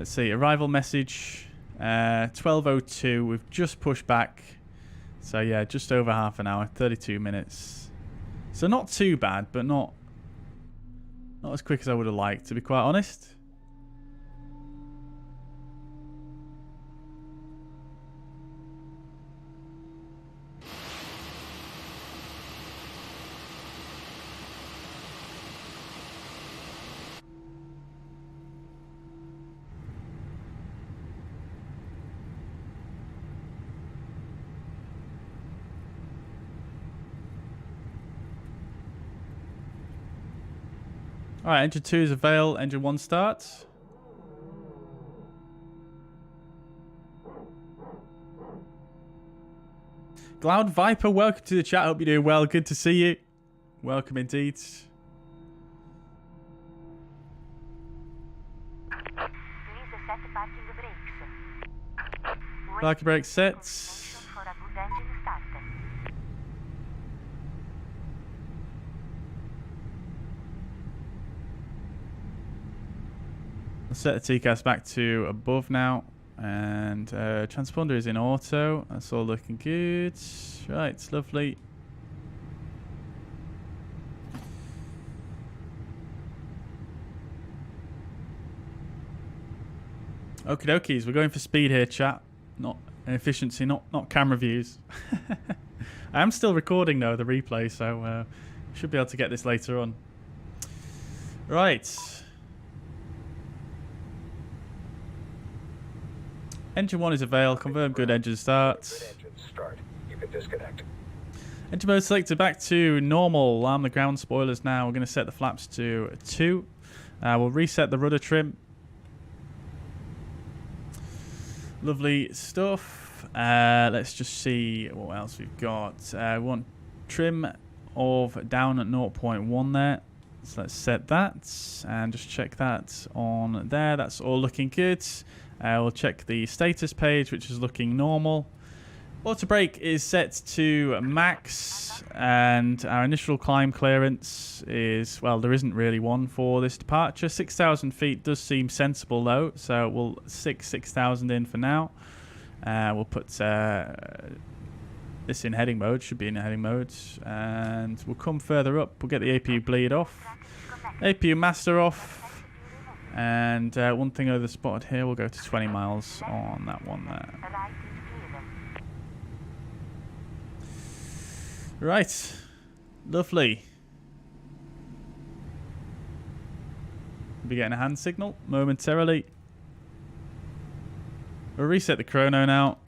Let's see, arrival message, 12:02. We've just pushed back. So yeah, just over half an hour, 32 minutes. So not too bad, but not as quick as I would have liked, to be quite honest. Alright, engine 2 is avail, engine 1 starts. Cloud Viper, welcome to the chat. Hope you're doing well. Good to see you. Welcome indeed. Please set parking brakes. Parking brake set. For a good engine start. Let's set the TCAS back to above now. And transponder is in auto. That's all looking good. Right, lovely. Okie dokies, we're going for speed here, chat. Not efficiency, not camera views. I am still recording though, the replay, so should be able to get this later on. Right. Engine 1 is avail. Confirm good engine start. Good engine start. You can disconnect. Engine mode selected back to normal. Arm the ground spoilers now. We're going to set the flaps to 2. We'll reset the rudder trim. Lovely stuff. Let's just see what else we've got. We want trim of down at 0.1 there. So let's set that and just check that on there. That's all looking good. We'll check the status page, which is looking normal. Auto brake is set to max, and our initial climb clearance is, well, there isn't really one for this departure. 6,000 feet does seem sensible though, so we'll stick 6,000 in for now. We'll put this in heading mode, should be in heading mode, and we'll come further up. We'll get the APU bleed off, APU master off, and one thing over spotted here, we'll go to 20 miles on that one there. Right, lovely. We'll be getting a hand signal momentarily. We'll reset the chrono now.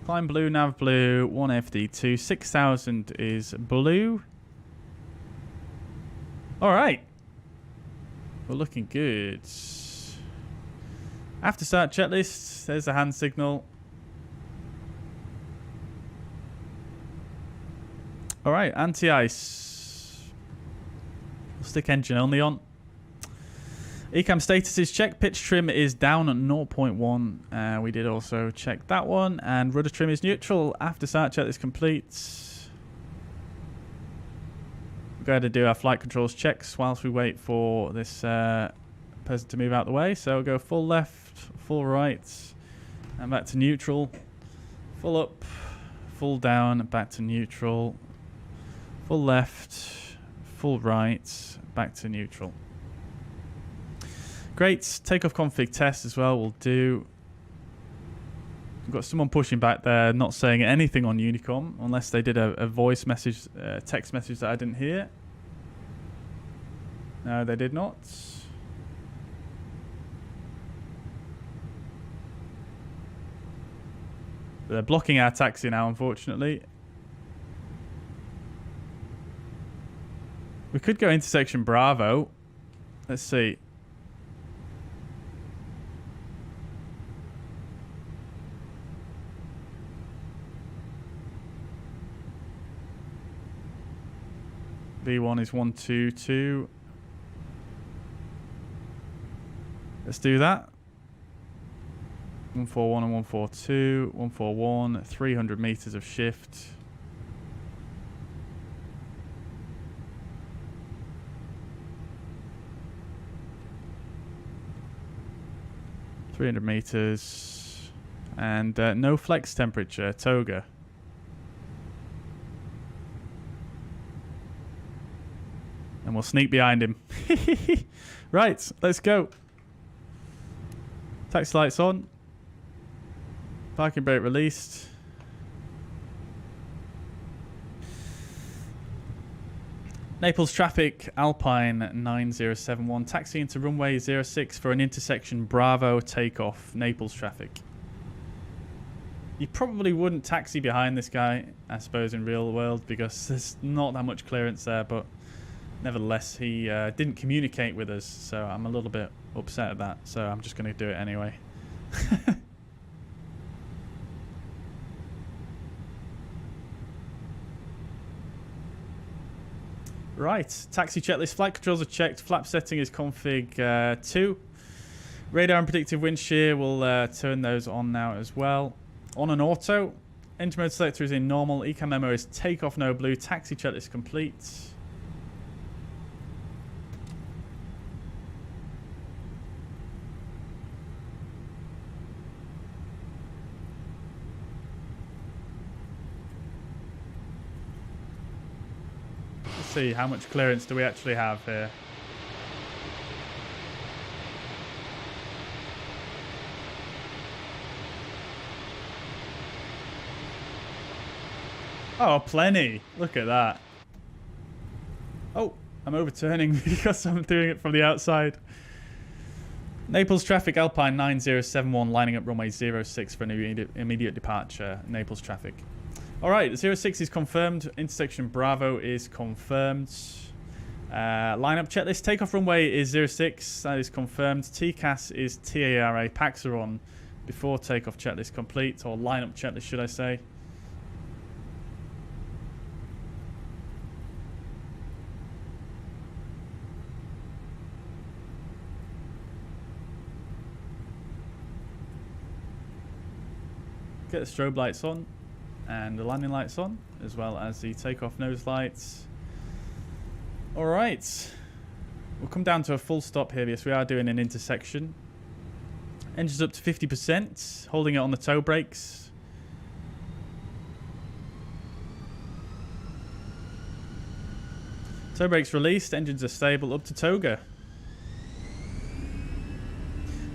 Climb blue, nav blue, 1 FD2, 6,000 is blue. Alright. We're looking good. After start checklist, there's the hand signal. Alright, anti-ice. We'll stick engine only on. Ecam status is checked. Pitch trim is down at 0.1. We did also check that one. And rudder trim is neutral. After start check is complete. We're going to do our flight controls checks whilst we wait for this person to move out of the way. So we'll go full left, full right, and back to neutral. Full up, full down, back to neutral. Full left, full right, back to neutral. Great. Takeoff config test as well we'll do. We've got someone pushing back there, not saying anything on Unicom, unless they did a voice message, text message that I didn't hear. No, they did not. They're blocking our taxi now, unfortunately. We could go intersection Bravo. Let's see. V1 is 122. Let's do that. 141 and 142. 141, 300 meters of shift. meters and no flex temperature, toga. And we'll sneak behind him. Right, let's go. Taxi lights on. Parking brake released. Naples traffic, Alpine 9071. Taxi into runway 06 for an intersection Bravo takeoff. Naples traffic. You probably wouldn't taxi behind this guy, I suppose, in real world, because there's not that much clearance there, but nevertheless, he didn't communicate with us, so I'm a little bit upset at that, so I'm just going to do it anyway. Right, taxi checklist, flight controls are checked, flap setting is config 2. Radar and predictive wind shear, we'll turn those on now as well. On an auto, engine mode selector is in normal, ecam memo is takeoff no blue, taxi checklist complete. see how much clearance do we actually have here. Oh, plenty. Look at that. Oh, I'm overturning because I'm doing it from the outside. Naples traffic, Alpine 9071, lining up runway 06 for an immediate departure. Naples traffic. Alright, 06 is confirmed. Intersection Bravo is confirmed. Lineup checklist. Takeoff runway is 06. That is confirmed. TCAS is TARA. Packs are on before takeoff checklist complete. Or lineup checklist, should I say. Get the strobe lights on and the landing lights on, as well as the takeoff nose lights. Alright, we'll come down to a full stop here because we are doing an intersection. Engines up to 50%, holding it on the toe brakes. Toe brakes released, engines are stable, up to Toga.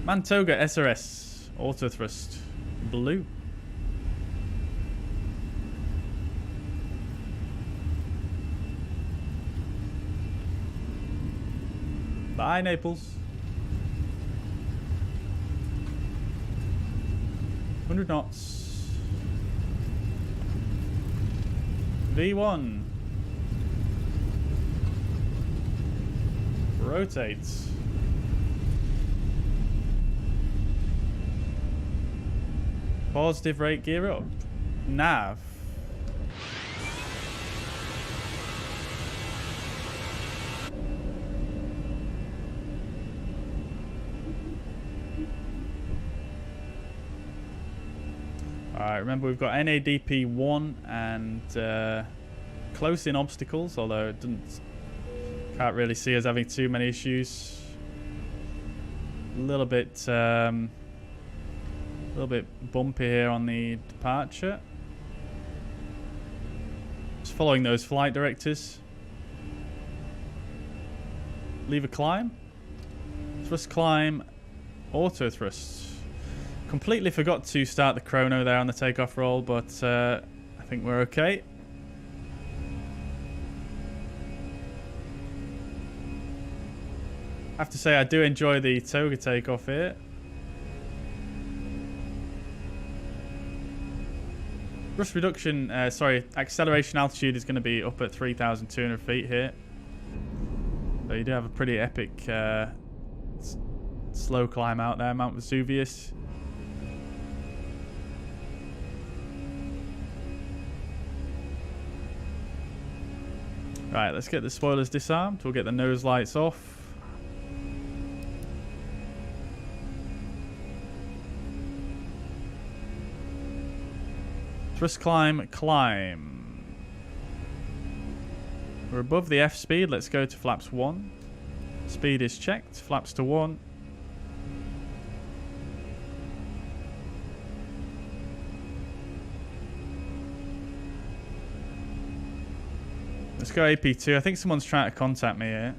Mantoga SRS, auto thrust, blue. Bye, Naples. 100 knots. V1. Rotates. Positive rate, gear up. Nav. Alright, remember we've got NADP 1 and close in obstacles, although it can't really see us having too many issues. A little bit bumpy here on the departure. Just following those flight directives. Lever climb. Thrust climb. Auto thrust. Completely forgot to start the chrono there on the takeoff roll, but I think we're okay. I have to say I do enjoy the Toga takeoff here. Thrust reduction, acceleration altitude is going to be up at 3,200 feet here. So you do have a pretty epic slow climb out there, Mount Vesuvius. Right, let's get the spoilers disarmed. We'll get the nose lights off. Thrust climb, climb. We're above the F speed. Let's go to flaps 1. Speed is checked. Flaps to 1. Let's go AP2. I think someone's trying to contact me here.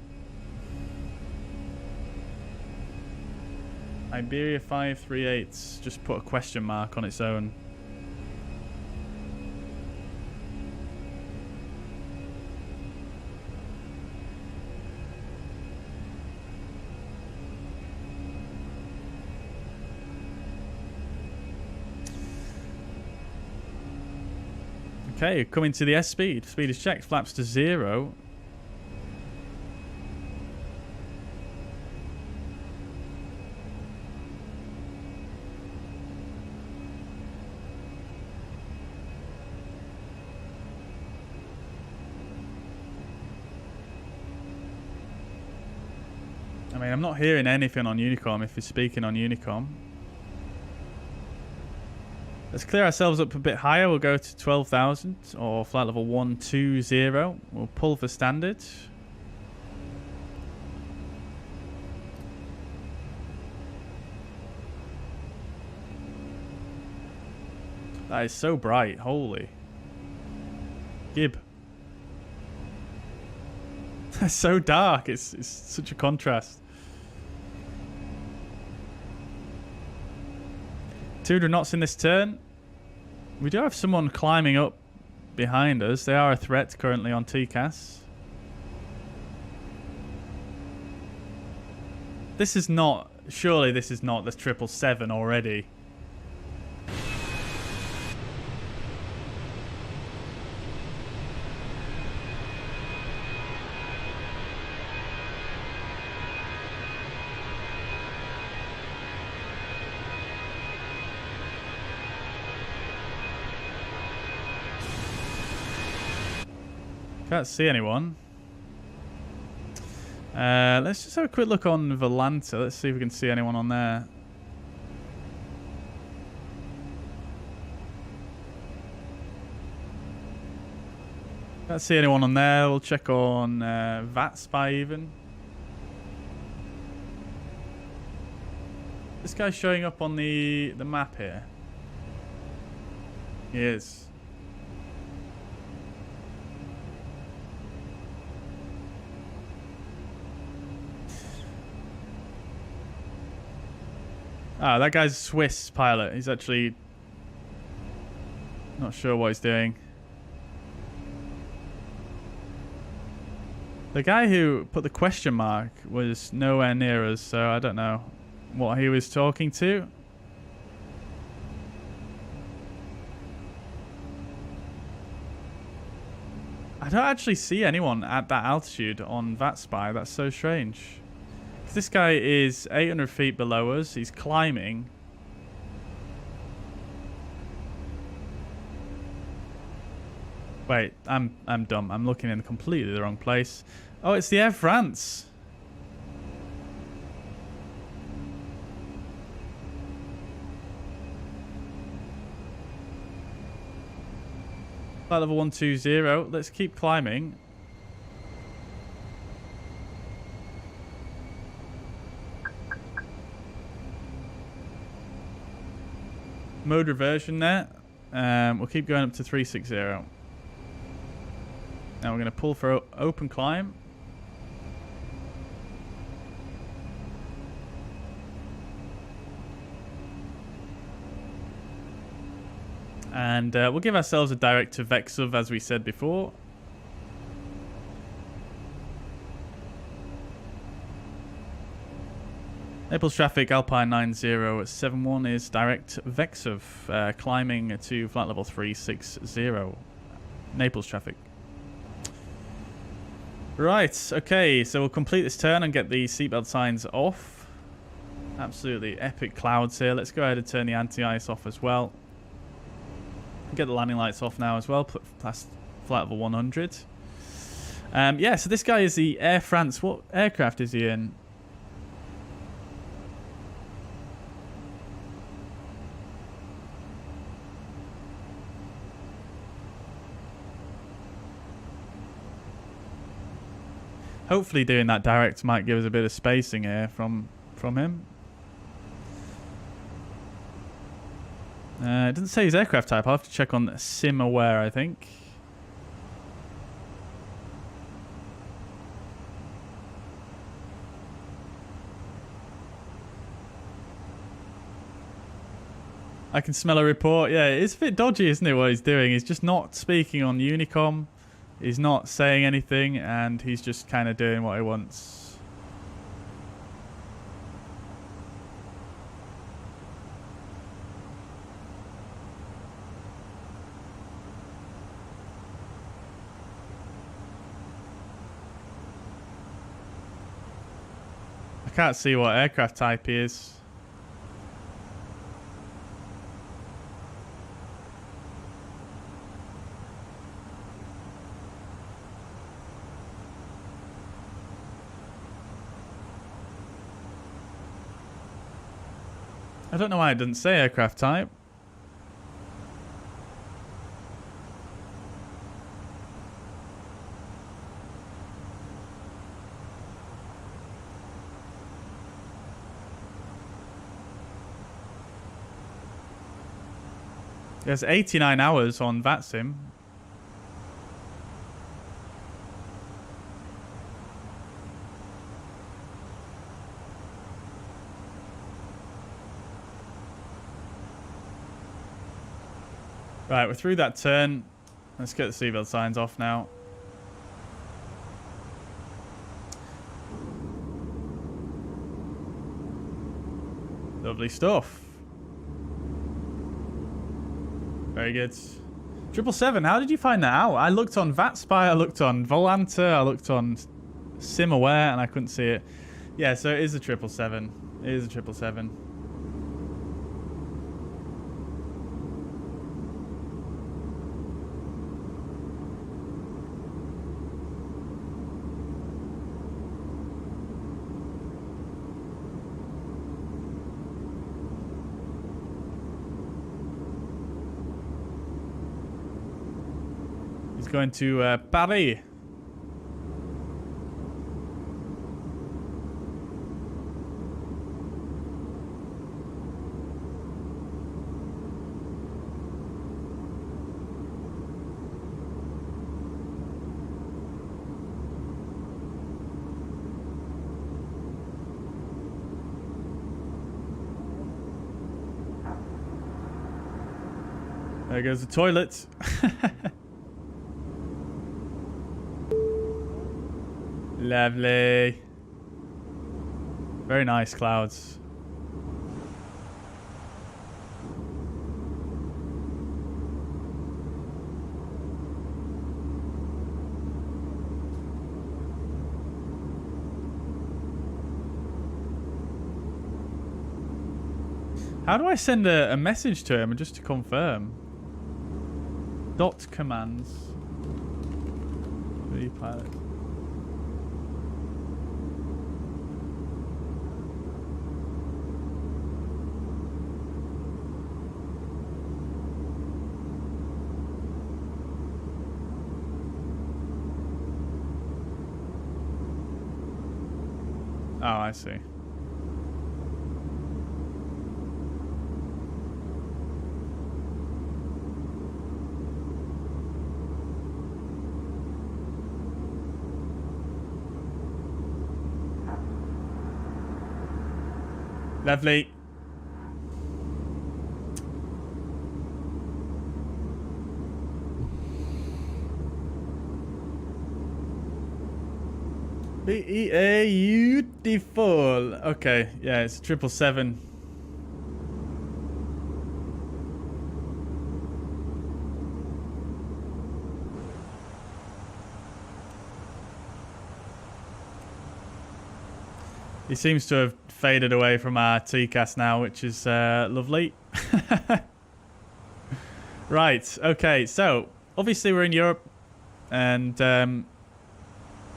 Iberia 538 just put a question mark on its own. Okay, coming to the S speed. Speed is checked. Flaps to 0. I mean, I'm not hearing anything on Unicom if you're speaking on Unicom. Let's clear ourselves up a bit higher. We'll go to 12,000 or flight level 120. We'll pull for standard. That is so bright. Holy. Gib. It's so dark. It's such a contrast. 200 knots in this turn. We do have someone climbing up behind us. They are a threat currently on TCAS. This is not... Surely this is not the 777 already. Can't see anyone. Let's just have a quick look on Volanta. Let's see if we can see anyone on there. Can't see anyone on there. We'll check on VATSIM even. This guy's showing up on the map here. He is. Ah, that guy's a Swiss pilot. He's actually not sure what he's doing. The guy who put the question mark was nowhere near us, so I don't know what he was talking to. I don't actually see anyone at that altitude on VATSIM. That's so strange. This guy is 800 feet below us. He's climbing. Wait, I'm dumb. I'm looking in completely the wrong place. Oh, it's the Air France. Flight level 120. Let's keep climbing. Mode reversion there. We'll keep going up to 360. Now we're going to pull for open climb. And we'll give ourselves a direct to VEXUV as we said before. Naples traffic, Alpine 9071 is direct VEXUV, climbing to flight level 360. Naples traffic. Right, okay, so we'll complete this turn and get the seatbelt signs off. Absolutely epic clouds here. Let's go ahead and turn the anti-ice off as well. Get the landing lights off now as well, past flight level 100. Yeah, so this guy is the Air France. What aircraft is he in? Hopefully doing that direct might give us a bit of spacing here from him. It doesn't say his aircraft type. I'll have to check on SimAware, I think. I can smell a report. Yeah, it's a bit dodgy, isn't it, what he's doing? He's just not speaking on Unicom. He's not saying anything, and he's just kind of doing what he wants. I can't see what aircraft type he is. I don't know why it doesn't say aircraft type. There's 89 hours on VATSIM. Right, we're through that turn. Let's get the seatbelt signs off now. Lovely stuff. Very good. 777, how did you find that out? I looked on VATSPY, I looked on Volanta, I looked on SimAware, and I couldn't see it. Yeah, so it is a 777. It is a 777. Going to Paris. There goes the toilet. Lovely. Very nice clouds. How do I send a message to him just to confirm? Dot commands. The pilot. Oh, I see. Lovely. Beautiful. Okay, yeah, it's 777. He seems to have faded away from our TCAS now, which is lovely. Right, okay, so obviously we're in Europe, and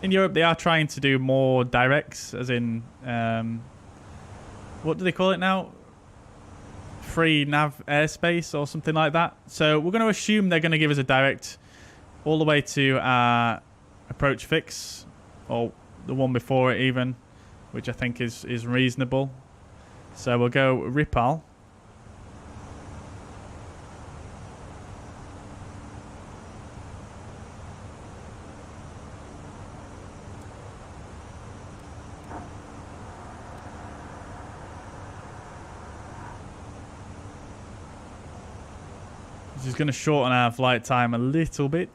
in Europe they are trying to do more directs, as in, what do they call it now? Free nav airspace or something like that. So we're going to assume they're going to give us a direct all the way to our approach fix, or the one before it even, which I think is reasonable. So we'll go Ripal. This is going to shorten our flight time a little bit.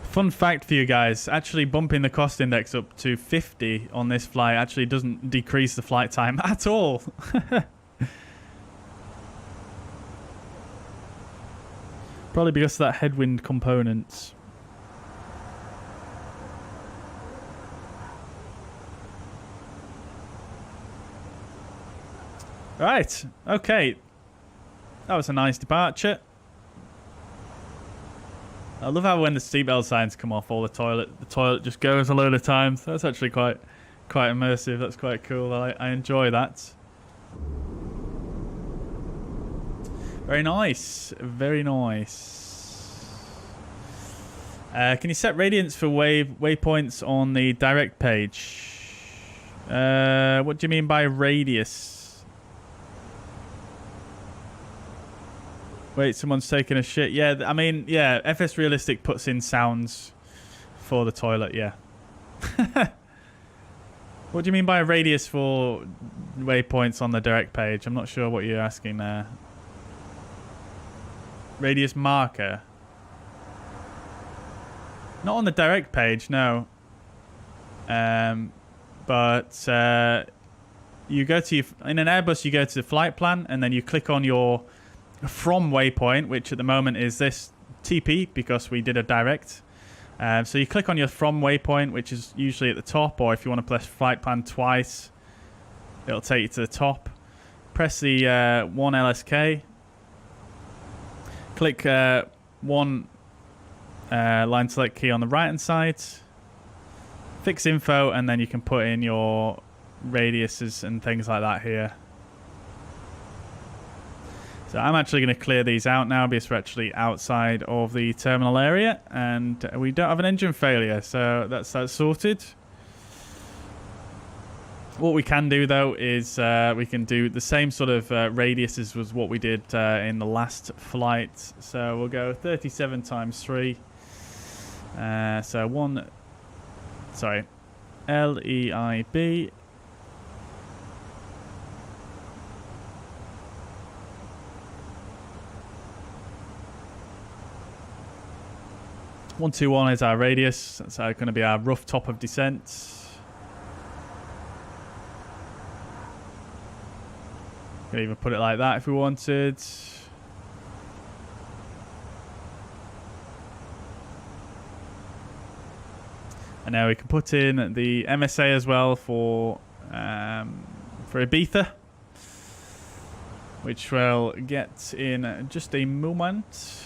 Fun fact for you guys, actually bumping the cost index up to 50 on this flight actually doesn't decrease the flight time at all. Probably because of that headwind component. Right, okay. That was a nice departure. I love how when the seatbelt signs come off, the toilet just goes a load of times. That's actually quite immersive. That's quite cool. I enjoy that. Very nice. Very nice. Can you set radiance for waypoints on the direct page? What do you mean by radius? Wait, someone's taking a shit. Yeah, I mean, yeah, FS Realistic puts in sounds for the toilet, yeah. What do you mean by a radius for waypoints on the direct page? I'm not sure what you're asking there. Radius marker? Not on the direct page, no. But you go to in an Airbus, you go to the flight plan, and then you click on your from waypoint, which at the moment is this TP because we did a direct. So you click on your from waypoint, which is usually at the top, or if you want to press flight plan twice, it'll take you to the top. Press the 1 LSK. Click one line select key on the right hand side. Fix info, and then you can put in your radiuses and things like that here. So I'm actually going to clear these out now because we're actually outside of the terminal area and we don't have an engine failure, so that's sorted. What we can do though is we can do the same sort of radiuses as what we did in the last flight. So we'll go 37 times 3. So LEIB. (121) is our radius. That's going to be our rough top of descent. Could even put it like that if we wanted. And now we can put in the MSA as well for Ibiza, which we'll get in just a moment.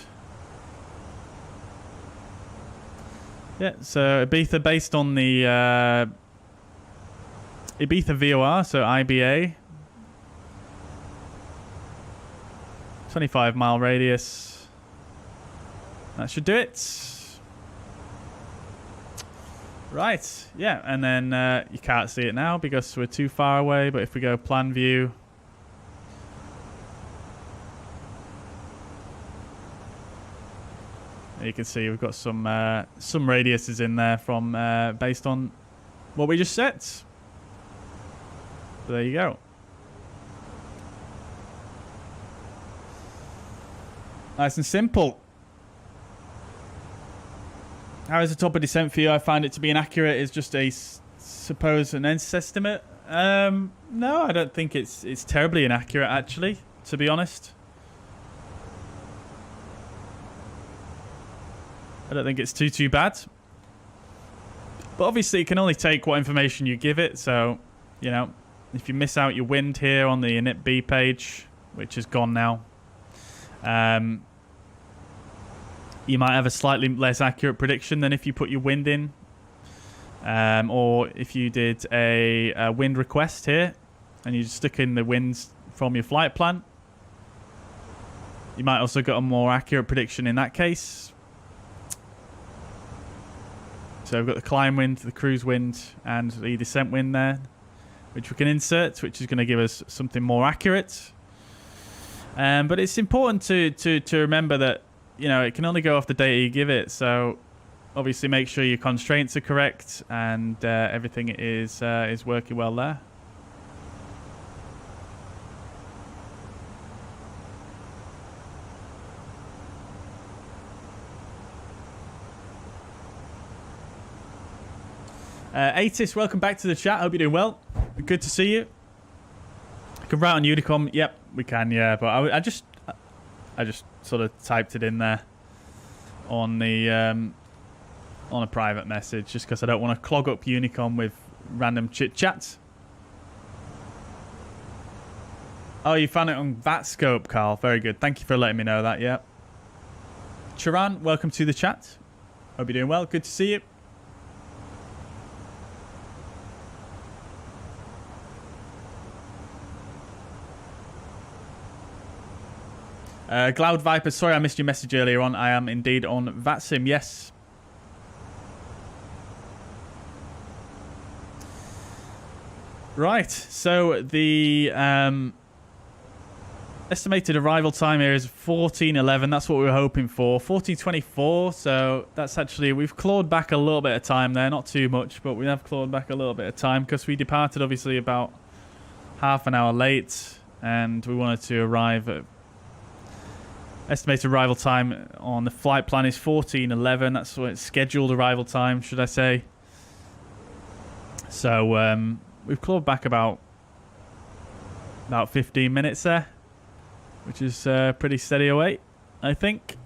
Yeah, so Ibiza based on the Ibiza VOR, so IBA. 25-mile radius. That should do it. Right, yeah, and then you can't see it now because we're too far away, but if we go plan view, you can see we've got some radiuses in there from based on what we just set. So there you go. Nice and simple. How is the top of descent for you? I find it to be inaccurate. It's just an estimate. No, I don't think it's terribly inaccurate actually, to be honest. I don't think it's too bad. But obviously it can only take what information you give it. So, you know, if you miss out your wind here on the init B page, which is gone now, you might have a slightly less accurate prediction than if you put your wind in. Or if you did a wind request here and you just stick in the winds from your flight plan, you might also get a more accurate prediction in that case. So we've got the climb wind, the cruise wind, and the descent wind there, which we can insert, which is going to give us something more accurate. But it's important to remember that, you know, it can only go off the data you give it. So obviously make sure your constraints are correct and everything is working well there. Atis, welcome back to the chat. Hope you're doing well. Good to see you. Can write on Unicom. Yep, we can. Yeah, but I just sort of typed it in there on the on a private message, just because I don't want to clog up Unicom with random chit chats. Oh, you found it on VATScope, Carl. Very good. Thank you for letting me know that. Yeah. Charan, welcome to the chat. Hope you're doing well. Good to see you. Cloud Viper, sorry I missed your message earlier on. I am indeed on VATSIM, yes. Right, so the Estimated arrival time here is 14:11. That's what we were hoping for. 14:24. So that's actually, we've clawed back a little bit of time there. Not too much, but we have clawed back a little bit of time because we departed obviously about half an hour late, and we wanted to arrive at. Estimated arrival time on the flight plan is 14:11. That's what it's scheduled arrival time, should I say. So we've clawed back about 15 minutes there, which is pretty steady away, I think.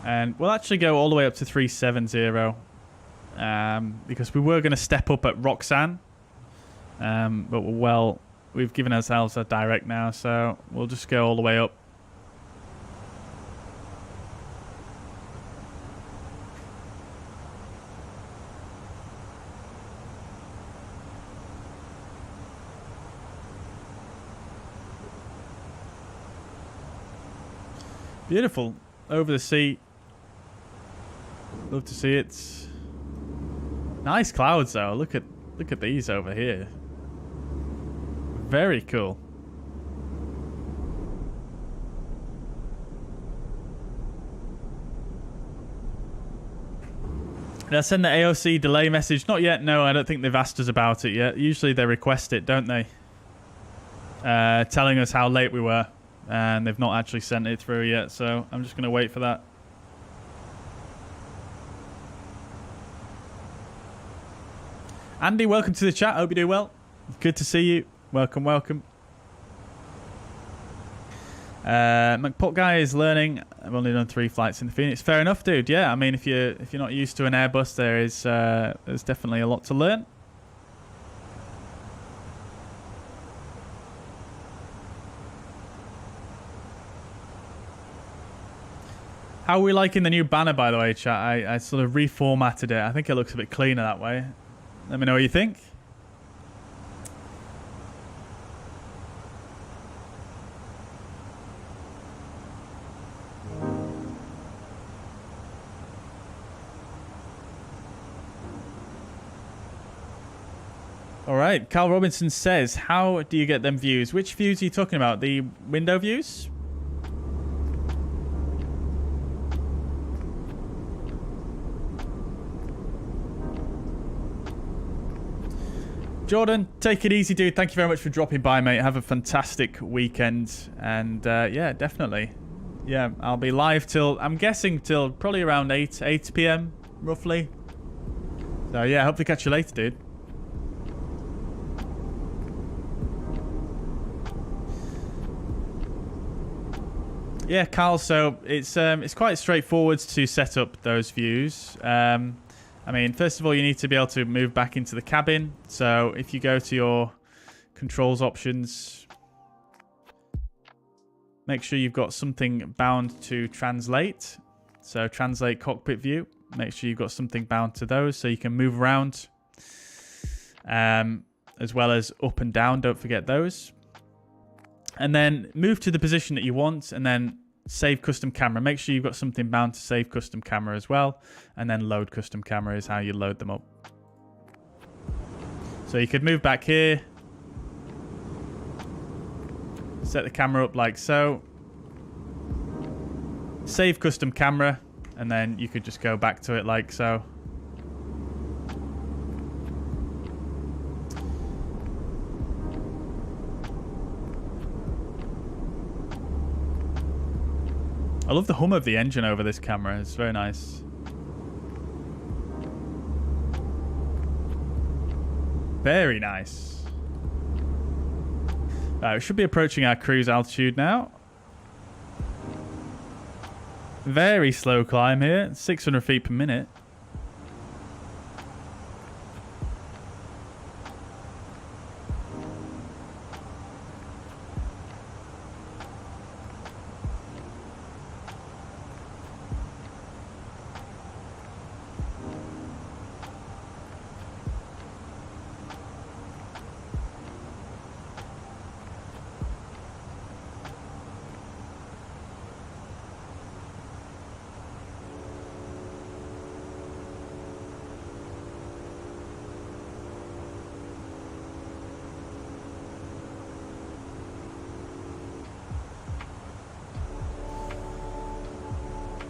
And we'll actually go all the way up to 370. Because we were going to step up at Roxanne, but we've given ourselves a direct now, so we'll just go all the way up. Beautiful, over the sea. Love to see it. Nice clouds though. Look at these over here. Very cool. Did I send the AOC delay message? Not yet. No, I don't think they've asked us about it yet. Usually they request it, don't they? Telling us how late we were, and they've not actually sent it through yet. So I'm just going to wait for that. Andy, welcome to the chat. Hope you do well. Good to see you. Welcome, welcome. McPot guy is learning. I've only done 3 flights in the Phoenix. Fair enough, dude. Yeah, I mean, if you're not used to an Airbus, there's definitely a lot to learn. How are we liking the new banner, by the way, chat? I sort of reformatted it. I think it looks a bit cleaner that way. Let me know what you think. All right, Carl Robinson says, how do you get them views? Which views are you talking about? The window views? Jordan, take it easy, dude. Thank you very much for dropping by, mate. Have a fantastic weekend. And yeah, definitely. Yeah, I'll be live till, I'm guessing, till probably around 8 p.m. roughly. So yeah, hope to catch you later, dude. Yeah, Carl, so it's quite straightforward to set up those views. I mean, first of all, you need to be able to move back into the cabin. So if you go to your controls options, make sure you've got something bound to translate. So translate cockpit view. Make sure you've got something bound to those so you can move around, as well as up and down. Don't forget those. And then move to the position that you want, and then save custom camera. Make sure you've got something bound to save custom camera as well. And then load custom camera is how you load them up. So you could move back here. Set the camera up like so. Save custom camera. And then you could just go back to it like so. I love the hum of the engine over this camera. It's very nice. Very nice. We should be approaching our cruise altitude now. Very slow climb here. 600 feet per minute.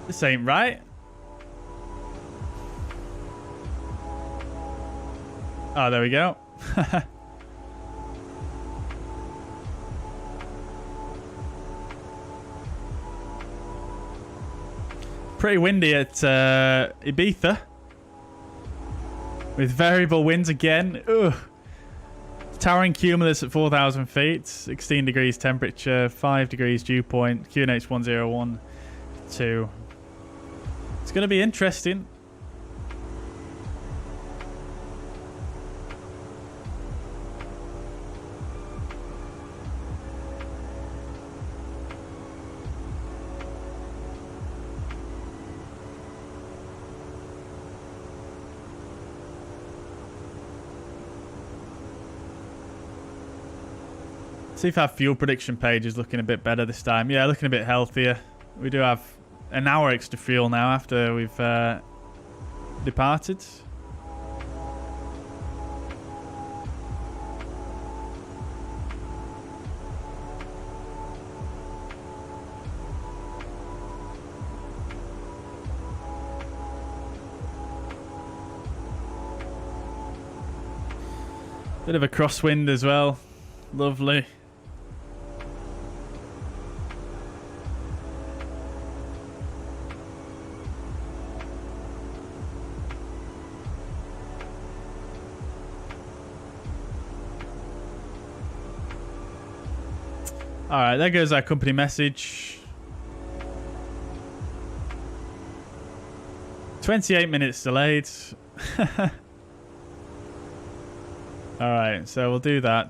This ain't right. Oh, there we go. Pretty windy at Ibiza. With variable winds again. Ugh. Towering cumulus at 4,000 feet. 16 degrees temperature. 5 degrees dew point. QNH 1012. It's going to be interesting. See if our fuel prediction page is looking a bit better this time. Yeah, looking a bit healthier. We do have an hour extra fuel now after we've departed. Bit of a crosswind as well. Lovely. Alright, there goes our company message. 28 minutes delayed. Alright, so we'll do that.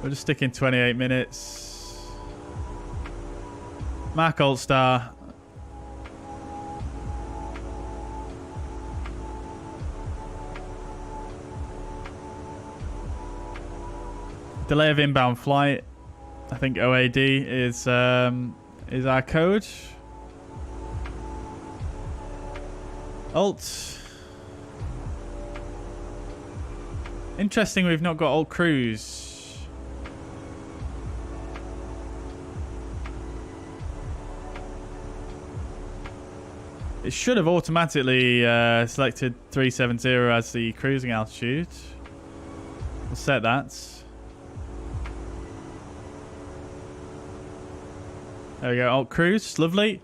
We'll just stick in 28 minutes. Mark Alt Star. Delay of inbound flight. I think OAD is our code. Alt. Interesting, we've not got alt cruise. It should have automatically selected 370 as the cruising altitude. We'll set that. There we go, alt cruise, lovely.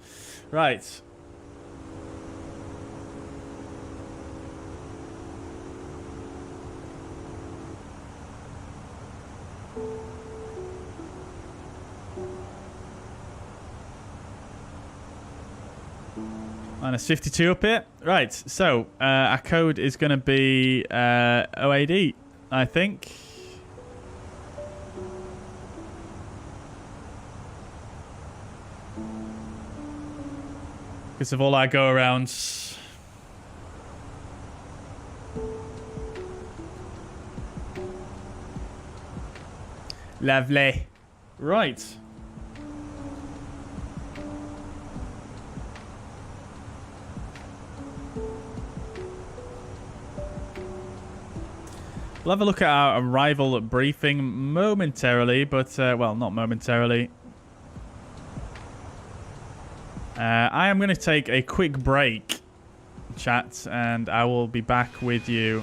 Right. Minus 52 up here. Right, so our code is going to be OAD, I think. Because of all our go-arounds. Lovely. Right. We'll have a look at our arrival briefing momentarily, but, well, not momentarily. I am going to take a quick break, chat, and I will be back with you.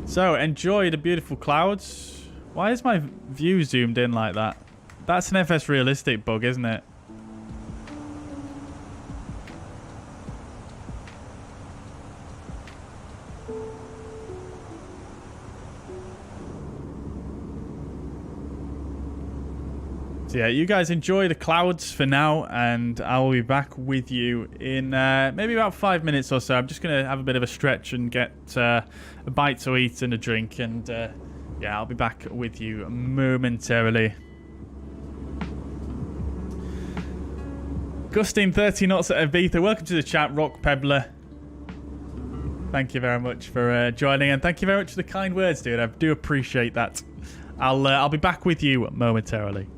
So, enjoy the beautiful clouds. Why is my view zoomed in like that? That's an FS Realistic bug, isn't it? So yeah, you guys enjoy the clouds for now, and I will be back with you in maybe about 5 minutes or so. I'm just going to have a bit of a stretch and get a bite to eat and a drink, and yeah, I'll be back with you momentarily. Gusting 30 knots at Ibiza. Welcome to the chat, Rock Pebbler. Thank you very much for joining, and thank you very much for the kind words, dude. I do appreciate that. I'll be back with you momentarily.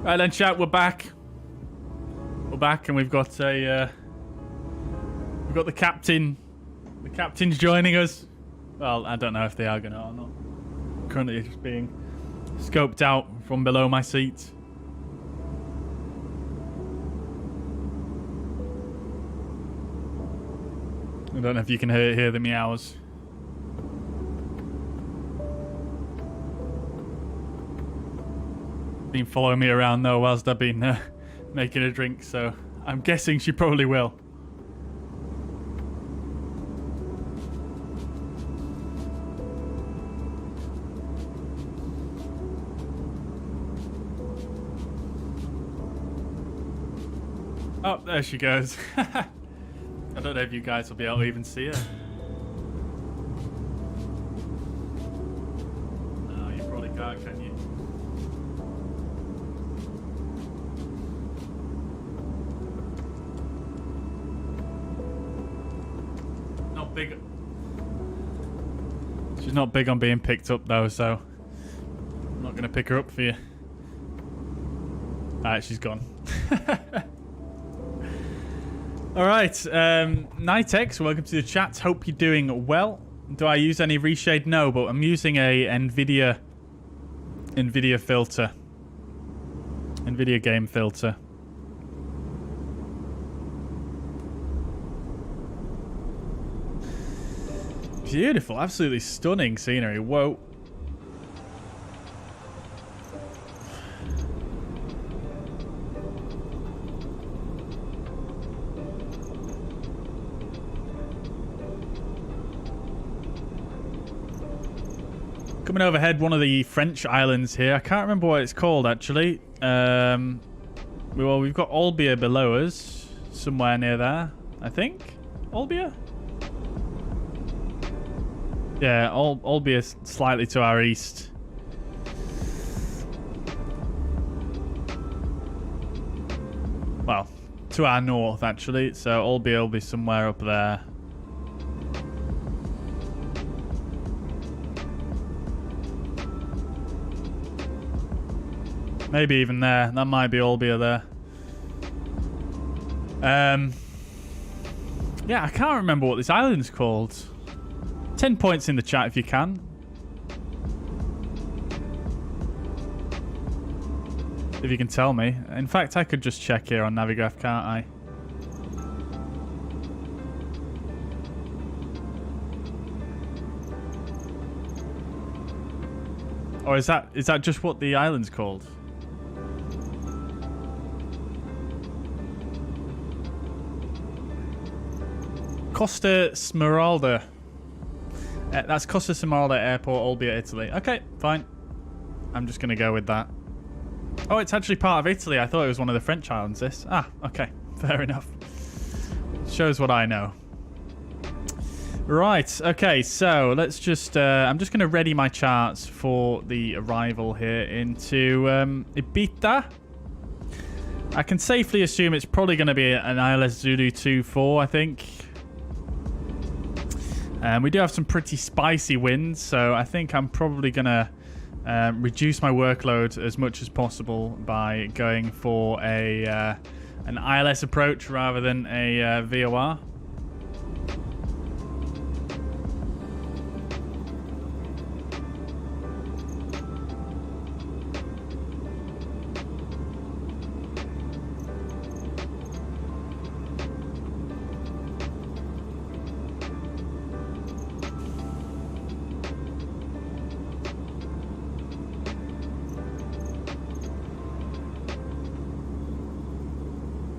Right then, chat, we're back. We're back, and we've got the captain. The captain's joining us. Well, I don't know if they are gonna or not. Currently, just being scoped out from below my seat. I don't know if you can hear the meows. Been following me around though whilst I've been making a drink, so I'm guessing she probably will. Oh, there she goes. I don't know if you guys will be able to even see her. No, you probably can't, can you? Not big. She's not big on being picked up though, so I'm not going to pick her up for you. Alright, she's gone. Alright, Nitex, welcome to the chat. Hope you're doing well. Do I use any reshade? No, but I'm using a NVIDIA filter. NVIDIA game filter. Beautiful, absolutely stunning scenery. Whoa. Coming overhead, one of the French islands here. I can't remember what it's called, actually. Well, we've got Olbia below us. Somewhere near there, I think. Olbia? Yeah, Olbia slightly to our east. Well, to our north, actually. So Olbia will be somewhere up there. Maybe even there. That might be Olbia there. Yeah, I can't remember what this island's called. 10 points in the chat if you can. If you can tell me. In fact, I could just check here on Navigraph, can't I? Or is that just what the island's called? Costa Smeralda. That's Costa Smeralda Airport, Olbia, Italy. Okay, fine. I'm just going to go with that. Oh, it's actually part of Italy. I thought it was one of the French islands, this. Ah, okay. Fair enough. Shows what I know. Right, okay, so let's just... I'm just going to ready my charts for the arrival here into Ibiza. I can safely assume it's probably going to be an ILS Zulu 24, I think. We do have some pretty spicy winds, so I think I'm probably going to reduce my workload as much as possible by going for an ILS approach rather than a VOR.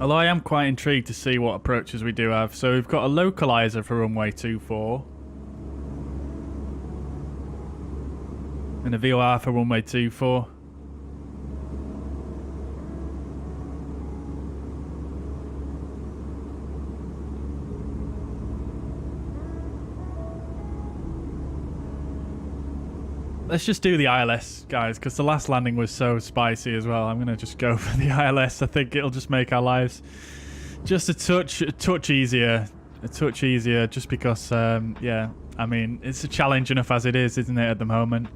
Although I am quite intrigued to see what approaches we do have. So we've got a localizer for runway 24. And a VOR for runway 24. Let's just do the ILS, guys, because the last landing was so spicy as well. I'm going to just go for the ILS. I think it'll just make our lives just a touch easier. A touch easier, just because, yeah, I mean, it's a challenge enough as it is, isn't it, at the moment?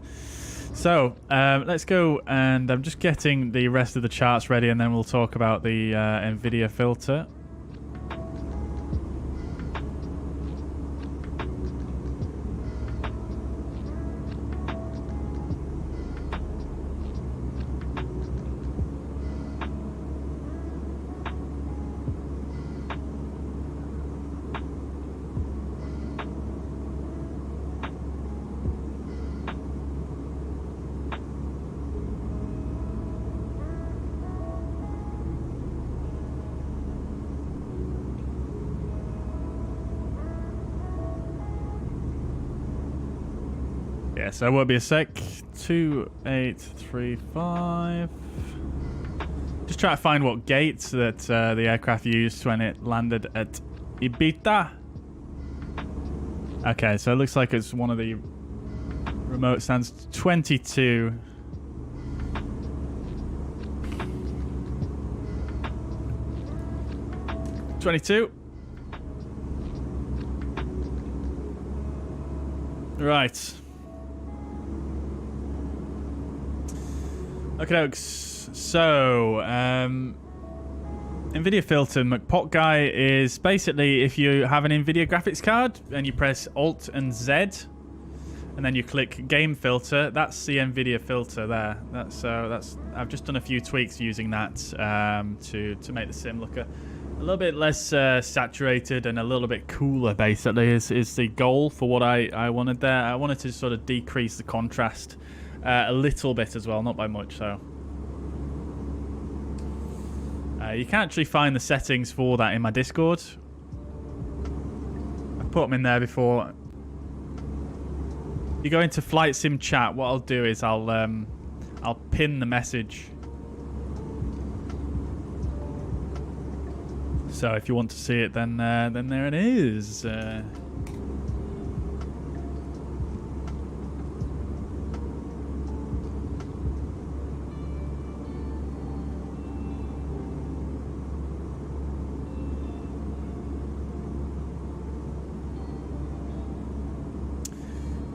So let's go, and I'm just getting the rest of the charts ready, and then we'll talk about the NVIDIA filter. Yeah, so it won't be a sec. 2835. Just try to find what gates that the aircraft used when it landed at Ibiza. Okay, so it looks like it's one of the remote stands. 22. Right. Okay, folks. So, NVIDIA filter McPot guy is basically if you have an NVIDIA graphics card and you press Alt and Z, and then you click Game Filter. That's the NVIDIA filter there. That's I've just done a few tweaks using that to make the sim look a little bit less saturated and a little bit cooler. Basically, is the goal for what I wanted there. I wanted to sort of decrease the contrast a little bit as well, not by much. So you can actually find the settings for that in my Discord. I put them in there before. You go into Flight Sim chat. What I'll do is I'll pin the message. So if you want to see it, then there it is.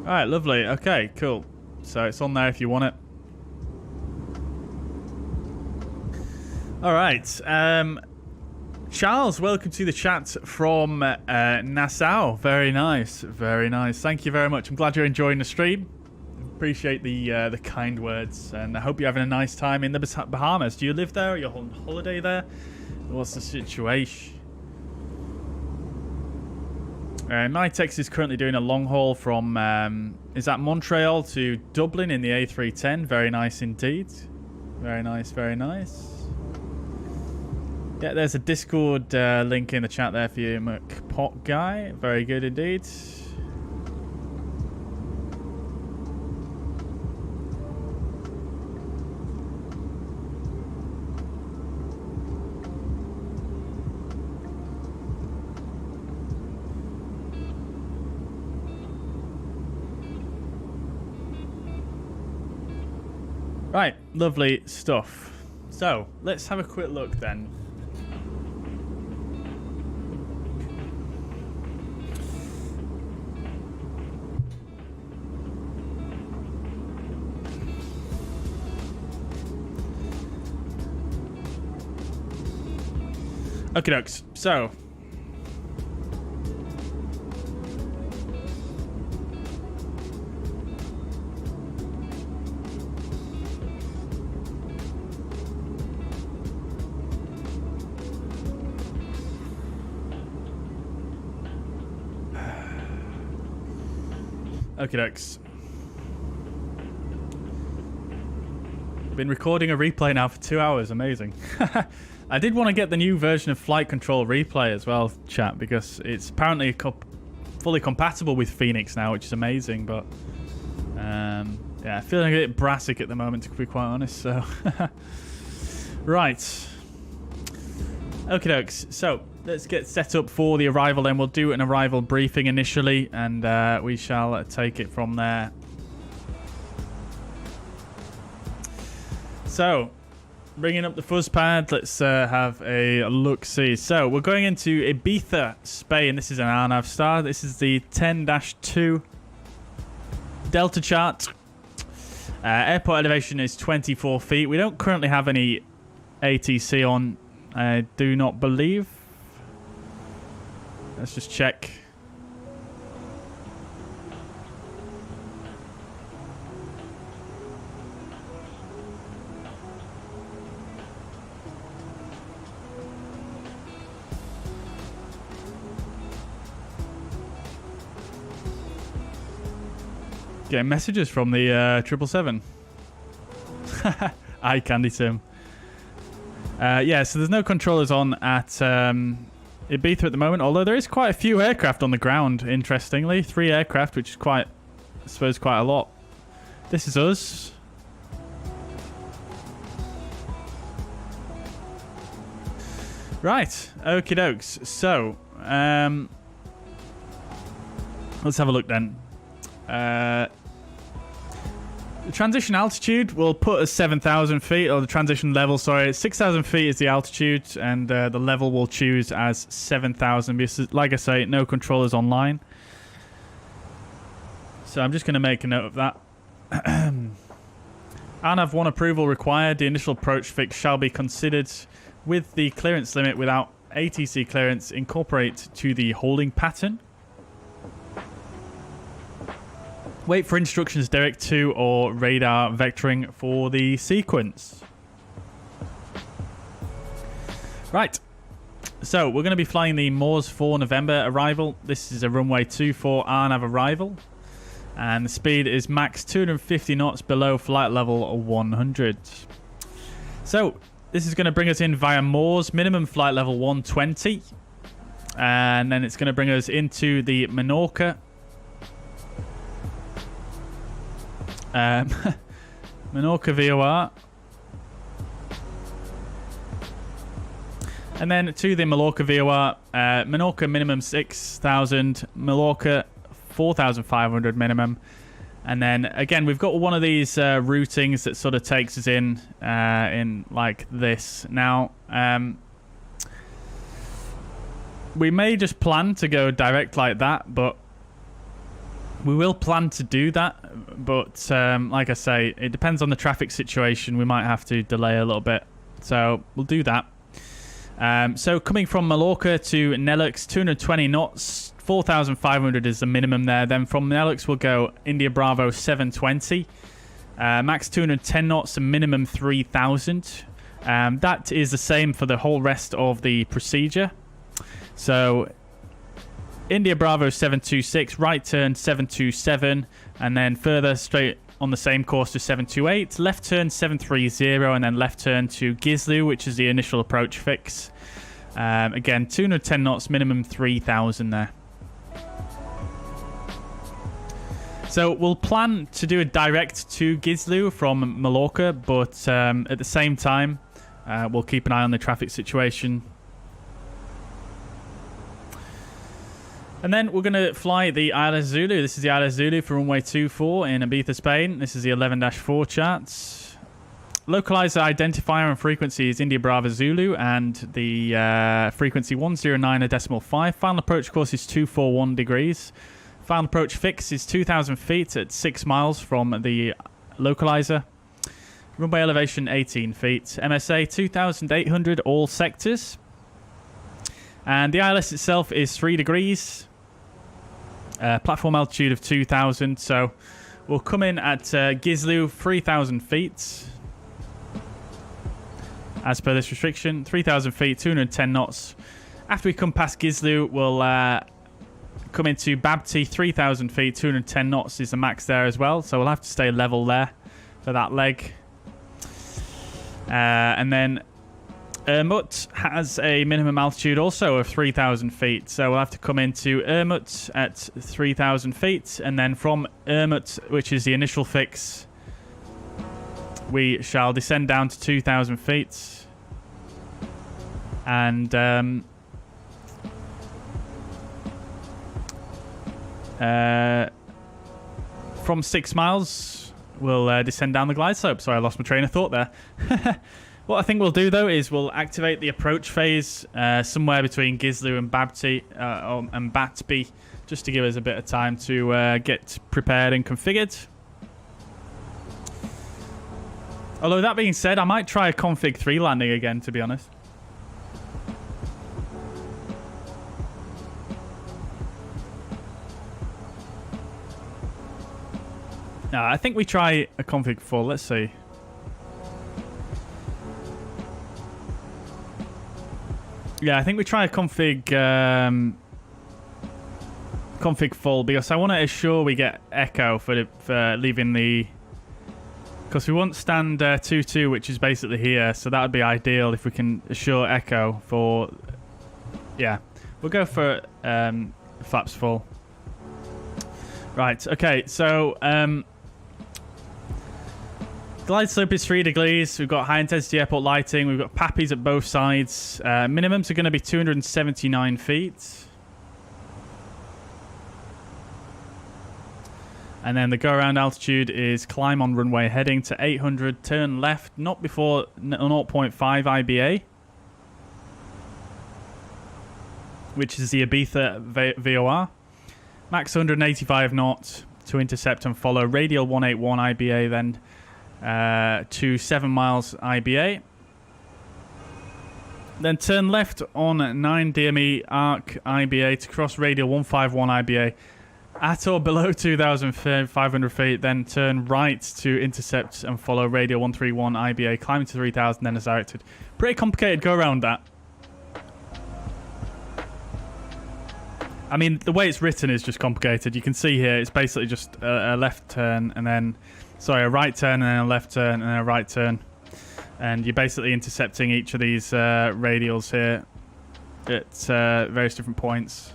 Alright, lovely. Okay, cool. So it's on there if you want it. Alright. Charles, welcome to the chat from Nassau. Very nice. Very nice. Thank you very much. I'm glad you're enjoying the stream. Appreciate the kind words. And I hope you're having a nice time in the Bahamas. Do you live there? Are you on holiday there? What's the situation? Nitex is currently doing a long haul from, is that Montreal to Dublin in the A310. Very nice indeed. Very nice, very nice. Yeah, there's a Discord link in the chat there for you, McPot guy. Very good indeed. Right, lovely stuff. So, let's have a quick look then. Okay, dokes. So, okay, dokes. Been recording a replay now for 2 hours. Amazing. I did want to get the new version of Flight Control Replay as well, chat, because it's apparently fully compatible with Fenix now, which is amazing. But yeah, feeling a bit brassic at the moment, to be quite honest. So, right. Okay, dokes. So let's get set up for the arrival. Then we'll do an arrival briefing initially, and we shall take it from there. So, bringing up the fuzz pad, let's have a look-see. So, we're going into Ibiza, Spain. This is an RNAV star. This is the 10-2 Delta chart. Airport elevation is 24 feet. We don't currently have any ATC on, I do not believe. Let's just check. Getting messages from the 777. Eye candy Tim. Yeah, so there's no controllers on at Ibiza at the moment, although there is quite a few aircraft on the ground, interestingly. 3 aircraft, which is quite, I suppose, quite a lot. This is us. Right, okie dokes. So, let's have a look then. The transition altitude will put us 7,000 feet, or the transition level, sorry. 6,000 feet is the altitude, and the level we'll choose as 7,000. Because, like I say, no controllers online. So I'm just going to make a note of that. ANAV 1 approval required. The initial approach fix shall be considered with the clearance limit without ATC clearance. Incorporate to the holding pattern. Wait for instructions direct to or radar vectoring for the sequence. Right. So we're going to be flying the Mugz for November arrival. This is a runway 24 RNAV arrival. And the speed is max 250 knots below flight level 100. So this is going to bring us in via Mugz, minimum flight level 120. And then it's going to bring us into the Menorca. Menorca VOR. And then to the Mallorca VOR, Menorca minimum 6,000, Mallorca 4,500 minimum. And then again, we've got one of these routings that sort of takes us in like this. Now, we may just plan to go direct like that, but we will plan to do that, but like I say, it depends on the traffic situation. We might have to delay a little bit, so we'll do that. So coming from Mallorca to Nelux, 220 knots, 4,500 is the minimum there. Then from Nelux we'll go India Bravo 720, max 210 knots, and minimum 3,000. That is the same for the whole rest of the procedure. So India Bravo 726, right turn 727, and then further straight on the same course to 728, left turn 730, and then left turn to Gizlu, which is the initial approach fix. Again, 210 knots, minimum 3,000 there. So we'll plan to do a direct to Gizlu from Mallorca, but at the same time, we'll keep an eye on the traffic situation. And then we're going to fly the ILS Zulu. This is the ILS Zulu for runway 24 in Ibiza, Spain. This is the 11-4 charts. Localizer identifier and frequency is India Bravo Zulu, and the frequency 109.5. Final approach course is 241 degrees. Final approach fix is 2,000 feet at 6 miles from the localizer. Runway elevation 18 feet. MSA 2,800 all sectors. And the ILS itself is 3 degrees. Platform altitude of 2,000. So we'll come in at Gizlu 3,000 feet. As per this restriction, 3,000 feet, 210 knots. After we come past Gizlu, we'll come into Babti, 3,000 feet, 210 knots is the max there as well. So we'll have to stay level there for that leg. And then Ermut has a minimum altitude also of 3,000 feet. So we'll have to come into Ermut at 3,000 feet. And then from Ermut, which is the initial fix, we shall descend down to 2,000 feet. And from 6 miles, we'll descend down the glide slope. Sorry, I lost my train of thought there. What I think we'll do, though, is we'll activate the approach phase somewhere between Gizlu and Batby, just to give us a bit of time to get prepared and configured. Although that being said, I might try a config 3 landing again, to be honest. No, I think we try a config 4. Let's see. Yeah, I think we try a config config full because I want to assure we get echo for leaving the... Because we want stand 2-2, which is basically here, so that would be ideal if we can assure echo for... Yeah, we'll go for flaps full. Right, okay, so... glide slope is 3 degrees. We've got high intensity airport lighting. We've got PAPIs at both sides. Minimums are going to be 279 feet. And then the go-around altitude is climb on runway heading to 800, turn left, not before 0.5 IBA, which is the Ibiza VOR. Max 185 knots to intercept and follow. Radial 181 IBA, then to 7 miles IBA. Then turn left on 9 DME arc IBA to cross radial 151 IBA. At or below 2,500 feet, then turn right to intercept and follow radial 131 IBA, climbing to 3,000, then as directed. Pretty complicated go around that. I mean, the way it's written is just complicated. You can see here, it's basically just a left turn and then, sorry, a right turn and then a left turn and then a right turn. And you're basically intercepting each of these radials here at various different points.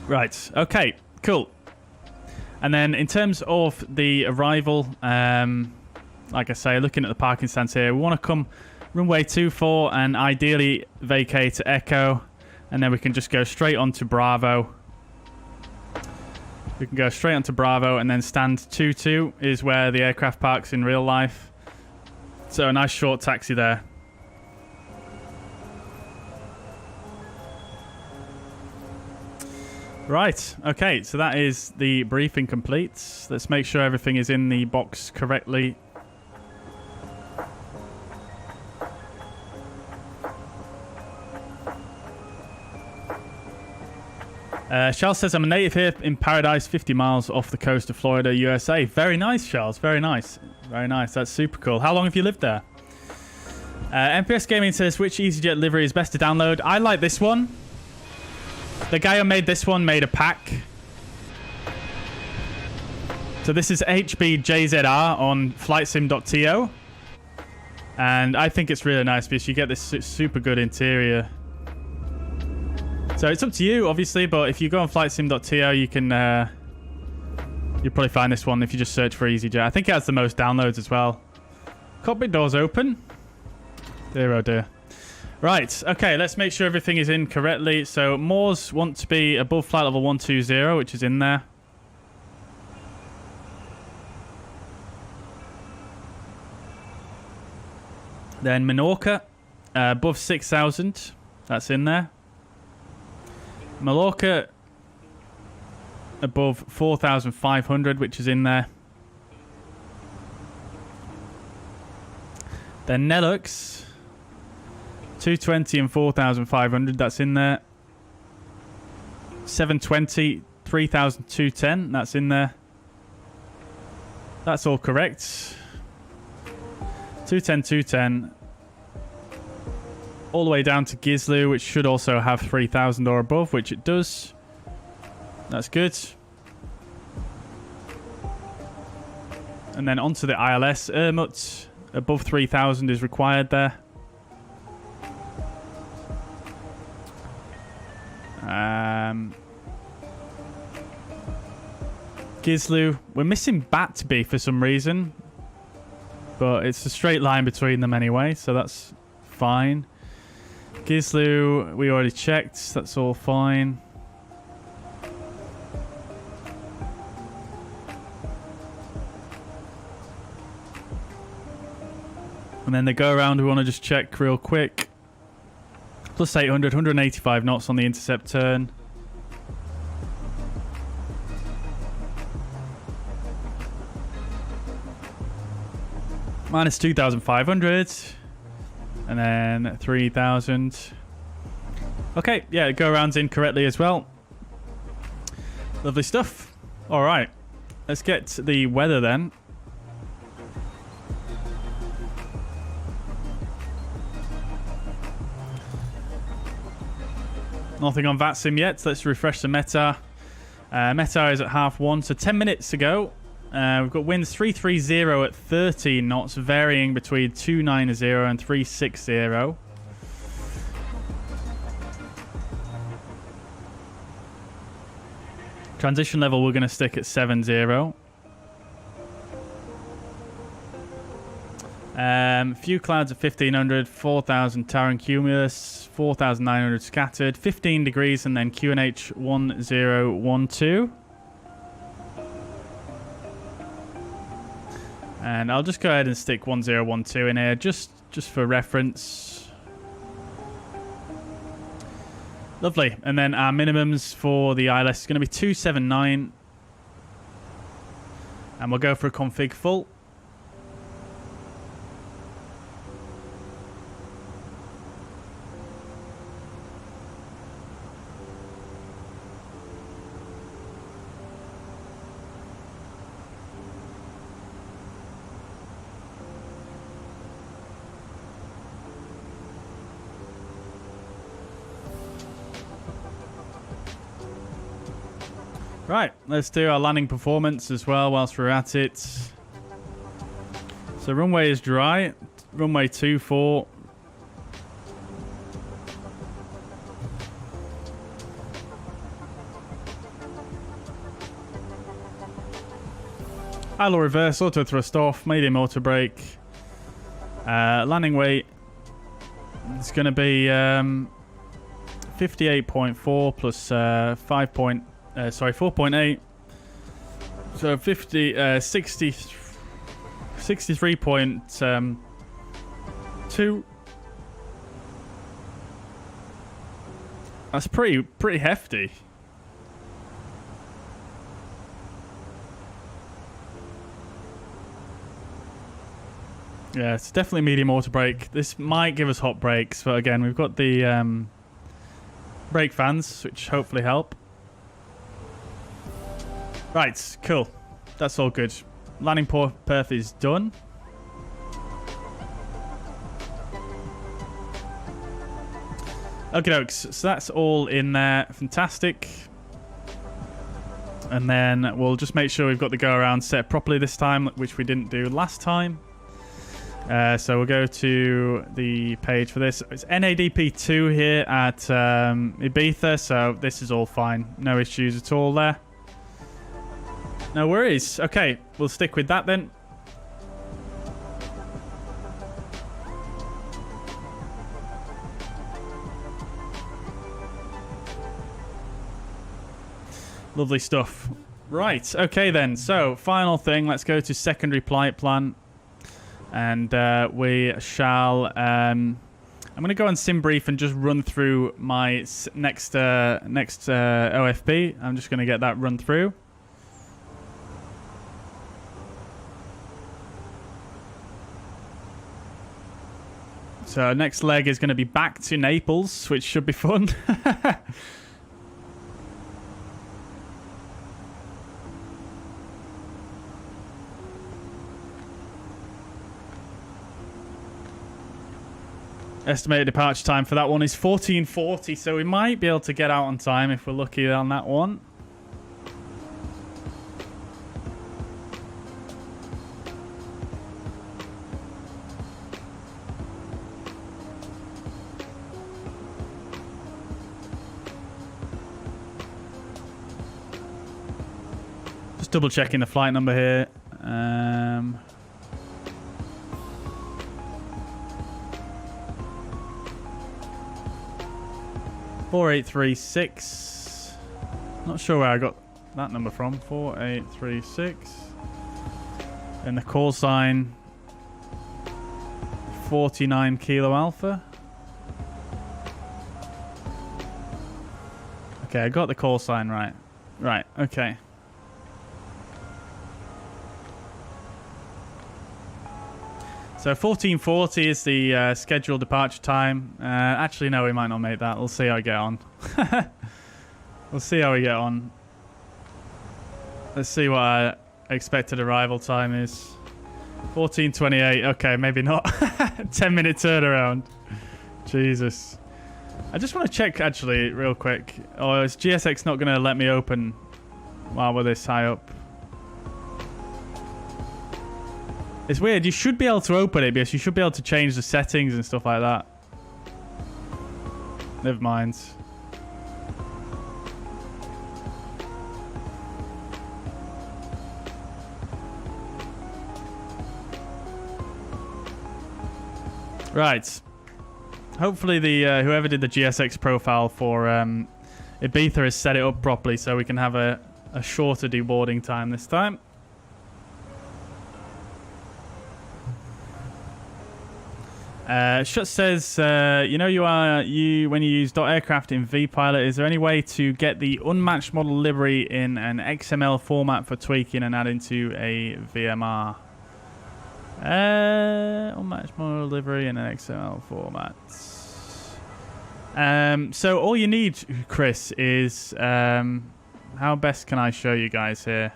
Right, okay, cool. And then in terms of the arrival, like I say, looking at the parking stands here, we want to come runway 24 and ideally vacate to Echo, and then we can just go straight on to Bravo. We can go straight onto Bravo, and then stand 22 is where the aircraft parks in real life. So a nice short taxi there. Right, okay, so that is the briefing complete. Let's make sure everything is in the box correctly. Charles says, I'm a native here in Paradise, 50 miles off the coast of Florida, USA. Very nice, Charles, very nice. Very nice, that's super cool. How long have you lived there? MPS Gaming says, which easyJet livery is best to download? I like this one. The guy who made this one made a pack. So this is HBJZR on flightsim.to. And I think it's really nice because you get this super good interior. So it's up to you, obviously, but if you go on flightsim.to, you can... you'll probably find this one if you just search for easyJet. I think it has the most downloads as well. Cockpit doors open. Dear oh dear. Right, okay, let's make sure everything is in correctly. So, Moors want to be above flight level 120, which is in there. Then Menorca, above 6,000, that's in there. Mallorca, above 4,500, which is in there. Then Nelux, 220 and 4,500, that's in there. 720, 3,210, that's in there. That's all correct. 210, 210. All the way down to Gislu, which should also have 3,000 or above, which it does. That's good. And then onto the ILS. Ermut, above 3,000 is required there. Gislu, we're missing Batby for some reason, but it's a straight line between them anyway, so that's fine. Gislu, we already checked, that's all fine. And then the go around, we want to just check real quick. Plus 800, 185 knots on the intercept turn. Minus 2,500. And then 3,000. Okay, yeah, go around's in correctly as well. Lovely stuff. All right, let's get to the weather then. Nothing on VATSIM yet. Let's refresh the meta. Meta is at 1:30, so 10 minutes ago. We've got winds 330 at 13 knots, varying between 290 and 360. Transition level we're going to stick at 70. Few clouds at 1500, 4000 tower and cumulus, 4900 scattered, 15 degrees, and then QNH 1012. And I'll just go ahead and stick 1012 in here just for reference. Lovely. And then our minimums for the ILS is going to be 279. And we'll go for a config full. Right, let's do our landing performance as well whilst we're at it. So runway is dry, runway 24. Idle reverse, auto thrust off, medium auto brake. Landing weight is going to be 58.4 plus 4.8. So 63.2. That's pretty hefty. Yeah, it's definitely medium auto brake. This might give us hot brakes, but again, we've got the brake fans, which hopefully help. Right, cool. That's all good. Landing perf is done. Okay, dokes. So that's all in there. Fantastic. And then we'll just make sure we've got the go around set properly this time, which we didn't do last time. So we'll go to the page for this. It's NADP2 here at Ibiza, so this is all fine. No issues at all there. No worries. Okay, we'll stick with that then. Lovely stuff. Right, okay then. So, final thing. Let's go to secondary flight plan. And we shall... I'm going to go on SimBrief and just run through my next OFB. I'm just going to get that run through. So next leg is going to be back to Naples, which should be fun. Estimated departure time for that one is 14:40, so we might be able to get out on time if we're lucky on that one. Just double checking the flight number here. 4836. Not sure where I got that number from. 4836. And the call sign 49 Kilo Alpha. Okay, I got the call sign right. Right, okay. So 14:40 is the scheduled departure time. Actually, no, we might not make that. We'll see how we get on. We'll see how we get on. Let's see what our expected arrival time is. 14:28. Okay, maybe not. 10-minute turnaround. Jesus. I just want to check, actually, real quick. Oh, is GSX not going to let me open while we're this high up? It's weird. You should be able to open it because you should be able to change the settings and stuff like that. Never mind. Right. Hopefully the whoever did the GSX profile for Ibiza has set it up properly so we can have a shorter deboarding time this time. Shut says, you know when you use .aircraft in vPilot, is there any way to get the unmatched model livery in an XML format for tweaking and adding to a VMR? Unmatched model livery in an XML format. So all you need, Chris, is how best can I show you guys here?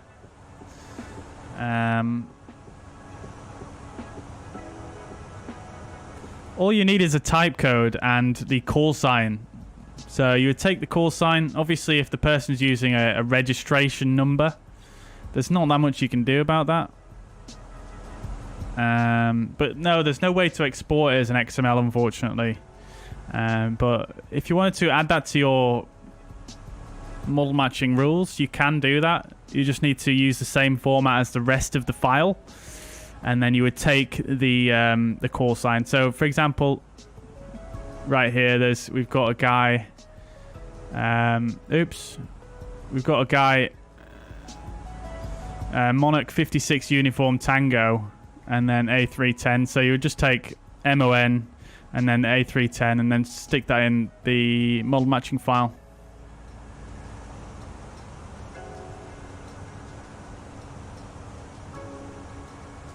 All you need is a type code and the call sign. So you would take the call sign. Obviously, if the person's using a registration number, there's not that much you can do about that. But no, there's no way to export it as an XML, unfortunately. But if you wanted to add that to your model matching rules, you can do that. You just need to use the same format as the rest of the file. And then you would take the call sign. So, for example, right here, we've got a guy. We've got a guy. Monarch 56 Uniform Tango, and then A310. So you would just take MON and then A310, and then stick that in the model matching file.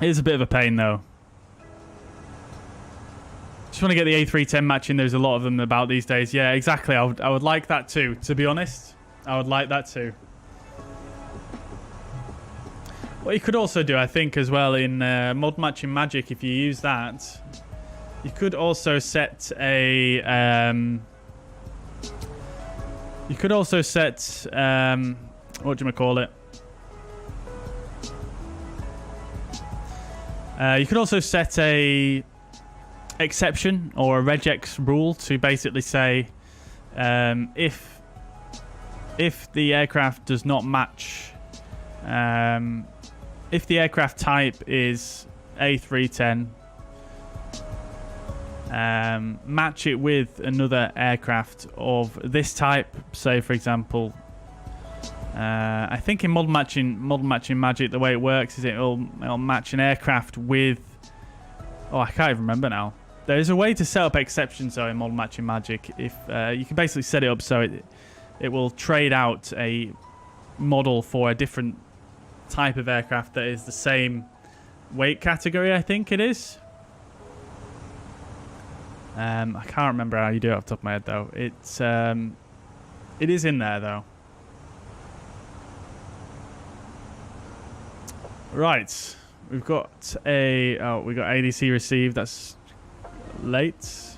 It is a bit of a pain, though. Just want to get the A310 matching. There's a lot of them about these days. Yeah, exactly. I would like that too, to be honest. I would like that too. What you could also do, I think, as well, in mod matching magic, if you use that, you could also set a... you could also set... what do you call it? You could also set a exception or a regex rule to basically say if the aircraft does not match, if the aircraft type is A310, match it with another aircraft of this type. Say, for example, I think in model matching magic, the way it works is it'll match an aircraft with... Oh, I can't even remember now. There's a way to set up exceptions, though, in model matching magic. If you can basically set it up so it will trade out a model for a different type of aircraft that is the same weight category, I think it is. I can't remember how you do it off the top of my head, though. It is in there, though. Right, we've got we got ADC received. That's late.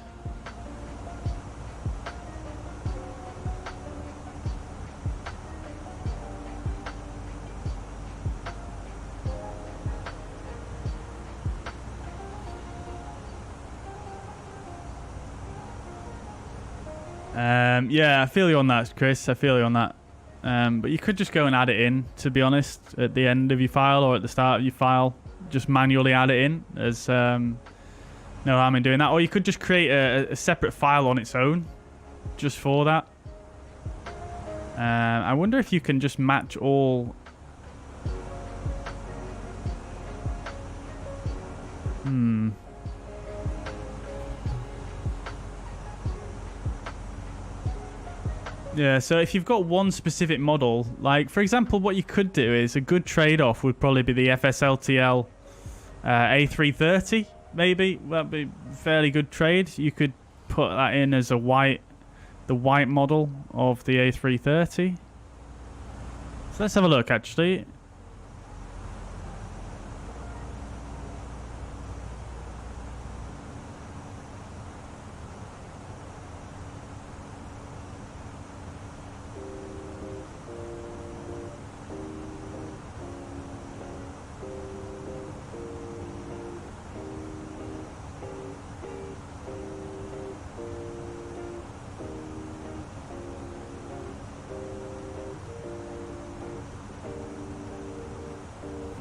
Yeah, I feel you on that, Chris. I feel you on that. But you could just go and add it in, to be honest, at the end of your file or at the start of your file. Just manually add it in. There's no harm in doing that. Or you could just create a separate file on its own just for that. I wonder if you can just match all... Yeah, so if you've got one specific model, like, for example, what you could do is a good trade-off would probably be the FSLTL A330. maybe. That'd be fairly good trade. You could put that in as a white, the white model of the A330. So let's have a look, actually.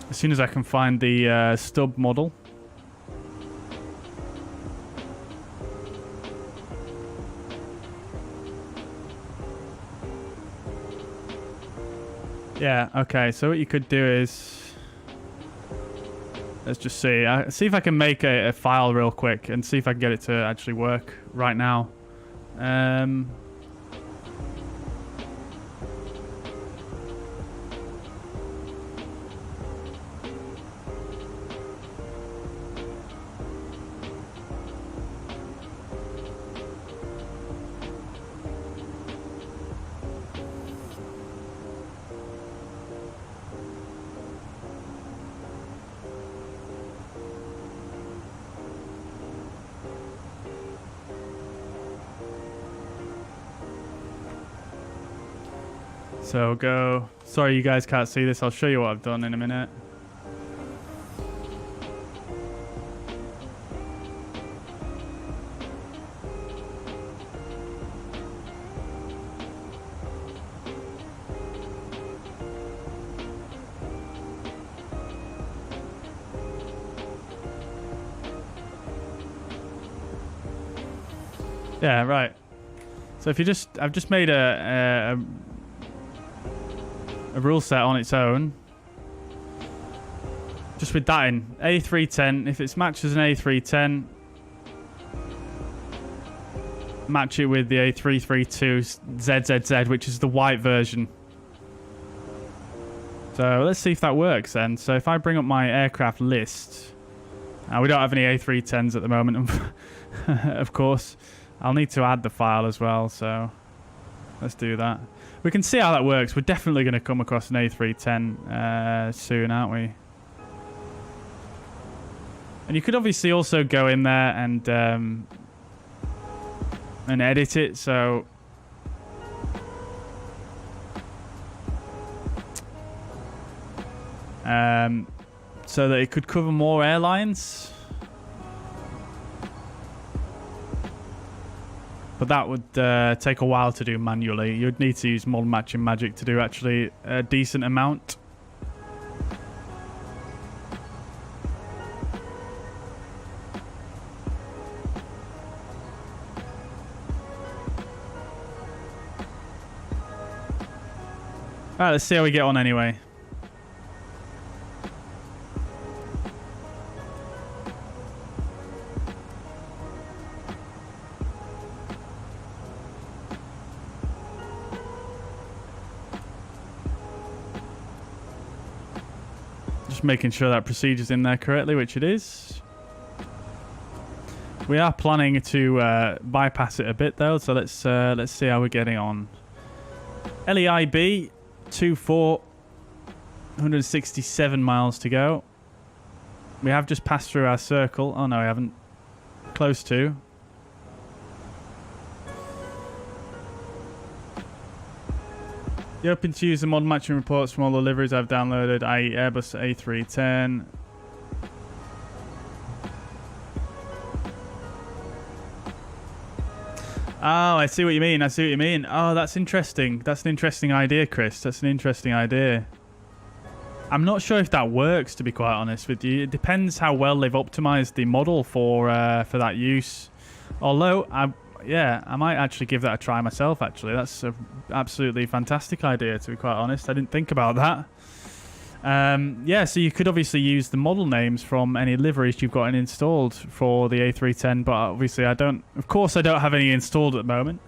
As soon as I can find the stub model. Yeah, okay, so what you could do is... Let's just see. See if I can make a file real quick and see if I can get it to actually work right now. So go... Sorry you guys can't see this. I'll show you what I've done in a minute. Yeah, right. So if you just... I've just made a rule set on its own. Just with that in. A310, if it's matched as an A310, match it with the A332 ZZZ, which is the white version. So let's see if that works then. So if I bring up my aircraft list, we don't have any A310s at the moment, of course. I'll need to add the file as well, so let's do that. We can see how that works. We're definitely going to come across an A310 soon, aren't we? And you could obviously also go in there and edit it. So so that it could cover more airlines. But that would take a while to do manually. You'd need to use model matching magic to do actually a decent amount. Alright, let's see how we get on anyway. Making sure that procedure's in there correctly, which it is. We are planning to bypass it a bit though, so let's see how we're getting on. LEIB 167 miles to go. We have just passed through our circle. Oh no, we haven't. Close to. You open to use the model matching reports from all the liveries I've downloaded, i.e. Airbus A310. Oh, I see what you mean. I see what you mean. Oh, that's interesting. That's an interesting idea, Chris. That's an interesting idea. I'm not sure if that works, to be quite honest with you. It depends how well they've optimized the model for that use. Although, I might actually give that a try myself, actually. That's an absolutely fantastic idea, to be quite honest. I didn't think about that. Yeah, so you could obviously use the model names from any liveries you've got installed for the A310, but obviously I don't... Of course I don't have any installed at the moment.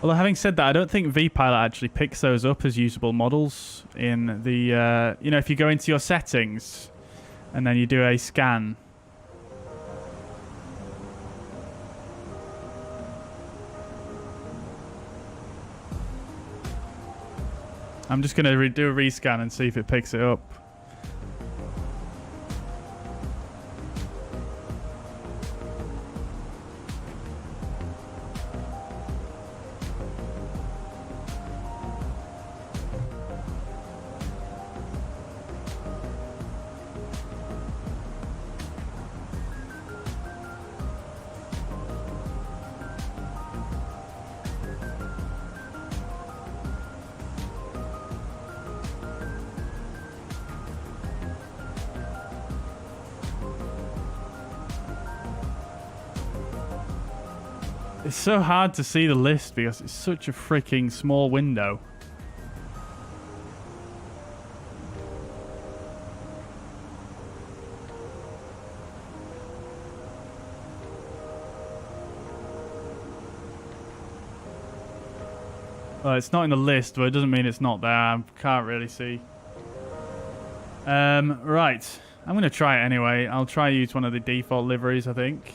Although having said that, I don't think vPilot actually picks those up as usable models in the, you know, if you go into your settings and then you do a scan. I'm just going to do a rescan and see if it picks it up. It's so hard to see the list because it's such a freaking small window. Well, it's not in the list, but it doesn't mean it's not there. I can't really see. Right. I'm going to try it anyway. I'll try use one of the default liveries, I think.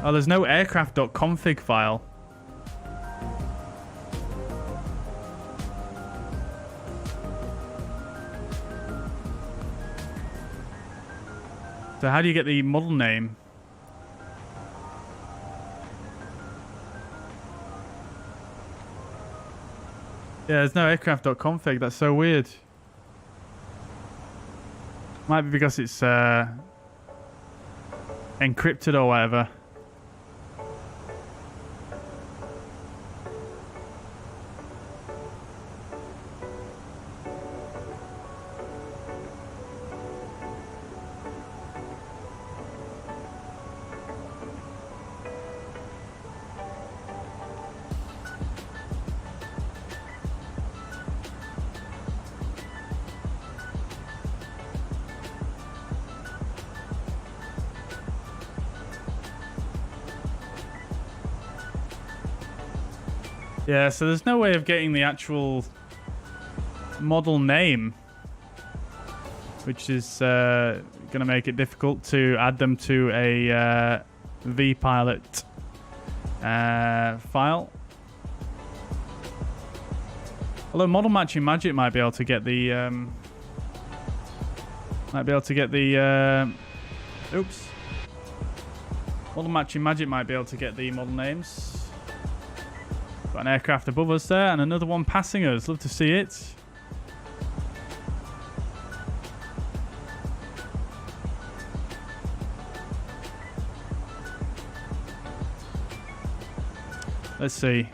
Oh, there's no aircraft.config file. So how do you get the model name? Yeah, there's no aircraft.config. That's so weird. Might be because it's encrypted or whatever. Yeah, so there's no way of getting the actual model name, which is going to make it difficult to add them to a vPilot file. Although Model Matching Magic might be able to get the oops. Model Matching Magic might be able to get the model names. Got an aircraft above us there and another one passing us. Love to see it. Let's see.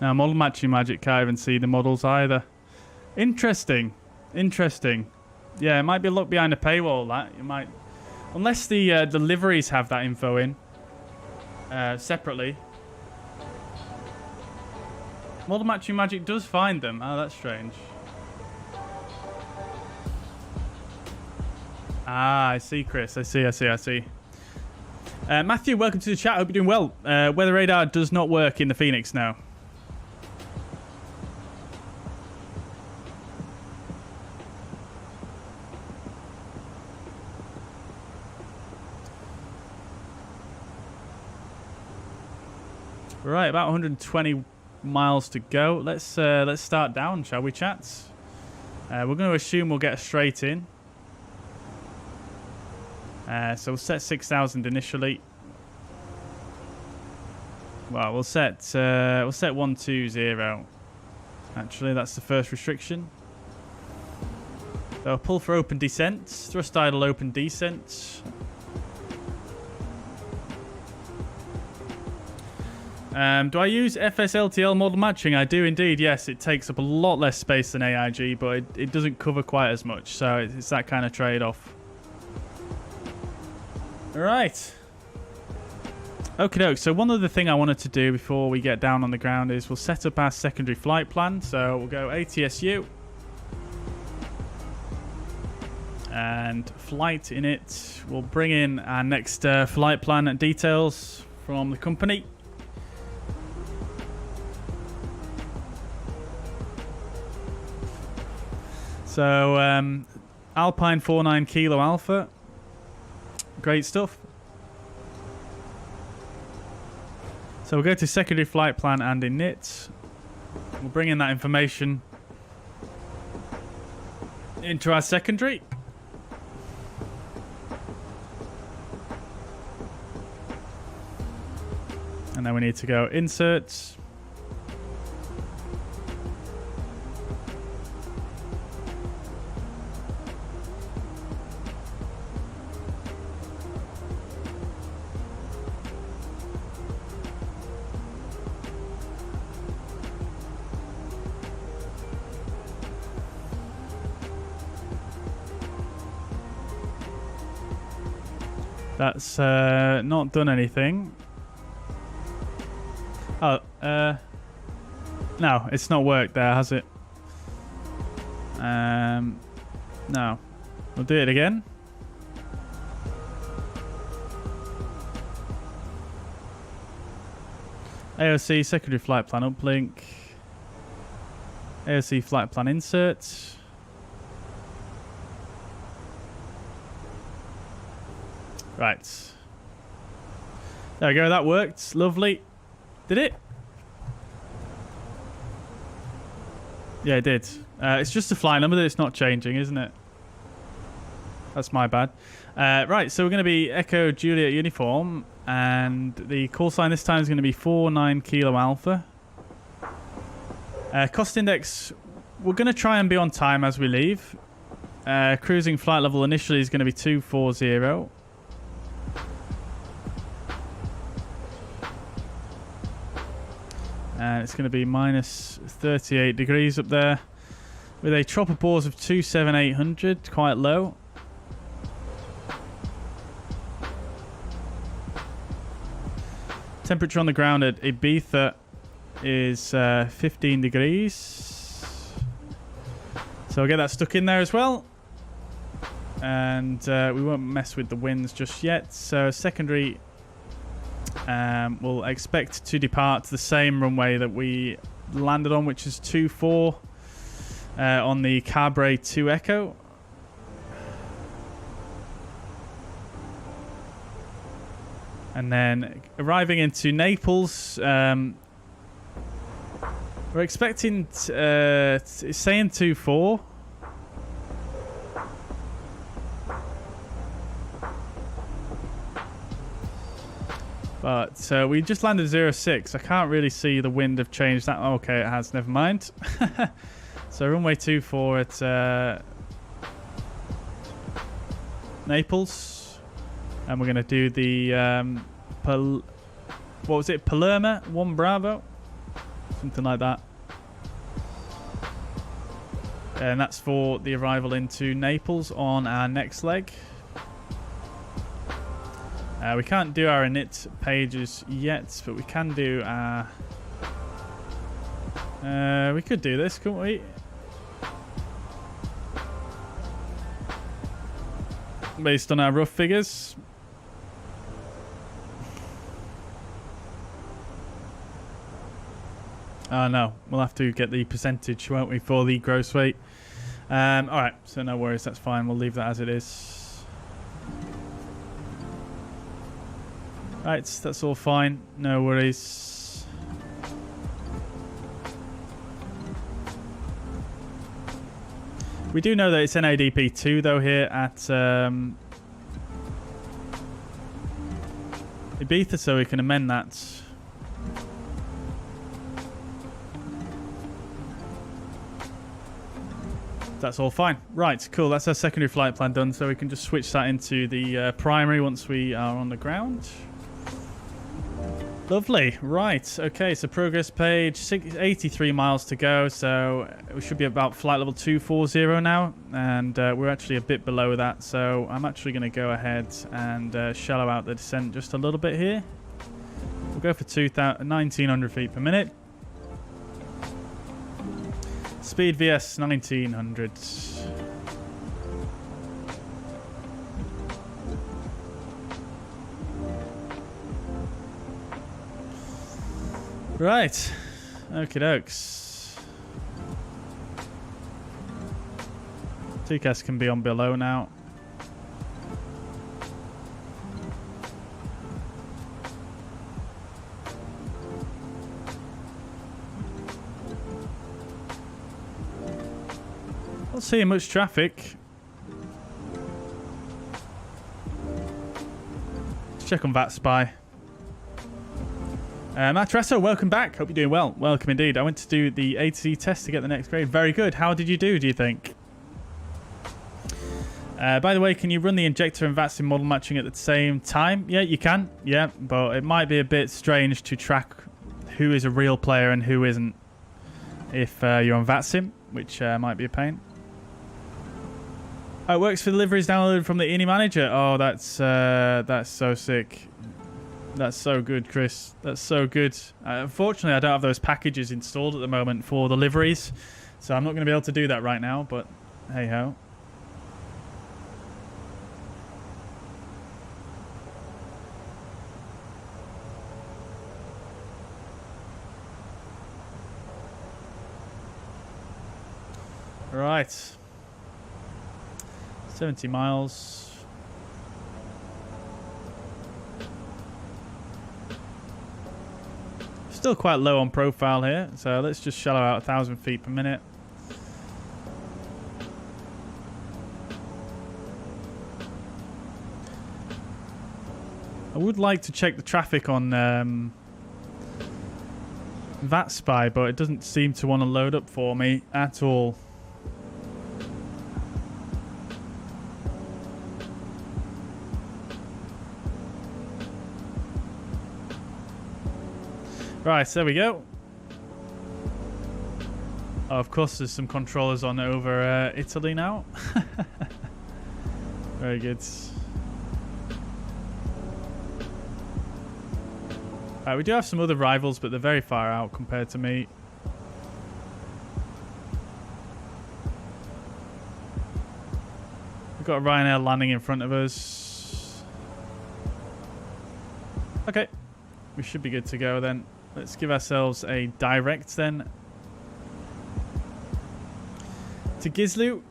Now, Model Matching Magic can't even see the models either. Interesting. Interesting. Yeah, it might be a look behind a paywall, that. You might... Unless the deliveries have that info in. Separately. Model Matching Magic does find them. Oh, that's strange. Ah, I see, Chris. I see. Matthew, welcome to the chat. Hope you're doing well. Weather radar does not work in the Fenix now. Right, about 120 miles to go. Let's start down, shall we, chats? We're going to assume we'll get a straight in. So we'll set 6,000 initially. Well, we'll set 120. Actually, that's the first restriction. So pull for open descent. Thrust idle open descent. Do I use FSLTL model matching? I do indeed, yes. It takes up a lot less space than AIG, but it doesn't cover quite as much. So it's that kind of trade-off. Alright. Okie doke. So one other thing I wanted to do before we get down on the ground is we'll set up our secondary flight plan. So we'll go ATSU. And flight in it. We'll bring in our next flight plan details from the company. So, Alpine 49 Kilo Alpha. Great stuff. So we'll go to secondary flight plan and init. We'll bring in that information into our secondary. And then we need to go insert. That's not done anything. Oh, no, it's not worked there, has it? No. We'll do it again. AOC secondary flight plan uplink. AOC flight plan insert. Right. There we go, that worked. Lovely. Did it? Yeah, it did. It's just a flight number that it's not changing, isn't it? That's my bad. Right, so we're going to be Echo Juliet Uniform, and the call sign this time is going to be 49 Kilo Alpha. Cost index, we're going to try and be on time as we leave. Cruising flight level initially is going to be 240. It's going to be minus 38 degrees up there with a tropopause of 27800, quite low. Temperature on the ground at Ibiza is 15 degrees. So I'll get that stuck in there as well. And we won't mess with the winds just yet. So secondary... we'll expect to depart the same runway that we landed on, which is 24 on the Cabre 2 Echo. And then arriving into Naples, we're expecting, it's saying 24. But we just landed 06. I can't really see the wind have changed that. Okay, it has. Never mind. So runway 24 at Naples. And we're going to do the... what was it? Palermo 1 Bravo? Something like that. And that's for the arrival into Naples on our next leg. We can't do our init pages yet, but we can do our... we could do this, couldn't we? Based on our rough figures. Oh no, we'll have to get the percentage, won't we, for the gross weight. Alright, so no worries, that's fine. We'll leave that as it is. Right, that's all fine. No worries. We do know that it's NADP2 though here at Ibiza, so we can amend that. That's all fine. Right, cool. That's our secondary flight plan done, so we can just switch that into the primary once we are on the ground. Lovely. Right. Okay, so progress page, 83 miles to go, so we should be about flight level 240 now, and we're actually a bit below that, so I'm actually going to go ahead and shallow out the descent just a little bit here. We'll go for 1900 feet per minute. Speed VS 1900. Right. Okie dokes. TCAS can be on below now. Not seeing much traffic. Let's check on VATSPy. Matresso, welcome back. Hope you're doing well. Welcome indeed. I went to do the A2C test to get the next grade. Very good. How did you do you think? By the way, can you run the injector and VATSIM model matching at the same time? Yeah, you can. Yeah, but it might be a bit strange to track who is a real player and who isn't if you're on VATSIM, which might be a pain. Oh, it works for deliveries downloaded from the INI manager. Oh, that's so sick. That's so good, Chris. That's so good. Unfortunately, I don't have those packages installed at the moment for deliveries, so I'm not going to be able to do that right now, but hey-ho. Right. 70 miles. Still quite low on profile here, so let's just shallow out 1,000 feet per minute. I would like to check the traffic on VATSPy, but it doesn't seem to want to load up for me at all. Right, there we go. Oh, of course, there's some controllers on over Italy now. Very good. Right, we do have some other rivals, but they're very far out compared to me. We've got Ryanair landing in front of us. Okay, we should be good to go then. Let's give ourselves a direct then to Gislu.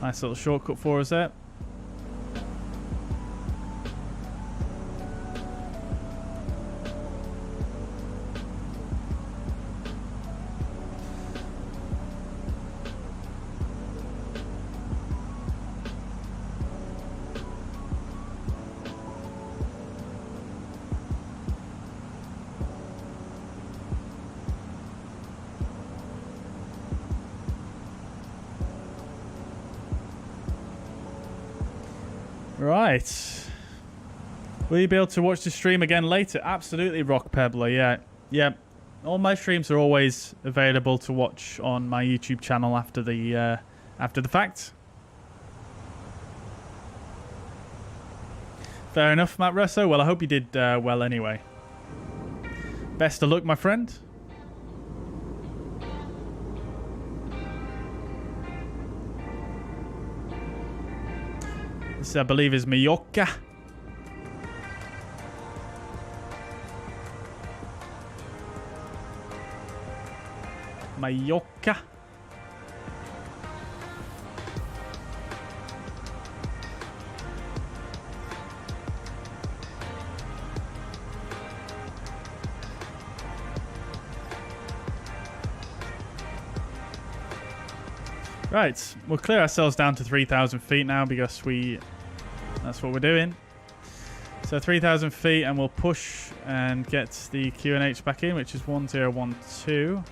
Nice little shortcut for us there. Right. Will you be able to watch the stream again later? Absolutely, Rock Pebbler. Yeah. Yeah. All my streams are always available to watch on my YouTube channel after the fact. Fair enough, Matt Russo. Well, I hope you did well anyway. Best of luck, my friend. This, I believe, is Mallorca. Mallorca. Right, we'll clear ourselves down to 3,000 feet now because that's what we're doing. So 3,000 feet, and we'll push and get the QNH back in, which is 1012.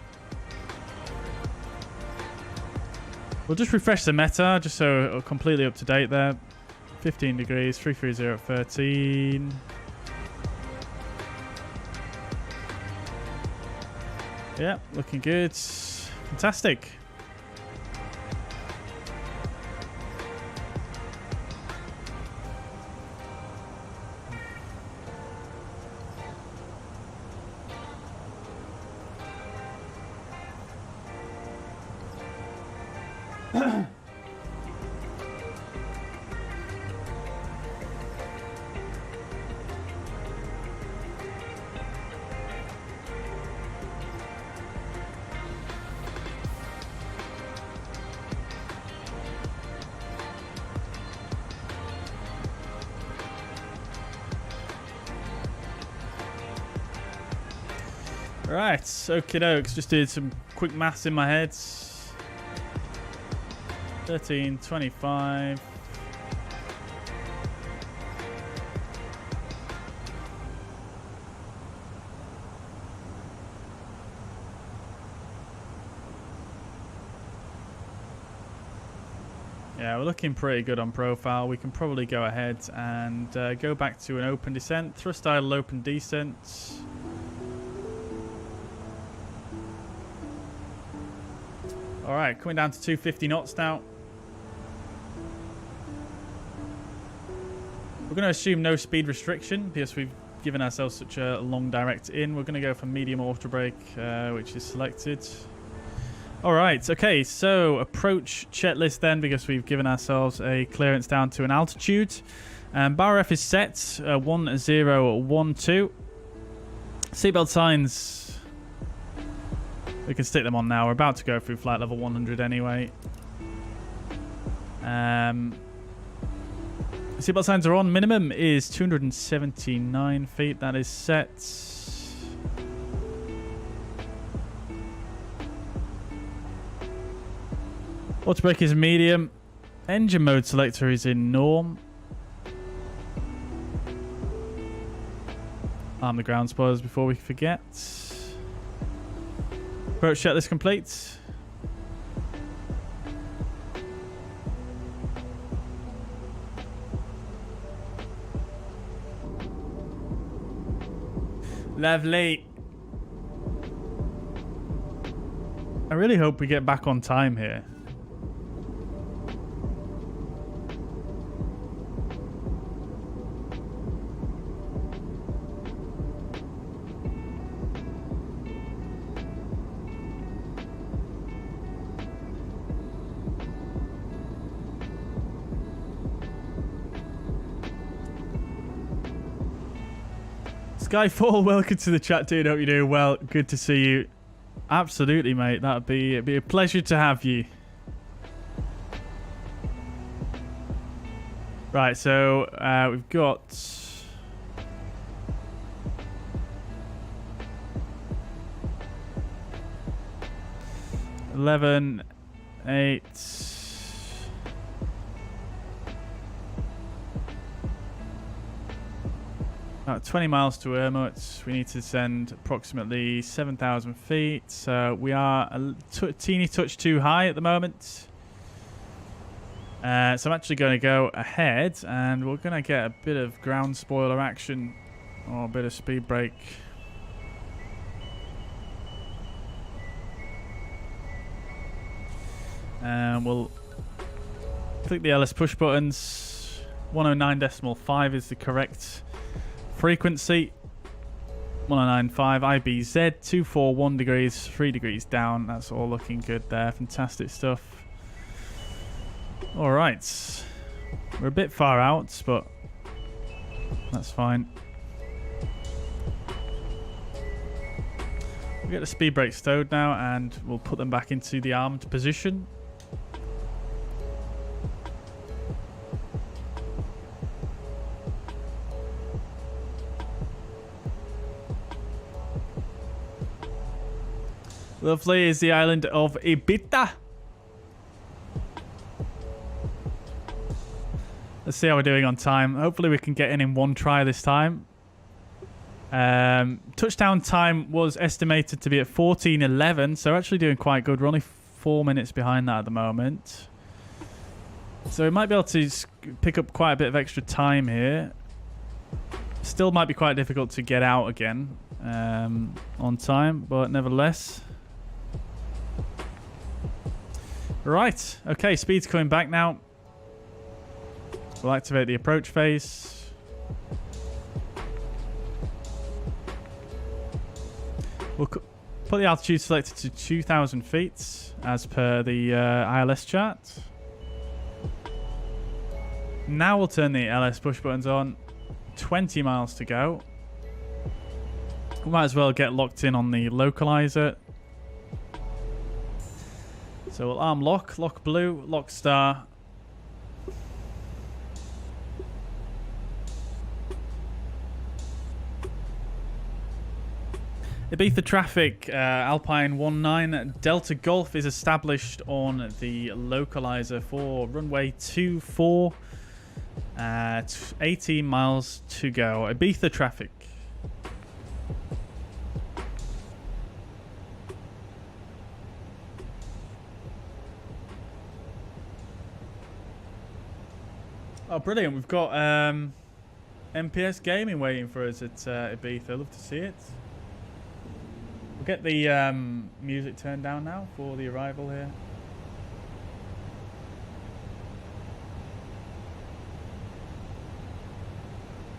We'll just refresh the meta, just so it'll completely up to date there. 15 degrees, 330 at 13. Yeah, looking good. Fantastic. Right, okie dokes. Just did some quick maths in my head. 13.25. Yeah, we're looking pretty good on profile. We can probably go ahead and go back to an open descent. Thrust idle open descent. Alright, coming down to 250 knots now. We're going to assume no speed restriction because we've given ourselves such a long direct in. We're going to go for medium auto brake, which is selected. Alright, okay, so approach checklist then, because we've given ourselves a clearance down to an altitude. Bar F is set, 1012. Seatbelt signs, we can stick them on now. We're about to go through flight level 100 anyway. Seatbelt signs are on. Minimum is 279 feet. That is set. Auto brake is medium. Engine mode selector is in norm. Arm the ground spoilers before we forget. Approach checklist complete. Lovely. I really hope we get back on time here. Skyfall, welcome to the chat, dude. Hope you're doing well. Good to see you. Absolutely, mate. It'd be a pleasure to have you. Right, so we've got 11, 8. About 20 miles to Ermut. We need to send approximately 7,000 feet. So we are a teeny touch too high at the moment. So I'm actually going to go ahead and we're going to get a bit of ground spoiler action or a bit of speed brake. And we'll click the LS push buttons. 109.5 is the correct frequency. 1095 IBZ 241 degrees, 3 degrees down. That's all looking good there. Fantastic stuff. All right, we're a bit far out, but that's fine. We'll get the speed brake stowed now, and we'll put them back into the armed position. Lovely is the island of Ibiza. Let's see how we're doing on time. Hopefully we can get in one try this time. Touchdown time was estimated to be at 14:11, so we're actually doing quite good. We're only 4 minutes behind that at the moment. So we might be able to pick up quite a bit of extra time here. Still might be quite difficult to get out again on time, but nevertheless. Right, okay, speed's coming back now. We'll activate the approach phase. We'll put the altitude selected to 2,000 feet as per the ILS chart. Now we'll turn the LS push buttons on. 20 miles to go. We might as well get locked in on the localizer. So we'll arm lock, lock blue, lock star. Ibiza traffic, Alpine 19 Delta Golf is established on the localizer for runway 24 at 18 miles to go. Ibiza traffic. Oh, brilliant. We've got MPS Gaming waiting for us at Ibiza. I'd love to see it. We'll get the music turned down now for the arrival here.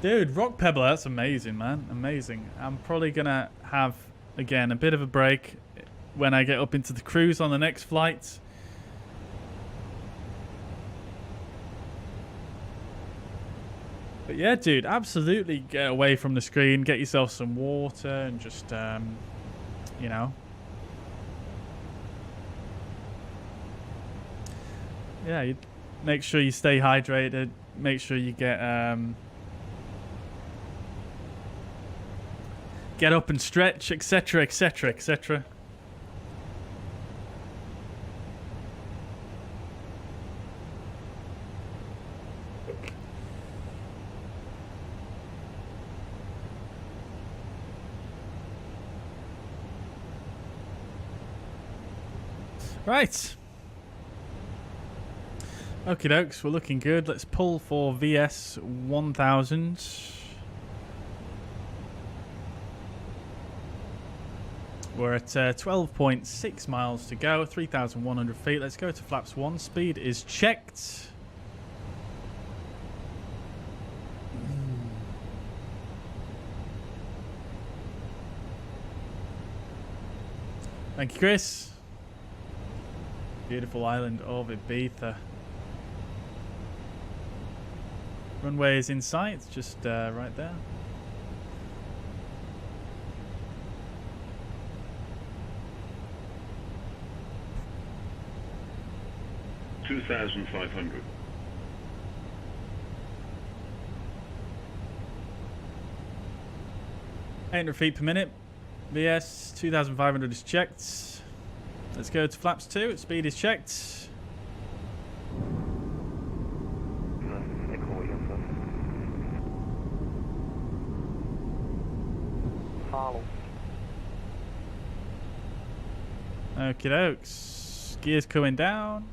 Dude, Rock Pebble, that's amazing, man. Amazing. I'm probably going to have, again, a bit of a break when I get up into the cruise on the next flight. But yeah, dude, absolutely get away from the screen. Get yourself some water and just, you know. Yeah, you make sure you stay hydrated. Make sure you get up and stretch, etc., etc., etc. Right. Okie dokes, we're looking good. Let's pull for VS 1000. We're at 12.6 miles to go, 3,100 feet. Let's go to flaps 1. Speed is checked. Thank you, Chris. Beautiful island of Ibiza. Runway is in sight, just right there. $2,500. 800 feet per minute. VS 2,500 is checked. Let's go to flaps 2. Speed is checked. Okie dokes. Gears coming down.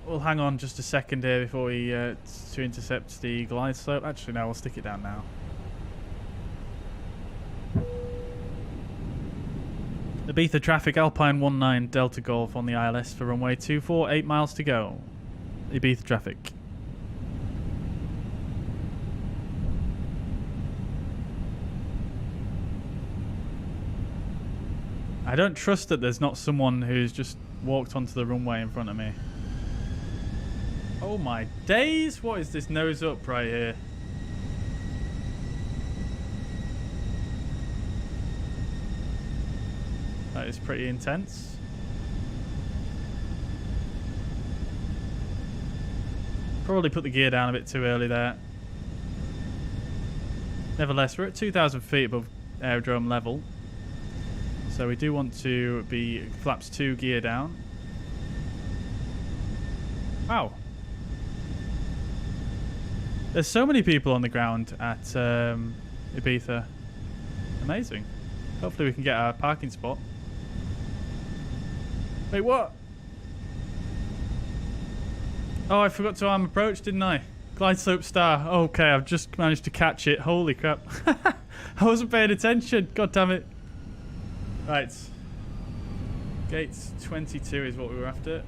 We'll hang on just a second here before we to intercept the glide slope. Actually, no, we'll stick it down now. Ibiza traffic, Alpine 19 Delta Golf on the ILS for runway 24, 8 miles to go. Ibiza traffic. I don't trust that there's not someone who's just walked onto the runway in front of me. Oh my days, what is this nose up right here? That is pretty intense. Probably put the gear down a bit too early there. Nevertheless, we're at 2,000 feet above aerodrome level. So we do want to be flaps 2 gear down. Wow. There's so many people on the ground at Ibiza. Amazing. Hopefully we can get our parking spot. Wait, what? Oh, I forgot to arm approach, didn't I? Glide slope star. Okay, I've just managed to catch it. Holy crap. I wasn't paying attention. God damn it. Right. Gate 22 is what we were after.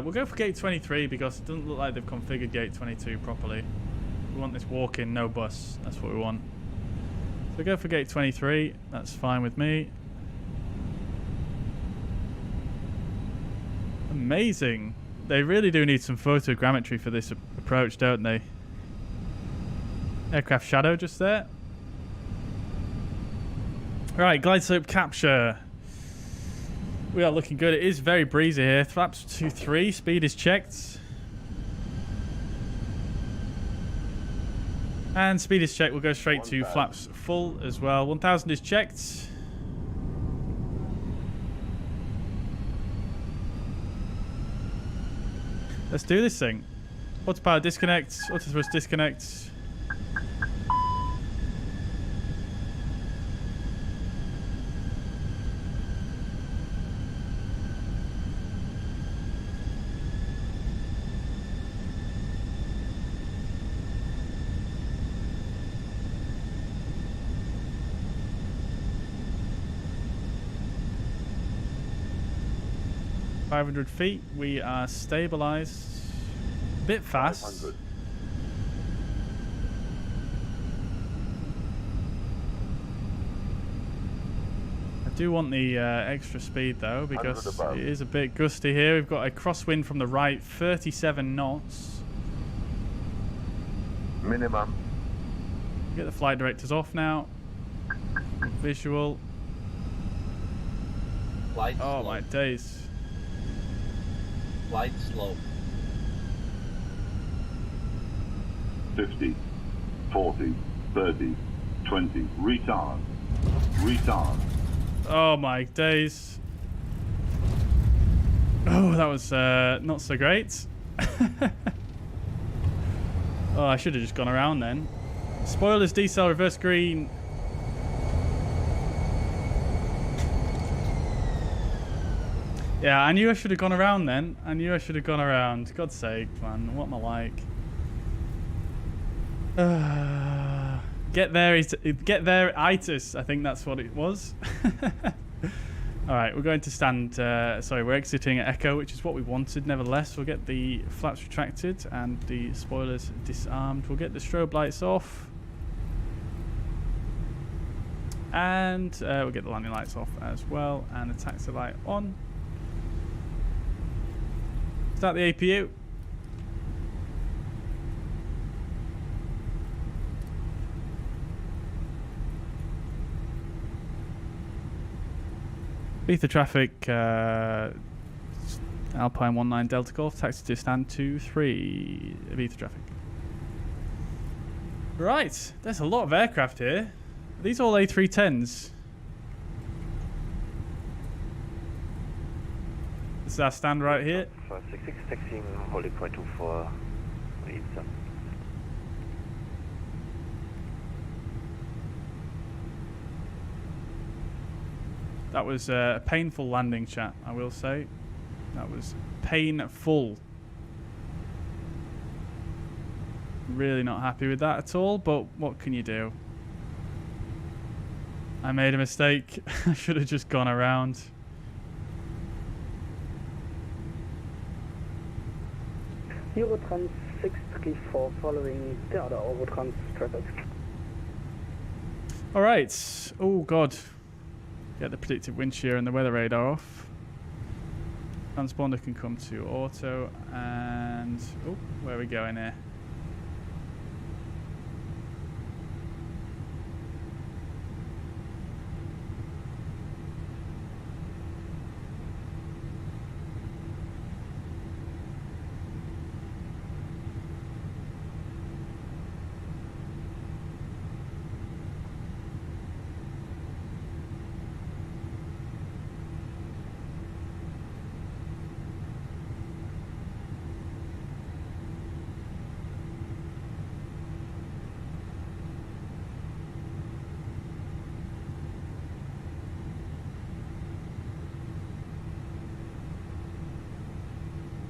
We'll go for gate 23 because it doesn't look like they've configured gate 22 properly. We want this walk-in, no bus. That's what we want. So go for gate 23. That's fine with me. Amazing. They really do need some photogrammetry for this approach, don't they? Aircraft shadow just there. Right, glide slope capture. We are looking good. It is very breezy here. Flaps 2-3. Speed is checked. And speed is checked. We'll go straight to flaps full as well. 1000 is checked. Let's do this thing. Autopilot disconnect. Autothrust disconnect. .500 feet. We are stabilized. A bit fast. 500. I do want the extra speed though because it is a bit gusty here. We've got a crosswind from the right, 37 knots. Minimum. Get the flight directors off now. Visual. Flight oh slow. My days. Flight slow. 50, 40, 30, 20. Retard. Retard. Oh my days. Oh, that was not so great. Oh, I should have just gone around then. Spoilers, decel, reverse green. Yeah, I knew I should have gone around then. I knew I should have gone around. God's sake, man. What am I like? Get there, itis. I think that's what it was. Alright, we're going to stand... sorry, we're exiting at Echo, which is what we wanted. Nevertheless, we'll get the flaps retracted and the spoilers disarmed. We'll get the strobe lights off. And we'll get the landing lights off as well. And the taxi light on. Start the APU. Ibiza traffic, Alpine 19 Delta Golf, taxi to stand 23, Ibiza traffic. Right, there's a lot of aircraft here. Are these all A310s? This is our stand right here. 566 taxiing holding point 24 Ibiza. That was a painful landing, chat, I will say. That was painful. Really not happy with that at all, but what can you do? I made a mistake. I should have just gone around. Eurotrans 634 following the other Eurotrans traffic. Alright. Oh, God. Get the predictive wind shear and the weather radar off. Transponder can come to auto and... Oh, where are we going here?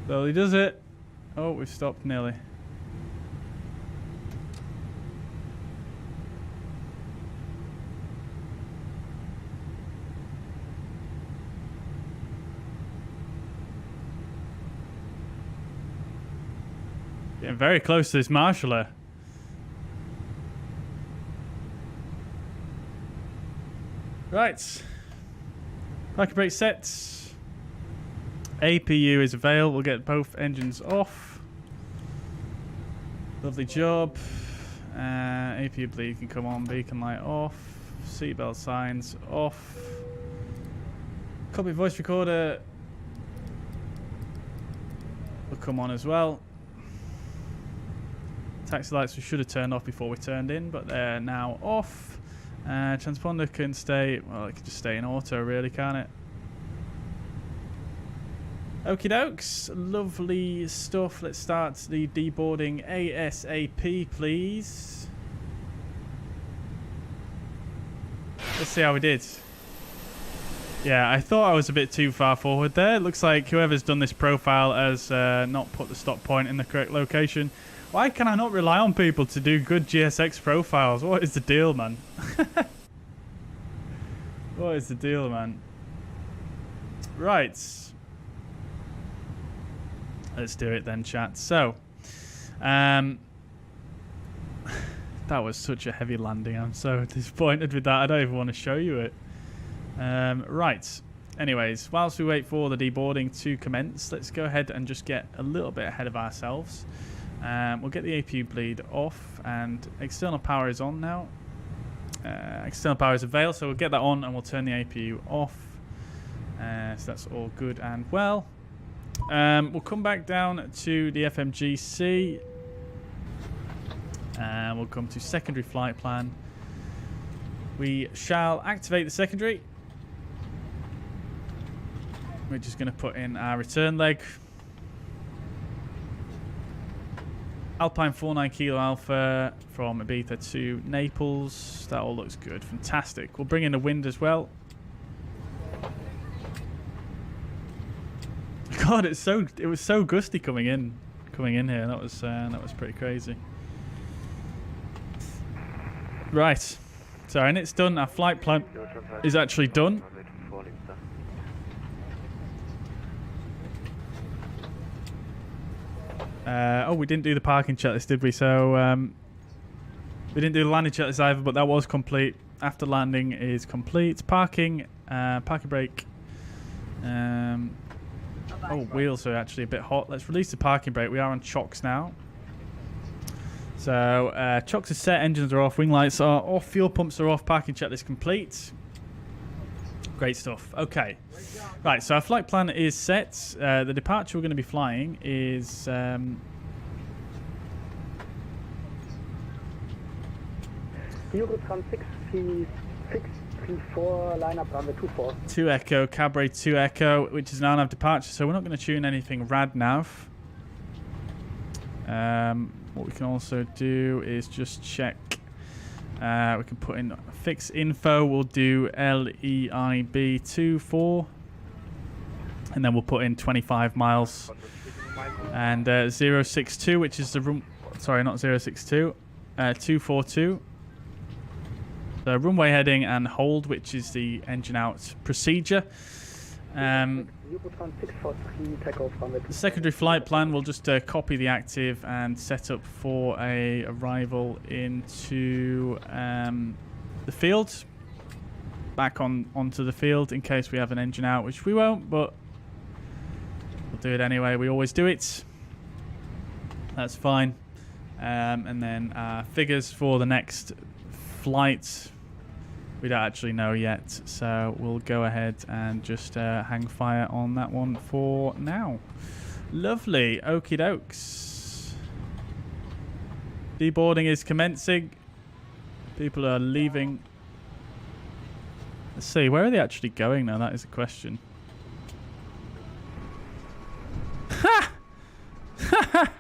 Slowly does it. Oh, we've stopped nearly. Getting very close to this marshaller. Right. Parking brake sets. APU is available. We'll get both engines off. Lovely job. APU bleed can come on. Beacon light off. Seatbelt signs off. Copy voice recorder will come on as well. Taxi lights we should have turned off before we turned in, but they're now off. Transponder can stay, well, it can just stay in auto really, can't it? Okie dokes, lovely stuff. Let's start the deboarding ASAP, please. Let's see how we did. Yeah, I thought I was a bit too far forward there. It looks like whoever's done this profile has not put the stop point in the correct location. Why can I not rely on people to do good GSX profiles? What is the deal, man? What is the deal, man? Right. Let's do it then, chat. So, that was such a heavy landing. I'm so disappointed with that. I don't even want to show you it. Right. Anyways, whilst we wait for the deboarding to commence, let's go ahead and just get a little bit ahead of ourselves. We'll get the APU bleed off, and external power is on now. External power is available, so we'll get that on and we'll turn the APU off. So that's all good and well. We'll come back down to the FMGC. We'll come to secondary flight plan. We shall activate the secondary. We're just going to put in our return leg. Alpine 49 Kilo Alpha from Ibiza to Naples. That all looks good. Fantastic. We'll bring in the wind as well. God, it was so gusty coming in here. That was pretty crazy. Right. So, and it's done. Our flight plan is actually done. Oh, we didn't do the parking checklist, did we? So, we didn't do the landing checklist either, but that was complete. After landing is complete. Parking brake. Oh, wheels are actually a bit hot. Let's release the parking brake. We are on chocks now. So, chocks are set, engines are off, wing lights are off, fuel pumps are off, parking checklist complete. Great stuff. Okay. Right, so our flight plan is set. The departure we're going to be flying is... Eurotron 634, line up runway 24. 2 Echo, Cabaret 2 Echo, which is an RNAV departure, so we're not going to tune anything RadNav. What we can also do is just check. We can put in fix info. We'll do LEIB 24. And then we'll put in 25 miles. And 062, which is the room... Sorry, not 062. 242. The runway heading and hold, which is the engine out procedure. The secondary flight plan, we'll just copy the active and set up for a arrival into the field. Back onto the field in case we have an engine out, which we won't, but we'll do it anyway. We always do it. That's fine. And then figures for the next flight. We don't actually know yet, so we'll go ahead and just hang fire on that one for now. Lovely. Okie dokes. Deboarding is commencing. People are leaving. Let's see, where are they actually going now? That is a question. Ha! Ha!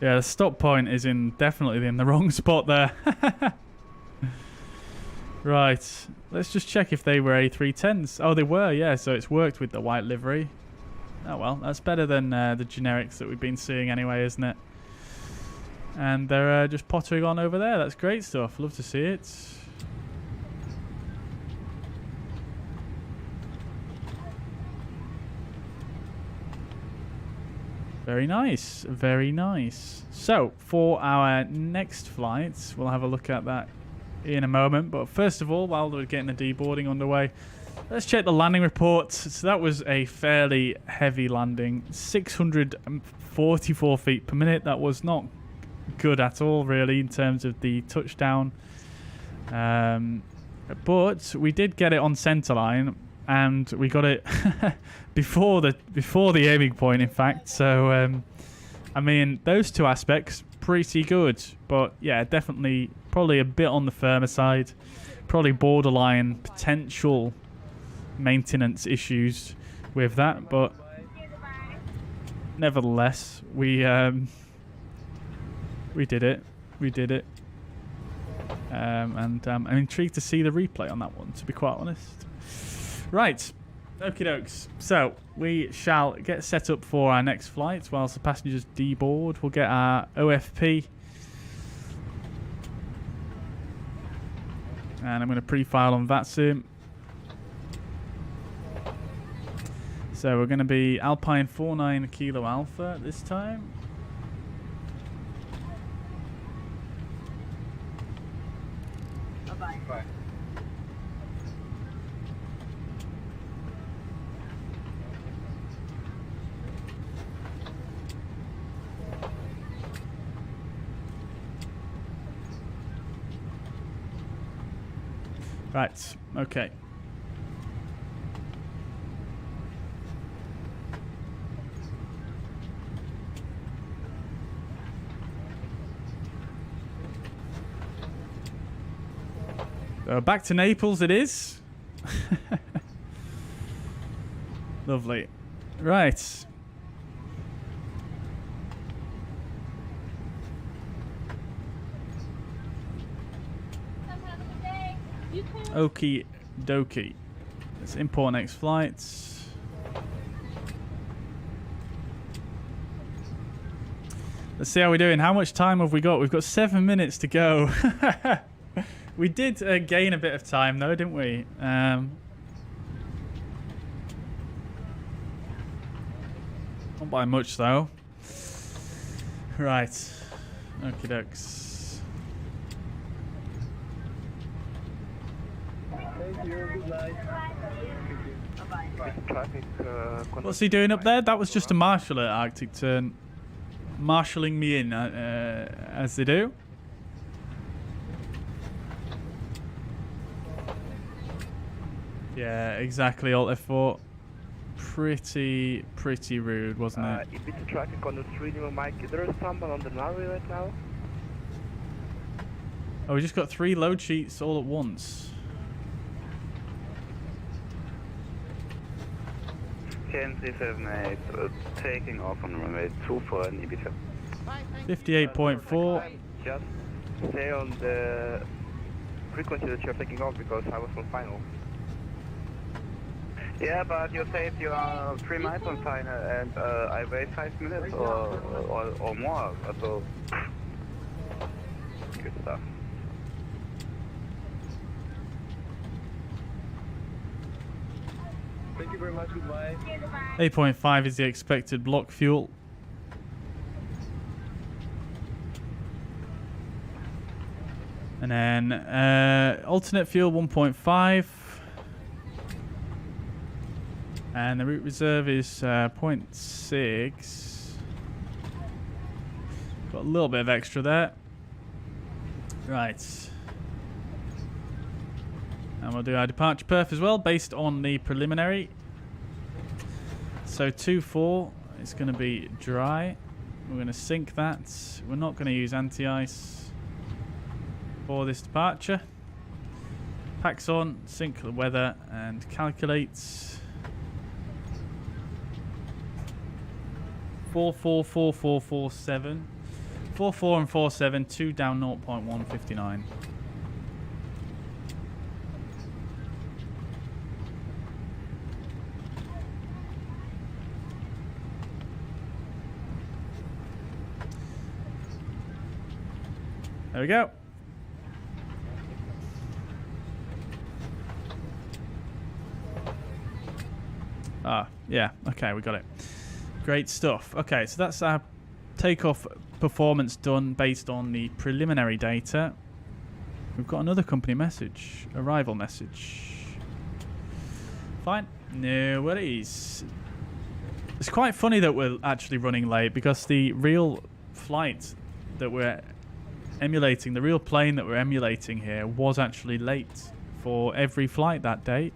Yeah, the stop point is definitely in the wrong spot there. Right, let's just check if they were A310s. Oh, they were, yeah, so it's worked with the white livery. Oh well, that's better than the generics that we've been seeing anyway, isn't it? And they're just pottering on over there. That's great stuff. Love to see it. Very nice, very nice. So, for our next flight, we'll have a look at that in a moment. But first of all, while we're getting the deboarding underway, let's check the landing report. So that was a fairly heavy landing, 644 feet per minute. That was not good at all, really, in terms of the touchdown. But we did get it on centerline, and we got it before the aiming point, in fact. So, I mean, those two aspects, pretty good. But yeah, definitely, probably a bit on the firmer side. Probably borderline potential maintenance issues with that, but nevertheless, we did it. We did it. And I'm intrigued to see the replay on that one, to be quite honest. Right. Okie dokes. So we shall get set up for our next flight whilst the passengers deboard. We'll get our OFP. And I'm going to pre-file on VATSIM. So we're going to be Alpine 49 Kilo Alpha this time. Bye-bye. Right, okay. So back to Naples it is. Lovely. Right. Okie dokie. Let's import next flights. Let's see how we're doing. How much time have we got? We've got 7 minutes to go. We did gain a bit of time though, didn't we? Not by much though. Right. Okie dokes. What's he doing up there? That was just a marshal at Arctic Turn. Marshalling me in, as they do. Yeah, exactly. Alt F4. Pretty rude, wasn't it? Ibiza traffic on the 3 Mike. There is someone on the runway right now. Oh, we just got 3 load sheets all at once. KN378 taking off on runway 24 in Ibiza. 58.4. Just stay on the frequency that you're taking off because I was on final. Yeah, but you said you are 3 miles on final and I wait 5 minutes or more. So good stuff. Thank you very much, goodbye. 8.5 is the expected block fuel. And then alternate fuel 1.5. And the route reserve is 0.6. Got a little bit of extra there. Right. And we'll do our departure perf as well, based on the preliminary. So 2-4 is going to be dry. We're going to sync that. We're not going to use anti-ice for this departure. Packs on, sync the weather, and calculates. 444447. 44 and 47, 2 down 0.159. There we go. Ah, yeah. Okay, we got it. Great stuff. Okay, so that's our takeoff performance done based on the preliminary data. We've got another company message. Arrival message. Fine. No worries. It's quite funny that we're actually running late because the real flight that we're emulating, the real plane that we're emulating here was actually late for every flight that day.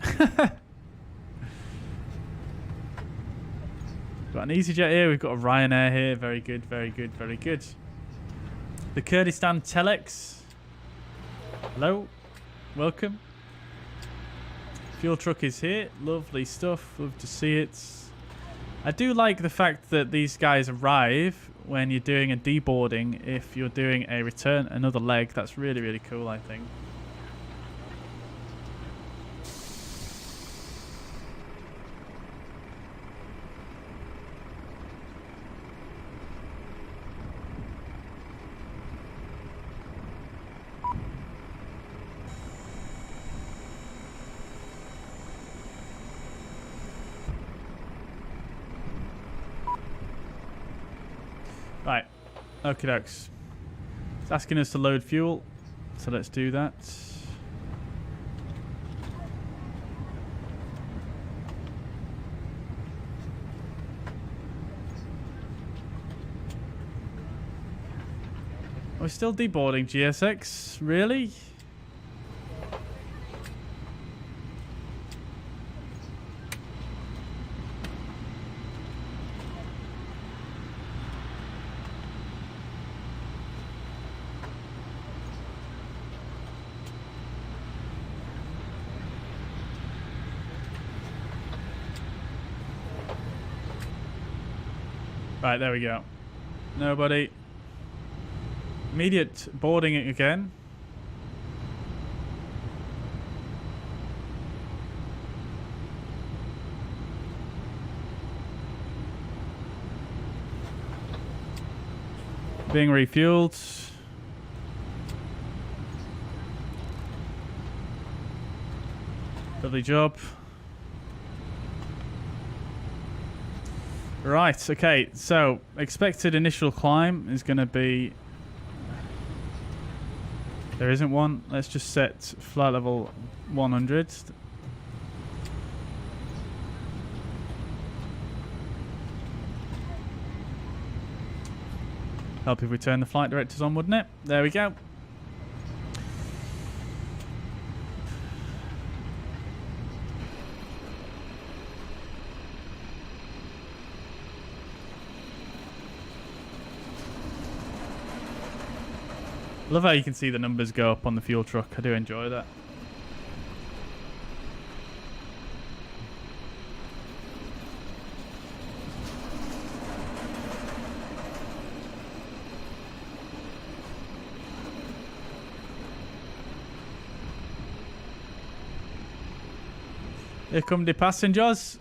Got an easyJet here, we've got a Ryanair here. Very good, very good, very good. The Kurdistan Telex. Hello, welcome. Fuel truck is here. Lovely stuff, love to see it. I do like the fact that these guys arrive when you're doing a deboarding. If you're doing a return, another leg, that's really, really cool, I think. Right, okie dokes. It's asking us to load fuel, so let's do that. We're still deboarding GSX, really? Right, there we go. Nobody. Immediate boarding it again. Being refueled. Lovely job. Right, okay, so expected initial climb is going to be... There isn't one. Let's just set flight level 100. Help if we turn the flight directors on, wouldn't it? There we go. Love how you can see the numbers go up on the fuel truck. I do enjoy that. Here come the passengers.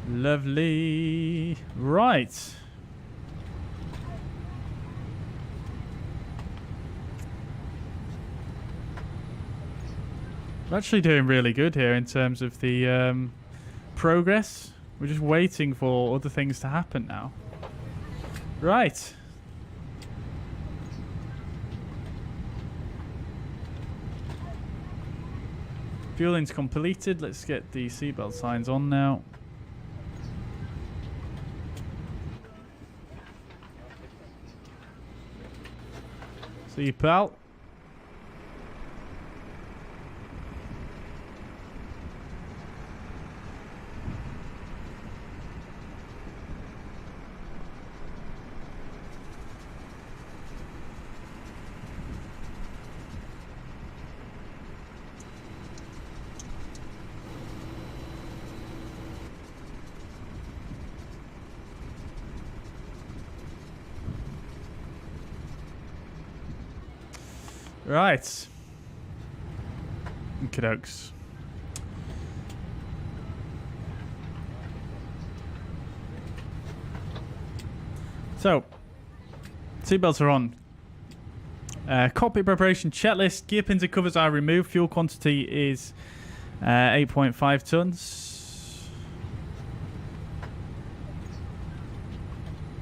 Lovely. Right. We're actually doing really good here in terms of the progress. We're just waiting for other things to happen now. Right. Fueling's completed. Let's get the seatbelt signs on now. See you, pal. Right. Okey-dokes. So, seatbelts are on. Cockpit preparation checklist. Gear pins and covers are removed. Fuel quantity is 8.5 tons.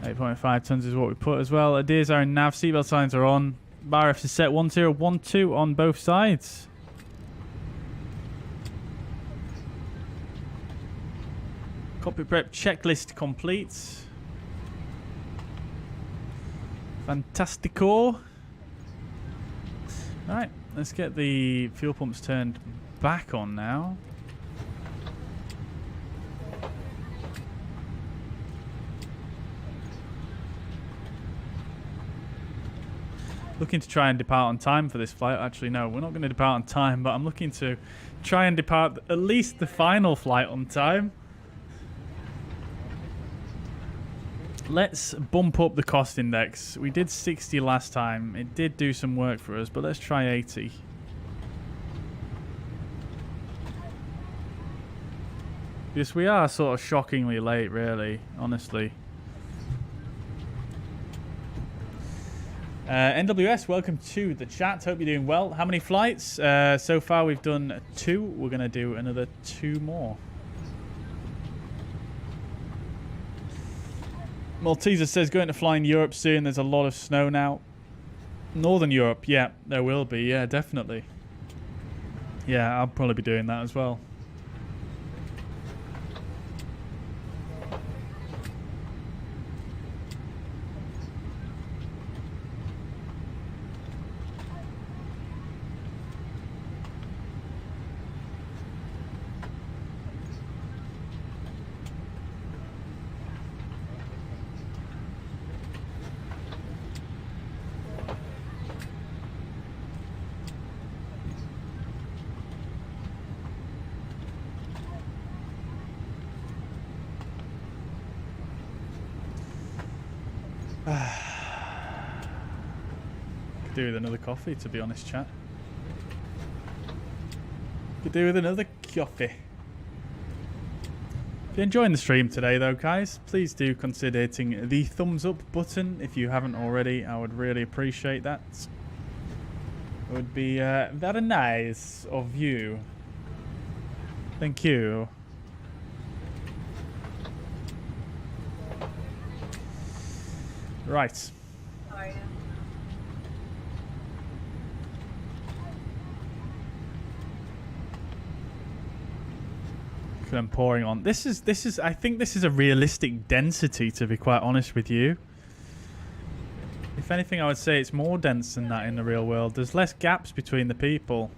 8.5 tons is what we put as well. Adheres are in nav. Seatbelt signs are on. Bar F is set 1012 on both sides. Cockpit prep checklist complete. Fantastico. Alright, let's get the fuel pumps turned back on now. Looking to try and depart on time for this flight. Actually, no, we're not going to depart on time, but I'm looking to try and depart at least the final flight on time. Let's bump up the cost index. We did 60 last time. It did do some work for us, but let's try 80. Because we are sort of shockingly late, really, honestly. NWS, welcome to the chat. Hope you're doing well. How many flights? So far we've done 2. We're going to do another 2 more. Malteser says going to fly in Europe soon. There's a lot of snow now. Northern Europe, yeah, there will be. Yeah, definitely. Yeah, I'll probably be doing that as well. Could do with another coffee, to be honest, chat. Could do with another coffee. If you're enjoying the stream today, though, guys, please do consider hitting the thumbs up button if you haven't already. I would really appreciate that. It would be very nice of you. Thank you. Right. I'm pouring on. This is I think this is a realistic density, to be quite honest with you. If anything, I would say it's more dense than that in the real world. There's less gaps between the people.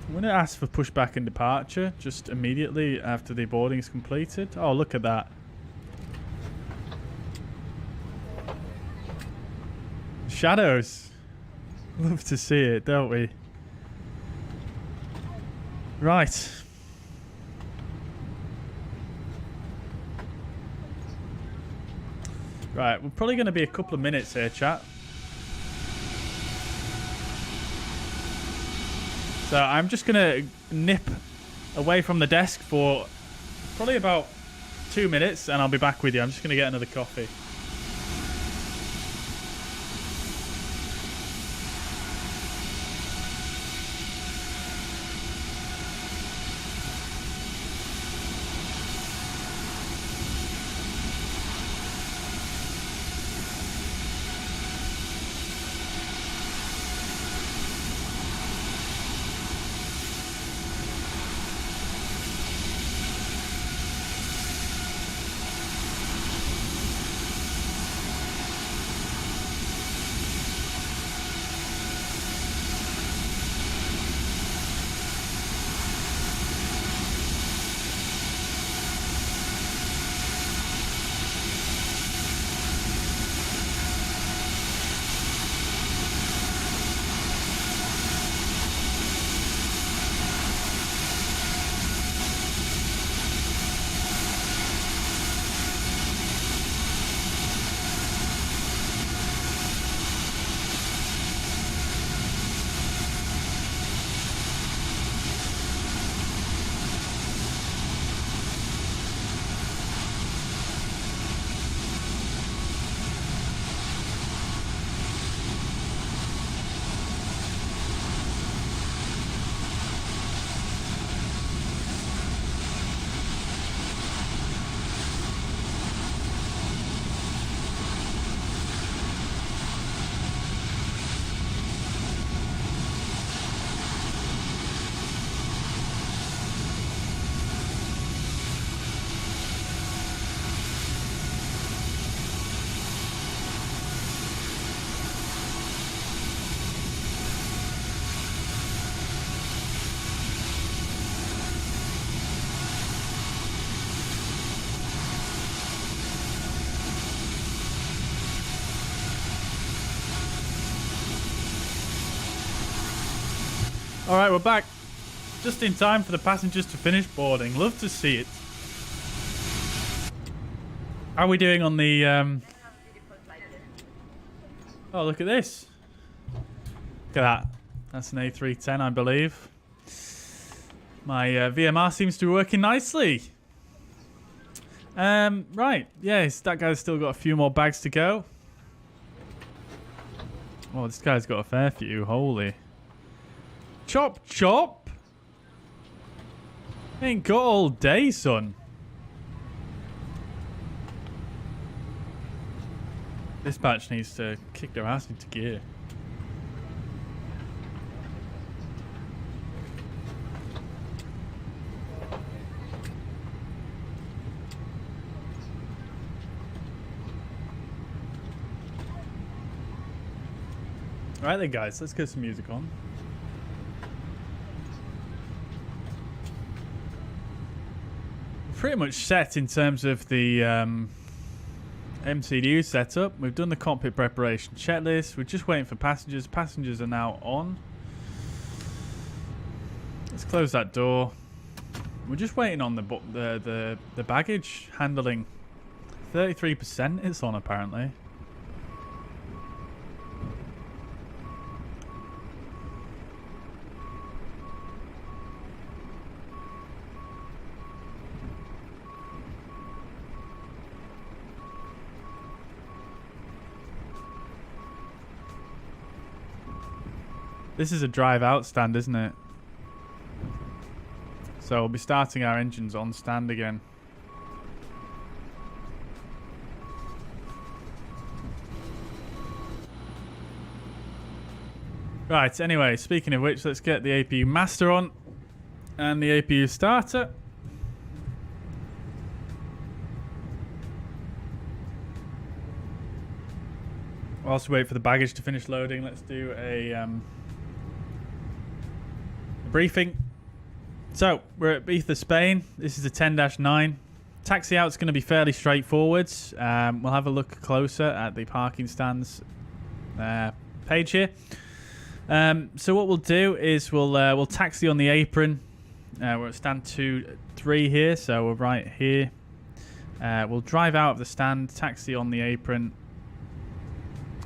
I'm going to ask for pushback and departure just immediately after the boarding is completed. Oh, look at that. Shadows. Love to see it, don't we? Right. Right, we're probably going to be a couple of minutes here, chat. So I'm just going to nip away from the desk for probably about 2 minutes and I'll be back with you. I'm just going to get another coffee. All right, we're back. Just in time for the passengers to finish boarding. Love to see it. How are we doing on the... Oh, look at this. Look at that. That's an A310, I believe. My VMR seems to be working nicely. Right. Yes, that guy's still got a few more bags to go. Oh, this guy's got a fair few. Holy. Chop, chop. Ain't got all day, son. This batch needs to kick their ass into gear. Alright then guys, let's get some music on. Pretty much set in terms of the MCDU setup. We've done the cockpit preparation checklist. We're just waiting for passengers. Passengers are now on. Let's close that door. We're just waiting on the baggage handling. 33% it's on apparently. This is a drive out stand, isn't it? So we'll be starting our engines on stand again. Right, anyway, speaking of which, let's get the APU master on and the APU starter. Whilst we wait for the baggage to finish loading, let's do a briefing. So we're at Ibiza, Spain. This is a 10-9. Taxi out's going to be fairly straightforward. We'll have a look closer at the parking stands page here. So what we'll do is we'll taxi on the apron. We're at stand 2-3 here, so we're right here. We'll drive out of the stand, taxi on the apron,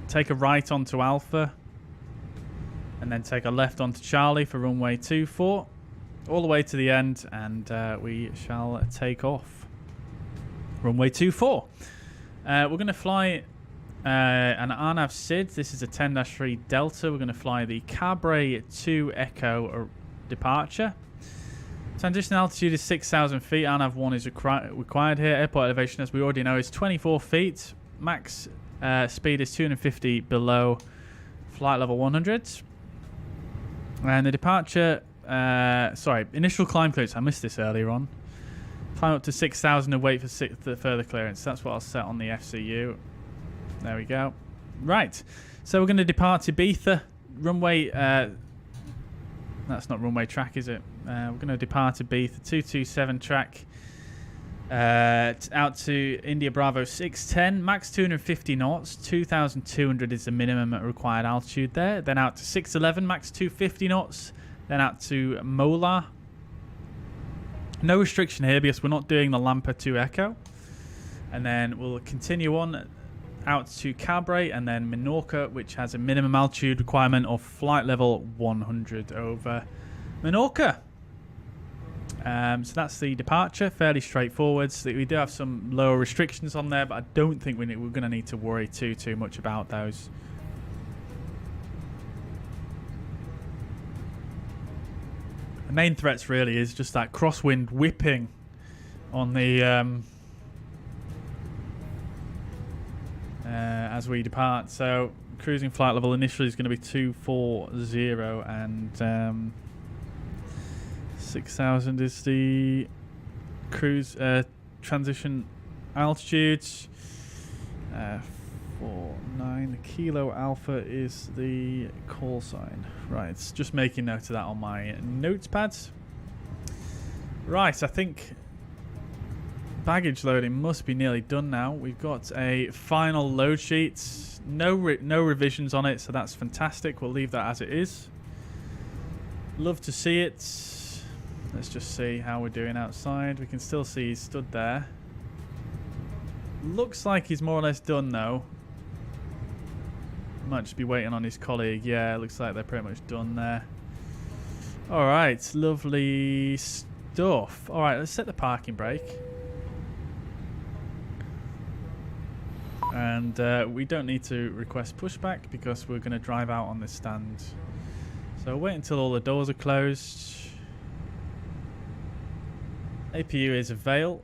take a right onto Alpha, and then take a left onto Charlie for runway 24, all the way to the end, and we shall take off. Runway 24. We're going to fly an RNAV SID. This is a 10-3 Delta. We're going to fly the Cabre 2 Echo departure. Transition altitude is 6,000 feet. RNAV 1 is required here. Airport elevation, as we already know, is 24 feet. Max speed is 250 below flight level 100. And the departure, initial climb clearance. I missed this earlier on. Climb up to 6,000 and wait for further clearance. That's what I'll set on the FCU. There we go. Right. So we're going to depart Ibiza. Runway, that's not runway track, is it? We're going to depart Ibiza 227 track. Out to India Bravo 610, max 250 knots, 2,200 is the minimum required altitude there. Then out to 611, max 250 knots. Then out to Mola. No restriction here because we're not doing the Lampa 2 Echo. And then we'll continue on out to Cabre and then Menorca, which has a minimum altitude requirement of flight level 100 over Menorca. So that's the departure, fairly straightforward. So we do have some lower restrictions on there, but I don't think we're going to need to worry too much about those. The main threats really is just that crosswind whipping on the as we depart. So cruising flight level initially is going to be 240 and 6,000 is the cruise transition altitude. 49 Kilo Alpha is the call sign. Right, just making note of that on my notepad. Right, I think baggage loading must be nearly done now. We've got a final load sheet. No revisions on it, so that's fantastic. We'll leave that as it is. Love to see it. Let's just see how we're doing outside. We can still see he's stood there. Looks like he's more or less done though. Might just be waiting on his colleague. Yeah, it looks like they're pretty much done there. Alright, lovely stuff. Alright, let's set the parking brake. And we don't need to request pushback because we're going to drive out on this stand. So wait until all the doors are closed. APU is avail.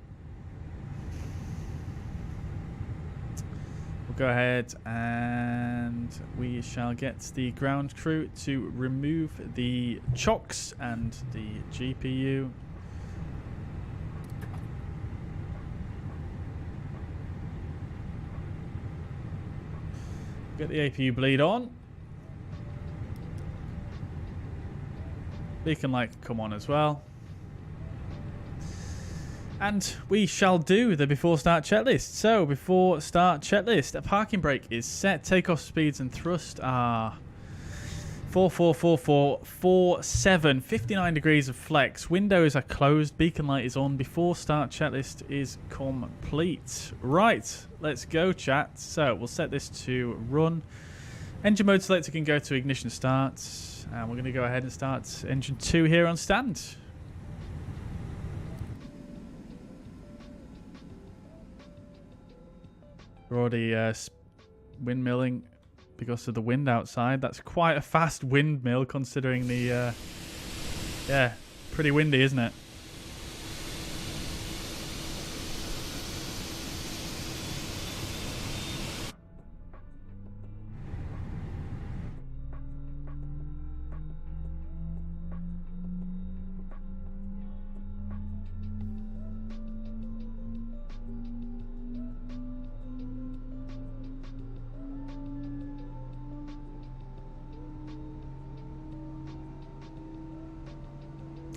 We'll go ahead and we shall get the ground crew to remove the chocks and the GPU. Get the APU bleed on. Beacon light can come on as well. And we shall do the before start checklist. So before start checklist, a parking brake is set. Takeoff speeds and thrust are 444447, 59 degrees of flex. Windows are closed. Beacon light is on. Before start checklist is complete. Right, let's go, chat. So we'll set this to run. Engine mode selector can go to ignition start. And we're going to go ahead and start engine 2 here on stand. We're already windmilling because of the wind outside. That's quite a fast windmill considering the... yeah, pretty windy, isn't it?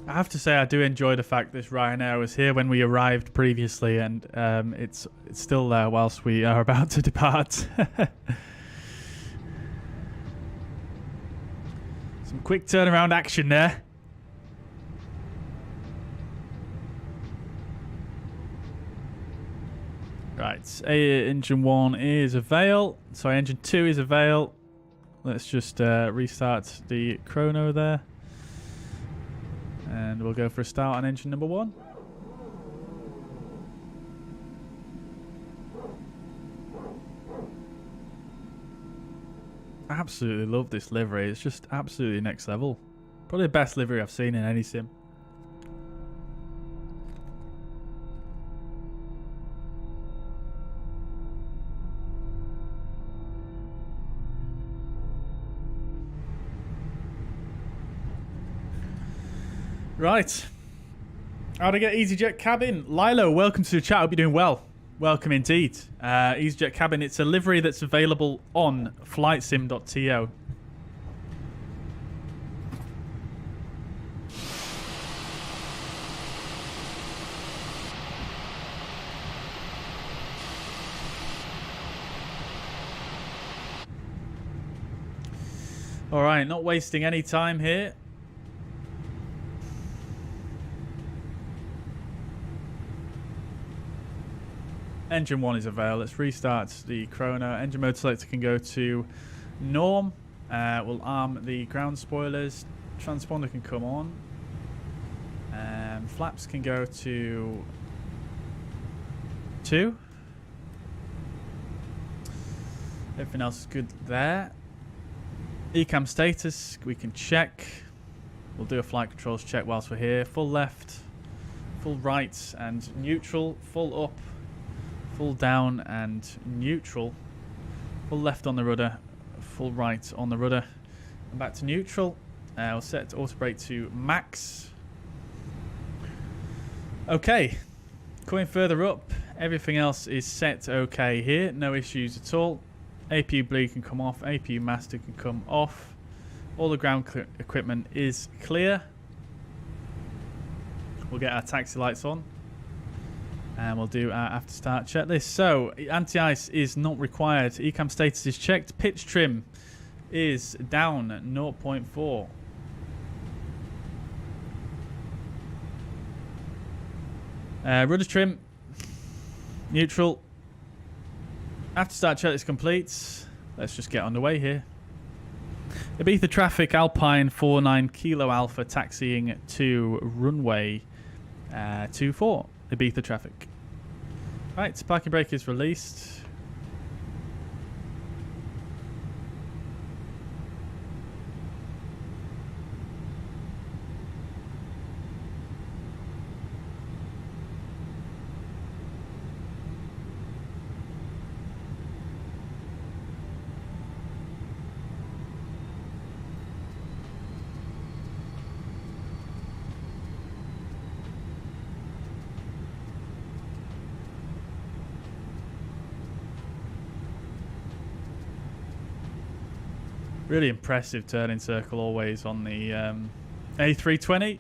I have to say I do enjoy the fact this Ryanair was here when we arrived previously, and it's still there whilst we are about to depart. Some quick turnaround action there. Right, engine 1 is avail. Sorry, engine 2 is avail. Let's just restart the chrono there. And we'll go for a start on engine number 1. I absolutely love this livery. It's just absolutely next level. Probably the best livery I've seen in any sim. Right. How to get easyJet cabin? Lilo, welcome to the chat. Hope you're doing well. Welcome indeed. easyJet cabin, it's a livery that's available on flightsim.to. Alright, not wasting any time here. Engine 1 is avail. Let's restart the chrono. Engine mode selector can go to norm. We'll arm the ground spoilers. Transponder can come on. Flaps can go to 2. Everything else is good there. Ecam status we can check. We'll do a flight controls check whilst we're here. Full left, full right and neutral. Full up, full down and neutral. Full left on the rudder, full right on the rudder. And back to neutral. We'll set auto brake to max. Okay, coming further up, everything else is set okay here. No issues at all. APU bleed can come off, APU master can come off. All the ground equipment is clear. We'll get our taxi lights on. And we'll do our after start checklist. So, anti-ice is not required. Ecam status is checked. Pitch trim is down at 0.4. Rudder trim. Neutral. After start checklist complete, let's just get underway here. Ibiza traffic, Alpine 49 Kilo Alpha taxiing to runway 24. Ibiza traffic. Right, parking brake is released. Really impressive turning circle always on the A320.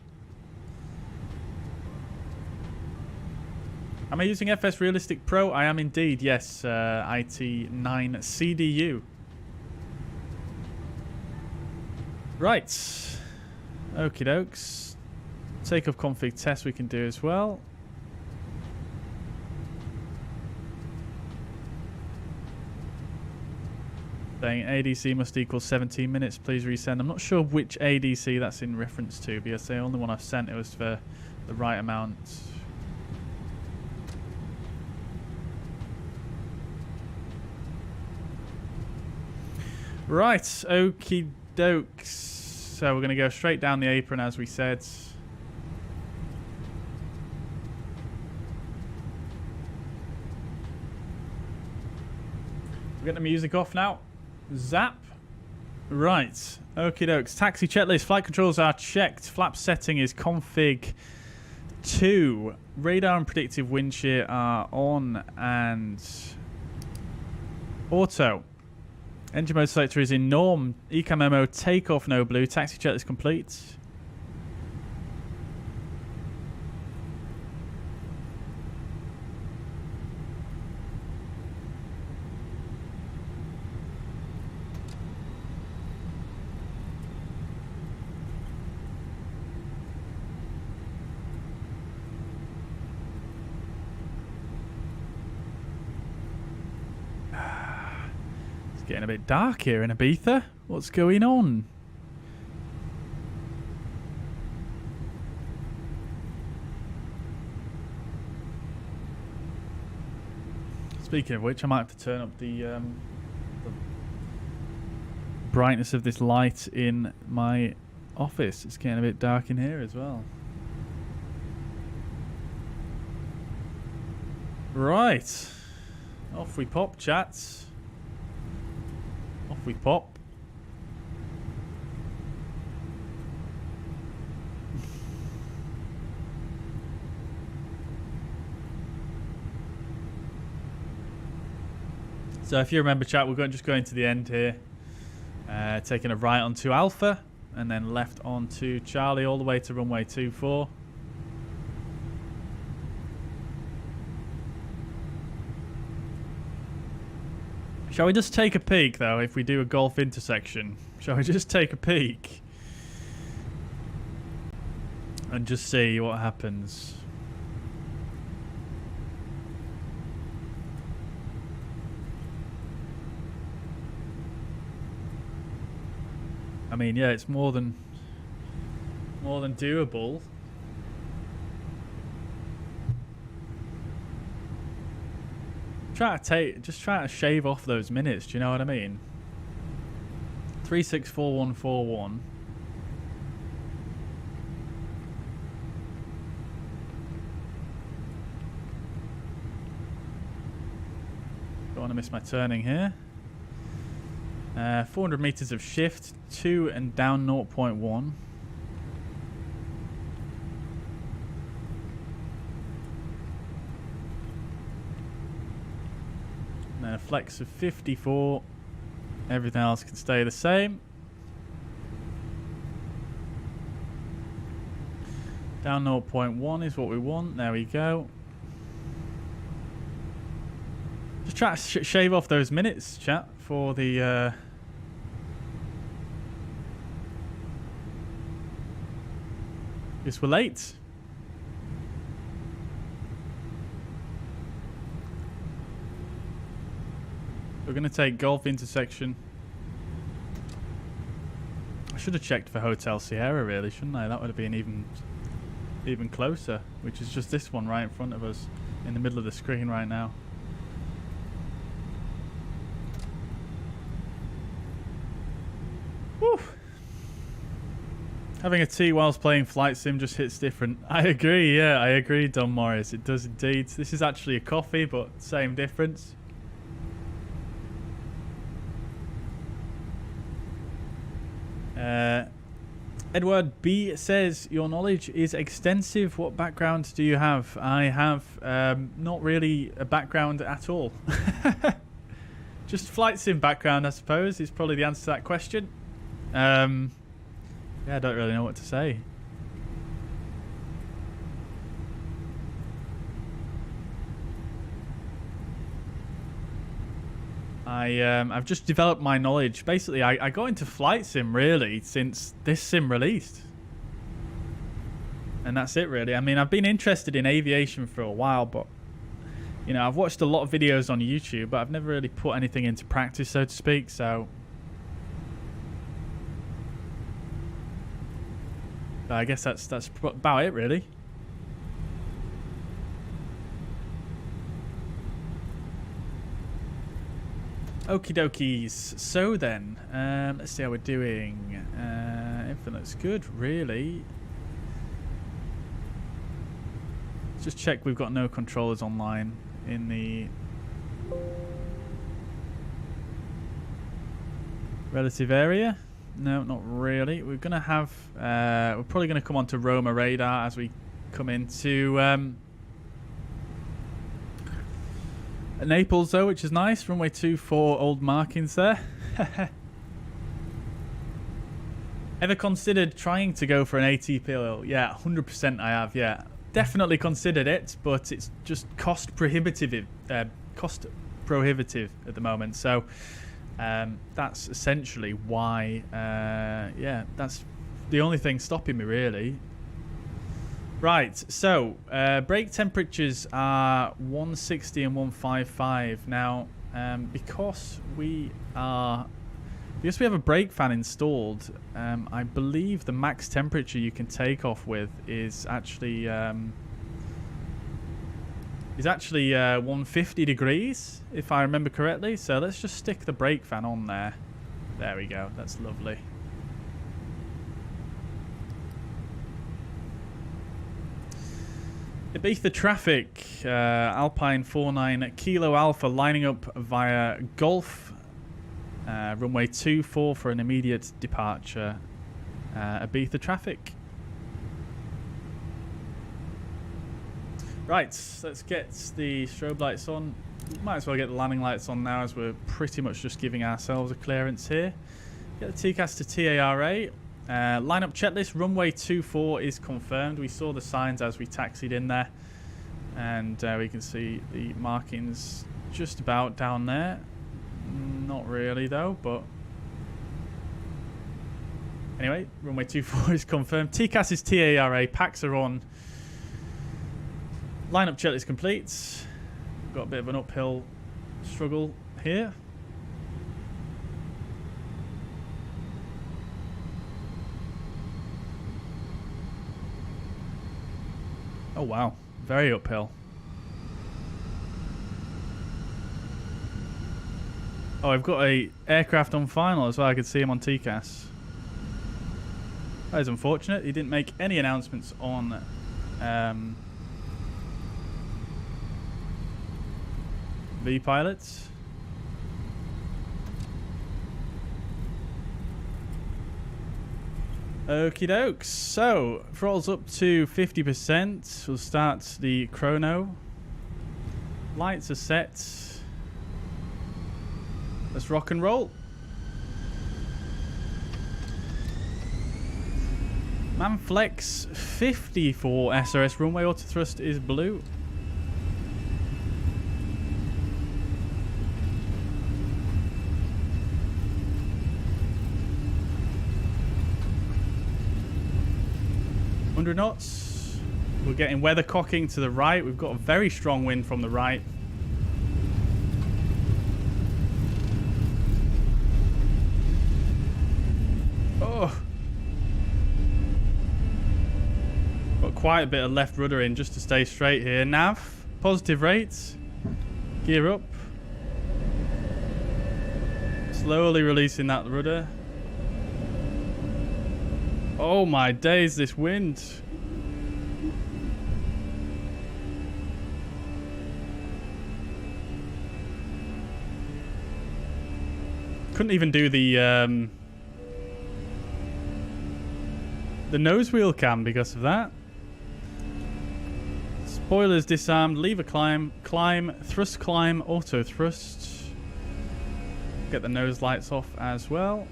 Am I using FS Realistic Pro? I am indeed, yes. IT9 CDU. Right. Okie dokes. Takeoff config test we can do as well. Saying ADC must equal 17 minutes. Please resend. I'm not sure which ADC that's in reference to because the only one I've sent it was for the right amount. Right, okie dokes. So we're going to go straight down the apron as we said. We're getting the music off now. Zap. Right. Okie dokes. Taxi checklist. Flight controls are checked. Flap setting is config 2. Radar and predictive wind shear are on and auto. Engine mode selector is in norm. Eco memo takeoff no blue. Taxi checklist complete. Getting a bit dark here in Ibiza. What's going on? Speaking of which, I might have to turn up the brightness of this light in my office. It's getting a bit dark in here as well. Right. Off we pop, chats. Off we pop. So if you remember, chat, we're just going to the end here. Taking a right onto Alpha and then left onto Charlie all the way to runway 24. Shall we just take a peek, though, if we do a Gulf intersection? Shall we just take a peek? And just see what happens. I mean, yeah, it's more than doable. Just try to shave off those minutes. Do you know what I mean? 364141. Don't want to miss my turning here. 400 meters of shift, 2 and down 0.1. And a flex of 54. Everything else can stay the same. Down 0.1 is what we want. There we go. Just try to shave off those minutes, chat, for the... Because we're late. We're going to take Golf intersection. I should have checked for Hotel Sierra, really, shouldn't I? That would have been even closer, which is just this one right in front of us, in the middle of the screen right now. Woo! Having a tea whilst playing Flight Sim just hits different. I agree, yeah, I agree, Don Morris. It does indeed. This is actually a coffee, but same difference. Edward B says, your knowledge is extensive. What background do you have? I have not really a background at all. Just Flight Sim background, I suppose, is probably the answer to that question. Yeah, I don't really know what to say. I've just developed my knowledge. Basically, I got into Flight Sim, really, since this sim released. And that's it, really. I mean, I've been interested in aviation for a while, but, you know, I've watched a lot of videos on YouTube, but I've never really put anything into practice, so to speak, so... I guess that's about it, really. Okie dokies. So then, let's see how we're doing. Everything looks good, really. Let's just check we've got no controllers online in the relative area. No, not really. We're gonna have. We're probably gonna come onto Roma radar as we come into Naples, though, which is nice. Runway 24, old markings there. Ever considered trying to go for an ATPL? Yeah, 100% I have. Yeah, definitely considered it, but it's just cost prohibitive. Cost prohibitive at the moment. So. That's essentially why, yeah, that's the only thing stopping me, really. Right, so brake temperatures are 160 and 155. Now, because we have a brake fan installed, I believe the max temperature you can take off with is actually 150 degrees, if I remember correctly. So let's just stick the brake fan on there. There we go. That's lovely. Ibiza traffic. Alpine 49 Kilo Alpha lining up via Gulf. Runway 24 for an immediate departure. Ibiza traffic. Right, let's get the strobe lights on. Might as well get the landing lights on now, as we're pretty much just giving ourselves a clearance here. Get the TCAS to TARA. Lineup checklist, runway 24 is confirmed. We saw the signs as we taxied in there. And we can see the markings just about down there. Not really, though, but... Anyway, runway 24 is confirmed. TCAS is TARA. Packs are on. Lineup checklist complete. Got a bit of an uphill struggle here. Oh wow, very uphill. Oh, I've got a aircraft on final as well. I could see him on TCAS. That is unfortunate. He didn't make any announcements on V pilots. Okie dokes. So, throttles up to 50%. We'll start the chrono. Lights are set. Let's rock and roll. Manflex 50 for SRS runway. Auto thrust is blue. Knots. We're getting weather cocking to the right. We've got a very strong wind from the right. quite a bit of left rudder in just to stay straight here. Nav, positive rates. Gear up. Slowly releasing that rudder. Oh my days, this wind. Couldn't even do the nose wheel cam because of that. Spoilers disarmed, lever climb, thrust climb, auto thrust. Get the nose lights off as well.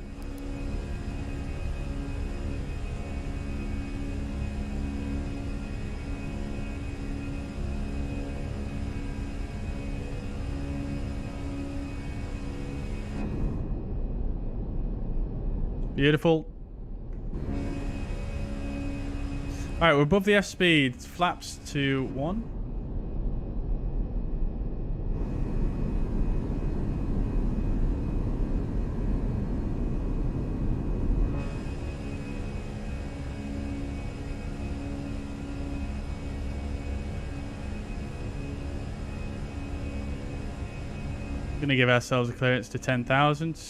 Beautiful. Alright, we're above the F speed. Flaps to 1. Gonna give ourselves a clearance to 10,000.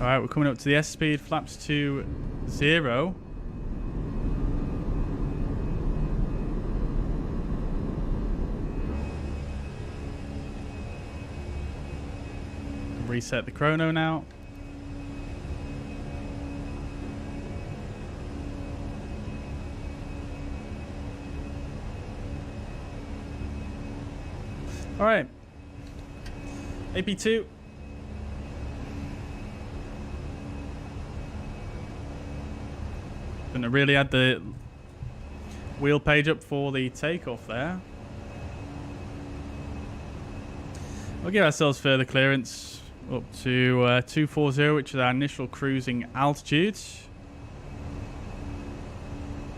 Alright, we're coming up to the S speed, flaps to 0. Reset the chrono now. Alright. AP2. Couldn't have really had the wheel page up for the takeoff there. We'll give ourselves further clearance up to 240, which is our initial cruising altitude.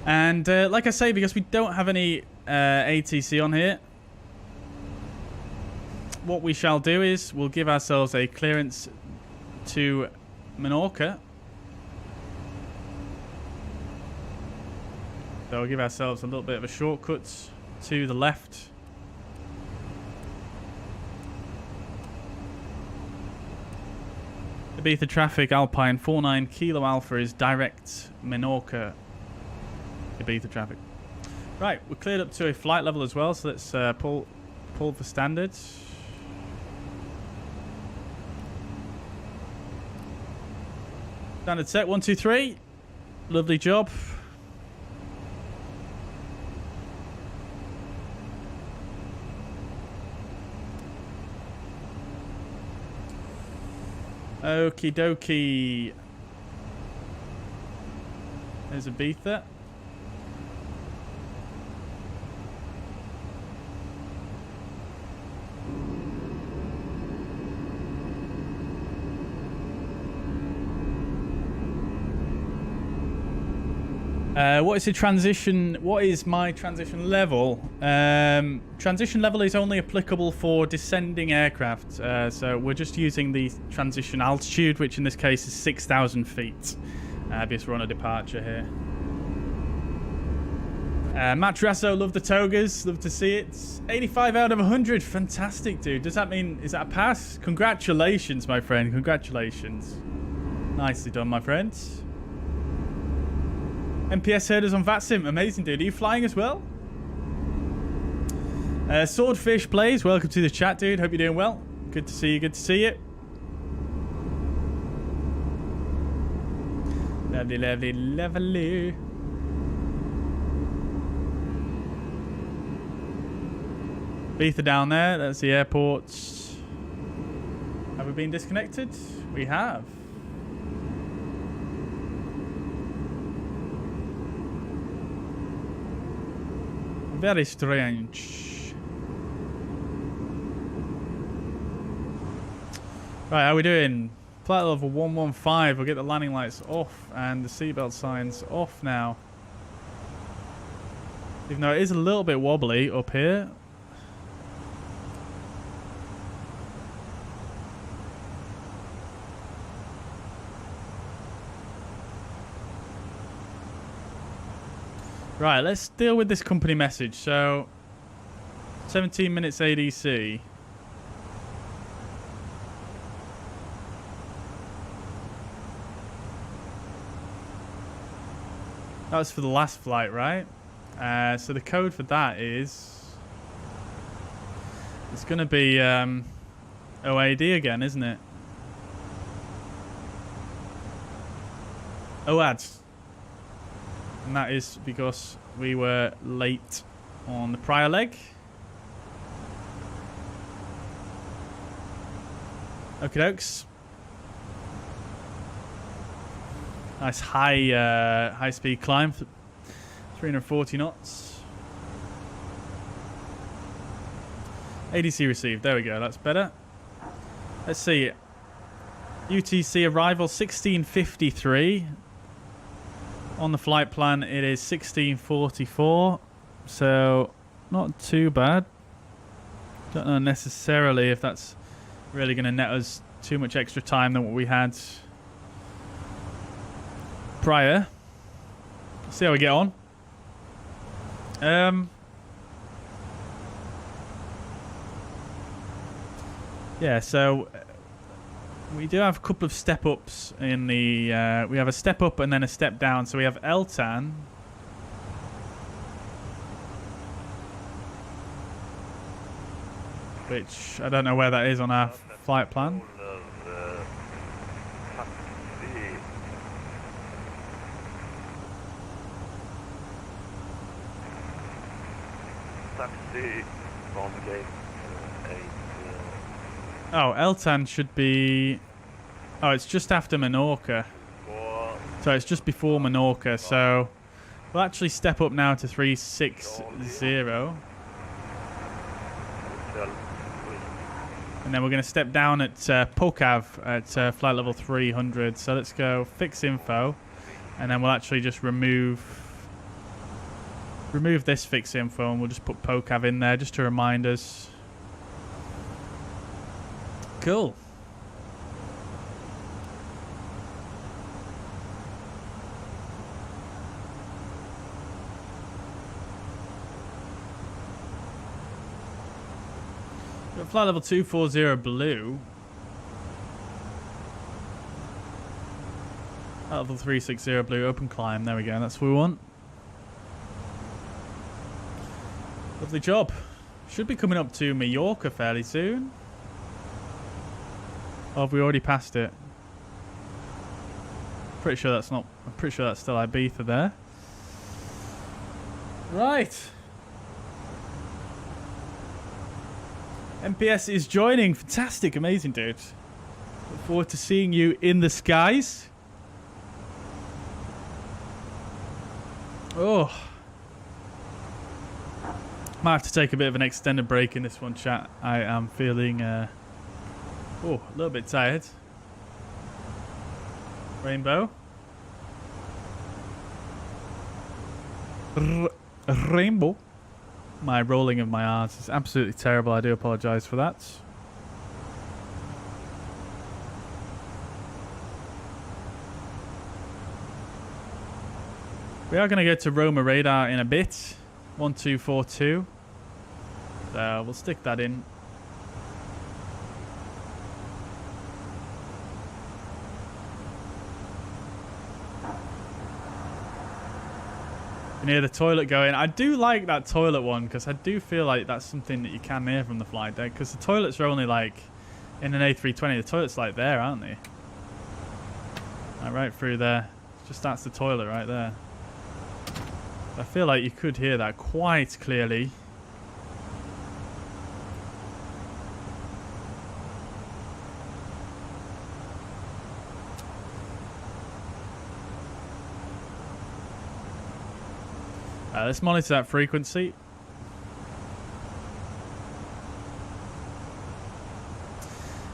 And like I say, because we don't have any ATC on here, what we shall do is we'll give ourselves a clearance to Menorca. So we'll give ourselves a little bit of a shortcut to the left. Ibiza traffic, Alpine 49 Kilo Alpha is direct Menorca. Ibiza traffic. Right, we're cleared up to a flight level as well, so let's pull for standard. Standard set, 1, 2, 3. Lovely job. Okie dokie. There's Ibiza. What is the transition? What is my transition level? Transition level is only applicable for descending aircraft. So we're just using the transition altitude, which in this case is 6,000 feet. Because we're on a departure here. Matt Trasso, love the togas. Love to see it. 85 out of 100. Fantastic, dude. Does that mean, is that a pass? Congratulations, my friend. Congratulations. Nicely done, my friend. MPS herders on VATSIM. Amazing, dude. Are you flying as well? Swordfish Plays. Welcome to the chat, dude. Hope you're doing well. Good to see you. Good to see you. Lovely, lovely, lovely. Ibiza down there. That's the airport. Have we been disconnected? We have. Very strange. Right, how are we doing? Flight level 115. We'll get the landing lights off and the seatbelt signs off now. Even though it is a little bit wobbly up here. Right, let's deal with this company message. So, 17 minutes ADC. That was for the last flight, right? So the code for that is... It's going to be OAD again, isn't it? OADs. And that is because we were late on the prior leg. Okie dokes. Nice high speed climb, 340 knots. ADC received. There we go. That's better. Let's see. UTC arrival 16:53. On the flight plan, it is 16:44. So not too bad. Don't know necessarily if that's really going to net us too much extra time than what we had prior. See how we get on. Yeah, so we do have a couple of step ups in the we have a step up and then a step down. So we have Eltan, which I don't know where that is on our flight plan. Taxi from gate 8. Oh, Eltan should be... Oh, it's just after Menorca. So it's just before Menorca. So we'll actually step up now to 360. And then we're going to step down at Pokav at flight level 300. So let's go fix info. And then we'll actually just remove this fix info and we'll just put Pokav in there just to remind us. Cool. Got flight level 240 blue. Flight level 360 blue, open climb. There we go. That's what we want. Lovely job. Should be coming up to Mallorca fairly soon. Or have we already passed it? Pretty sure that's not. I'm pretty sure that's still Ibiza there. Right. MPS is joining. Fantastic, amazing, dude. Look forward to seeing you in the skies. Oh. Might have to take a bit of an extended break in this one, chat. I am feeling a little bit tired. Rainbow. Rainbow. My rolling of my R's is absolutely terrible. I do apologise for that. We are going to go to Roma radar in a bit. 1242. So we'll stick that in. You can hear the toilet going. I do like that toilet one because I do feel like that's something that you can hear from the flight deck because the toilets are only like in an A320. The toilets like there, aren't they? Like right through there. Just that's the toilet right there. I feel like you could hear that quite clearly. Let's monitor that frequency.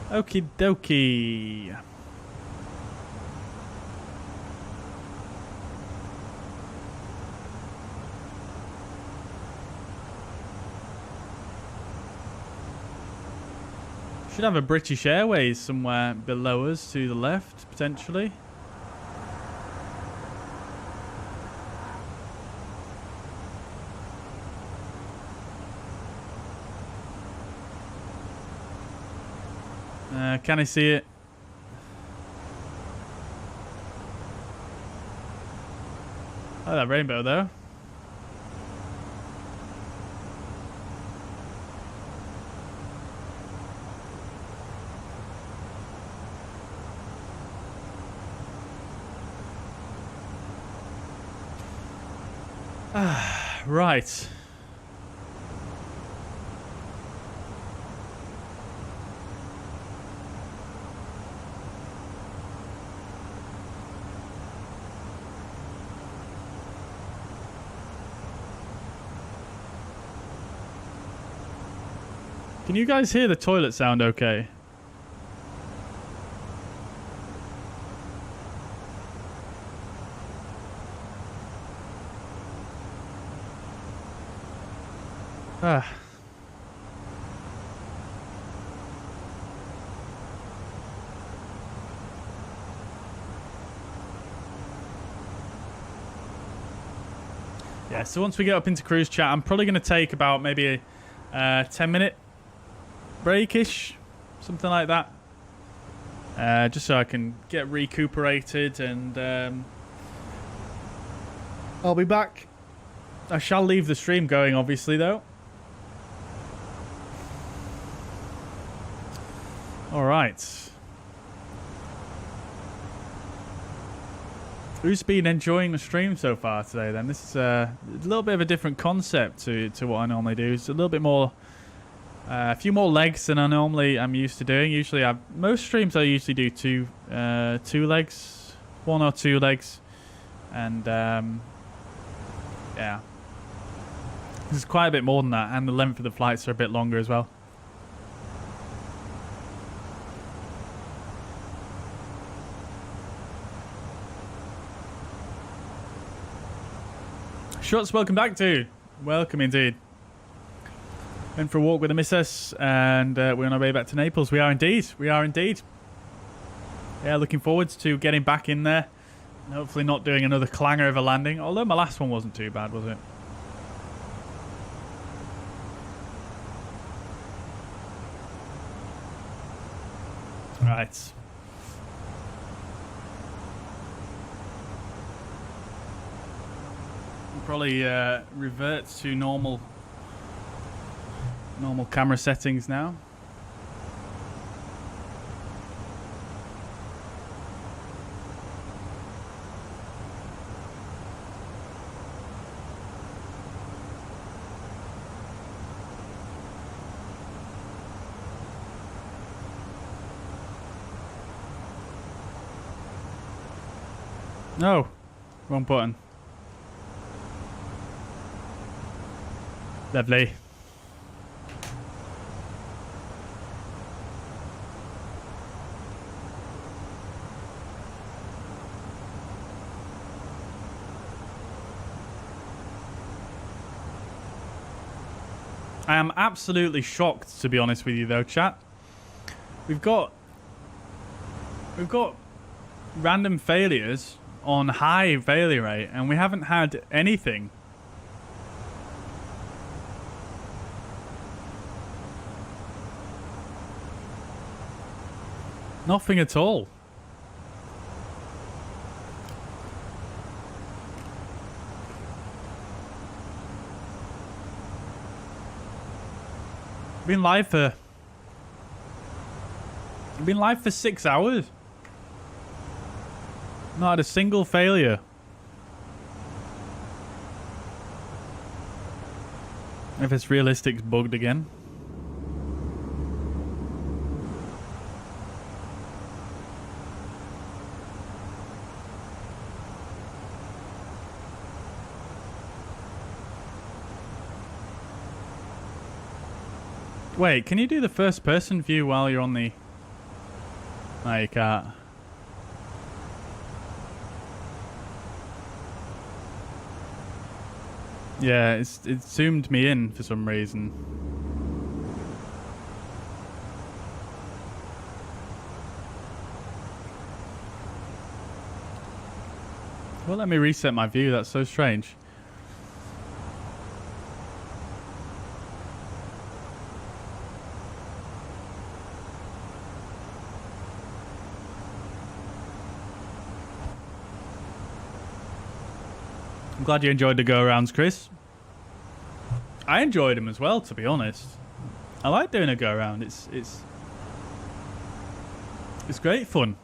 Okie dokie. Should have a British Airways somewhere below us to the left, potentially. Can I see it? Oh, that rainbow though. Right. Can you guys hear the toilet sound okay? Ah. Yeah, so once we get up into cruise chat, I'm probably going to take about maybe a 10-minute breakish, something like that. Just so I can get recuperated, and I'll be back. I shall leave the stream going, obviously, though. All right. Who's been enjoying the stream so far today, then? This is a little bit of a different concept to what I normally do. It's a little bit more, a few more legs than I'm used to doing. Usually, most streams I usually do two legs, 1 or 2 legs, and yeah, this is quite a bit more than that, and the length of the flights are a bit longer as well. Shots, welcome back, dude. Welcome indeed. Went for a walk with the missus, and we're on our way back to Naples. We are indeed. We are indeed. Yeah, looking forward to getting back in there. And hopefully not doing another clanger of a landing. Although my last one wasn't too bad, was it? Right. Probably revert to normal camera settings now. No, wrong button. Lovely. I am absolutely shocked, to be honest with you, though, chat. We've got random failures on high failure rate, and we haven't had anything. Nothing at all. Been live for 6 hours. Not had a single failure. If it's realistic, it's bugged again. Wait, can you do the first person view while you're on the... No, you can't. Yeah, it zoomed me in for some reason. Well, let me reset my view. That's so strange. I'm glad you enjoyed the go-arounds, Chris. I enjoyed them as well, to be honest. I like doing a go-around. It's great fun.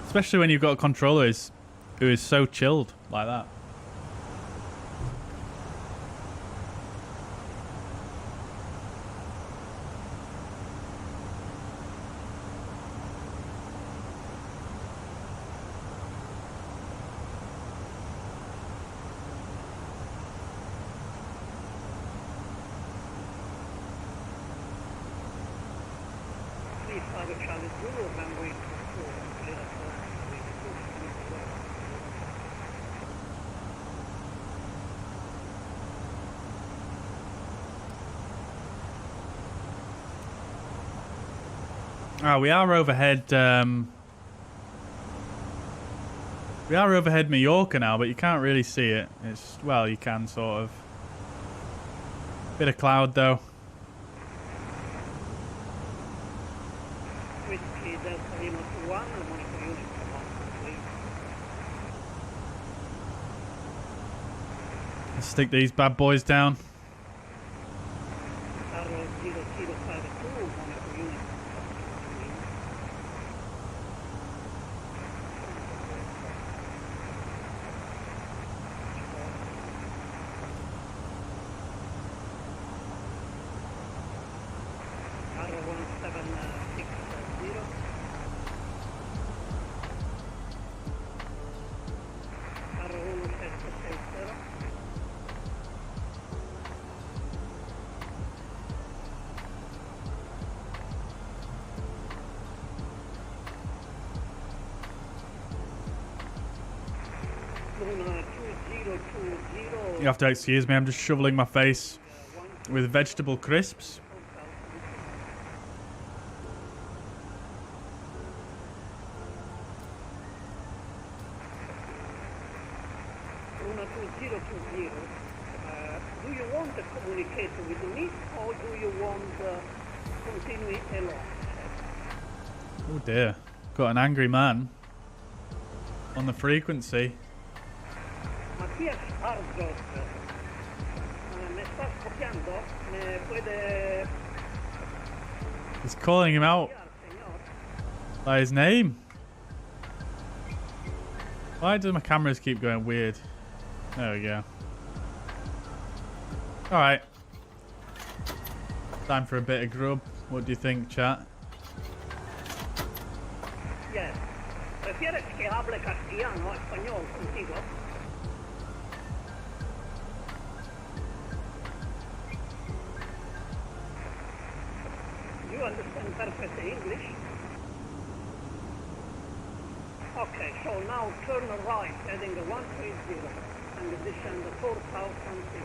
Especially when you've got a controller who is so chilled like that. We are overhead. We are overhead Mallorca now, but you can't really see it. It's, well, you can sort of. Bit of cloud though. Let's stick these bad boys down. You have to excuse me, I'm just shoveling my face with vegetable crisps. Do you want to communicate with me or do you want to continue alone? Oh dear, got an angry man on the frequency. Matías Argos, me estás copiando, me puede... He's calling him out by his name. Why do my cameras keep going weird? There we go. Alright. Time for a bit of grub. What do you think, chat? Yes. ¿Prefieres que hable castellano o español contigo? You understand perfect English? Okay, so now turn right, heading 130 and descend 4,000 feet.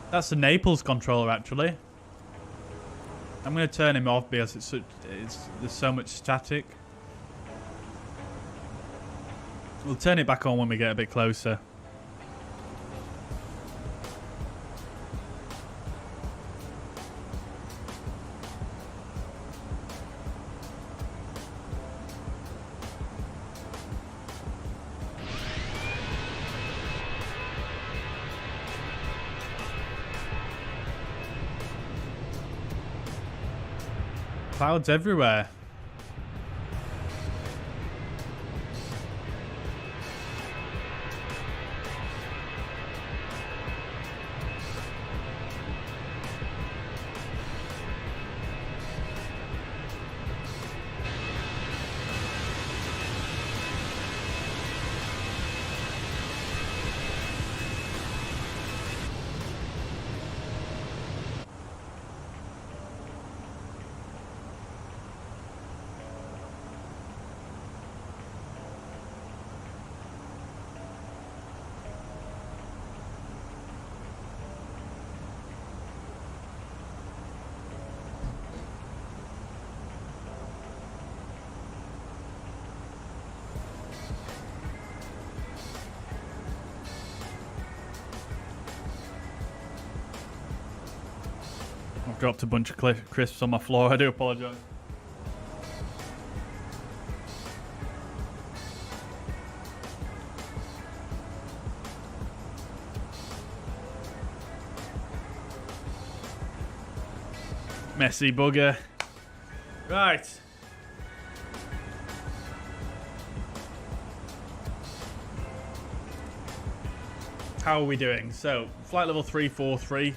That's the Naples controller, actually. I'm going to turn him off because there's so much static. We'll turn it back on when we get a bit closer. Clouds everywhere. I've dropped a bunch of crisps on my floor. I do apologise. Messy bugger. Right. How are we doing? So, flight level 343.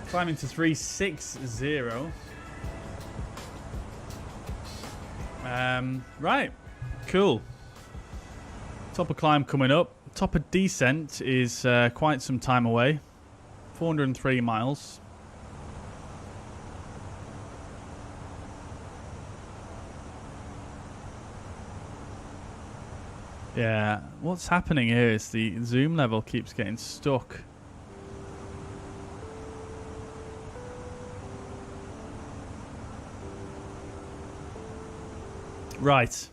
Climbing to 360. Right. Cool. Top of climb coming up. Top of descent is quite some time away. 403 miles. Yeah, what's happening here is the zoom level keeps getting stuck. Right.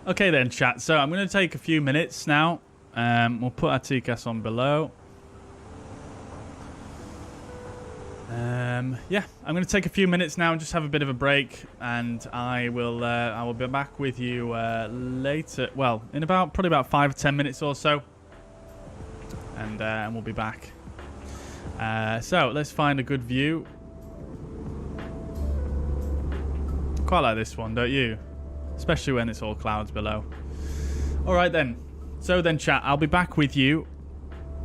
Okay then, chat. So I'm going to take a few minutes now. We'll put our TCAS on below. Yeah, I'm going to take a few minutes now and just have a bit of a break, and I will be back with you later. Well, in probably about 5 or 10 minutes or so, and we'll be back. So let's find a good view. Quite like this one, don't you? Especially when it's all clouds below. All right then. So then, chat, I'll be back with you.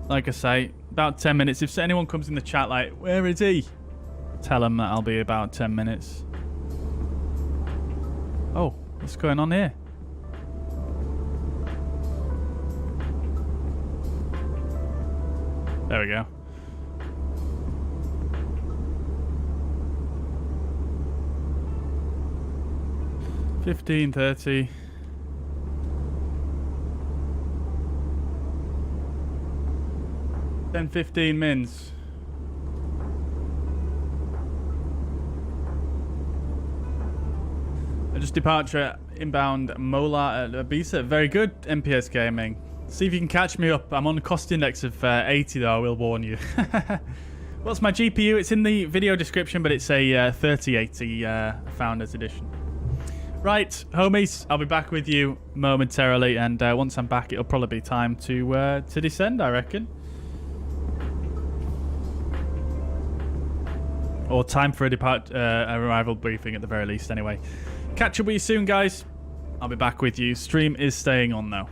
Like I say, about 10 minutes. If anyone comes in the chat like, where is he? Tell them that I'll be about 10 minutes. Oh, what's going on here? There we go. $15.30. $10.15 mins. Just departure inbound Mola at Ibiza. Very good, MPS Gaming. See if you can catch me up. I'm on a cost index of 80 though, I will warn you. What's my GPU? It's in the video description, but it's a 3080 Founders Edition. Right, homies, I'll be back with you momentarily, and once I'm back, it'll probably be time to descend, I reckon. Or time for a arrival briefing at the very least, anyway. Catch up with you soon, guys. I'll be back with you. Stream is staying on, though.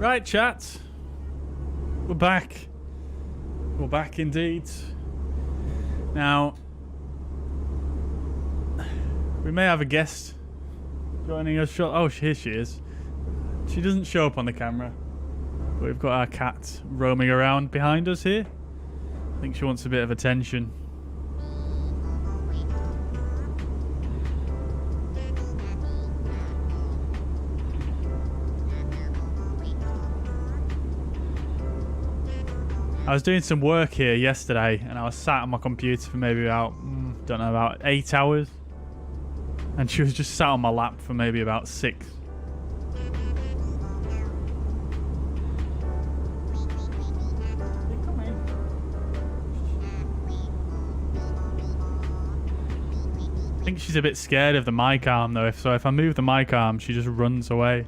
Right, chat. We're back. We're back indeed. Now, we may have a guest joining us. Oh, here she is. She doesn't show up on the camera. But we've got our cat roaming around behind us here. I think she wants a bit of attention. I was doing some work here yesterday and I was sat on my computer for maybe about, don't know, about 8 hours. And she was just sat on my lap for maybe about 6. I think she's a bit scared of the mic arm though, so if I move the mic arm, she just runs away.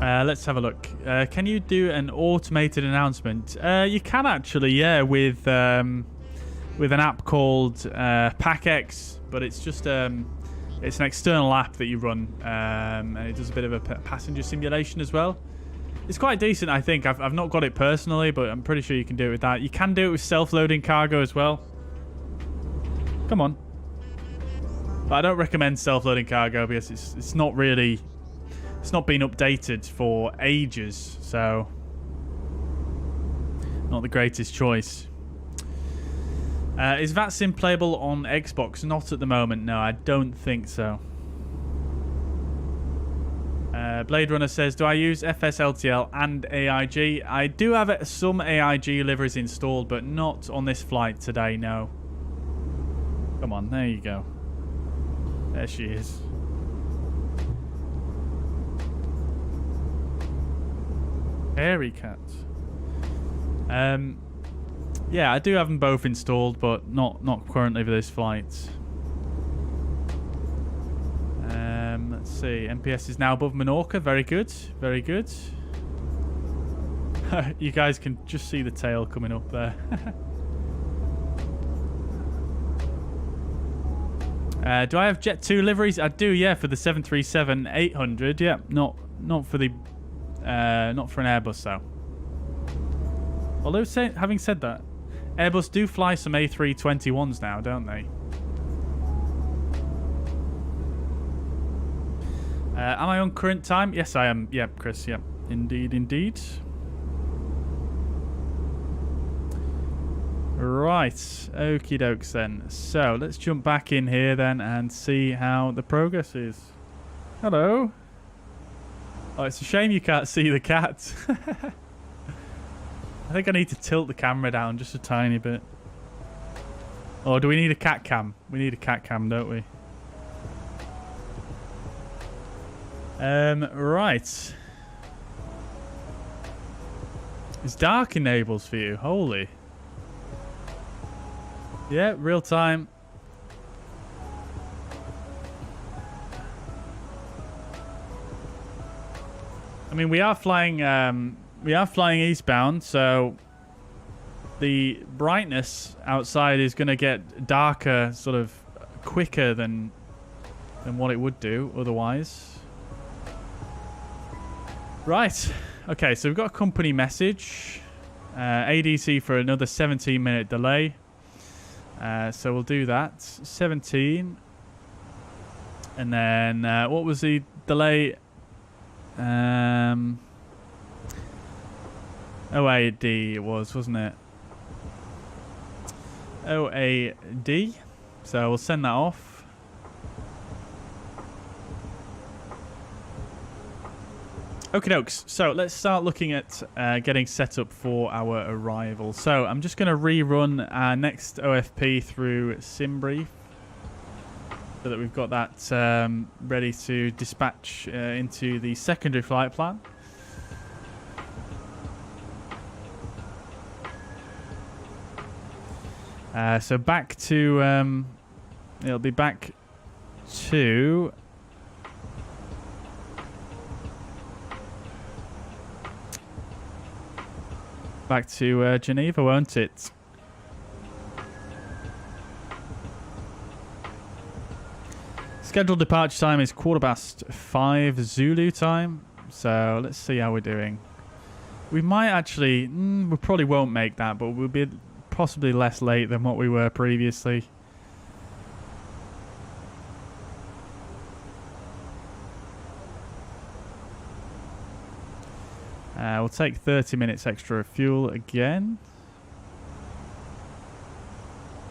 Let's have a look. Can you do an automated announcement? You can actually, yeah, with an app called PackX, but it's just it's an external app that you run, and it does a bit of a passenger simulation as well. It's quite decent, I think. I've not got it personally, but I'm pretty sure you can do it with that. You can do it with self-loading cargo as well. Come on. But I don't recommend self-loading cargo because it's not really... It's not been updated for ages, so not the greatest choice. Is VATSIM playable on Xbox? Not at the moment, no, I don't think so. Blade Runner says, do I use FSLTL and AIG? I do have some AIG liveries installed, but not on this flight today, no. Come on, there you go. There she is. Hairy cat. Yeah, I do have them both installed, but not currently for this flight. Let's see. MPS is now above Menorca. Very good. Very good. You guys can just see the tail coming up there. Do I have Jet 2 liveries? I do, yeah, for the 737-800. Yeah, not for the not for an Airbus though. Although having said that, Airbus do fly some A321s now, don't they? Am I on current time? Yes, I am. Yep, Chris. Yep, indeed, indeed. Right, okie dokes then. So let's jump back in here then and see how the progress is. Hello. Oh, it's a shame you can't see the cat. I think I need to tilt the camera down just a tiny bit. Or do we need a cat cam? We need a cat cam, don't we? Right. It's dark in Naples for you. Holy. Yeah, real time. I mean, we are flying eastbound, so the brightness outside is going to get darker sort of quicker than what it would do otherwise. Right. Okay, so we've got a company message. ADC for another 17-minute delay. So we'll do that. 17. And then what was the delay? OAD it was, wasn't it? OAD. So we'll send that off. Okie dokes. So let's start looking at getting set up for our arrival. So I'm just going to rerun our next OFP through SimBrief so that we've got that ready to dispatch into the secondary flight plan. So back to it'll be back to Geneva, won't it? Scheduled departure time is 5:15 Zulu time. So let's see how we're doing. We might actually... we probably won't make that, but we'll be possibly less late than what we were previously. We'll take 30 minutes extra of fuel again.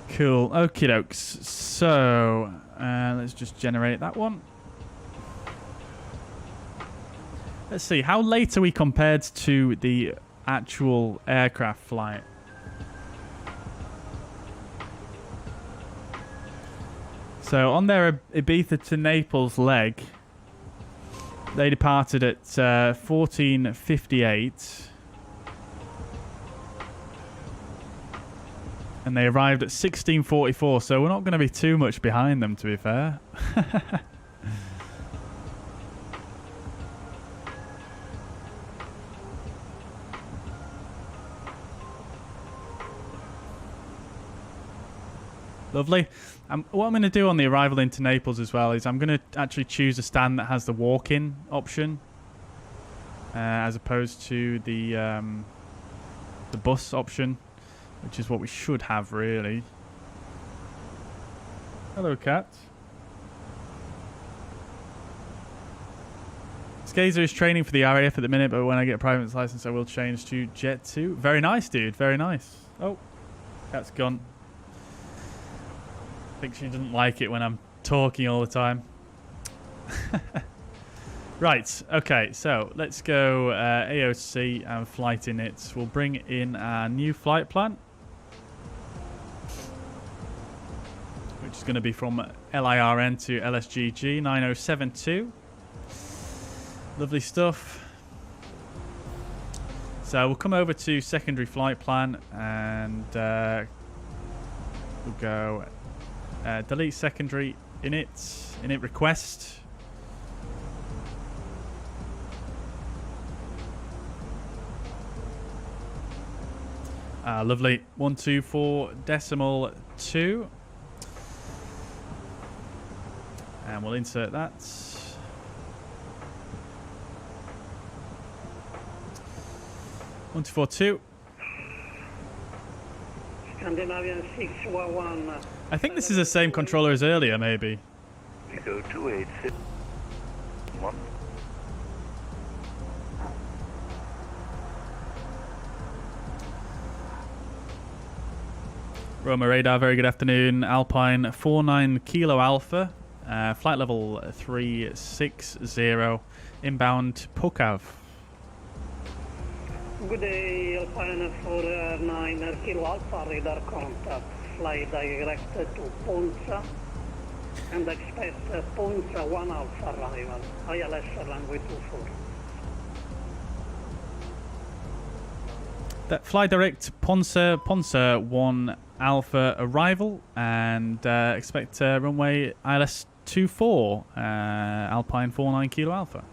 Cool. Okie dokes. So, let's just generate that one. Let's see. How late are we compared to the actual aircraft flight? So, on their Ibiza to Naples leg, they departed at 14:58. And they arrived at 16:44, so we're not going to be too much behind them, to be fair. Lovely. What I'm going to do on the arrival into Naples as well is I'm going to actually choose a stand that has the walk-in option as opposed to the bus option, which is what we should have, really. Hello, cat. Skazer is training for the RAF at the minute, but when I get a private license, I will change to Jet 2. Very nice, dude. Very nice. Oh, cat's gone. I think she doesn't like it when I'm talking all the time. Right, okay, so let's go AOC and flight inits. We'll bring in our new flight plan, which is going to be from LIRN to LSGG 9072. Lovely stuff. So we'll come over to secondary flight plan and we'll go delete secondary init request. Lovely. 124.2. And we'll insert that. One, 2, 4, 2. Scandinavian 611. I think this is the same controller as earlier, maybe. We go 2861. Roma radar, very good afternoon. Alpine 49 Kilo Alpha, flight level 360, inbound Pukav. Good day, Alpine 49 Kilo Alpha, radar contact. Fly direct to Ponza and expect Ponza 1 Alpha arrival. ILS runway 24. That fly direct Ponza 1 Alpha arrival and expect runway ILS 24 Alpine 49 Kilo Alpha.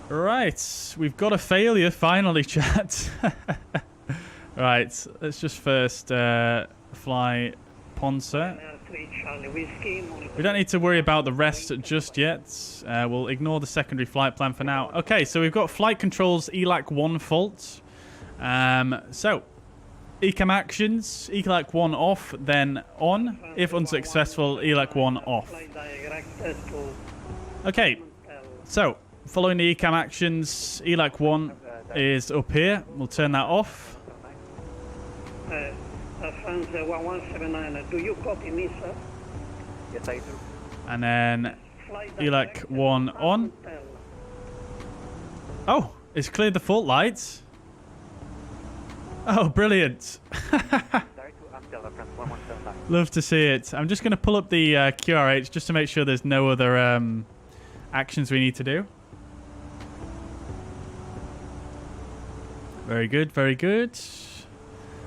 Right, we've got a failure finally, chat. Right, let's just first fly Ponza. We don't need to worry about the rest just yet. We'll ignore the secondary flight plan for now. Okay, so we've got flight controls ELAC 1 fault. So, ECAM actions, ELAC 1 off, then on. If unsuccessful, ELAC 1 off. Okay, so following the ECAM actions, ELAC 1 is up here. We'll turn that off. France 1179, do you copy me, sir? Yes, I do. And then ELAC 1 on. Oh, it's cleared the fault lights. Oh, brilliant. Love to see it. I'm just going to pull up the QRH just to make sure there's no other actions we need to do. Very good, very good.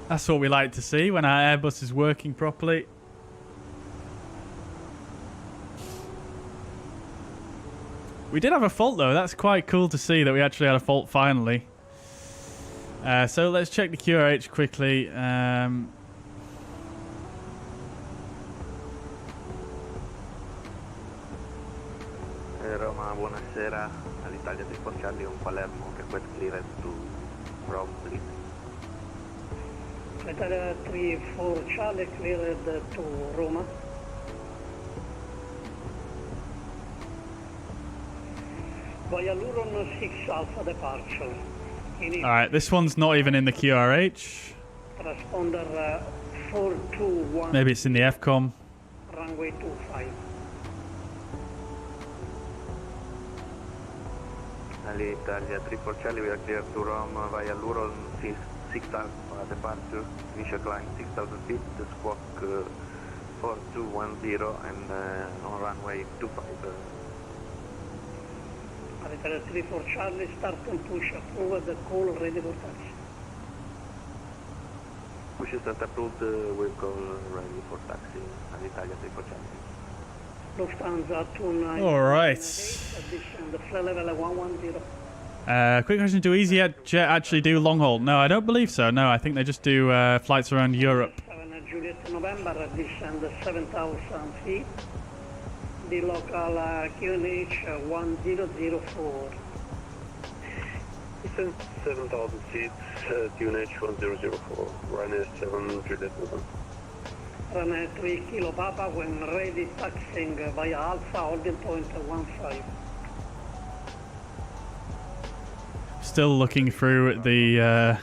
That's what we like to see when our Airbus is working properly. We did have a fault though. That's quite cool to see that we actually had a fault finally. So let's check the QRH quickly. buonasera all'Italia 34 Charlie on Palermo, request clearance to Rome, please. Italia 34 Charlie cleared to Roma. Via LIRN 6 Alpha departure. Alright, this one's not even in the QRH. Transponder 421. Maybe it's in the FCOM. Runway 25. All'Italia 34 Charlie, we are clear to Rome via LIRN 6 Alpha departure. Initial climb 6,000 feet, the squawk 4210 and on runway 25. Italia 34 Charlie, start and push approved, the call ready for taxi. Push start approved, vehicle ready for taxi. All'Italia 34 Charlie. Lufthansa 29. Alright. Addition, the flight level 110. Quick question, do easyJet actually do long haul? No, I don't believe so. No, I think they just do flights around Europe. 7 Juliet November, addition, the 7,000 feet. The local QNH 1004. Eastern 7,000 feet, QNH 1004, runway 7 Juliet November. Runway 3 Kilo Papa, when ready, taxiing via Alpha, holding point 15. Still looking through the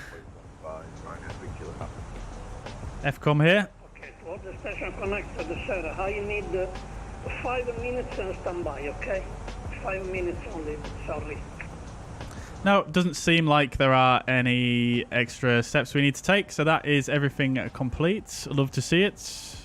FCOM here. Okay, to all the station connected, sir, I need 5 minutes and standby, okay? 5 minutes only, sorry. No, it doesn't seem like there are any extra steps we need to take, so that is everything complete. Love to see it.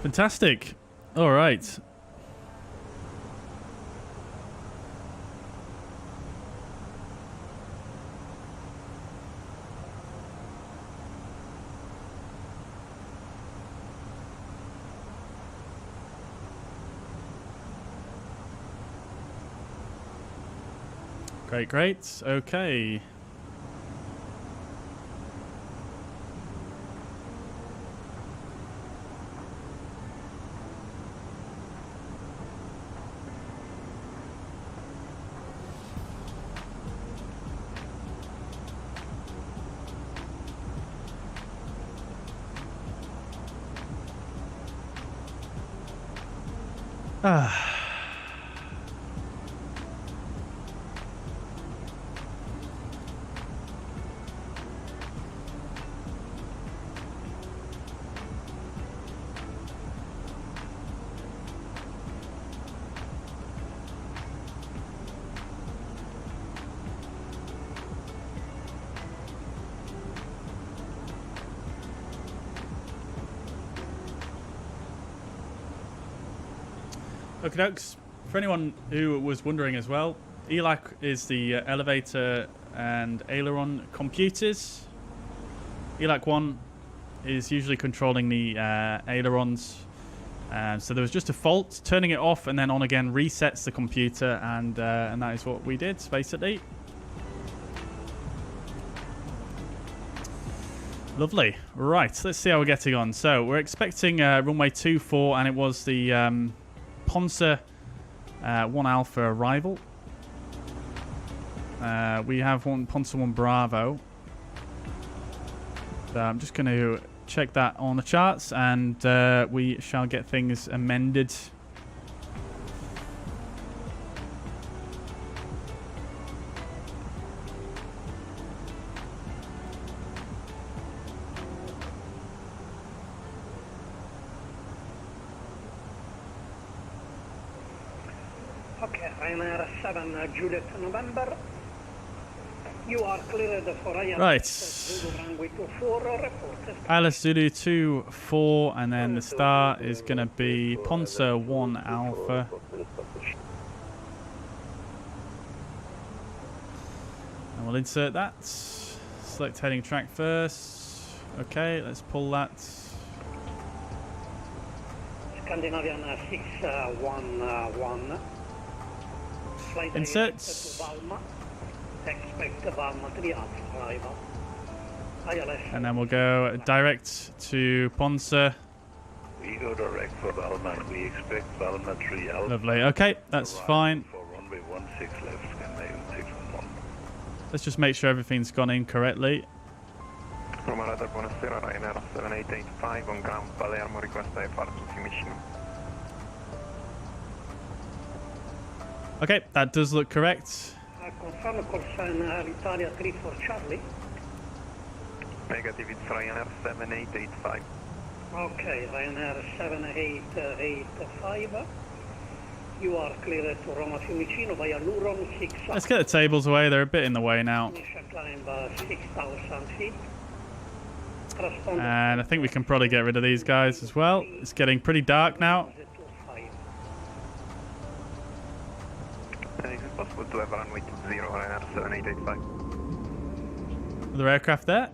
Fantastic. All right. Great, great. Okay. Okay, dokes. For anyone who was wondering as well, ELAC is the elevator and aileron computers. ELAC 1 is usually controlling the ailerons. So there was just a fault. Turning it off and then on again resets the computer, and that is what we did, basically. Lovely. Right, let's see how we're getting on. So we're expecting runway 24, and it was the Ponza 1 Alpha arrival. We have one Ponza 1 Bravo. So I'm just going to check that on the charts, and we shall get things amended. Okay, Ryanair 7 Juliet November. You are cleared for ILS Right. Zulu runway 24, report. ILS Zulu 24, and then the start is going to be Ponza 1 Alpha. And we'll insert that. Select heading track first. Okay, let's pull that. Scandinavian 611. Inserts. Expect Valma 3 Alpha arrival. ILS. And then we'll go direct to Ponce. We go direct for Valma. We expect Valma 3 Alpha. Lovely. Okay, that's fine. For runway 16 left, Scandinavian 611. Let's just make sure everything's gone in correctly. Roma Radar, buonasera, Ryanair 7885 on ground Palermo, request IFR to Fiumicino. Okay, that does look correct. Confermo Callsign Italia 3 for Charlie. Negative, it's Ryanair 7885. Okay, Ryanair 7885. You are cleared to Roma Fiumicino via LURON 6. Let's get the tables away, they're a bit in the way now. Initial climb 6,000 feet. And I think we can probably get rid of these guys as well. It's getting pretty dark now. Is it possible to have runway 20, Ryanair 7885? Other aircraft there.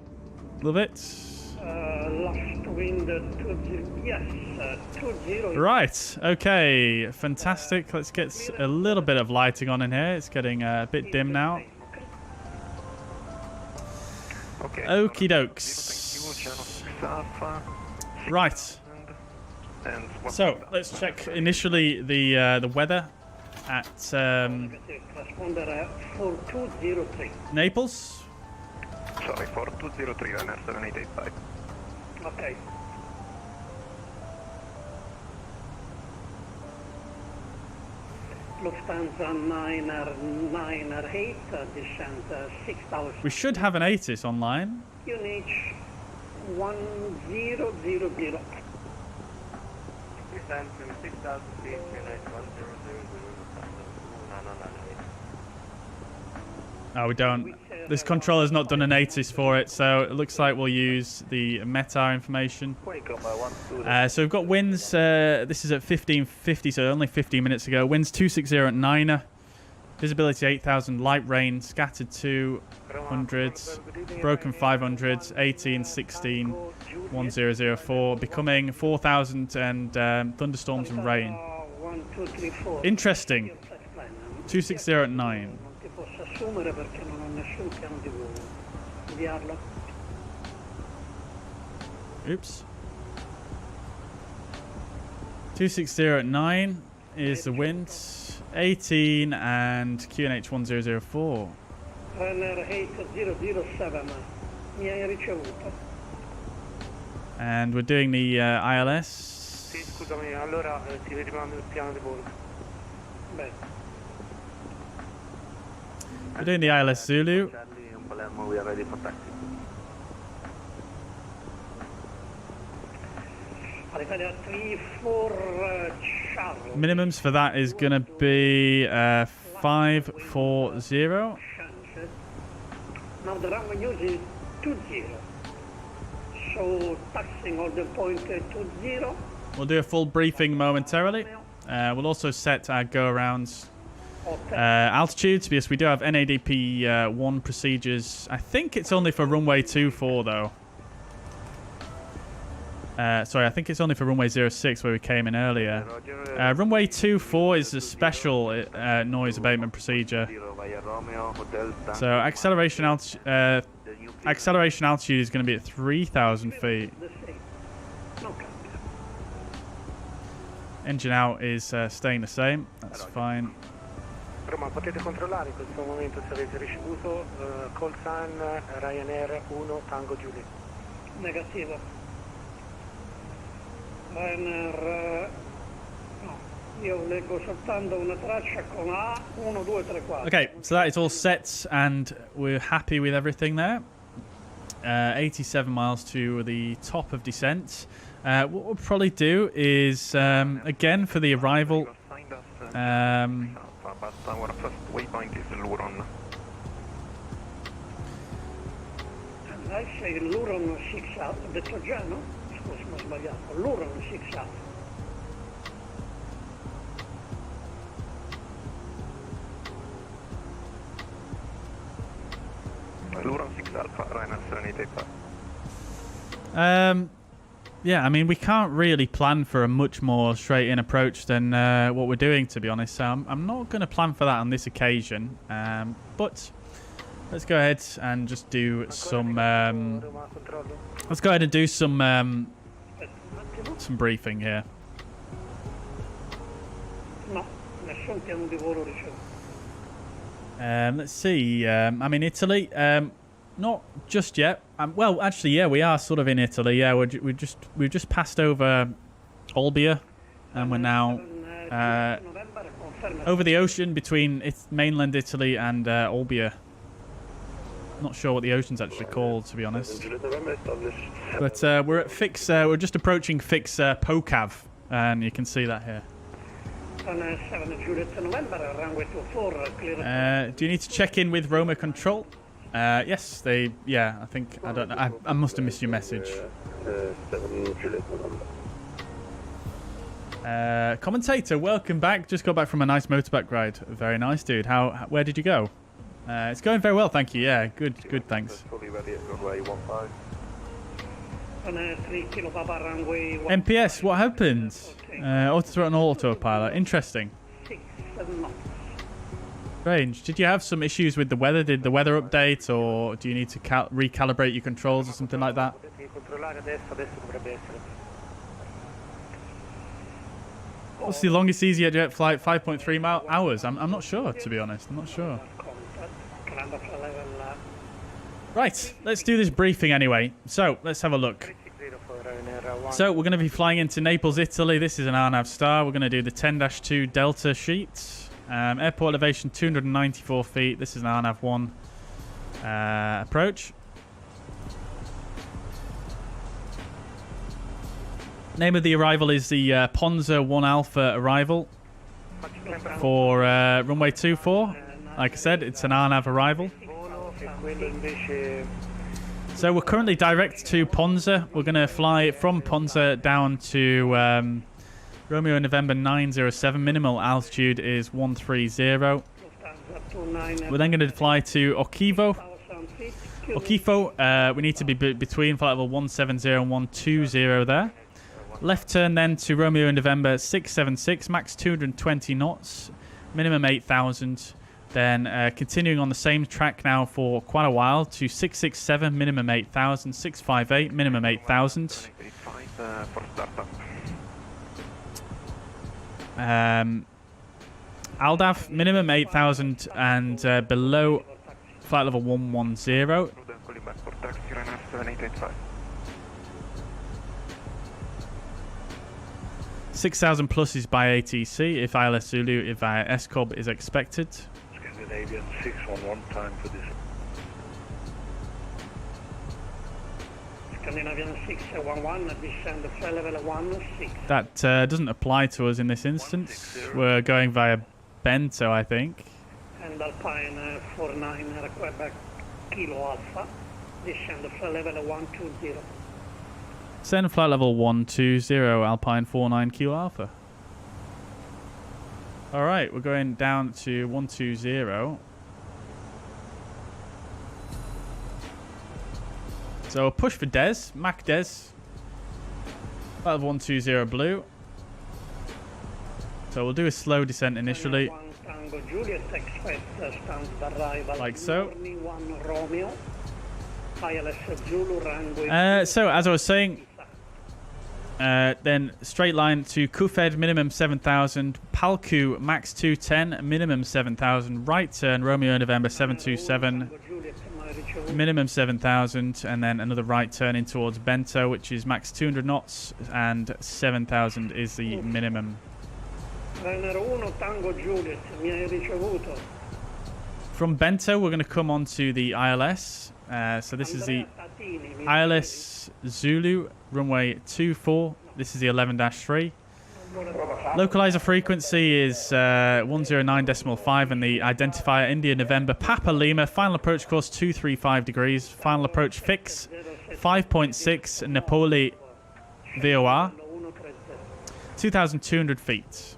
Love it. Last wind 20, yes, 20. Right, okay, fantastic. Let's get a little bit of lighting on in here. It's getting a bit dim now. Okay. Okie dokes. Right. So let's check initially the weather at Transponder 4203. Naples. Sorry, 4203, Ryanair 7885. Okay. Lufthansa 908, descent 6,000. We should have an ATIS online. QNH 1000. Descent 6,000 feet, QNH 1000. Oh, we don't. This controller's not done an ATIS for it, so it looks like we'll use the METAR information. So we've got winds, this is at 1550, so only 15 minutes ago. Winds 260 at 9er. Visibility 8,000, light rain, scattered 200s, broken 500s, 18, 16, 1004, becoming 4,000 and thunderstorms and rain. Interesting. 260 at 9. Assumere perché non ho nessun piano di volo. Inviarlo. Oops. 260 at 9 is the wind. 18 and QNH 1004. Ryanair 8007. Mi hai ricevuto? And we're doing the ILS. Sì, scusami, allora ti rimando il piano di volo. Bene. We're doing the ILS Zulu. We are ready for taxi. Italia 34 Charlie. Minimums for that is going to be 540. Now the runway use is 20. So taxiing on the point 20. We'll do a full briefing momentarily. We'll also set our go-arounds altitudes, because we do have NADP 1 procedures. I think it's only for runway 24 though. Sorry, I think it's only for runway 06 where we came in earlier. Runway 24 is a special noise abatement procedure. So acceleration altitude is going to be at 3,000 feet. Engine out is staying the same. That's fine. Roma, potete controllare in questo momento se avete ricevuto Callsign Ryanair 1 Tango Juliet. Negativo. Ryanair... no, io leggo soltanto una traccia con A 1, 2, 3, 4. Okay, so that is all set and we're happy with everything there. 87 miles to the top of descent. What we'll probably do is, again, for the arrival... But our first waypoint is LURON. I say LURON 6 out, ho detto già, no? Scusa, mi ho sbagliato. LURON 6 out. LURON 6 Alpha, Ryanair 7885. yeah, I mean, we can't really plan for a much more straight-in approach than what we're doing, to be honest. So I'm not going to plan for that on this occasion. But let's go ahead and just do some... let's go ahead and do some briefing here. No, nessun piano di volo ricevuto. Let's see. I mean, Italy... not just yet. Well, actually, yeah, we are sort of in Italy. Yeah, we've just passed over Olbia, and we're now over the ocean between mainland Italy and Olbia. Not sure what the ocean's actually called, to be honest. But we're at Fix. We're just approaching Fix Pokav, and you can see that here. Do you need to check in with Roma Control? Yes, yeah, I think, I don't know, I must have missed your message. Commentator, welcome back. Just got back from a nice motorbike ride. Very nice, dude. Where did you go? It's going very well, thank you. Yeah, good, thanks. MPS, what happened? Autothrottle and autopilot. Interesting. Strange. Did you have some issues with the weather? Did the weather update, or do you need to recalibrate your controls or something like that? What's the longest easyJet flight? 5.3 hours. I'm not sure, to be honest. I'm not sure. Right, let's do this briefing anyway. So, let's have a look. So, we're going to be flying into Naples, Italy. This is an RNAV star. We're going to do the 10-2 Delta sheet. Airport elevation 294 feet. This is an RNAV 1 approach. Name of the arrival is the Ponza 1 Alpha arrival for runway 24. Like I said, it's an RNAV arrival. So we're currently direct to Ponza. We're going to fly from Ponza down to Romeo November 907. Minimal altitude is 130. We're then going to fly to Okifo. We need to be between flight level 170 and 120 there. Left turn then to Romeo November 676, max 220 knots, minimum 8,000. Then continuing on the same track now for quite a while to 667, minimum 8,000, 658, minimum 8,000. Aldaf, minimum 8,000 and below flight level 110. 6,000 plus is by ATC if ILS Zulu, if SCOB is expected. Scandinavian 611 time for this. Scandinavian 611, descend the flight level 16. That doesn't apply to us in this instance. We're going via Bento, I think. And Alpine 49 Quebec Kilo Alpha, descend the flight level 120. Send flight level 120, Alpine 49 Kilo Alpha. Alright, we're going down to 120. So push for Des, Mac Des. Flight level 120 blue. So we'll do a slow descent initially. Like so. So as I was saying, then straight line to Kufed, minimum 7,000. Palku, max 210, minimum 7,000. Right turn, Romeo November 727, minimum 7,000. And then another right turn in towards Bento, which is max 200 knots, and 7,000 is the minimum. From Bento, we're going to come on to the ILS. So this is the ILS Zulu, runway 24. This is the 11-3. Localizer frequency is 109.5, and the identifier India November Papa Lima. Final approach course 235 degrees. Final approach fix 5.6 Napoli VOR, 2,200 feet.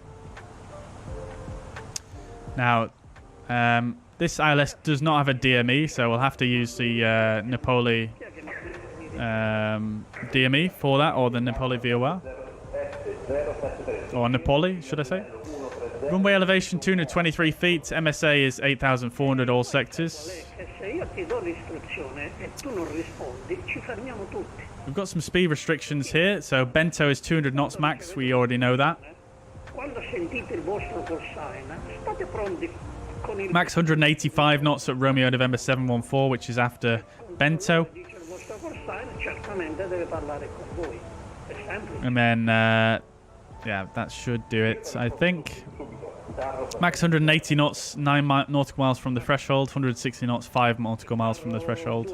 Now, this ILS does not have a DME, so we'll have to use the Napoli DME for that, or the Napoli VOR. Or Napoli, should I say? Runway elevation 223 feet. MSA is 8,400 all sectors. We've got some speed restrictions here. So Bento is 200 knots max. We already know that. Max 185 knots at Romeo November 714, which is after Bento. And then, yeah, that should do it, I think. Max 180 knots, 9 nautical miles from the threshold. 160 knots, 5 nautical miles from the threshold.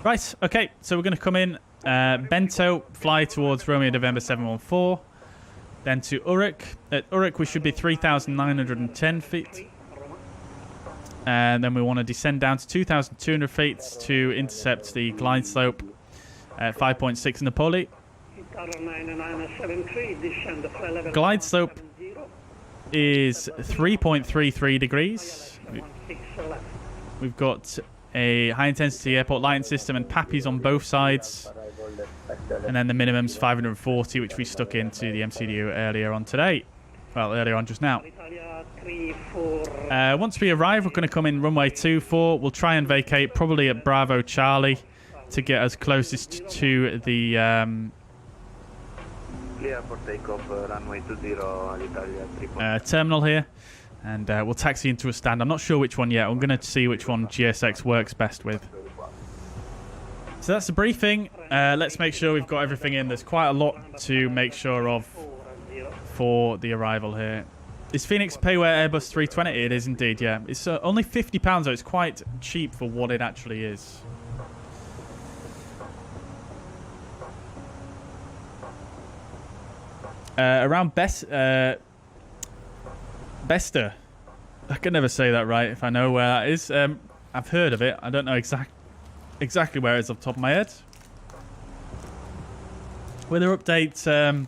Right, okay, so we're going to come in. Bento, fly towards Romeo November 714. Then to Uruk. At Uruk, we should be 3,910 feet. And then we want to descend down to 2,200 feet to intercept the glide slope at 5.6 Napoli. Glide slope is 3.33 degrees. We've got a high-intensity airport lighting system and PAPIs on both sides. And then the minimum's 540, which we stuck into the MCDU earlier on today. Well, earlier on just now. Once we arrive, we're going to come in runway 24. We'll try and vacate, probably at Bravo Charlie, to get us closest to the... Clear for takeoff, runway 20, Alitalia 3. Terminal here. And we'll taxi into a stand. I'm not sure which one yet. I'm going to see which one GSX works best with. So that's the briefing. Let's make sure we've got everything in. There's quite a lot to make sure of for the arrival here. Is Fenix payware Airbus 320? It is indeed, yeah. It's only £50, though. It's quite cheap for what it actually is. Around Bester. I can never say that right if I know where that is. I've heard of it. I don't know exactly where it is off the top of my head. Weather update.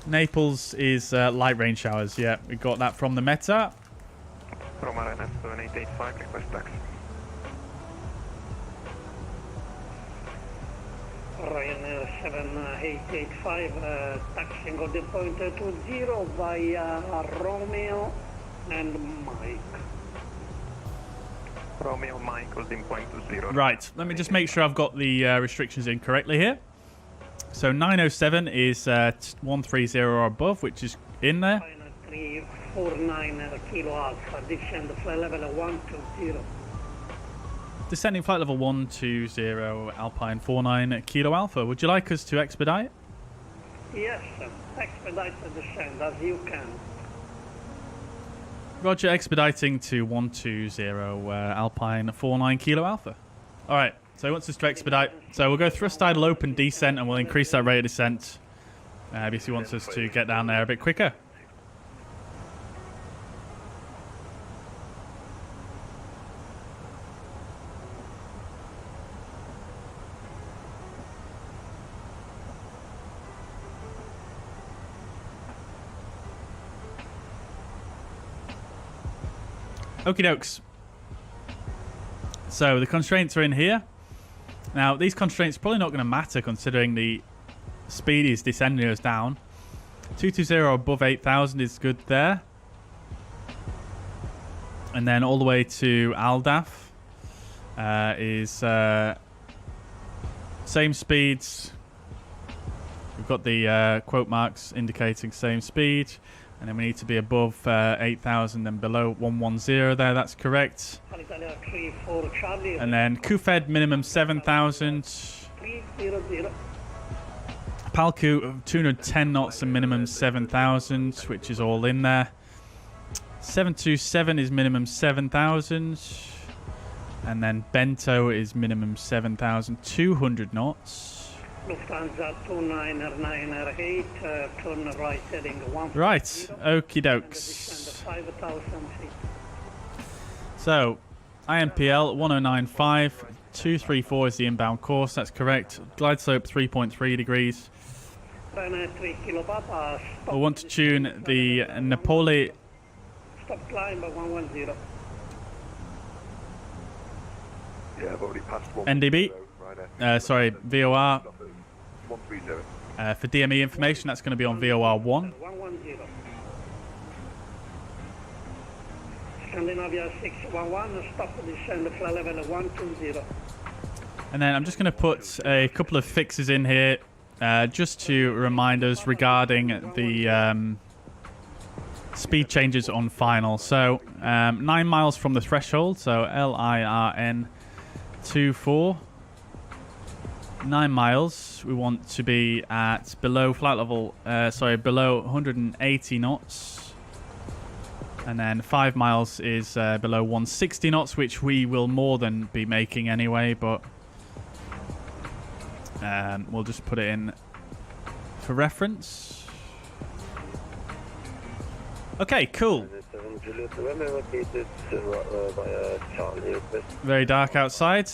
Naples is light rain showers. Yeah, we got that from the Meta. Roma 7885, request taxi. Ryanair 7885, taxiing on the point 20 via Romeo and Mike. Romeo Mike holding point 20. Right, let me just make sure I've got the restrictions in correctly here. So 907 is 130 or above, which is in there. 349 Kilo Alpha, descend flight level 120. Descending flight level 120, Alpine 49 Kilo Alpha. Would you like us to expedite? Yes, expedite the descent as you can. Roger, expediting to 120 Alpine 49 Kilo Alpha. Alright, so he wants us to expedite. So we'll go thrust idle open descent and we'll increase that rate of descent. Because he wants us to get down there a bit quicker. Okie dokes. So the constraints are in here. Now these constraints are probably not going to matter considering the speed is descending us down. 220 above 8,000 is good there. And then all the way to Aldaf is same speeds. We've got the quote marks indicating same speed. And then we need to be above 8,000 and below 110 there, that's correct. And then QFED minimum 7,000. PALCU 210 knots and minimum 7,000, which is all in there. 727 is minimum 7,000. And then Bento is minimum 7,200 knots. Lufthansa 2998, turn right heading 1. Right, okie dokes. 5,000 feet. So, INPL 1095, 234 is the inbound course, that's correct. Glide slope 3.3 degrees. We'll want to tune the Napoli. Stop climb by 110. Yeah, I've already passed one. NDB. Sorry, VOR. 130. For DME information, that's going to be on VOR 1. 110. Scandinavia 611, stop descend flight level 120. And then I'm just going to put a couple of fixes in here just to remind us regarding the speed changes on final. So 9 miles from the threshold, so LIRN 24. 9 miles, we want to be at below flight level, below 180 knots. And then 5 miles is below 160 knots, which we will more than be making anyway, but we'll just put it in for reference. Okay, cool. Very dark outside.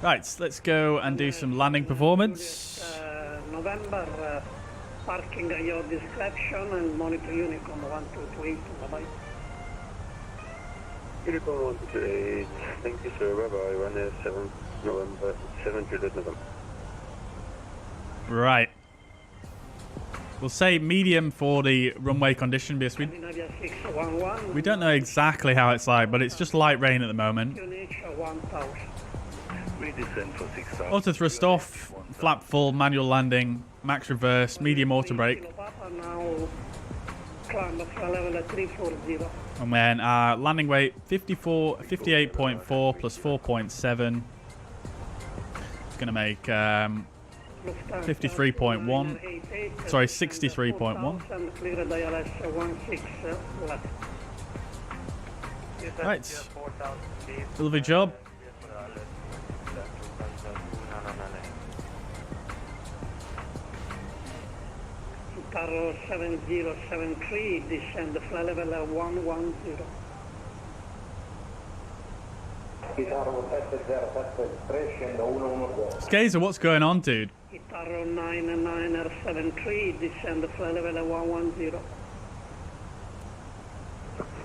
Right, let's go and do some landing performance. November, parking at your discretion and monitor Unicom 1228. Bye-bye. Unicom 128, thank you sir, bye-bye, 7 November, 7 Juliet November. Right. We'll say medium for the runway condition because we don't know exactly how it's like, but it's just light rain at the moment. We descend for 6,000. Auto thrust off, flap full, manual landing, max reverse, medium auto brake. And then our landing weight 58.4 plus 4.7. It's going to make 53.1. Sorry, 63.1. Right. Lovely job. Tower 7073, descend flight level 110. Skazer, what's going on, dude? Tower 9973, descend flight level 110.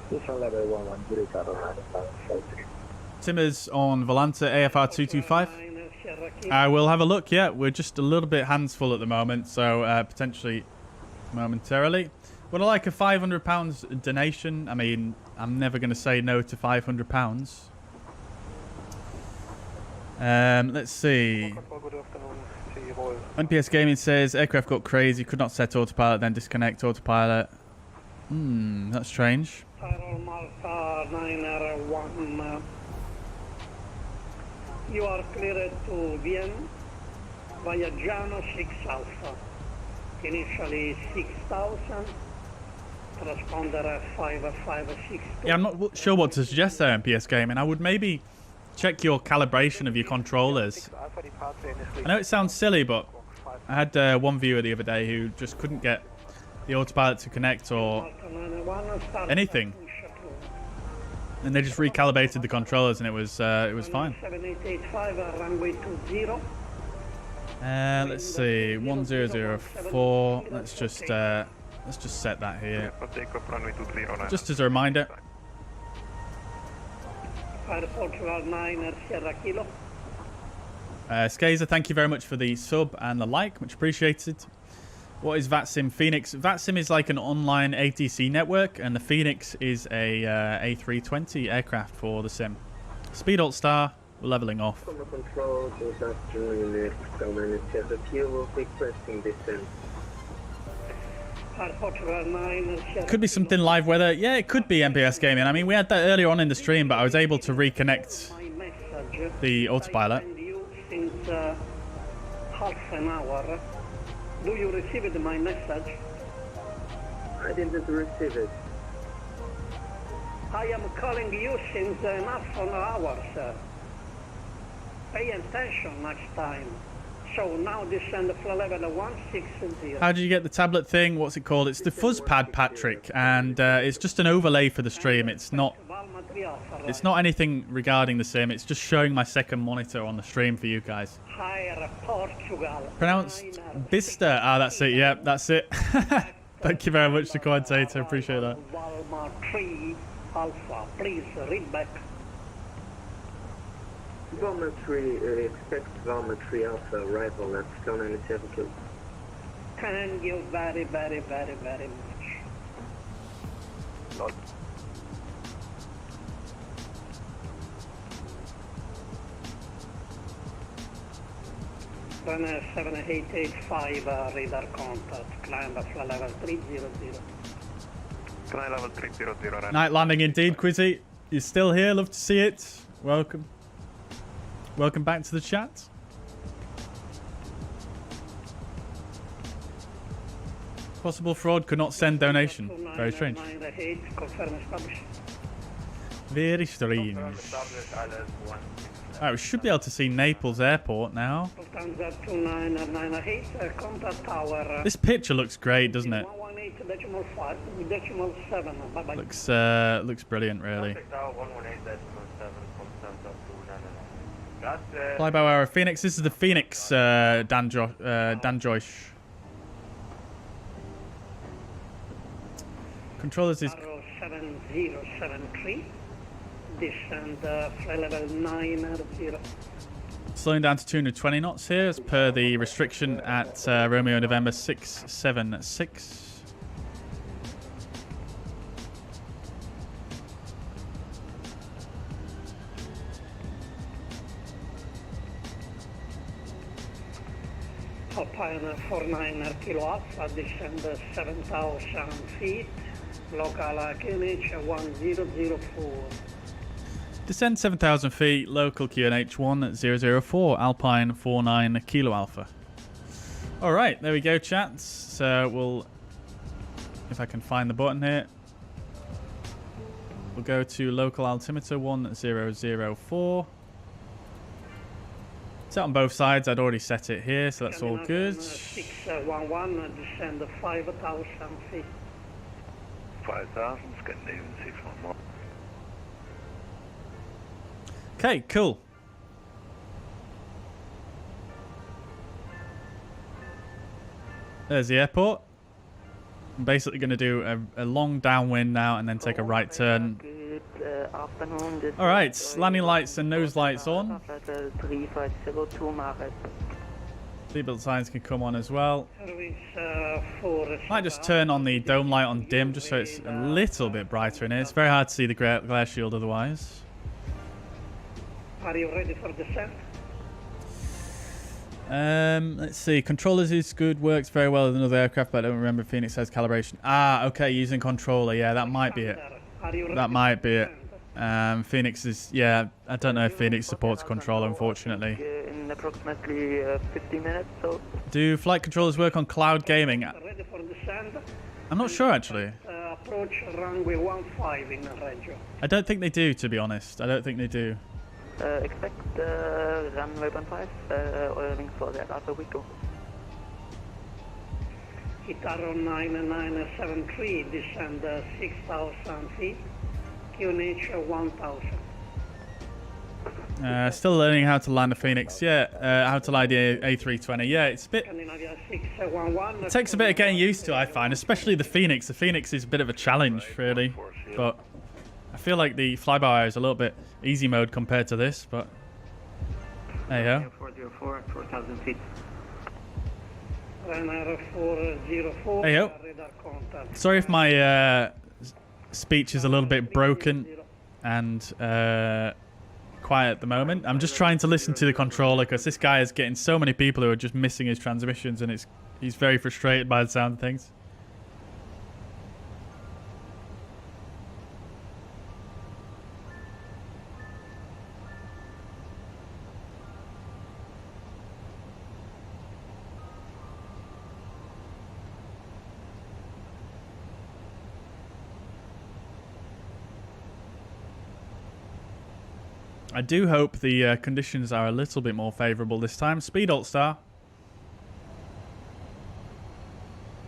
Descend level 110, Tower 9973. Timmers on Volanta AFR 225. I will have a look, yeah. We're just a little bit hands full at the moment, so potentially momentarily. Would I like a £500 donation? I mean, I'm never going to say no to £500. Let's see. NPS Gaming says aircraft got crazy, could not set autopilot, then disconnect autopilot. That's strange. You are cleared to Vienna via Jano 6 Alpha. Initially 6,000. Transponder 5562. Yeah, I'm not sure what to suggest there, NPS Gaming. I would maybe check your calibration of your controllers. I know it sounds silly, but I had one viewer the other day who just couldn't get the autopilot to connect or anything. And they just recalibrated the controllers, and it was fine. 7885, runway 20. Let's see, 1004. Let's just set that here, just as a reminder. Skazer, thank you very much for the sub and the like, much appreciated. What is VATSIM Fenix? VATSIM is like an online ATC network, and the Fenix is a A320 aircraft for the sim. Speed alt star, we're leveling off. Control, Could be something live weather. Yeah, it could be MPS Gaming. I mean, we had that earlier on in the stream, but I was able to reconnect the autopilot. Since half an hour. Do you receive my message? I didn't receive it. I am calling you since half an hour, sir. Pay attention next time. So now descend flight level 160. How did you get the tablet thing? What's it called? It's the Fuzzpad, Patrick, and it's just an overlay for the stream. It's not anything regarding the sim. It's just showing my second monitor on the stream for you guys. Pronounced Bista. Ah, that's it. Yeah, that's it. Thank you very much, the commentator. Appreciate that. Alpha, please read back. Volumetry, expect volumetry alpha arrival at Sky 97 Kill. Thank you very, very, very, very much. Lot. Runner 7885 radar contact, climb flight level 300. Climb level 300, right? Night landing indeed, Quizzy. You're still here, love to see it. Welcome. Welcome back to the chat. Possible fraud, could not send donation. Very strange. Very strange. Alright, we should be able to see Naples Airport now. This picture looks great, doesn't it? Looks brilliant, really. Flyby Phoenix. This is the Phoenix, Dan Joyce. Controllers is 7073. Descend flight level 90. Slowing down to 220 knots here as per the restriction at Romeo November 676. Alpine 49 kilo Alpha, descend 7,000 feet. Local QNH 1004. Descend 7,000 feet, local QNH 1004, Alpine 49 Kilo Alpha. Alright, there we go, chats. So we'll, if I can find the button here, we'll go to local altimeter 1004. Set on both sides, I'd already set it here, so that's all good. 611, descend 5,000 feet. 5,000, Scandinavian 611. Okay, cool. There's the airport. I'm basically going to do a long downwind now and then take a right turn. Alright, landing lights and nose lights on. Seatbelt signs can come on as well. Might just turn on the dome light on dim just so it's a little bit brighter in here. It's very hard to see the glare shield otherwise. Are you ready for descent? Let's see. Controllers is good, works very well with another aircraft, but I don't remember if Phoenix has calibration. Ah, okay, using controller. Yeah, that might be it. That might be it. Phoenix is, yeah, I don't know if Phoenix supports controller, unfortunately. In approximately 50 minutes, so. Do flight controllers work on cloud gaming? Ready for descent? I'm not sure, actually. Approach runway 15 in Reggio. I don't think they do, to be honest. I don't think they do. Expect runway 15, oiling for that after we go. Itaro 9973, descend 6,000 feet, QNH 1,000. Still learning how to land a Phoenix. Yeah, how to land the A320. Yeah, it's a bit... It takes a bit of getting used to, I find, especially the Phoenix. The Phoenix is a bit of a challenge, really. But I feel like the flyby is a little bit easy mode compared to this, but there you go. 404, 4,000 feet. Runner 404. Hey yo. Sorry if my speech is a little bit broken and quiet at the moment. I'm just trying to listen to the controller because this guy is getting so many people who are just missing his transmissions, and he's very frustrated by the sound of things. I do hope the conditions are a little bit more favourable this time. Speed alt star.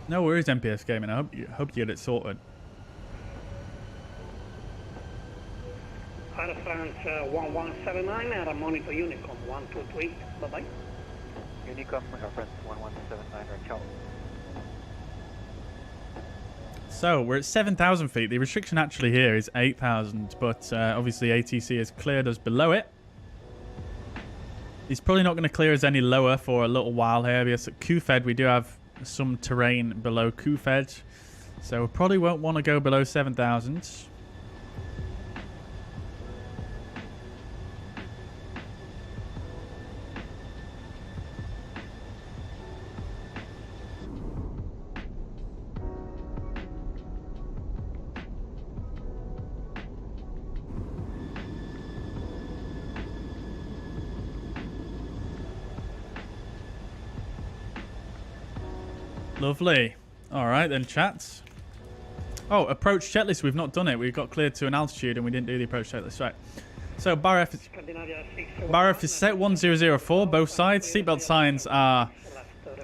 No worries, MPS Gaming. I hope you get it sorted. Air France 1179, Air Monitor Unicom 123. Bye-bye. Unicom, Air France 1179, ciao. So, we're at 7,000 feet. The restriction actually here is 8,000, but obviously ATC has cleared us below it. He's probably not going to clear us any lower for a little while here, because at Kufed we do have some terrain below Kufed, so we probably won't want to go below 7,000. Lovely. Alright then, chats. Oh, approach checklist. We've not done it. We got cleared to an altitude and we didn't do the approach checklist. Right. So, bar F is set 1004, both sides. Seatbelt signs are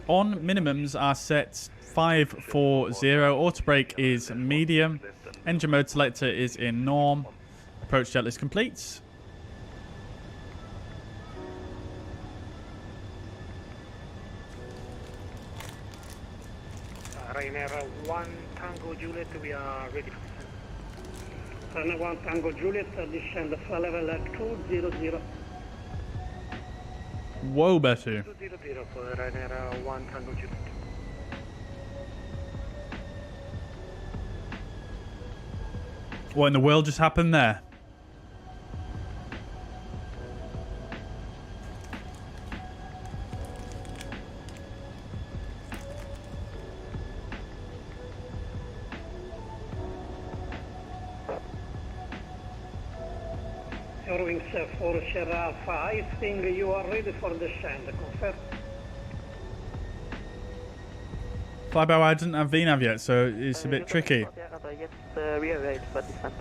on. Minimums are set 540. Auto brake is medium. Engine mode selector is in norm. Approach checklist complete. Ryanair 1 Tango Juliet, we are ready for descent. Ryanair 1 Tango Juliet, descend for level 200. Whoa, Betu. 200 for Ryanair 1 Tango Juliet. What in the world just happened there? Wings for Sierra Alpha, I think you are ready for descent, confirm? Flyby doesn't have VNAV yet, so it's a bit tricky. We are ready for descent.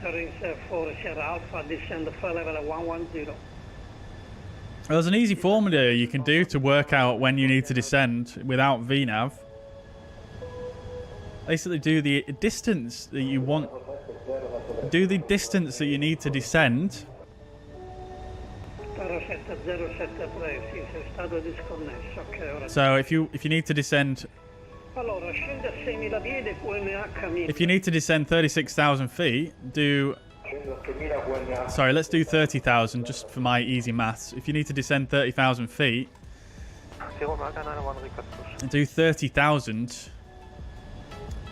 Wings for Sierra Alpha, descend for level 110. There's an easy formula you can do to work out when you need to descend without VNAV. Basically do the distance that you want. Do the distance that you need to descend. So if you need to descend, if you need to descend 36,000 feet, do. Sorry, let's do 30,000 just for my easy maths. If you need to descend 30,000 feet, do 30,000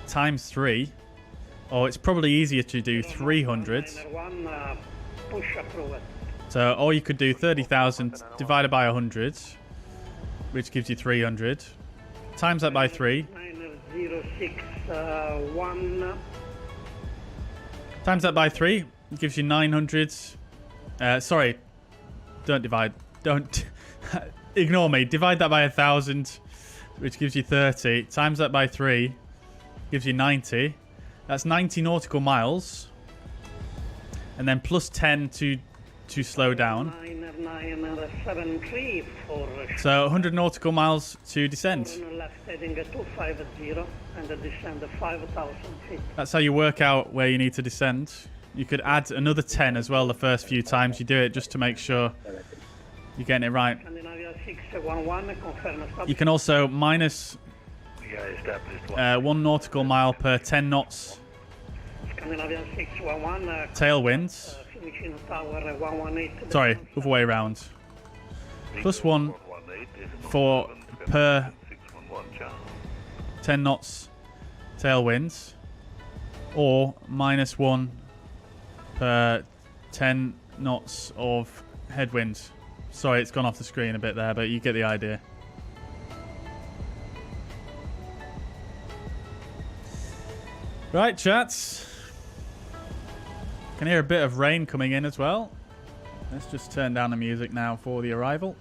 times 3. Or it's probably easier to do 300. So, or you could do 30,000 divided by 100, which gives you 300. Times that by 3. Times that by 3 gives you 900. Sorry, don't divide. Don't ignore me. Divide that by 1,000, which gives you 30. Times that by 3 gives you 90. That's 90 nautical miles, and then plus 10 to slow down. So 100 nautical miles to descend. That's how you work out where you need to descend. You could add another 10 as well the first few times you do it, just to make sure you're getting it right. You can also minus 1 nautical mile per 10 knots tailwinds. Sorry, other way around. Plus 1 for per 10 knots tailwinds, or minus 1 per 10 knots of headwinds. Sorry, it's gone off the screen a bit there, but you get the idea. Right, chats. Can hear a bit of rain coming in as well. Let's just turn down the music now for the arrival.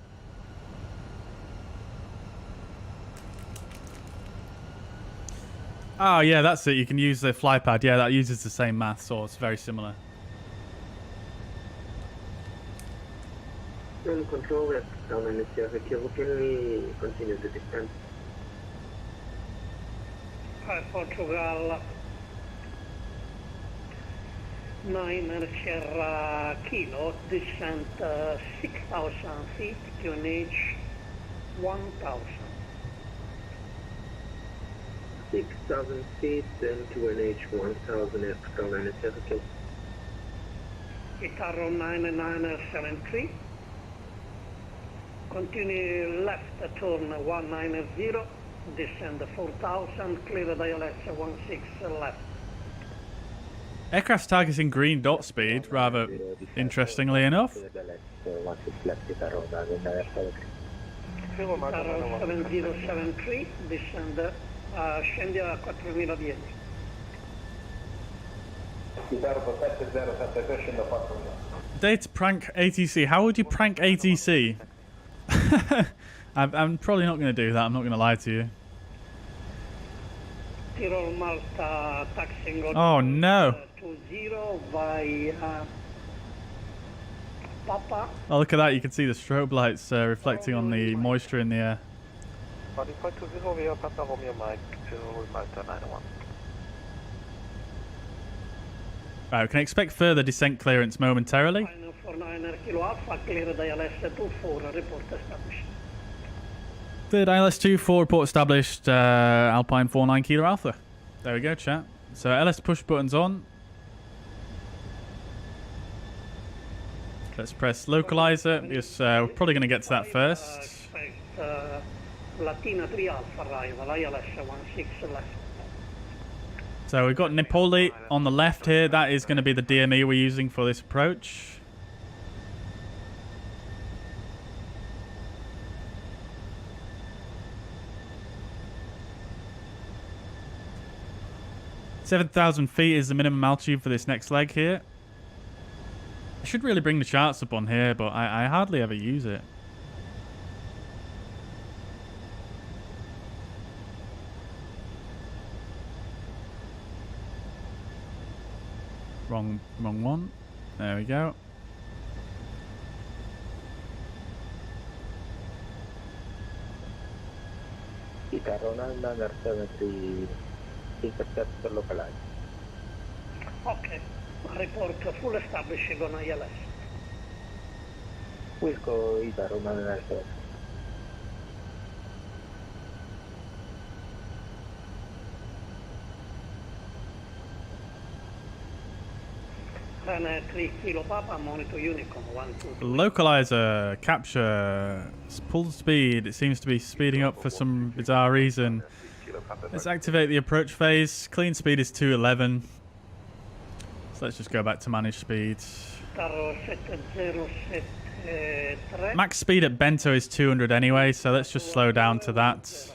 Oh yeah, that's it. You can use the flypad. Yeah, that uses the same math, so it's very similar. Control rest down in the can we continue the descent? Hi, Portugal. 9 Sierra Kilo, descent 6,000 feet, QNH 1,000. 6,000 feet, then QNH 1,000 at Carolina Circle. Itaro 9973. Continue left turn 190, descend 4000, clear the ILS 16 left. Aircraft's targeting green dot speed, rather interestingly enough. 7073, descend, scendi a 4010. Data prank ATC. How would you prank ATC? I'm probably not going to do that. I'm not going to lie to you. Tirol Malta taxiing. Oh no. 20 by Papa. Oh, look at that. You can see the strobe lights reflecting on the moisture in the air. Right, we can expect further descent clearance momentarily. Third ILS 24 report established, Alpine 49 Kilo Alpha. There we go, chat. So LS push buttons on. Let's press localizer because we're probably going to get to that first. Latina 3 Alpha arrival, ILS 16 left. So we've got Napoli on the left here. That is going to be the DME we're using for this approach. $7,000 feet is the minimum altitude for this next leg here. I should really bring the charts up on here, but I hardly ever use it. Wrong one. There we go. Okay. Report full establishing on ILS. Wilco Ita Roman Airport. Run 3 Kilo Papa, monitor Unicorn 1, 2, 3. Localizer, capture, full speed. It seems to be speeding up for some bizarre reason. Let's activate the approach phase. Clean speed is 211. So let's just go back to manage speed. Max speed at Bento is 200 anyway, so let's just slow down to that.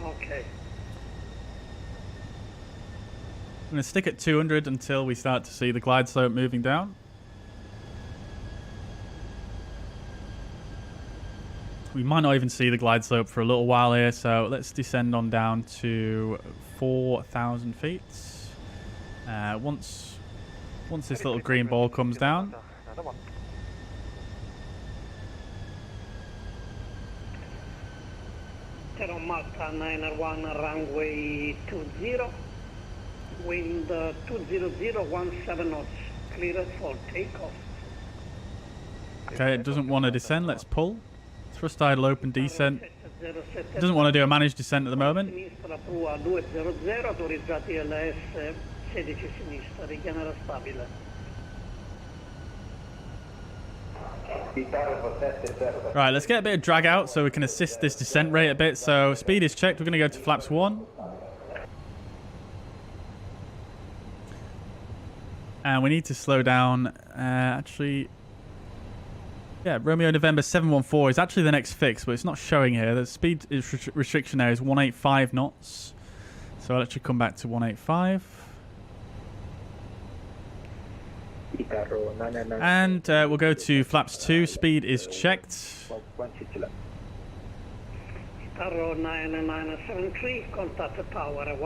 Okay. I'm going to stick at 200 until we start to see the glide slope moving down. We might not even see the glide slope for a little while here, so let's descend on down to 4,000 feet. Once this little green ball comes down. Zero Malta 901 runway 20. Wind 20017 knots. Cleared for takeoff. Okay, it doesn't want to descend. Let's pull. Thrust idle open descent. It doesn't want to do a managed descent at the moment. Sinistra prua 200, autorizzati LS 16 sinistra, richiamera stabile. Right, let's get a bit of drag out so we can assist this descent rate a bit. So speed is checked. We're going to go to flaps 1. And we need to slow down. Actually, yeah, Romeo November 714 is actually the next fix, but it's not showing here. The speed restriction there is 185 knots. So I'll actually come back to 185. And we'll go to flaps 2. Speed is checked.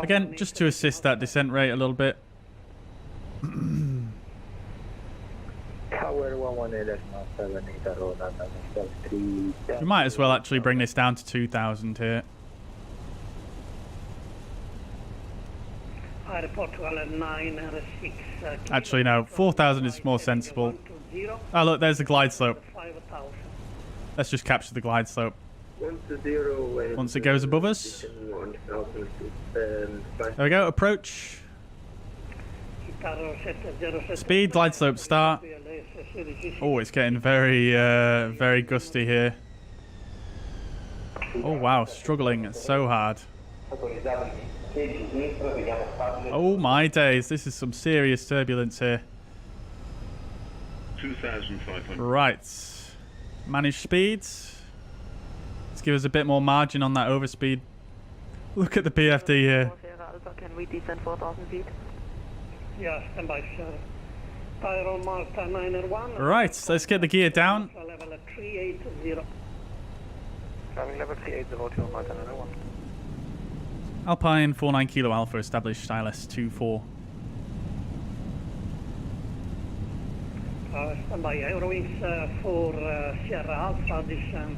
Again, just to assist that descent rate a little bit. We might as well actually bring this down to 2,000 here. Actually, no. 4,000 is more sensible. Oh, look, there's the glide slope. Let's just capture the glide slope. Once it goes above us. 1000 feet. There we go, approach. Speed, glide slope, start. Oh, it's getting very, very gusty here. Oh wow, struggling, it's so hard. Oh my days, this is some serious turbulence here. 2,500. Right, manage speeds. Let's give us a bit more margin on that overspeed. Look at the PFD here. Can we descend 4,000 feet? Yeah, stand by, sir. Tyrone Marta 901. Right, let's get the gear down. Level 380. Driving level 380 to Marta 901. Alpine 49 Kilo Alpha, established stylus 24. Stand by, Eurowings for Sierra Alpha, descent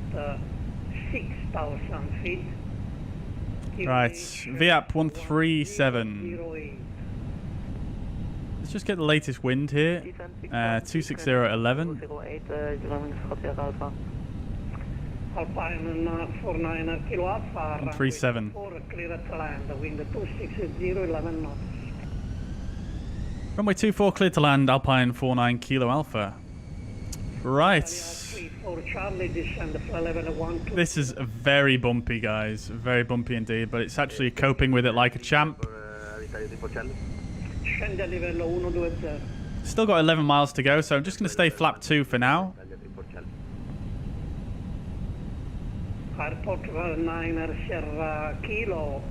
6,000 feet. Right, VAP 137. Let's just get the latest wind here. 26011. Alpine 49 Kilo Alpha. 137. Clear at land, wind 260, 11 knots. Runway 24 cleared to land, Alpine 49 Kilo Alpha. Right. This is very bumpy, guys. Very bumpy indeed, but it's actually coping with it like a champ. Still got 11 miles to go, so I'm just going to stay flap 2 for now. Airport 9 Sierra Kilo.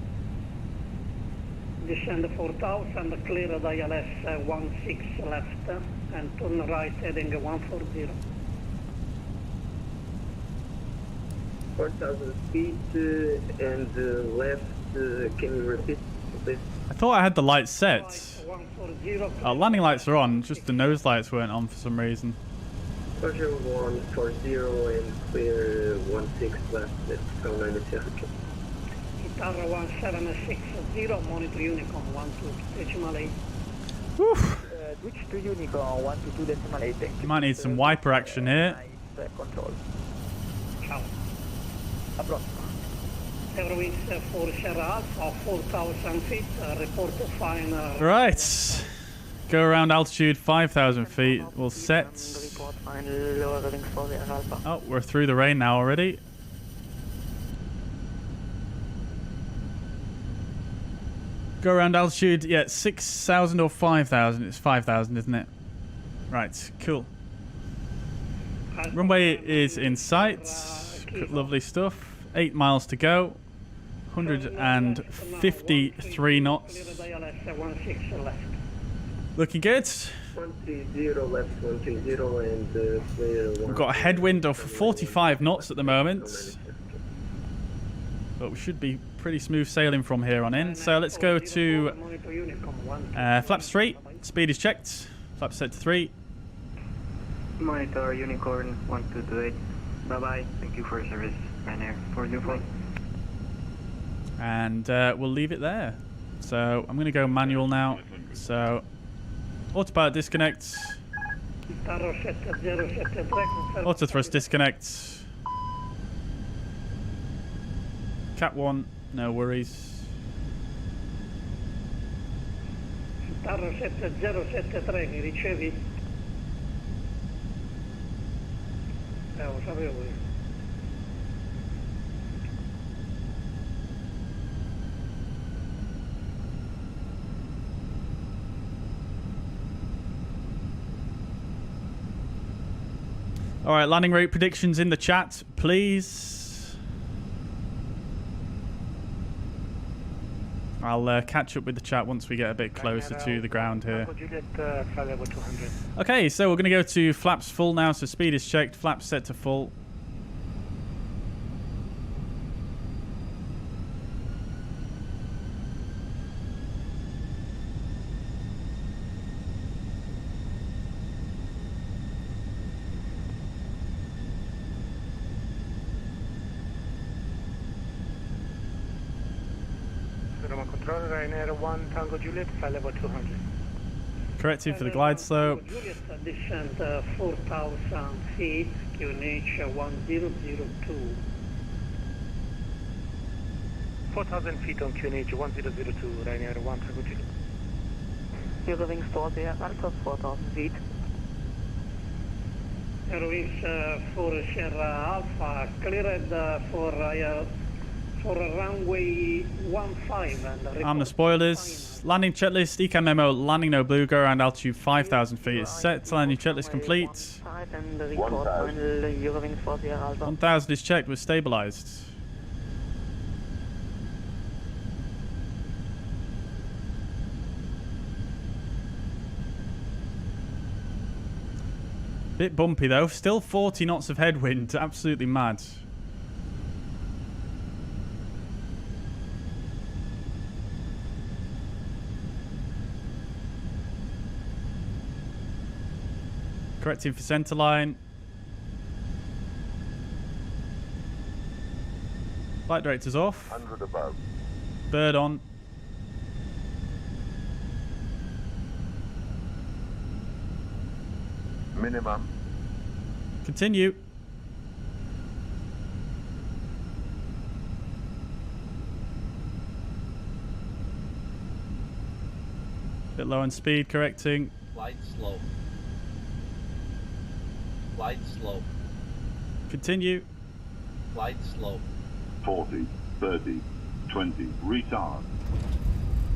Descend 4,000, clear ILS 16 left, and turn right heading 140. 4,000 feet and left, can you repeat, please? I thought I had the lights set. Landing lights are on, just the nose lights weren't on for some reason. Roger 140 and clear 16 left, that's from 97. Guitar 1760, monitor Unicom 12.8. Woof. Switch to Unicom 122.8. You might need some wiper action here. Control. Ciao. Approach. Eurowings for Sierra Alpha, 4,000 feet, report to final. Right. Go around altitude 5,000 feet. We'll set. Oh, we're through the rain now already. Go around altitude, yeah, 6,000 or 5,000. It's 5,000, isn't it? Right, cool. Runway is in sight. Lovely stuff. 8 miles to go. 153 knots. Looking good. 130 left, 130 and clear. We've got a headwind of 45 knots at the moment. But we should be pretty smooth sailing from here on in. So let's go to flaps 3. Speed is checked. Flaps set to 3. Monitor Unicorn 1228. Bye bye. Thank you for your service. Ryanair 404. And we'll leave it there. So I'm going to go manual now. So autopilot disconnect. Auto thrust disconnect. Cat 1, no worries. Tarro 7073, mi ricevi? Lo sapevo io. Alright, landing route predictions in the chat, please. I'll catch up with the chat once we get a bit closer to the ground here. Okay, so we're going to go to flaps full now, so speed is checked, flaps set to full. Ryanair 1 Tango Juliet, flight level 200. Corrected for the glide slope. Juliet descent 4,000 feet, QNH 1002. 4,000 feet on QNH 1002, Ryanair 132. Eurowings 40 Alpha, 4,000 feet. Eurowings 4 Sierra Alpha, cleared for runway 15 and Arm the spoilers. Landing checklist, ECAM memo, landing no blue, go around altitude 5,000 feet. It's set, landing checklist complete. 1,000 is checked, we're stabilized. Bit bumpy though, still 40 knots of headwind, absolutely mad. Correcting for centre line. Flight director's off. 100 above. Bird on. Minimum. Continue. Bit low on speed, correcting. Flight slow. Flight slow. Continue. Flight slow. 40, 30, 20. Retard.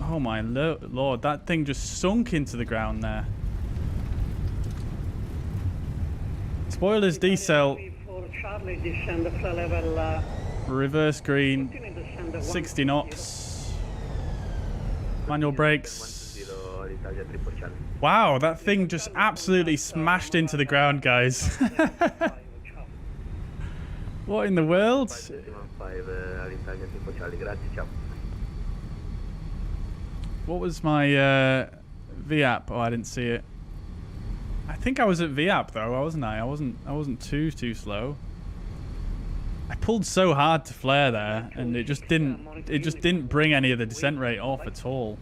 Oh my lord, that thing just sunk into the ground there. Spoilers decel. Reverse green. 60 knots. Manual brakes. Wow, that thing just absolutely smashed into the ground, guys. What in the world? What was my VAP? Oh, I didn't see it. I think I was at VAP though, wasn't I? I wasn't too slow. I pulled so hard to flare there, and it just didn't bring any of the descent rate off at all.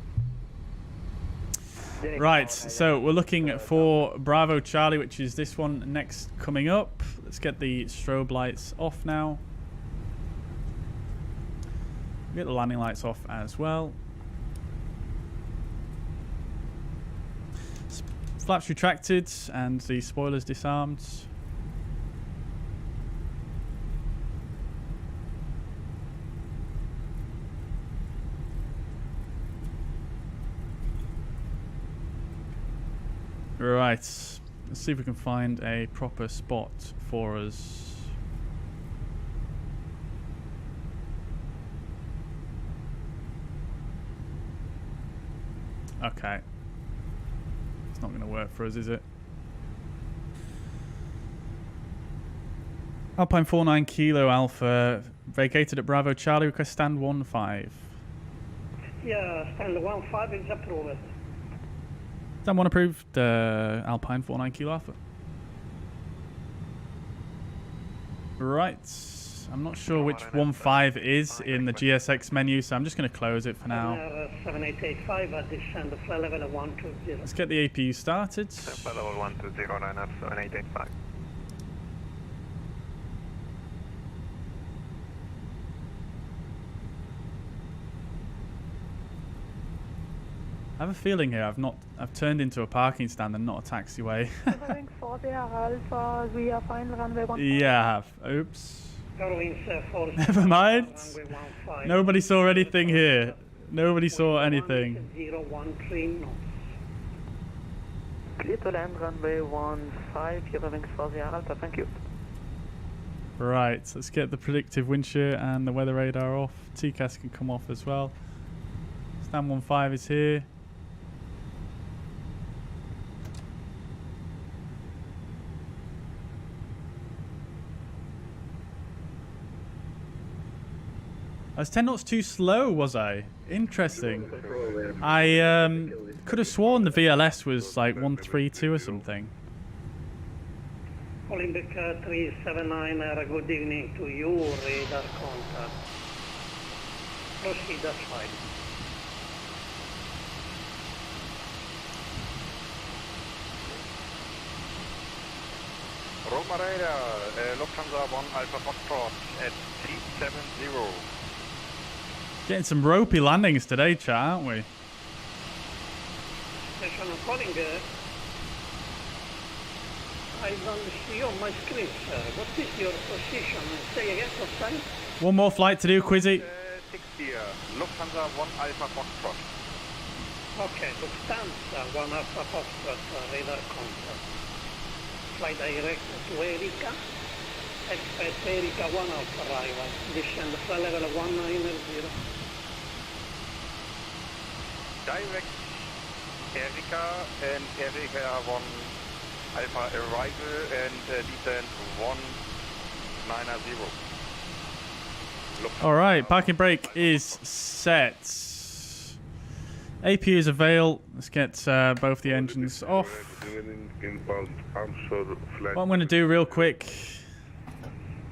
Right, so we're looking for Bravo Charlie, which is this one next coming up. Let's get the strobe lights off now. Get the landing lights off as well. Flaps retracted and the spoilers disarmed. Right, let's see if we can find a proper spot for us. Okay. It's not going to work for us, is it? Alpine 49 Kilo Alpha, vacated at Bravo Charlie, request stand 15. Yeah, stand 15 is approved. Stand 1 approved, Alpine 49 Kilo Alpha. Right, I'm not sure which 15 is in the GSX menu, so I'm just going to close it for now. 7885 at descend flight level 120. Let's get the APU started. Flight level 120, Ryanair 7885. I have a feeling here I've turned into a parking stand and not a taxiway. Yeah, I have. Oops. Never mind. Nobody saw anything here. Nobody saw anything. Clear to land runway 15, Eurowings 40 Alpha, thank you. Right, let's get the predictive wind shear and the weather radar off. TCAS can come off as well. Stand 15 is here. I was 10 knots too slow, was I? Interesting. I could have sworn the VLS was like 132 or something. Olympic 379, good evening to you, radar contact. Proceed, that's fine. Roma radar, Lufthansa 1 Alpha Foxtrot at T70. Getting some ropey landings today, chat, aren't we? Station calling. I don't see on my screen, sir. What is your position? Say again, what time? One more flight to do, Quizzy. 60, Lufthansa 1 Alpha Foxtrot. Okay, Lufthansa 1 Alpha Foxtrot, radar contact. Fly direct to Erika. Expect Erika 1 Alpha arrival. Descend flight level 190. Direct Erika and Erika 1 Alpha arrival and descend 190. All right, parking brake is set. APU is avail. Let's get both the engines off. What I'm going to do real quick,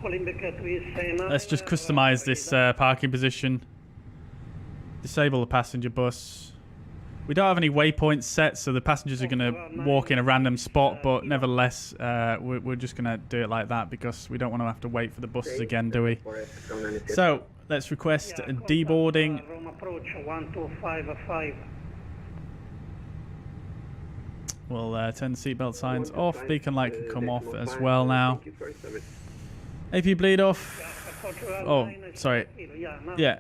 let's just customize this parking position. Disable the passenger bus. We don't have any waypoints set, so the passengers are going to walk in a random spot, but nevertheless, we're just going to do it like that because we don't want to have to wait for the buses again, do we? So, let's request deboarding. Rome approach 1255. We'll turn the seatbelt signs off. Beacon light can come off as well now. AP bleed off. Oh, sorry. Yeah.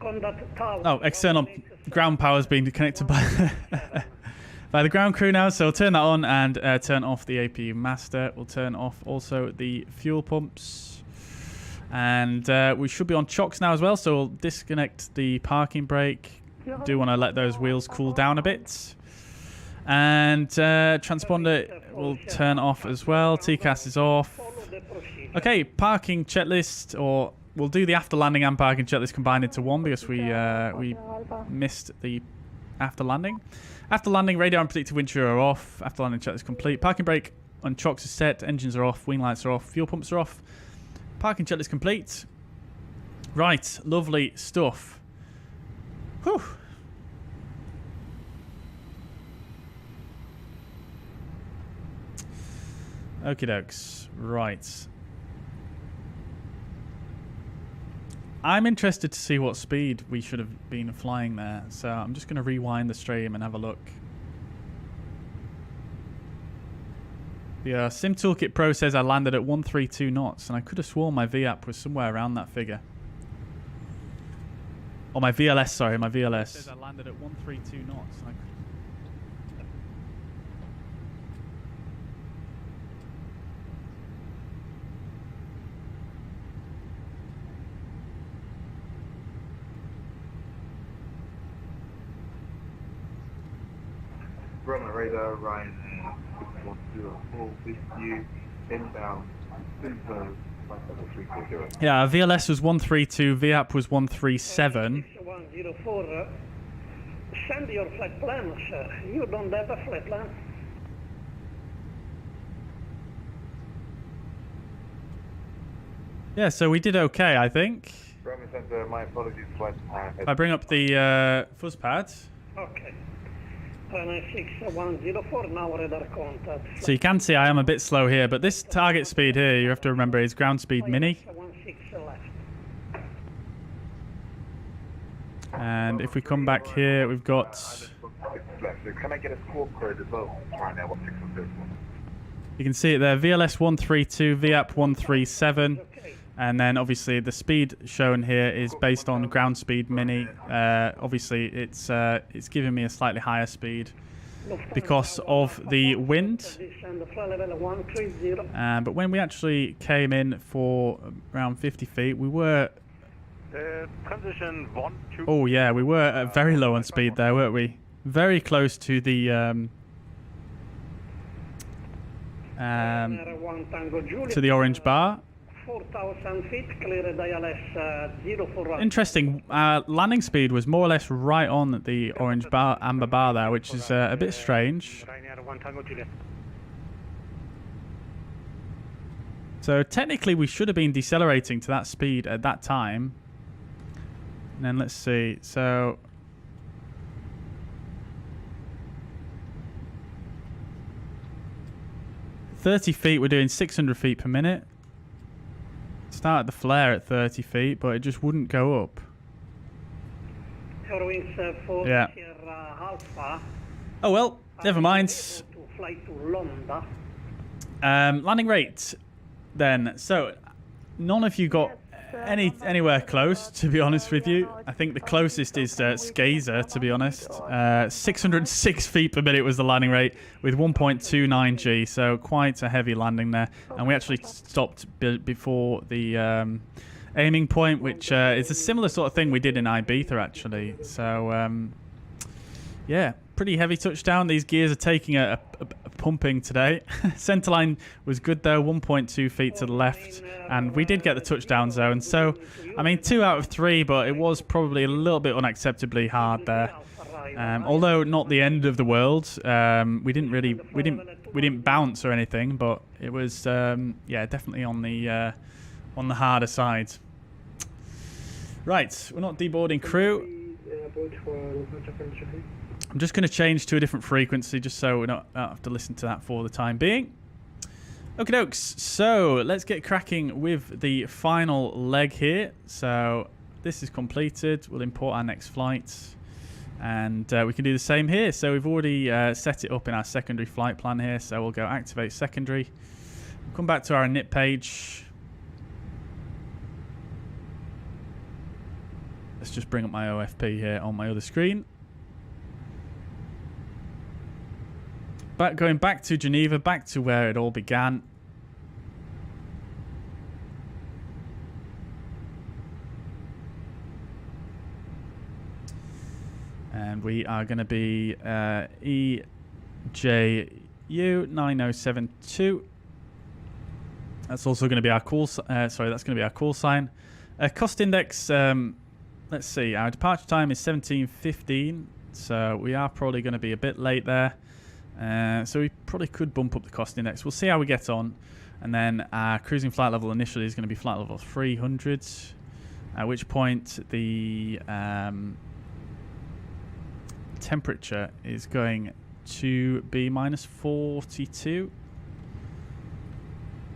Oh, external ground power is being connected by by the ground crew now, so we'll turn that on and turn off the APU master. We'll turn off also the fuel pumps, and we should be on chocks now as well, so we'll disconnect the parking brake. Do want to let those wheels cool down a bit, and transponder will turn off as well. TCAS is off. Okay, parking checklist, or we'll do the after landing and parking checklist combined into one because we missed the after landing. After landing, radar and predictive wind shear are off. After landing checklist complete. Parking brake on chocks is set. Engines are off. Wing lights are off. Fuel pumps are off. Parking checklist complete. Right, lovely stuff. Whew. Okie dokes. Right. I'm interested to see what speed we should have been flying there, so I'm just going to rewind the stream and have a look. The SimToolkitPro says I landed at 132 knots, and I could have sworn my VAP was somewhere around that figure. Oh, my VLS, sorry, my VLS. It says I landed at 132 knots. And I could... Run the radar, Ryan, 6104 with you, inbound, super, yeah, VLS was 132, VAP was 137. 6104, send your flight plan, sir. You don't have a flight plan. Yeah, so we did okay, I think. My apologies, flight plan. If I bring up the fuzz pad. Okay. 6104, now radar contact. So you can see I am a bit slow here, but this target speed here, you have to remember, is ground speed mini. And if we come back here, we've got... Can I get a score code as well? Right now, 1606. You can see it there, VLS 132, VAP 137. And then obviously the speed shown here is based on ground speed mini. Obviously it's giving me a slightly higher speed because of the wind. But when we actually came in for around 50 feet, we were... Transition 1, 2. Oh yeah, we were very low on speed there, weren't we? Very close to the... to the orange bar. 4,000 feet, cleared ILS 04. Interesting. Landing speed was more or less right on the orange bar, amber bar there, which is a bit strange. So technically we should have been decelerating to that speed at that time. And then let's see. So... ...30 feet, we're doing 600 feet per minute. Started the flare at 30 feet, but it just wouldn't go up. Wings 4 Yeah. Sierra Alpha. Oh well, never mind. To fly to London. Landing rate then. So none of you got anywhere close, to be honest with you. I think the closest is Skazer, to be honest. 606 feet per minute was the landing rate with 1.29 G, so quite a heavy landing there. And we actually stopped before the aiming point, which is a similar sort of thing we did in Ibiza, actually. So, yeah, pretty heavy touchdown. These gears are taking a pumping today. Centerline was good though, 1.2 feet to the left, and we did get the touchdown zone. So, I mean, 2 out of 3, but it was probably a little bit unacceptably hard there. Although not the end of the world. We didn't bounce or anything, but it was yeah, definitely on the harder side. Right, we're not deboarding crew. I'm just going to change to a different frequency just so we don't have to listen to that for the time being. Okie dokes, so let's get cracking with the final leg here. So this is completed. We'll import our next flight, and we can do the same here. So we've already set it up in our secondary flight plan here. So we'll go activate secondary. We'll come back to our init page. Let's just bring up my OFP here on my other screen. Going back to Geneva, back to where it all began. And we are going to be EJU9072. That's also going to be our call. That's going to be our call sign. Cost index. Let's see. Our departure time is 17:15, so we are probably going to be a bit late there. So we probably could bump up the cost index. We'll see how we get on. And then our cruising flight level initially is going to be flight level 300, at which point the temperature is going to be minus 42.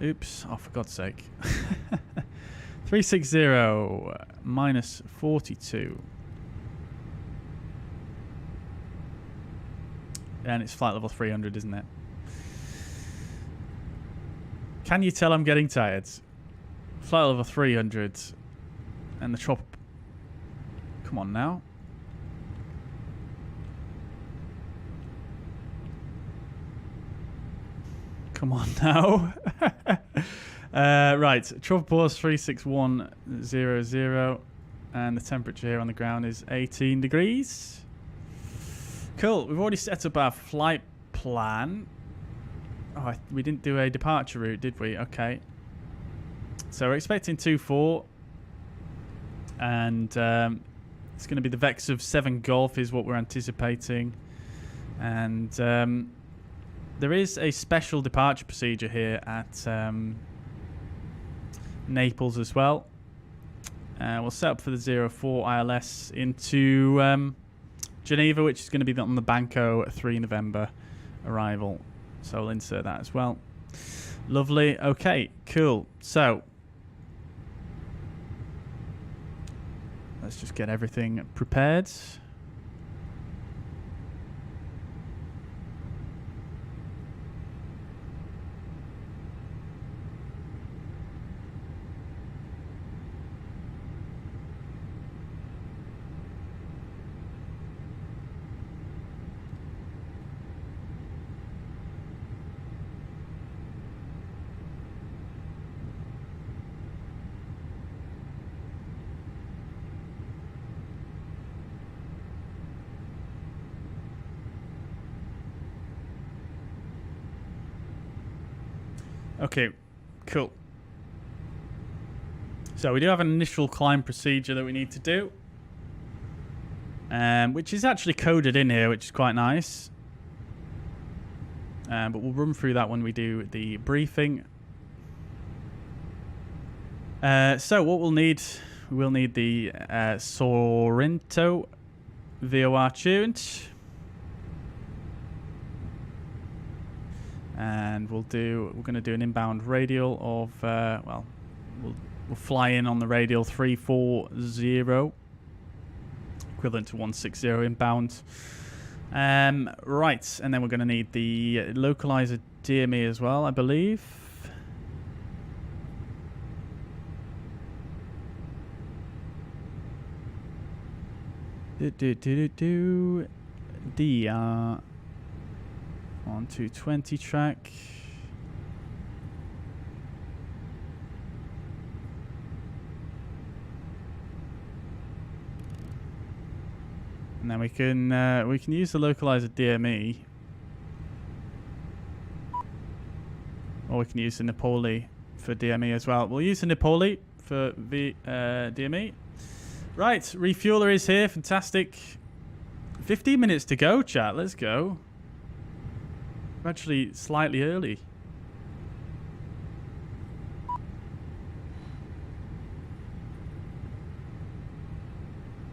Oops, oh, for God's sake. 360 minus 42. And it's flight level 300, isn't it? Can you tell I'm getting tired? Flight level 300. And the trop... Come on now. Come on now. Right. Tropical pause 36100. And the temperature here on the ground is 18 degrees. Cool. We've already set up our flight plan. Oh, we didn't do a departure route, did we? Okay. So we're expecting 24. And it's going to be the Vex of 7 Golf is what we're anticipating. And there is a special departure procedure here at Naples as well. We'll set up for the 04 ILS into Geneva, which is going to be on the Banco 3 November arrival. So I'll insert that as well. Lovely. Okay, cool. So let's just get everything prepared. Okay, cool. So we do have an initial climb procedure that we need to do, which is actually coded in here, which is quite nice. But we'll run through that when we do the briefing. So what we'll need the Sorrento VOR tuned. And we're going to do an inbound radial of, we'll fly in on the radial 340. equivalent to 160 inbound. Right, and then we're going to need the localizer DME as well, I believe. DR on 220 track. And then we can use the localizer DME, or we can use the Napoli for DME as well. We'll use the Napoli for DME. Right, refueler is here. Fantastic. 15 minutes to go, chat. Let's go. We're actually slightly early.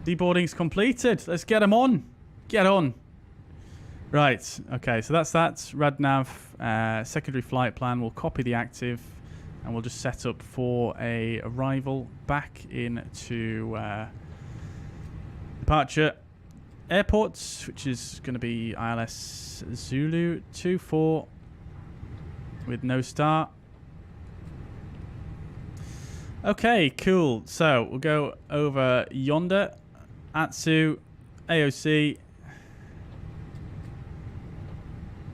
Deboarding's completed. Let's get them on. Get on. Right. Okay, so that's that. RadNav, secondary flight plan. We'll copy the active, and we'll just set up for a arrival back into departure airports, which is going to be ILS Zulu 24 with no start. Okay, cool. So we'll go over yonder. Atsu, AOC,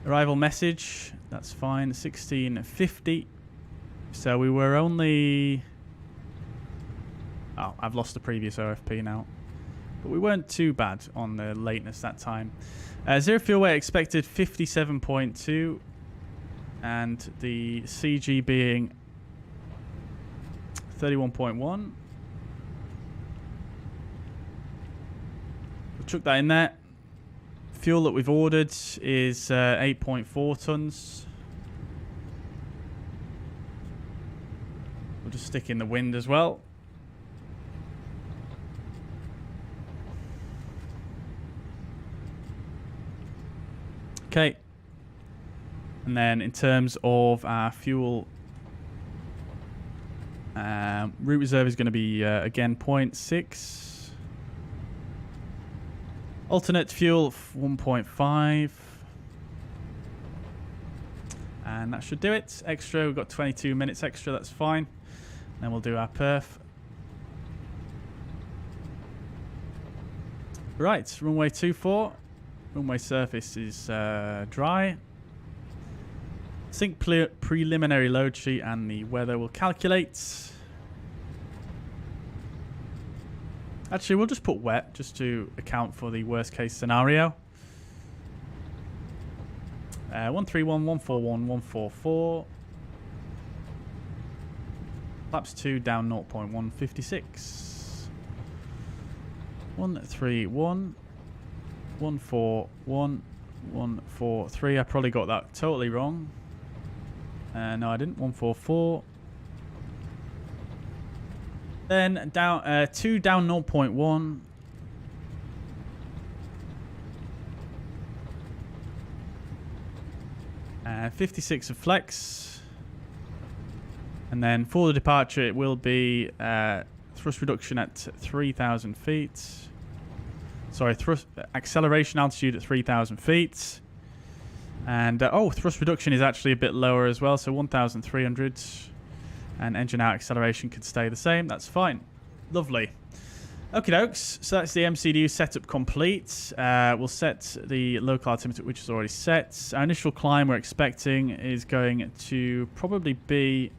arrival message, that's fine, 1650. So we were only... Oh, I've lost the previous OFP now. But we weren't too bad on the lateness that time. Zero fuel weight expected 57.2. And the CG being 31.1. Chuck that in there. Fuel that we've ordered is 8.4 tons. We'll just stick in the wind as well. Okay. And then in terms of our fuel, route reserve is going to be again 0.6. Alternate fuel 1.5. And that should do it. Extra, we've got 22 minutes extra, that's fine. Then we'll do our perf. Right, runway 24. Runway surface is dry. Sync preliminary load sheet and the weather will calculate. Actually, we'll just put wet just to account for the worst case scenario. 131, 141, 144. Flaps 2 down 0.156. 131, 141, 143. I probably got that totally wrong. No, I didn't. 144. Then down 2 down 0.1. And 56 of flex. And then for the departure, it will be thrust reduction at 3,000 feet. Sorry, acceleration altitude at 3,000 feet. And oh, thrust reduction is actually a bit lower as well, so 1,300. And engine out acceleration could stay the same. That's fine. Lovely. Okie dokes. So that's the MCDU setup complete. We'll set the local altimeter, which is already set. Our initial climb we're expecting is going to probably be...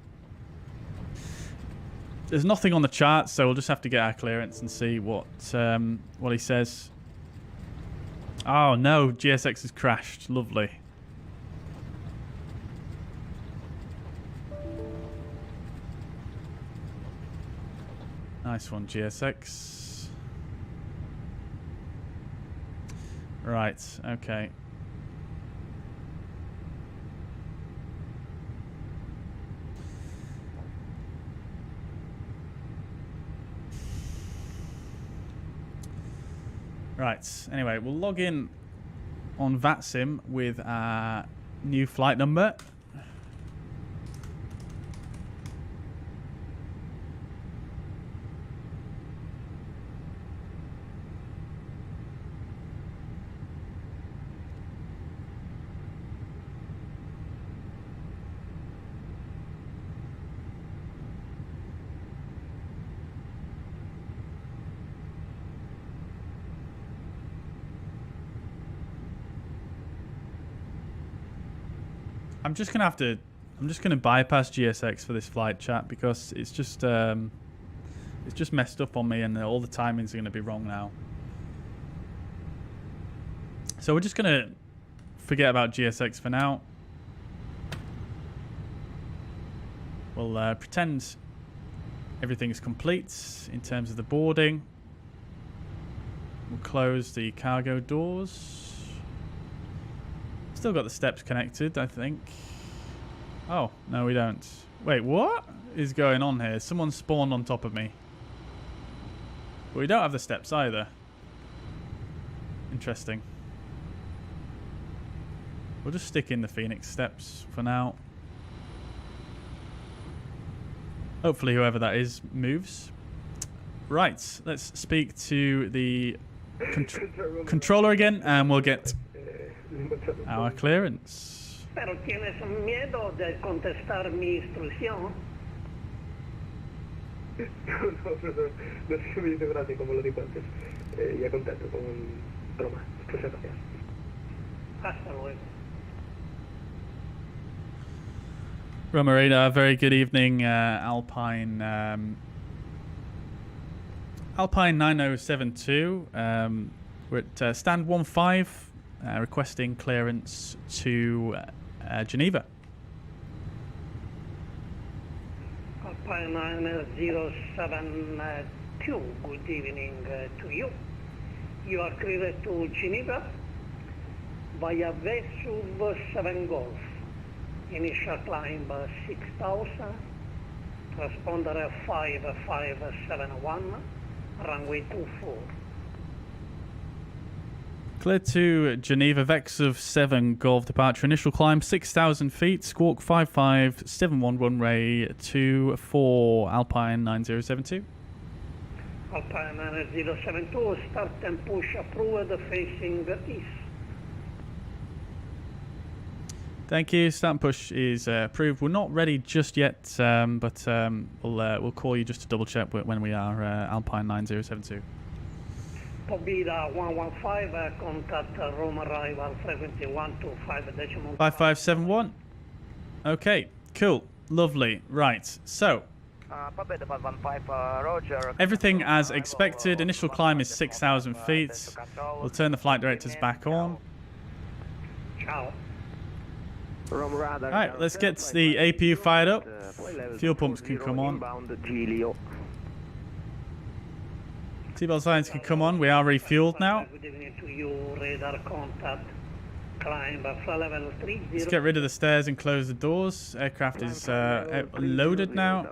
There's nothing on the chart, so we'll just have to get our clearance and see what he says. Oh no, GSX has crashed. Lovely. Nice one, GSX. Right, okay. Right, anyway, we'll log in on VATSIM with our new flight number. I'm just gonna bypass GSX for this flight, chat, because it's just messed up on me, and all the timings are gonna be wrong now. So we're just gonna forget about GSX for now. We'll pretend everything is complete in terms of the boarding. We'll close the cargo doors. Still got the steps connected, I think. Oh, no we don't. Wait, what is going on here? Someone spawned on top of me. But we don't have the steps either. Interesting. We'll just stick in the Fenix steps for now. Hopefully whoever that is moves. Right, let's speak to the controller again, and we'll get our clearance. Pero tienes miedo de contestar mi instrucción. No, profesor, no es que me dice gracia como lo dijo antes. Ya contesto con broma. Muchas gracias. Hasta luego. Roma Radar, very good evening, Alpine. Alpine 9072. We're at stand 15, requesting clearance to Geneva. Alpine 9072, good evening to you. You are cleared to Geneva via VATSIM 7 Golf. Initial climb 6,000, transponder 5571, runway 24. Clear to Geneva, Vex of 7 Golf departure, initial climb 6,000 feet, squawk 5571, runway 24, Alpine 9072. Alpine 9072, start and push approved facing east. Thank you. Start and push is approved. We're not ready just yet, but we'll call you just to double check when we are Alpine 9072. Pobida 115, contact Rome arrival frequency 125.1. 5571. Okay, cool, lovely. Right, so everything as expected. Initial climb is 6,000 feet. We'll turn the flight directors back on. Ciao. Alright, let's get the APU fired up. Fuel pumps can come on. Seatbelt signs can come on. We are refueled now. Let's get rid of the stairs and close the doors. Aircraft is loaded now.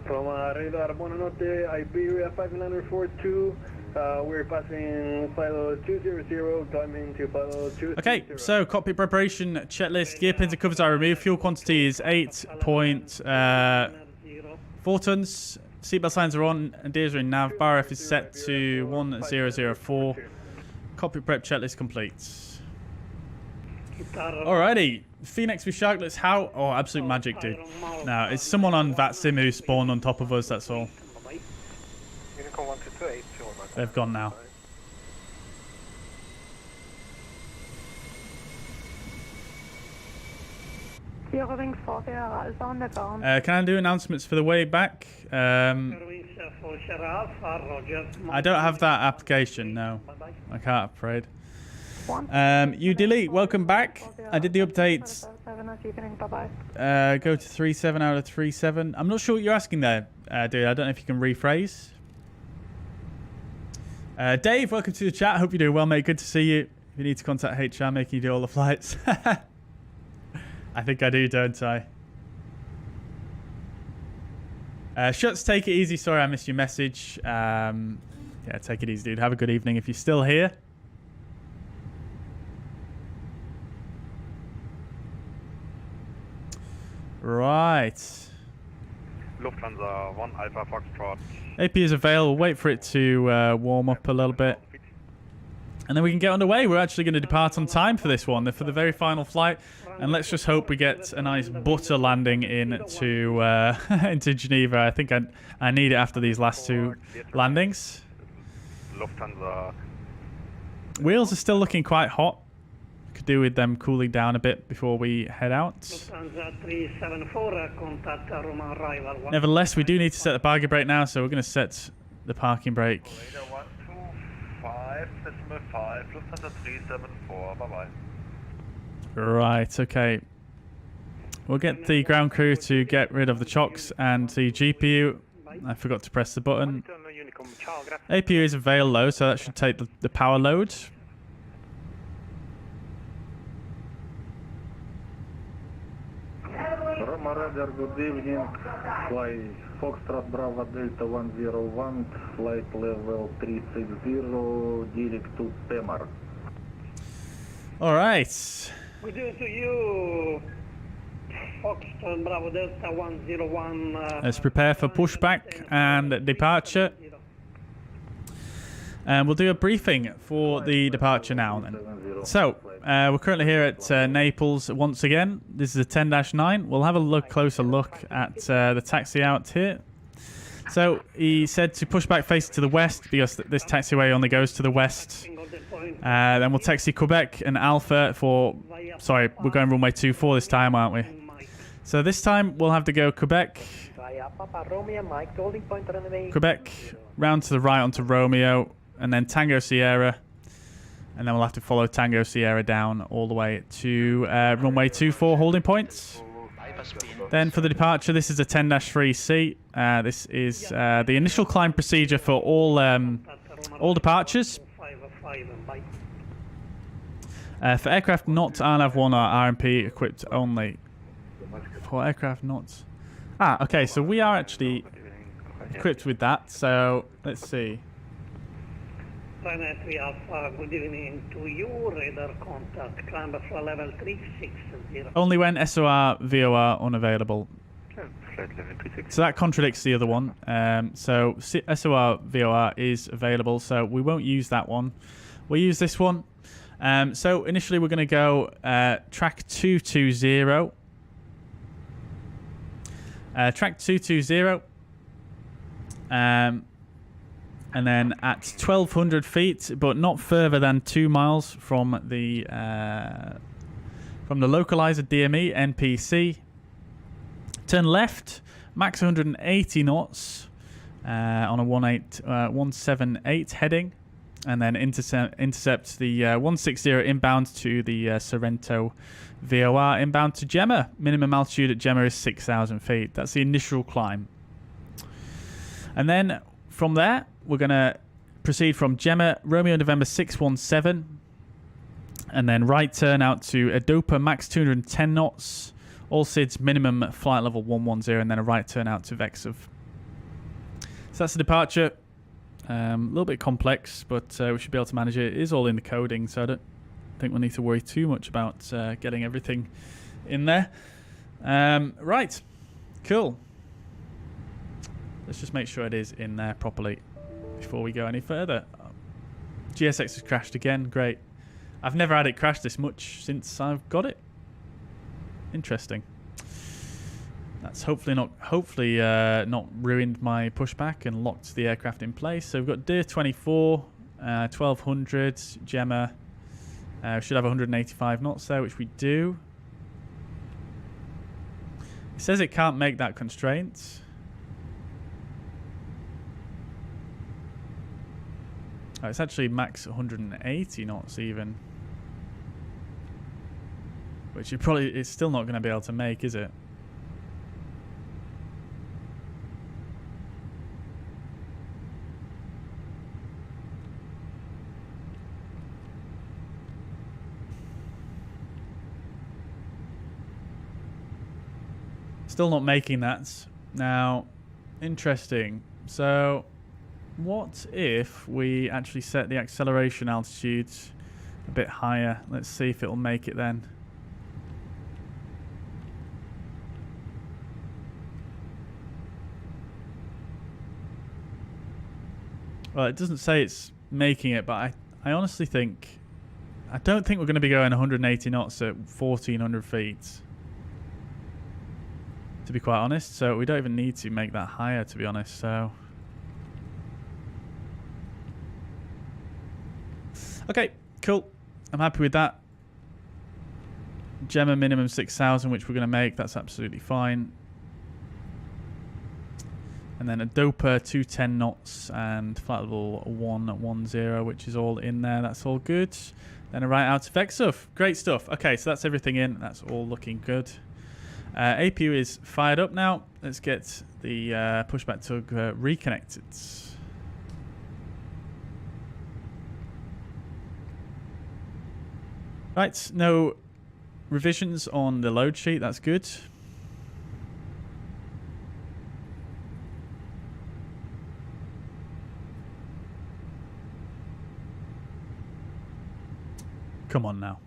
From radar, buonanotte, Iberia 5942. We're passing Philo 200, climbing to Philo 200. Okay, so cockpit preparation checklist. Gear pins and covers are removed. Fuel quantity is 8.4 tons. Seatbelt signs are on. And Deers are in nav. Bar F is set to 1004. Cockpit prep checklist complete. Alrighty. Phoenix with Sharklets. How? Oh, absolute magic, dude. Now, it's someone on VATSIM who spawned on top of us, that's all. They've gone now. Can I do announcements for the way back? I don't have that application, no. I can't, I'm afraid. You delete, welcome back. I did the updates. Go to 37 out of 37. I'm not sure what you're asking there, dude. I don't know if you can rephrase. Dave, welcome to the chat. Hope you're doing well, mate. Good to see you. If you need to contact HR, making you do all the flights. I think I do, don't I? Shuts, take it easy. Sorry I missed your message. Yeah, take it easy, dude. Have a good evening if you're still here. Right. Lufthansa 1 Alpha Foxtrot. AP is available. Wait for it to warm up a little bit. And then we can get underway. We're actually going to depart on time for this one, for the very final flight. And let's just hope we get a nice butter landing into into Geneva. I think I need it after these last two landings. Lufthansa. Wheels are still looking quite hot. Could do with them cooling down a bit before we head out. Lufthansa 374, contact Roma arrival. Nevertheless, we do need to set the parking brake now, so we're going to set the parking brake. 125, decimal 5, Lufthansa 374, bye-bye. Right, okay. We'll get the ground crew to get rid of the chocks and the GPU. I forgot to press the button. APU is avail low, so that should take the power load. Roma Radar, good evening. Fly Foxtrot Bravo Delta 101, flight level 360, direct to Temar. Alright. We do to you, Foxtrot Bravo Delta 101. Let's prepare for pushback and departure. And we'll do a briefing for the departure now then. So, we're currently here at Naples once again. This is a 10-9. We'll have a closer look at the taxi out here. So, he said to push back facing to the west because this taxiway only goes to the west. Then we'll taxi Quebec and Alpha for... Sorry, we're going runway 24 this time, aren't we? So this time we'll have to go Quebec, round to the right onto Romeo, and then Tango Sierra, and then we'll have to follow Tango Sierra down all the way to runway 24 holding points. Then for the departure, this is a 10-3C. This is the initial climb procedure for all departures. For aircraft not RNAV1 or RMP equipped only. For aircraft not... okay, so we are actually equipped with that, so let's see. We have good evening to you, radar contact, climb for level 360. Only when SOR, VOR unavailable. So that contradicts the other one. So SOR, VOR is available, so we won't use that one. We'll use this one. So initially we're going to go track 220. Track 220. And then at 1,200 feet, but not further than 2 miles from the localizer DME NPC. Turn left, max 180 knots on a 178 heading, and then intercept the 160 inbound to the Sorrento VOR inbound to Gemma. Minimum altitude at Gemma is 6,000 feet. That's the initial climb. And then from there, we're going to proceed from Gemma, Romeo November 617, and then right turn out to Adopa, max 210 knots, all SIDS, minimum flight level 110, and then a right turn out to Vexov. So that's the departure. A little bit complex, but we should be able to manage it. It is all in the coding, so I don't think we'll need to worry too much about getting everything in there. Right, cool. Let's just make sure it is in there properly before we go any further. GSX has crashed again. Great. I've never had it crash this much since I've got it. Interesting. That's hopefully not ruined my pushback and locked the aircraft in place. So we've got DIR 24, 1200, Gemma. We should have 185 knots there, which we do. It says it can't make that constraint. Oh, it's actually max 180 knots even. Which it's still not going to be able to make, is it? Still not making that. Now, interesting. So, what if we actually set the acceleration altitude a bit higher? Let's see if it'll make it then. Well, it doesn't say it's making it, but I honestly think... I don't think we're going to be going 180 knots at 1,400 feet. To be quite honest, so we don't even need to make that higher, to be honest, so... Okay, cool. I'm happy with that. Gemma minimum 6,000, which we're going to make. That's absolutely fine. And then a Doper 210 knots and flight level 110, which is all in there. That's all good. Then a right out effect stuff. Great stuff. Okay, so that's everything in. That's all looking good. APU is fired up now. Let's get the pushback tug reconnected. Right, no revisions on the load sheet. That's good. Come on now.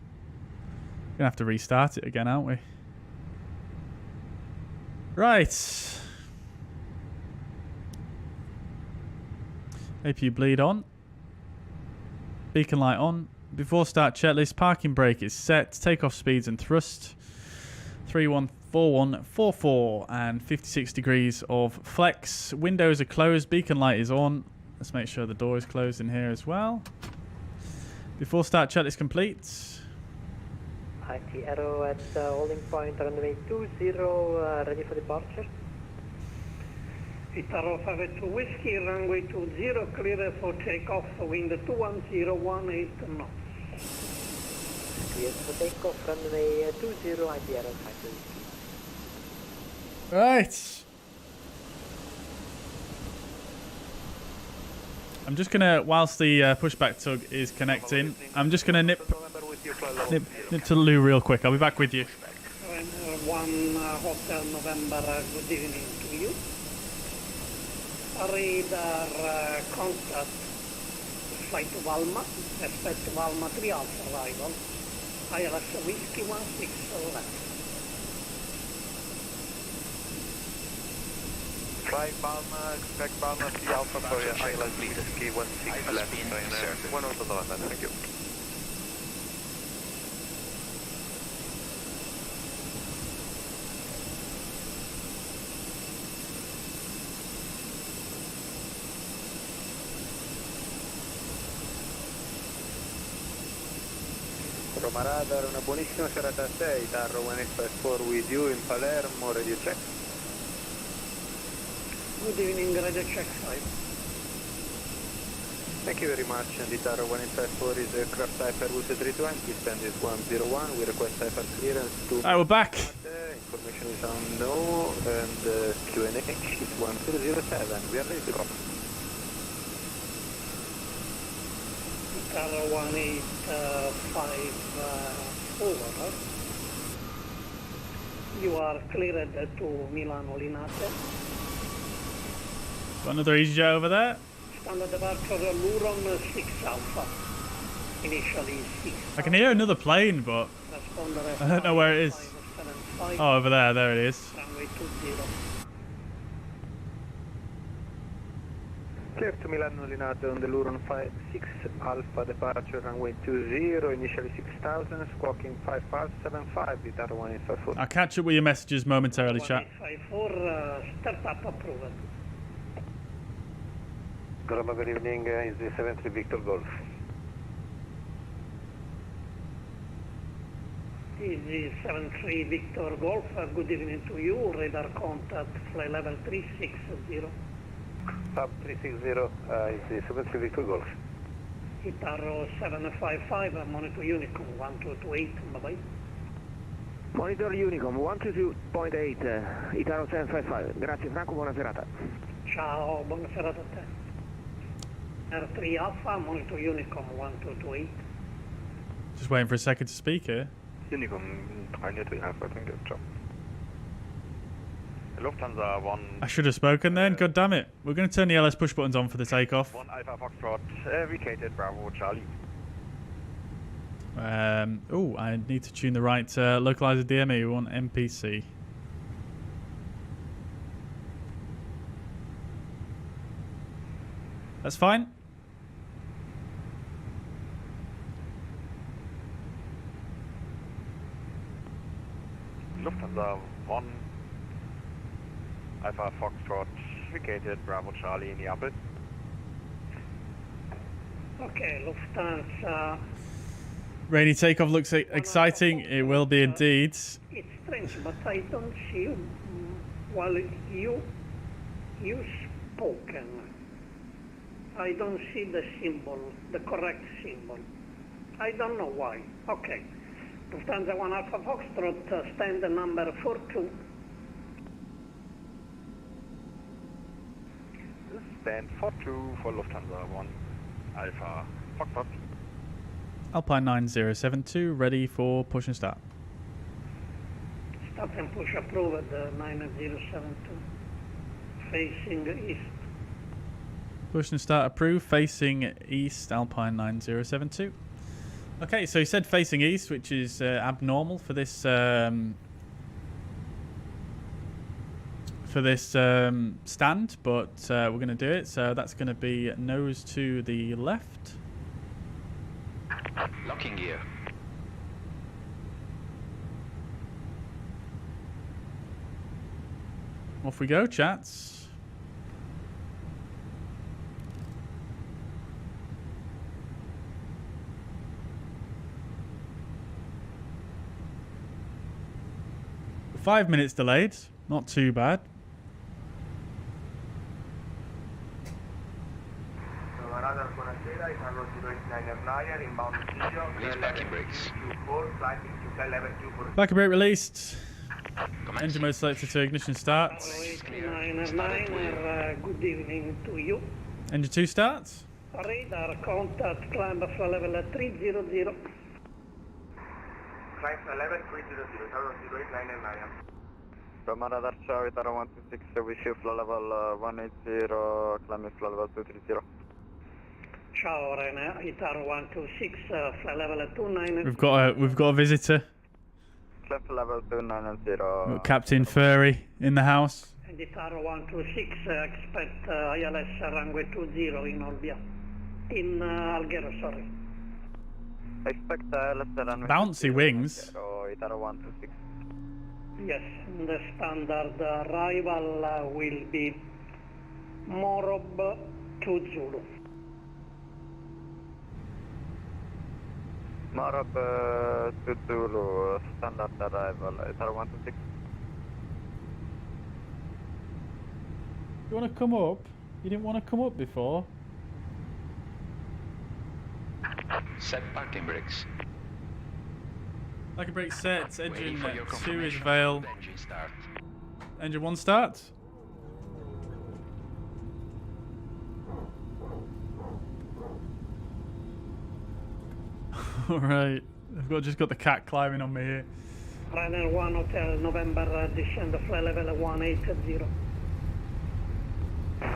We're gonna have to restart it again, aren't we? Right. APU bleed on. Beacon light on. Before start checklist, parking brake is set. Takeoff speeds and thrust. 314144 and 56 degrees of flex. Windows are closed. Beacon light is on. Let's make sure the door is closed in here as well. Before start checklist complete. IT arrow at holding point runway 20, ready for departure. Itaro 52 Whiskey, runway 20, clear for takeoff, wind 21018 knots. Clear for takeoff, runway 20, IT arrow 52 Whiskey. Right. I'm just gonna, whilst the pushback tug is connecting, I'm just gonna nip to the loo real quick. I'll be back with you. 1 Hotel November, good evening to you. Radar contact, flight to Valma, expect Valma 3 Alpha arrival, ILS Whiskey 16 left. Fly Balma, expect Balma 3 Alpha for ILS Whiskey 16 left, 1 Hotel November, thank you. Roma Radar, una buonissima serata a 6, Tarro 184 with you in Palermo, radio check. Good evening, radio check 5. Thank you very much, and the Tarro 184 is aircraft type Airbus A320, stand is 101, we request type clearance to... Alright, we're back. Information is on no, and QNH is 1207, we are ready to go. Tower 185 over. You are cleared to Milano Linate. Got another EasyJet over there. Standard departure LIRN 6 Alpha. Initially 6. I can hear another plane, but I don't know where it is. Oh, over there. There it is. Runway 20. Clear to Milano Linate on the LIRN 6 Alpha departure runway 20, initially 6000, squawking 5575, the Taro 184. I'll catch up with your messages momentarily, chat. 154, startup approved. Grandma, good evening, is the 73 Victor Golf. Easy 73 Victor Golf, good evening to you, radar contact, fly level 360. Sub 360 is the 73 Victor Golf. Itaro 755, monitor Unicom 1228, bye-bye. Monitor Unicom 122.8, Itaro 755, grazie Franco, buona serata. Ciao, buona serata a te. R3 Alpha, monitor Unicom 1228. Just waiting for a second to speak here. Unicom 3 Alpha, thank you, ciao. Lufthansa 1. I should have spoken then. God damn it. We're going to turn the LS push buttons on for the takeoff. 1 Alpha Foxtrot, vacated Bravo Charlie. Oh, I need to tune the right localizer DME. We want MPC. That's fine. Lufthansa 1 Alpha Foxtrot, vacated Bravo Charlie in Naples. Okay, Lufthansa Rainy takeoff looks exciting. It will be indeed. It's strange, but I don't see while you spoken. I don't see the symbol, the correct symbol. I don't know why. Okay. Lufthansa 1 Alpha Foxtrot, stand number 42. Stand 42 for Lufthansa 1 Alpha Foxtrot. Alpine 9072, ready for push and start. Start and push approved, 9072. Facing east. Push and start approved, facing east, Alpine 9072. Okay, so he said facing east, which is abnormal for this stand, but we're going to do it. So that's going to be nose to the left. Locking gear. Off we go, chats. Five minutes delayed, not too bad. Release backing brakes. Backing brake released. Engine mode selected to ignition start. 999, good evening to you. Engine 2 starts. Radar contact, climb level 300. Climb level 300, 00899. From radar show, Itaro 126, we shoot flow level 180, climbing flow level 230. Ciao, Rene, Itaro 126, flight level 29. We've got a visitor. Climb level 290. We've got Captain Furry in the house. And Itaro 126, expect ILS runway 20 in Olbia. In Alghero, sorry. Expect ILS runway Bouncy wings. Itaro 126. Yes, the standard arrival will be Morob to Zulu. Morob to Zulu, standard arrival, Itaro 126. You want to come up? You didn't want to come up before? Set parking brakes. Parking brake set. Engine 2 is avail. Engine start. Engine 1 start. Alright. I've just got the cat climbing on me here. Runner 1 Hotel November, descend flight level 180.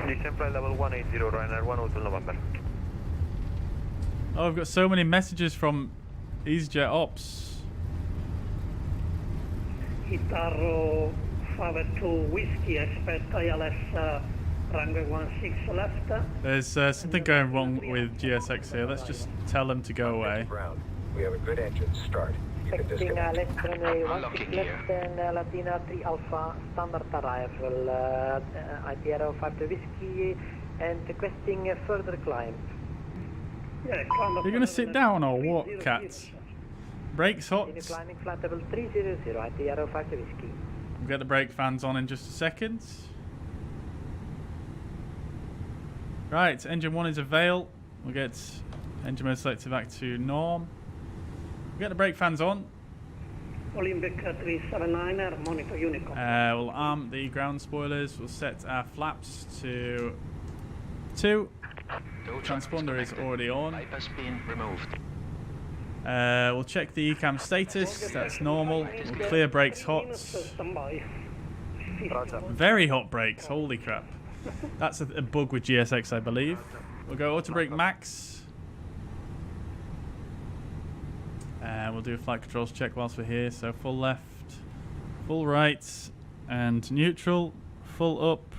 Descend flight level 180, Runner 1 Hotel November. Oh, I've got so many messages from easyJet Ops. Itaro 52 Whiskey, expect ILS runway 16 left. There's something going wrong with GSX here. Let's just tell them to go away. We have a good engine start. You can disconnect. left runway Unlocking 16 left and Latina 3 Alpha, standard arrival, ITRO 52 Whiskey, and requesting a further climb. Yeah, You're gonna sit down or what, cats? Brakes hot. Climbing flight level 300, ITRO 52 Whiskey. We'll get the brake fans on in just a second. Right, engine 1 is avail. We'll get engine mode selected back to norm. We'll get the brake fans on. Olympic 379er, monitor Unicorn. We'll arm the ground spoilers. We'll set our flaps to 2. Transponder is already on. Bypass pin removed. We'll check the ECAM status. That's normal. We'll clear brakes hot. Very hot brakes. Holy crap. That's a bug with GSX, I believe. We'll go auto brake max. And we'll do a flight controls check whilst we're here. So full left, full right, and neutral. Full up,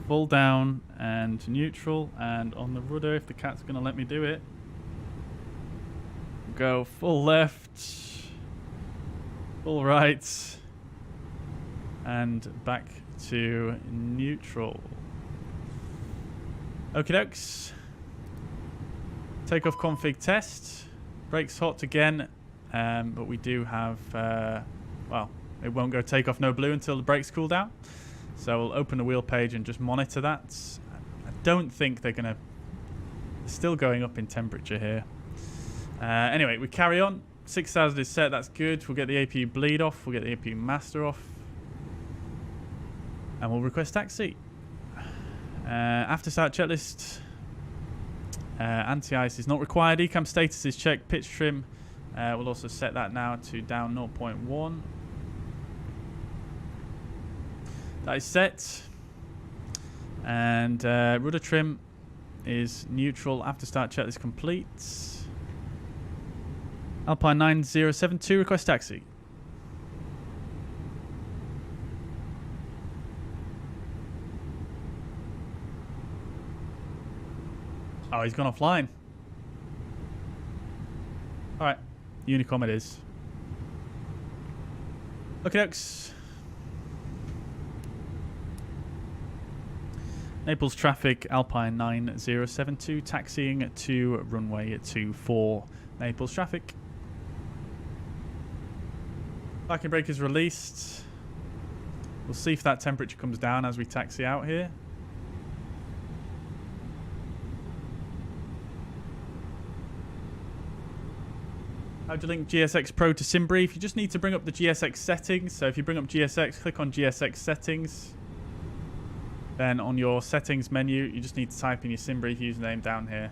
full down, and neutral. And on the rudder, if the cat's going to let me do it. Go full left, full right, and back to neutral. Okie dokes. Takeoff config test. Brakes hot again, but we do have, well, it won't go take off no blue until the brakes cool down. So we'll open the wheel page and just monitor that. I don't think they're going to... Still going up in temperature here. Anyway, we carry on. 6,000 is set, that's good. We'll get the APU bleed off, we'll get the APU master off. And we'll request taxi. After start checklist. Anti-ice is not required. Ecam status is checked. Pitch trim. We'll also set that now to down 0.1. That is set. And rudder trim is neutral. After start checklist complete. Alpine 9072 request taxi. Oh, he's gone offline. Alright, Unicom it is. Okay, dokes. Naples traffic, Alpine 9072, taxiing to runway 24. Naples traffic. Parking brake is released. We'll see if that temperature comes down as we taxi out here. How do you link GSX Pro to SimBrief? You just need to bring up the GSX settings. So if you bring up GSX, click on GSX settings. Then on your settings menu, you just need to type in your SimBrief username down here.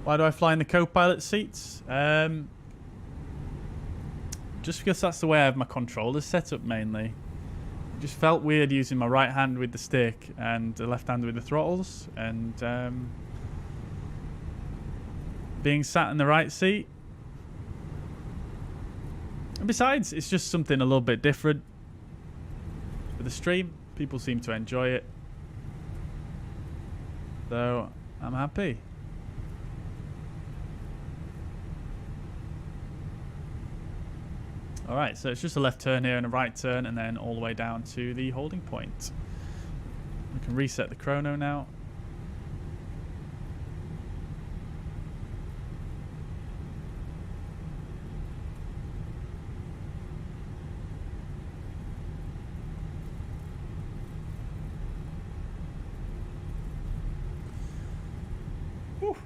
Why do I fly in the co-pilot seats? Just because that's the way I have my controllers set up mainly. It just felt weird using my right hand with the stick and the left hand with the throttles, and being sat in the right seat. And besides, it's just something a little bit different for the stream. People seem to enjoy it, so I'm happy. Alright, so it's just a left turn here and a right turn, and then all the way down to the holding point. We can reset the chrono now. Whew.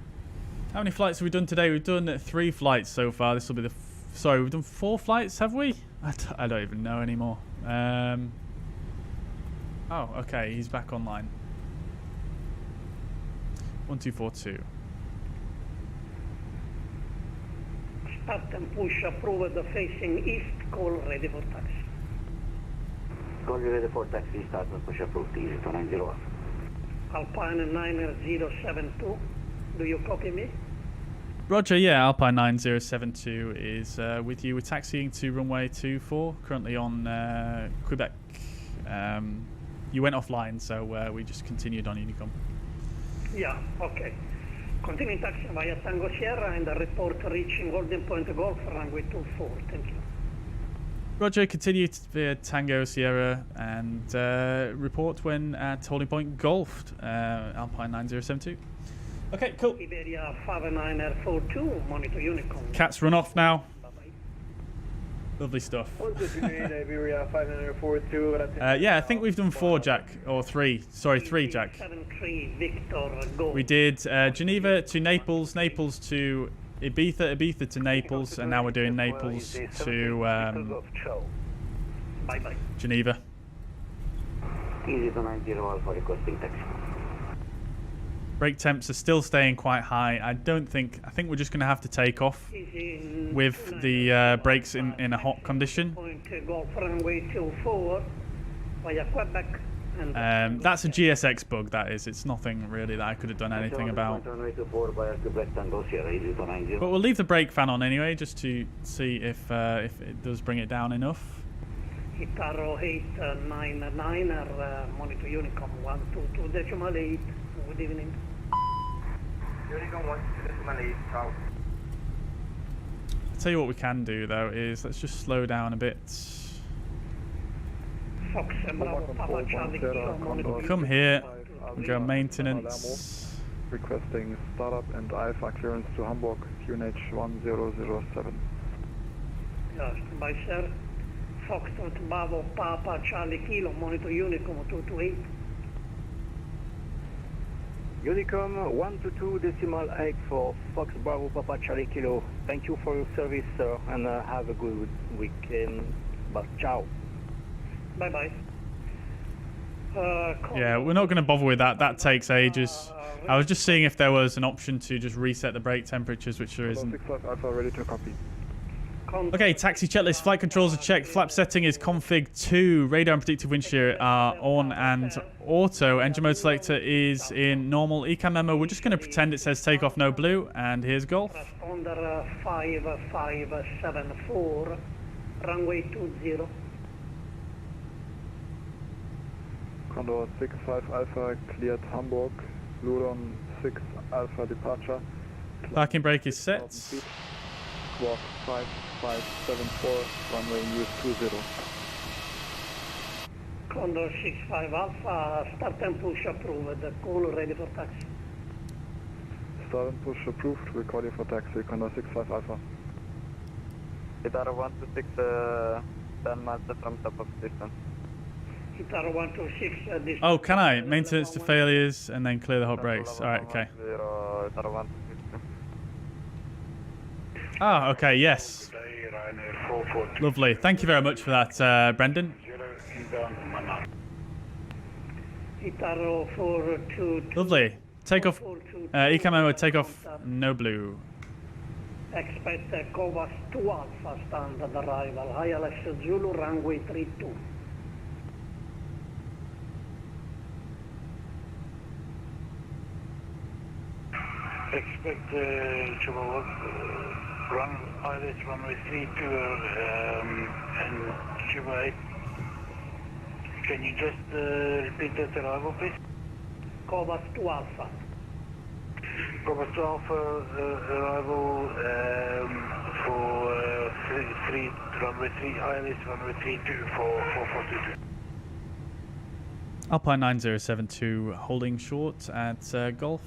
How many flights have we done today? We've done 3 flights so far. This will be the... Sorry, we've done 4 flights, have we? I don't even know anymore. Oh, okay, he's back online. 1242. Start and push approved facing east, call ready for taxi. Call ready for taxi, start and push approved, easy 290. Alpine 9072, do you copy me? Roger, yeah, Alpine 9072 is with you. We're taxiing to runway 24, currently on Quebec. You went offline, so we just continued on Unicom. Yeah, okay. Continue taxi via Tango Sierra and report reaching Golden Point Golf, runway 24. Thank you. Roger, continue via Tango Sierra and report when at Holding Point Golf, Alpine 9072. Okay, cool. Iberia 5942, monitor Unicom. Cats run off now. Lovely stuff. Yeah, I think we've done 4, Jack, or 3. Sorry, 3, Jack. We did Geneva to Naples, Naples to Ibiza, Ibiza to Naples, and now we're doing Naples to Geneva. Easy 290 Alpha requesting taxi. Brake temps are still staying quite high. I think we're just going to have to take off with the brakes in a hot condition. That's a GSX bug, that is. It's nothing really that I could have done anything about. But we'll leave the brake fan on anyway, just to see if it does bring it down enough. Itaro 899 monitor Unicom 122.8. Good evening. Unicom 122.8. I'll tell you what we can do though is let's just slow down a bit. Fox Bravo Papa Charlie Kilo, monitor Come here. Go maintenance. Requesting startup and IFA clearance to Hamburg, QNH 1007. Yeah, by sir. Foxtrot Bravo Papa Charlie Kilo, monitor Unicom 228. Unicom 122.8 for Fox Bravo Papa Charlie Kilo. Thank you for your service, sir, and have a good weekend. But ciao. Bye bye. Yeah, we're not going to bother with that. That takes ages. I was just seeing if there was an option to just reset the brake temperatures, which there isn't. 65 Alpha ready to copy. Okay, taxi checklist. Flight controls are checked. Flap setting is config 2. Radar and predictive wind shear are on and auto. Engine mode selector is in normal. ECAM memo. We're just going to pretend it says takeoff no blue. And here's Golf. Transponder 5574, runway 20. Condor 65 Alpha cleared Hamburg. Ludon 6 Alpha departure. Parking brake is set. Squawk 5574, runway news 20. Condor 65 Alpha, start and push approved. Call ready for taxi. Start and push approved. We'll call you for taxi. Condor 65 Alpha. Guitar 126, 10 miles from top of distance. Guitar 126. Oh, can I? Maintenance to failures and then clear the hot brakes. Alright, okay. Ah, okay, yes. Lovely. Thank you very much for that, Brendan. Lovely. Takeoff. ECAM memo, takeoff no blue. Expect Covas 2 Alpha standard arrival. ILS Zulu runway 32. Expect Chihuahua run ILS runway 32 and Chihuahua 8. Can you just repeat that arrival, please? Covas 2 Alpha. Covas 2 Alpha arrival for runway 3 ILS runway 32 for 442. Alpine 9072 holding short at Golf.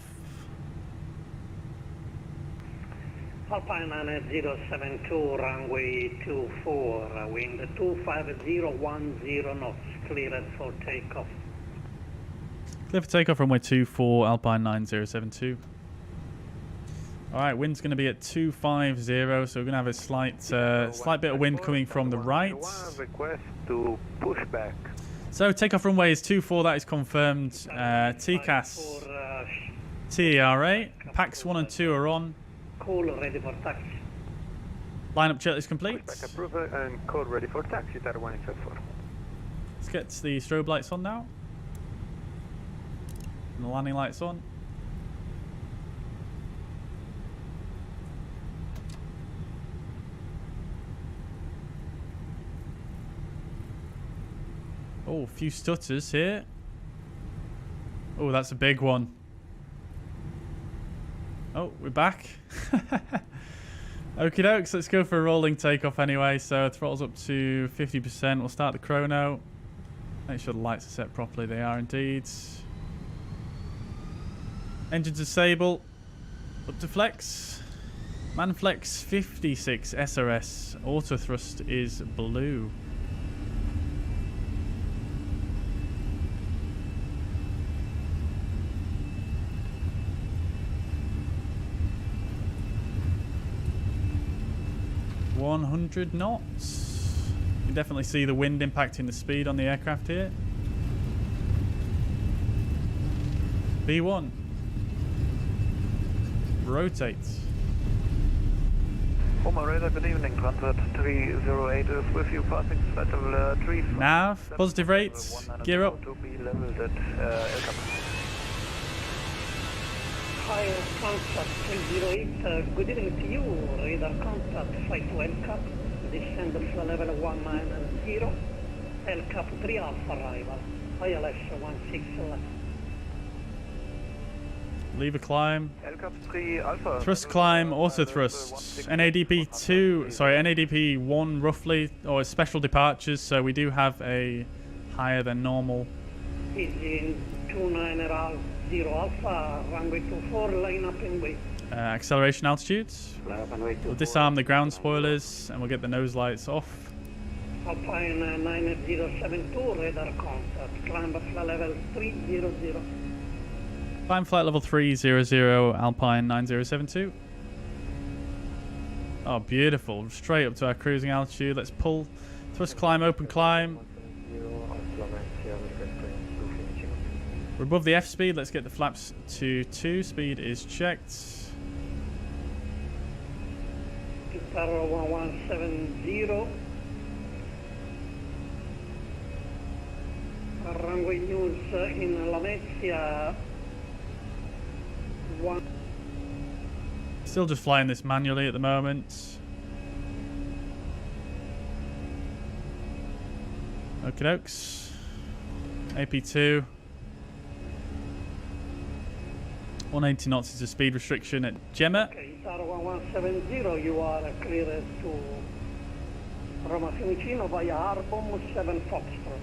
Alpine 9072, runway 24, wind 25010 knots, cleared for takeoff. Clear for takeoff, runway 24, Alpine 9072. Alright, wind's going to be at 250, so we're going to have a slight bit of wind coming from the right. Request to push back. So takeoff runway is 24, that is confirmed. TCAS, TERA, PAX 1 and 2 are on. Call ready for taxi. Lineup checklist complete. Back approval and call ready for taxi, Tower 184. Let's get the strobe lights on now. And the landing lights on. Oh, a few stutters here. Oh, that's a big one. Oh, we're back. Okie dokes, let's go for a rolling takeoff anyway. So throttle's up to 50%. We'll start the chrono. Make sure the lights are set properly. They are indeed. Engines disable. Up to flex. Manflex 56 SRS. Auto thrust is blue. .100 knots. You can definitely see the wind impacting the speed on the aircraft here. B1. Rotate. Homer radar, good evening. Contact 308 is with you, passing flight level 3. Nav, positive rates. Gear up. To be leveled at El Cap. Hi, contact 308, good evening to you. Radar contact flight to El Cap. Descend to level 190. El Cap 3 Alpha arrival. ILS 16 left. Leave a climb. El Cap 3 Alpha. Thrust climb, auto thrust. NADP 2, sorry, NADP 1 roughly, or special departures. So we do have a higher than normal. Easy 29.0 Alpha, runway 24, line up and wait. Acceleration altitudes. We'll disarm the ground spoilers and we'll get the nose lights off. Alpine 9072, radar contact, climb flight level 300. Climb flight level 300, Alpine 9072. Oh, beautiful. Straight up to our cruising altitude. Let's pull. Thrust climb, open climb. We're above the F speed. Let's get the flaps to 2. Speed is checked. Guitar 1170. Runway news in Lamezia. Still just flying this manually at the moment. Okie dokes. AP2. 180 knots is a speed restriction at Gemma. Okay, Guitar 1170, you are cleared to Roma Fiumicino via Arbom 7 Foxtrot.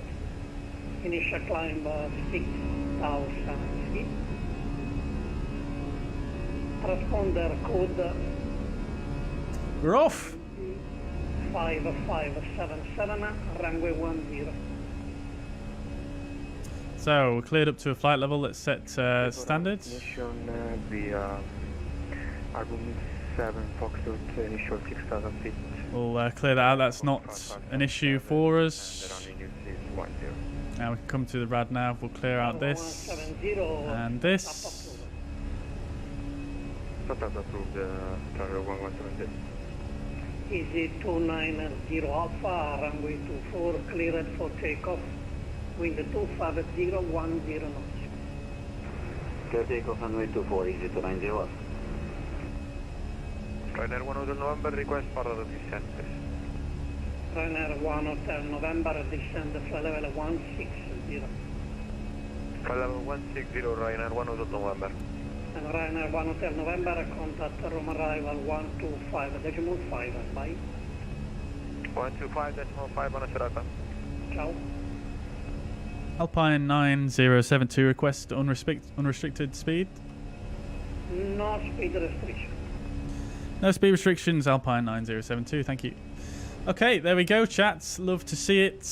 Initial climb 6,000 feet. Transponder code. We're off. 5577, runway 10. So we're cleared up to a flight level. Let's set standards. Mission via Arbom 7 Foxtrot, initial 6,000 feet. We'll clear that out. That's not an issue for us. Now we can come to the rad nav. We'll clear out this and this. Easy 290 Alpha, runway 24, cleared for takeoff. Wind 25010 knots. Clear takeoff runway 24, easy 290 Alpha. Ryanair 1 Hotel November, request for descent, please. Ryanair 1 Hotel November, descend flight level 160. Flight level 160, Ryanair 1 Hotel November. And Ryanair 1 Hotel November, contact room arrival 125.5, bye. 125.5, buona serata. Ciao. Alpine 9072, request unrestricted speed. No speed restriction. No speed restrictions, Alpine 9072, thank you. Okay, there we go, chats. Love to see it.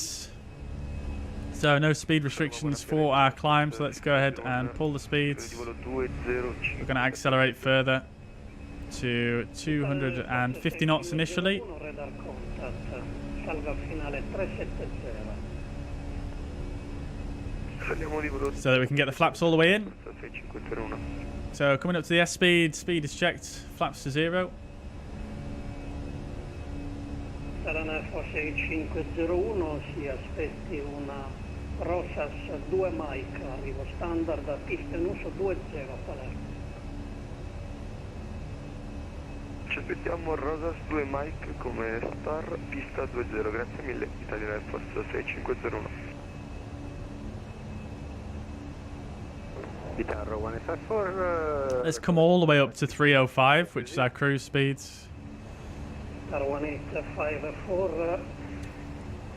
So no speed restrictions for our climb, so let's go ahead and pull the speeds. We're going to accelerate further to 250 knots initially. So that we can get the flaps all the way in. So coming up to the S speed, speed is checked, flaps to 0. Sarà forse 501, si aspetti una Rosas 2 Mike, arrivo standard, pista in uso 20 Palermo. Ci aspettiamo Rosas 2 Mike come star, pista 20, grazie mille, Italian Air Force 6501. Let's come all the way up to 305, which is our cruise speeds. 1854.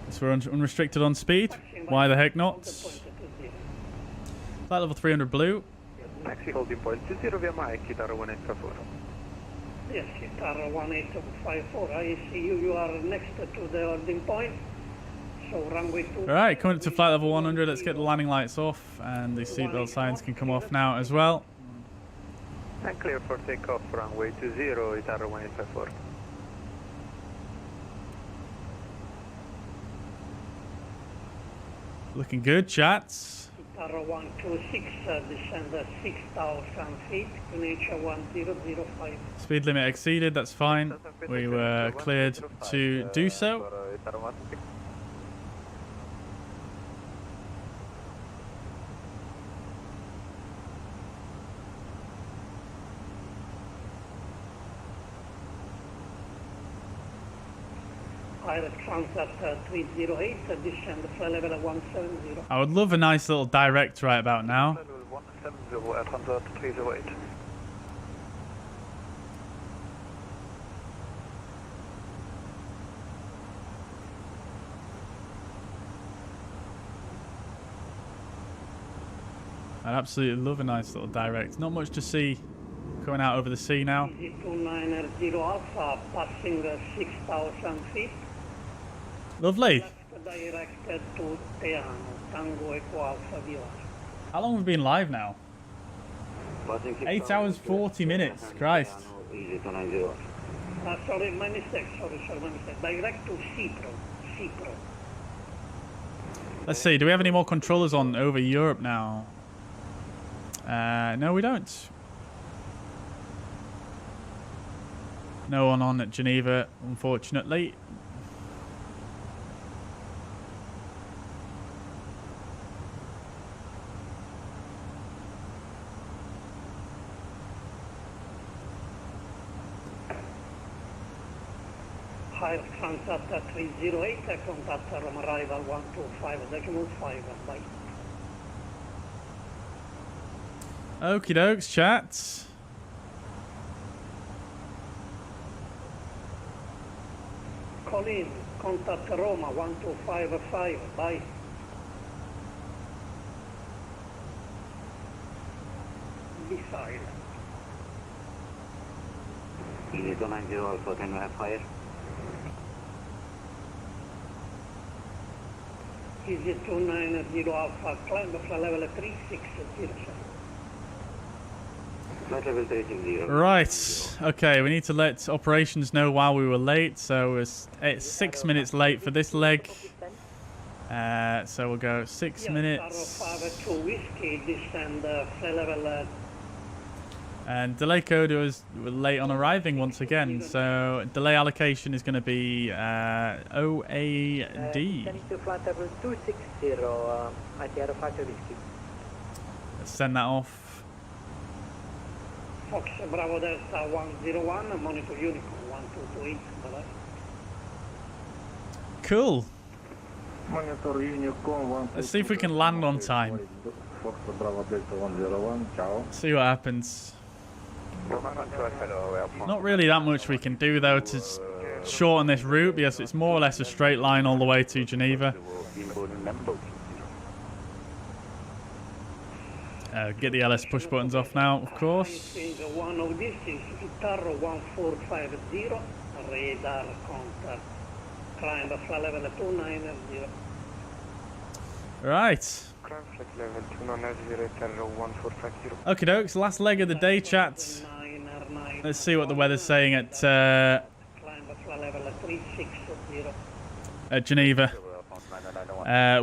So we're unrestricted on speed. Why the heck not? Flight level 300 blue. Taxi holding point 20 via Mike, Guitar 1854. Yes, Guitar 1854. I see you. You are next to the holding point. So runway 2. Alright, coming up to flight level 100. Let's get the landing lights off, and the seatbelt signs can come off now as well. And clear for takeoff, runway 20, Guitar 1854. Looking good, chats. Guitar 126, descend 6,000 feet, QNH 1005. Speed limit exceeded, that's fine. We were cleared to do so. Pilot transat 308, descend flight level 170. I would love a nice little direct right about now. 170 at transat 308. I'd absolutely love a nice little direct. Not much to see going out over the sea now. Easy 290 Alpha, passing 6,000 feet. Lovely. Left directed to Teano, Tango Echo Alpha Viola. How long have we been live now? 8 hours 40 minutes. Christ. Sorry, my mistake. Sorry, my mistake. Direct to CPRO. Let's see. Do we have any more controllers on over Europe now? No, we don't. No one on at Geneva, unfortunately. Higher Transat 308, contact from arrival 125, Decimal 5, bye. Okie dokes, chat. Colin, contact Roma 1255, bye. Missile. Easy 290 Alpha, can you have fire? Easy 290 Alpha, climb for level 3607. Level 360. Right. Okay, we need to let operations know while we were late. So it's 6 minutes late for this leg. So we'll go 6 minutes. And delay code was late on arriving once again. So delay allocation is going to be OAD. Flight level 260, ITR 5 Whiskey. Let's send that off. Fox Bravo Delta 101, monitor Unicorn 1228, bye-bye. Cool. Monitor Unicorn. Let's see if we can land on time. Fox Bravo Delta 101, ciao. See what happens. Not really that much we can do though to shorten this route because it's more or less a straight line all the way to Geneva. Get the LS push buttons off now, of course. One of these is Itaro 1450, radar contact, climb flight level 290. Right. Okie dokes, last leg of the day, chat. Let's see what the weather's saying at Geneva.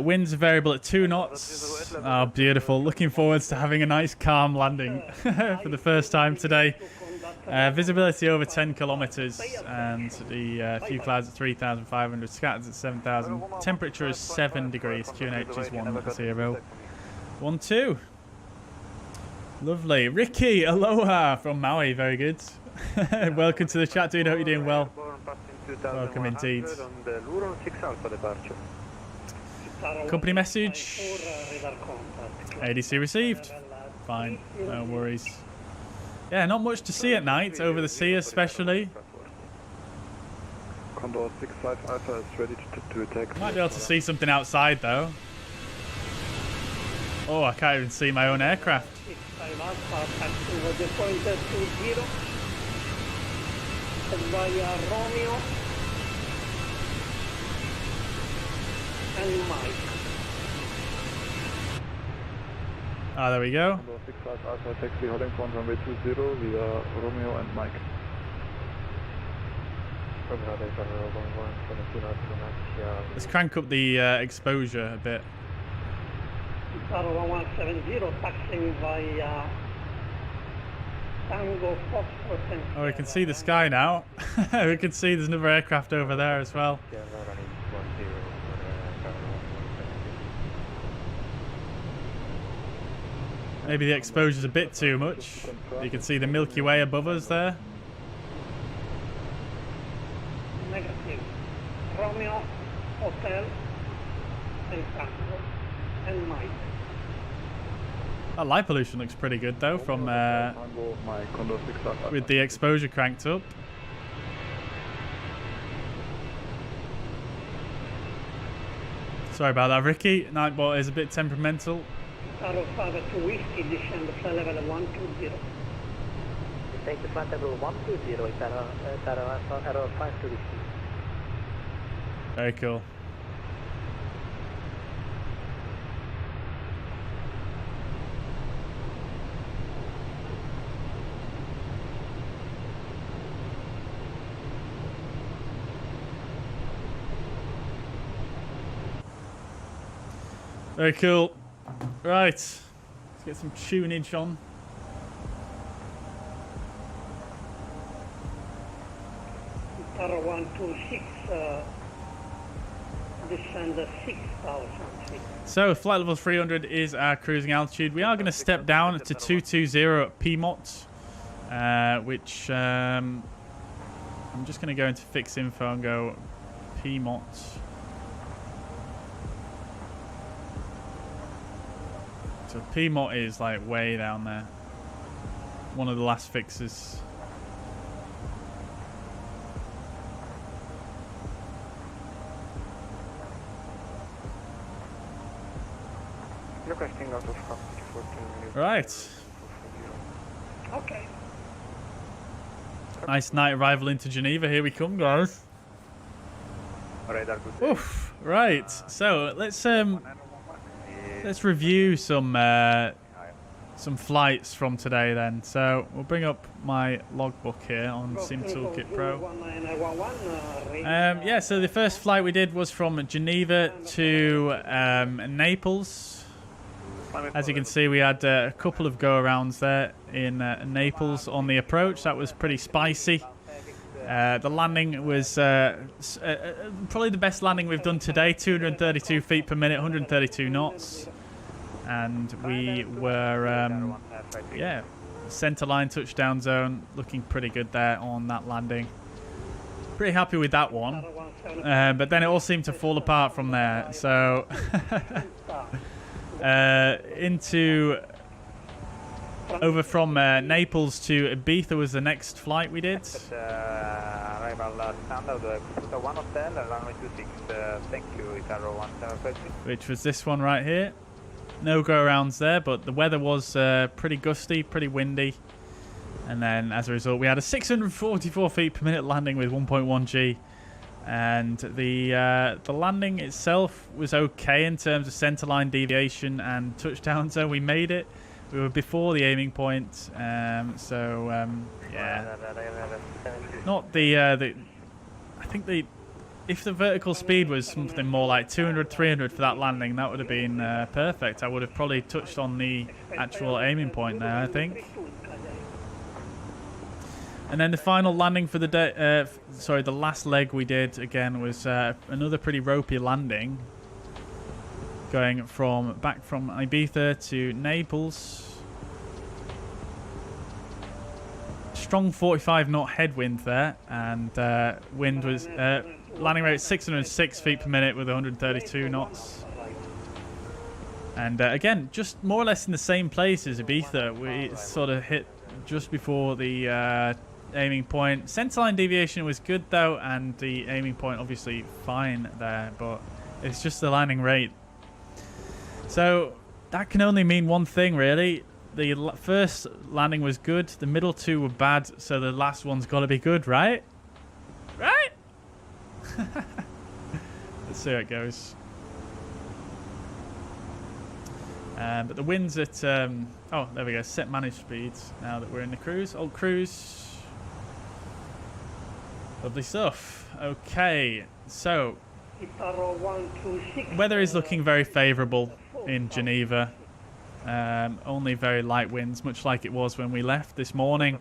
Winds are variable at 2 knots. Oh, beautiful. Looking forward to having a nice calm landing for the first time today. Visibility over 10 kilometers and the few clouds at 3,500, scatters at 7,000. Temperature is 7 degrees. QNH is 10. 12. Lovely. Ricky, aloha from Maui. Very good. Welcome to the chat, dude. Hope you're doing well. Welcome indeed. Company message. ADC received. Fine. No worries. Yeah, not much to see at night, over the sea especially. Condor 65 Alpha is ready to attack. Might be able to see something outside though. Oh, I can't even see my own aircraft. Via Romeo and Mike. Ah, there we go. Condor 65 Alpha taxi holding from runway 20 via Romeo and Mike. Let's crank up the exposure a bit. 1170 taxiing via Tango Foxtrot. Oh, we can see the sky now. We can see there's another aircraft over there as well. Maybe the exposure's a bit too much. You can see the Milky Way above us there. Negative. Romeo, Hotel, and Tango, and Mike. That light pollution looks pretty good though from with the exposure cranked up. Sorry about that, Ricky. Nightbot is a bit temperamental. Arrow 5 to Whiskey, descend the flight level 120. Take the flight level 120, it's arrow 5 to Whiskey. Very cool. Very cool. Right, let's get some tunage on. Arrow 126, descend 6,000 feet. So flight level 300 is our cruising altitude. We are going to step down to 220 at PMOT, which I'm just going to go into fix info and go PMOT. So PMOT is like way down there. One of the last fixes. Requesting out of Habashi 14 minutes. Right. Okay. Nice night arrival into Geneva. Here we come, guys. Radar, good day. Oof. Right. So let's review some flights from today then. So we'll bring up my logbook here on SimToolkitPro. Yeah, so the first flight we did was from Geneva to Naples. As you can see, we had a couple of go-arounds there in Naples on the approach. That was pretty spicy. The landing was probably the best landing we've done today, 232 feet per minute, 132 knots. And we were, yeah, center line touchdown zone, looking pretty good there on that landing. Pretty happy with that one. But then it all seemed to fall apart from there. So over from Naples to Ibiza was the next flight we did. Which was this one right here. No go-arounds there, but the weather was pretty gusty, pretty windy. And then as a result, we had a 644 feet per minute landing with 1.1 G. And the landing itself was okay in terms of centerline deviation and touchdown zone. We made it. We were before the aiming point, yeah. Not I think if the vertical speed was something more like 200, 300 for that landing, that would have been perfect. I would have probably touched on the actual aiming point there, I think. And then the final landing for the day, sorry, the last leg we did again was another pretty ropey landing, going back from Ibiza to Naples. Strong 45 knot headwind there, and wind was landing rate 606 feet per minute with 132 knots. And again, just more or less in the same place as Ibiza. We sort of hit just before the aiming point. Centerline deviation was good though, and the aiming point obviously fine there, but it's just the landing rate. So that can only mean one thing really. The first landing was good, the middle two were bad, so the last one's got to be good, right? Right? Let's see how it goes. But the wind's at oh, there we go, set managed speeds now that we're in the cruise. Old cruise. Lovely stuff. Okay, so weather is looking very favourable in Geneva. Only very light winds, much like it was when we left this morning.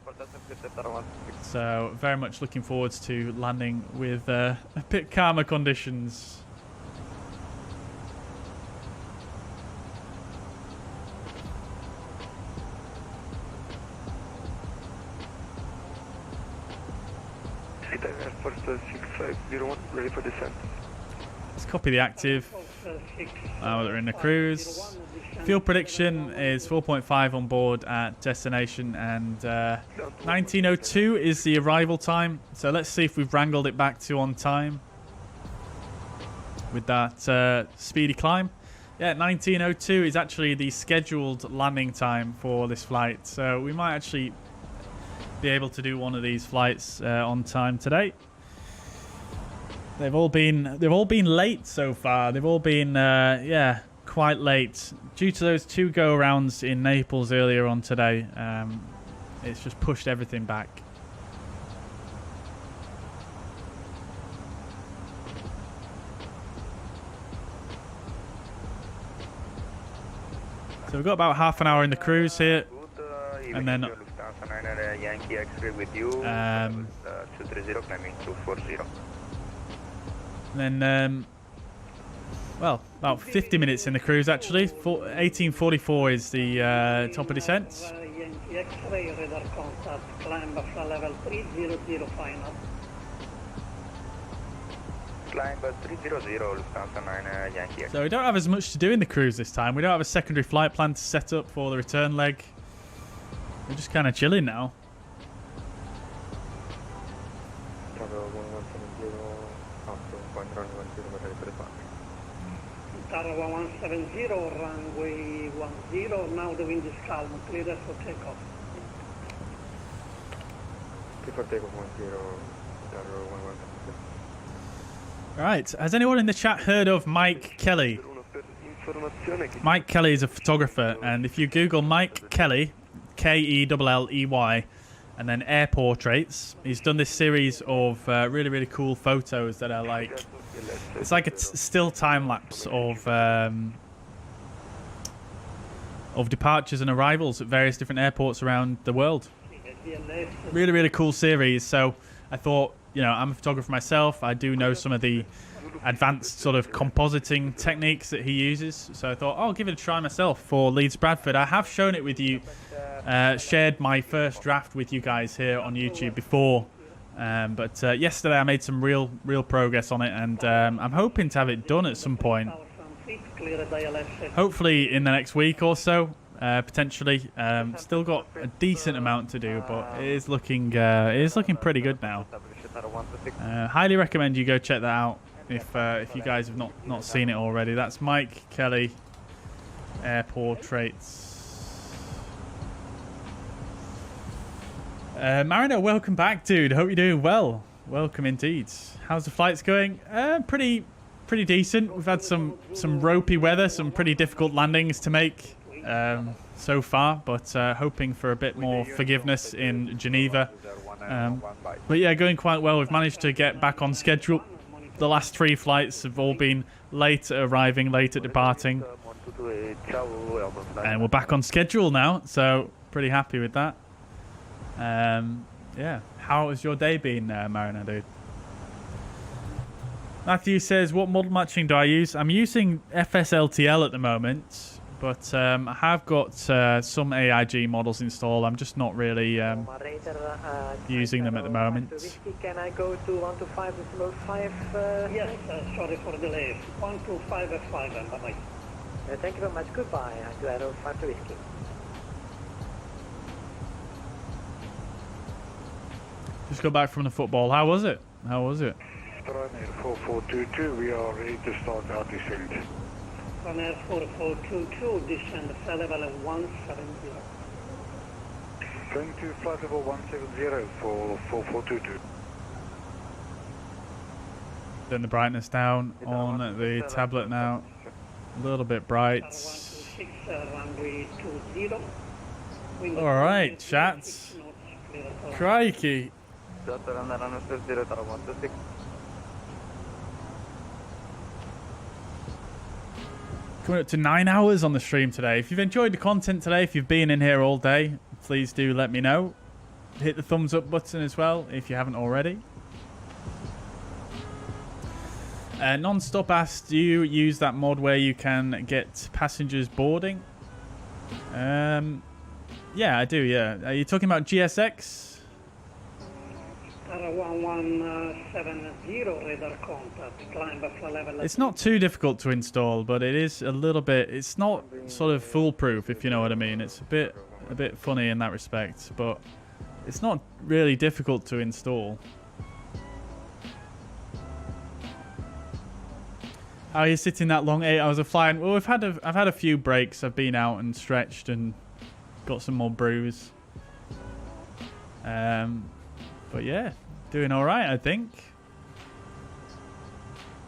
So very much looking forward to landing with a bit calmer conditions. Ready for descent. Let's copy the active. Now we're in the cruise. Fuel prediction is 4.5 on board at destination, and 1902 is the arrival time. So let's see if we've wrangled it back to on time with that speedy climb. Yeah, 19:02 is actually the scheduled landing time for this flight, so we might actually be able to do one of these flights on time today. They've all been late so far. They've all been yeah, quite late due to those 2 go-arounds in Naples earlier on today. It's just pushed everything back. So we've got about half an hour in the cruise here, and then Yankee X-ray with you. 230 climbing 240. And then well, about 50 minutes in the cruise actually. 18:44 is the top of descent. Yankee X-ray radar contact, climb level 300 final. Climb 300, Lufthansa 9 Yankee X-ray. So we don't have as much to do in the cruise this time. We don't have a secondary flight plan to set up for the return leg. We're just kind of chilling now. Tower 170, runway 10, now the wind is calm, clear for takeoff. Clear for takeoff 10, Tower 170. Right, has anyone in the chat heard of Mike Kelly? Mike Kelly is a photographer, and if you Google Mike Kelly, K-E-L-L-E-Y, and then air portraits, he's done this series of really, really cool photos that are like, it's like a still time lapse of departures and arrivals at various different airports around the world. Really, really cool series. So I thought, you know, I'm a photographer myself. I do know some of the advanced sort of compositing techniques that he uses. So I thought, I'll give it a try myself for Leeds Bradford. I have shown it with you, shared my first draft with you guys here on YouTube before. But yesterday I made some real progress on it, and I'm hoping to have it done at some point. Hopefully in the next week or so, potentially. Still got a decent amount to do, but it is looking pretty good now. Highly recommend you go check that out if you guys have not seen it already. That's Mike Kelly, air portraits. Mariner, welcome back, dude. Hope you're doing well. Welcome indeed. How's the flights going? Pretty decent. We've had some ropey weather, some pretty difficult landings to make so far, but hoping for a bit more forgiveness in Geneva. But yeah, going quite well. We've managed to get back on schedule. The last 3 flights have all been late at arriving, late at departing, and we're back on schedule now, so pretty happy with that. Yeah, how has your day been, Mariner, dude? Matthew says, what model matching do I use? I'm using FSLTL at the moment, but I have got some AIG models installed. I'm just not really using them at the moment. Can I go to 125.5? Yes, sorry for the delay. 125.5, bye-bye. Thank you very much. Goodbye. To Aero 5 to Whiskey. Just got back from the football. How was it? How was it? Ryanair 4422, we are ready to start our descent. Ryanair 4422, descend level 170. Going to flight level 170 for 4422. Turn the brightness down on the tablet now. A little bit bright. Alright, chat. Crikey. Coming up to 9 hours on the stream today. If you've enjoyed the content today, if you've been in here all day, please do let me know. Hit the thumbs up button as well if you haven't already. Non-stop asked, do you use that mod where you can get passengers boarding? Yeah, I do, yeah. Are you talking about GSX? 1170 radar contact, climb level. It's not too difficult to install, but it is a little bit. It's not sort of foolproof, if you know what I mean. It's a bit funny in that respect, but it's not really difficult to install. How are you sitting that long? 8 hours of flying. Well, I've had a few breaks. I've been out and stretched and got some more brews. But yeah, doing all right, I think.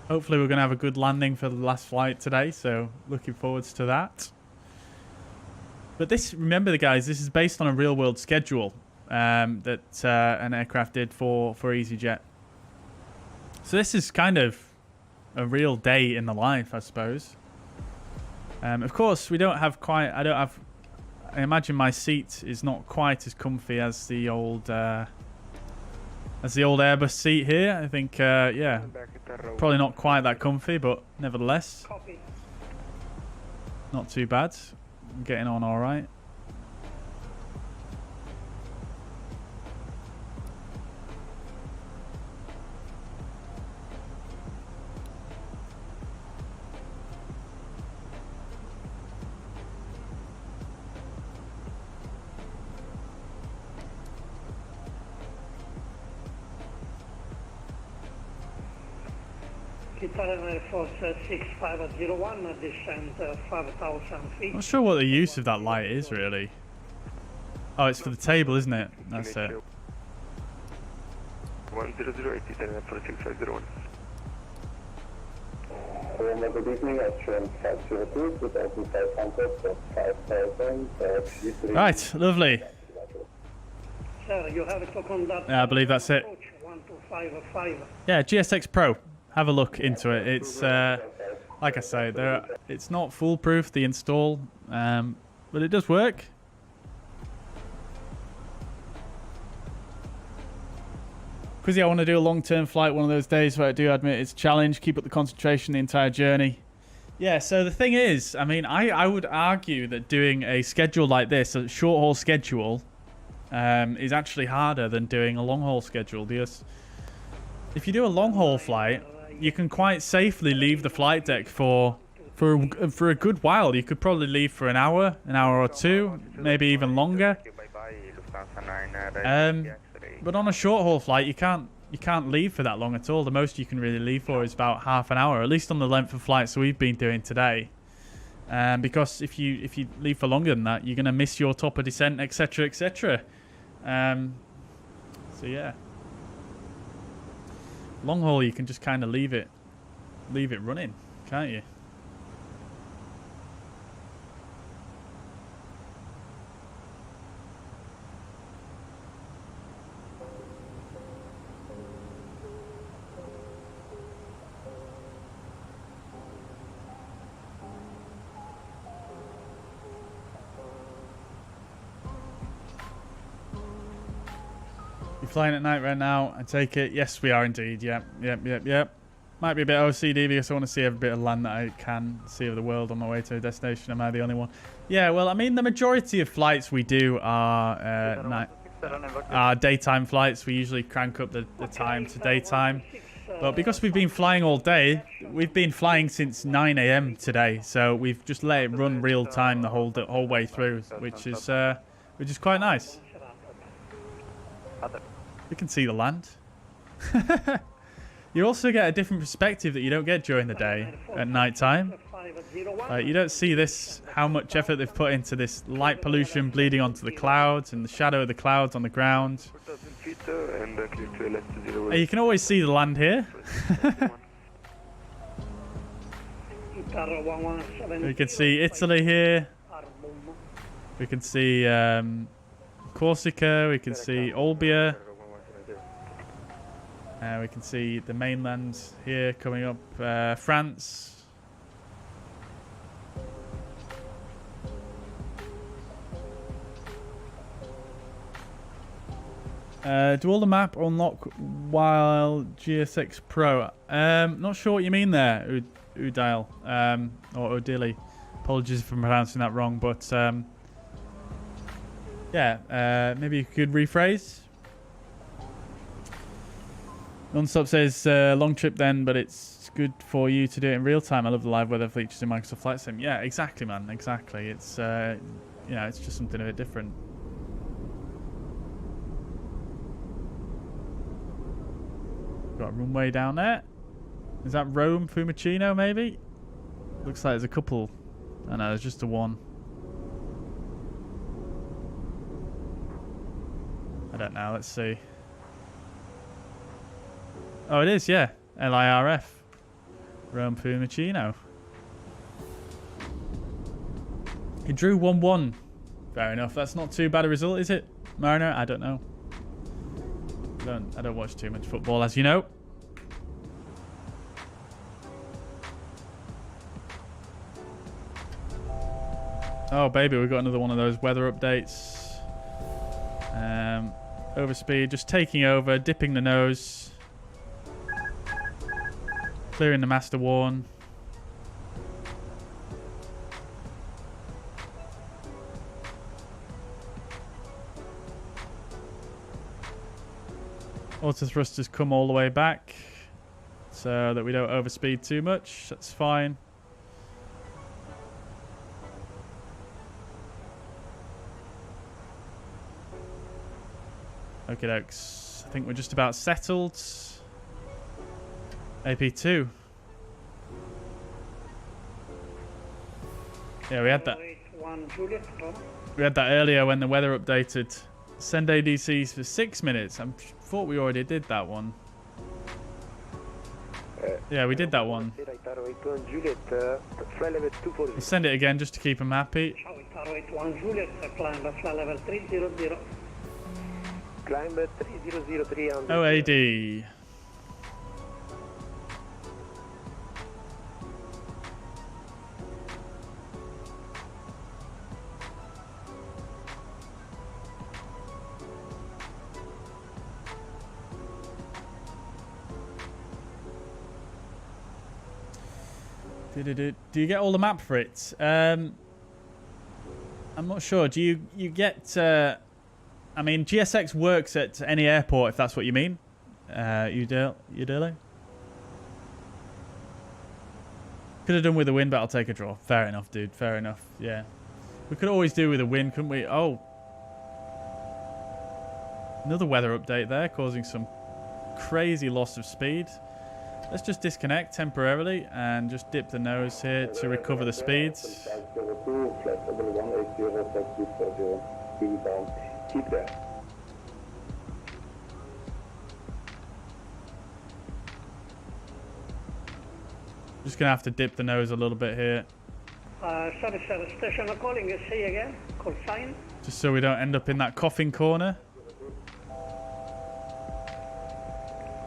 Hopefully we're going to have a good landing for the last flight today, so looking forward to that. But this, remember guys, this is based on a real-world schedule that an aircraft did for EasyJet. So this is kind of a real day in the life, I suppose. Of course, we don't have quite... I imagine my seat is not quite as comfy as the old Airbus seat here. I think, yeah, probably not quite that comfy, but nevertheless, not too bad. I'm getting on all right. Air Force 6501, descent 5,000 feet. Not sure what the use of that light is really. Oh, it's for the table, isn't it? That's it. 10080, Air Force 6501. Good evening, Austrian 502 with 5,000, Right, lovely. Sir, you have to conduct. Yeah, I believe that's it. 1255. Yeah, GSX Pro. Have a look into it. It's like I say, it's not foolproof, the install, but it does work. Because yeah, I want to do a long-term flight one of those days, but I do admit it's a challenge. Keep up the concentration the entire journey. Yeah, so the thing is, I mean, I would argue that doing a schedule like this, a short-haul schedule, is actually harder than doing a long-haul schedule. Because if you do a long-haul flight, you can quite safely leave the flight deck for a good while. You could probably leave for an hour or two, maybe even longer. But on a short haul flight, you can't leave for that long at all. The most you can really leave for is about half an hour, at least on the length of flights we've been doing today. Because if you leave for longer than that, you're gonna miss your top of descent, etc., etc. So yeah. Long haul, you can just kind of leave it running, can't you? Flying at night right now, I take it. Yes, we are indeed. Yep. Might be a bit OCD because I want to see every bit of land that I can see of the world on my way to a destination. Am I the only one? Yeah, well, I mean, the majority of flights we do are daytime flights. We usually crank up the time to daytime. But because we've been flying all day, we've been flying since 9 AM today. So we've just let it run real time the whole way through, which is quite nice. You can see the land. You also get a different perspective that you don't get during the day at night time. You don't see this, how much effort they've put into this light pollution bleeding onto the clouds and the shadow of the clouds on the ground. You can always see the land here. We can see Italy here. We can see Corsica. We can see Olbia. We can see the mainland here coming up, France. Do all the map unlock while GSX Pro? Not sure what you mean there, Udail, or Odili. Apologies if I'm pronouncing that wrong, but yeah, maybe you could rephrase. Nonstop says, long trip then, but it's good for you to do it in real time. I love the live weather features in Microsoft Flight Sim. Yeah, exactly, man. Exactly. It's, you know, it's just something a bit different. Got a runway down there. Is that Rome Fiumicino, maybe? Looks like there's a couple. Oh no, there's just a one. I don't know, let's see. Oh, it is, yeah. LIRF. Rome Fiumicino. He drew 1-1. Fair enough. That's not too bad a result, is it, Mariner? I don't know. I don't watch too much football, as you know. Oh, baby, we've got another one of those weather updates. Overspeed, just taking over, dipping the nose. Clearing the master warn. Auto thrusters come all the way back so that we don't overspeed too much. That's fine. Okay, dokes. I think we're just about settled. AP2. Yeah, we had that. We had that earlier when the weather updated. Send ADCs for 6 minutes. I thought we already did that one. Yeah, we did that one. We'll send it again just to keep them happy. Climb 3003 on OAD. Do you get all the map for it? I'm not sure. Do you get... I mean, GSX works at any airport, if that's what you mean. You do? Could have done with a win, but I'll take a draw. Fair enough, dude. Fair enough. Yeah. We could always do with a win, couldn't we? Oh. Another weather update there, causing some crazy loss of speed. Let's just disconnect temporarily and just dip the nose here to recover the speeds. Keep there. Just gonna have to dip the nose a little bit here. Sorry, sir. Station calling. You say again? Callsign. Just so we don't end up in that coughing corner.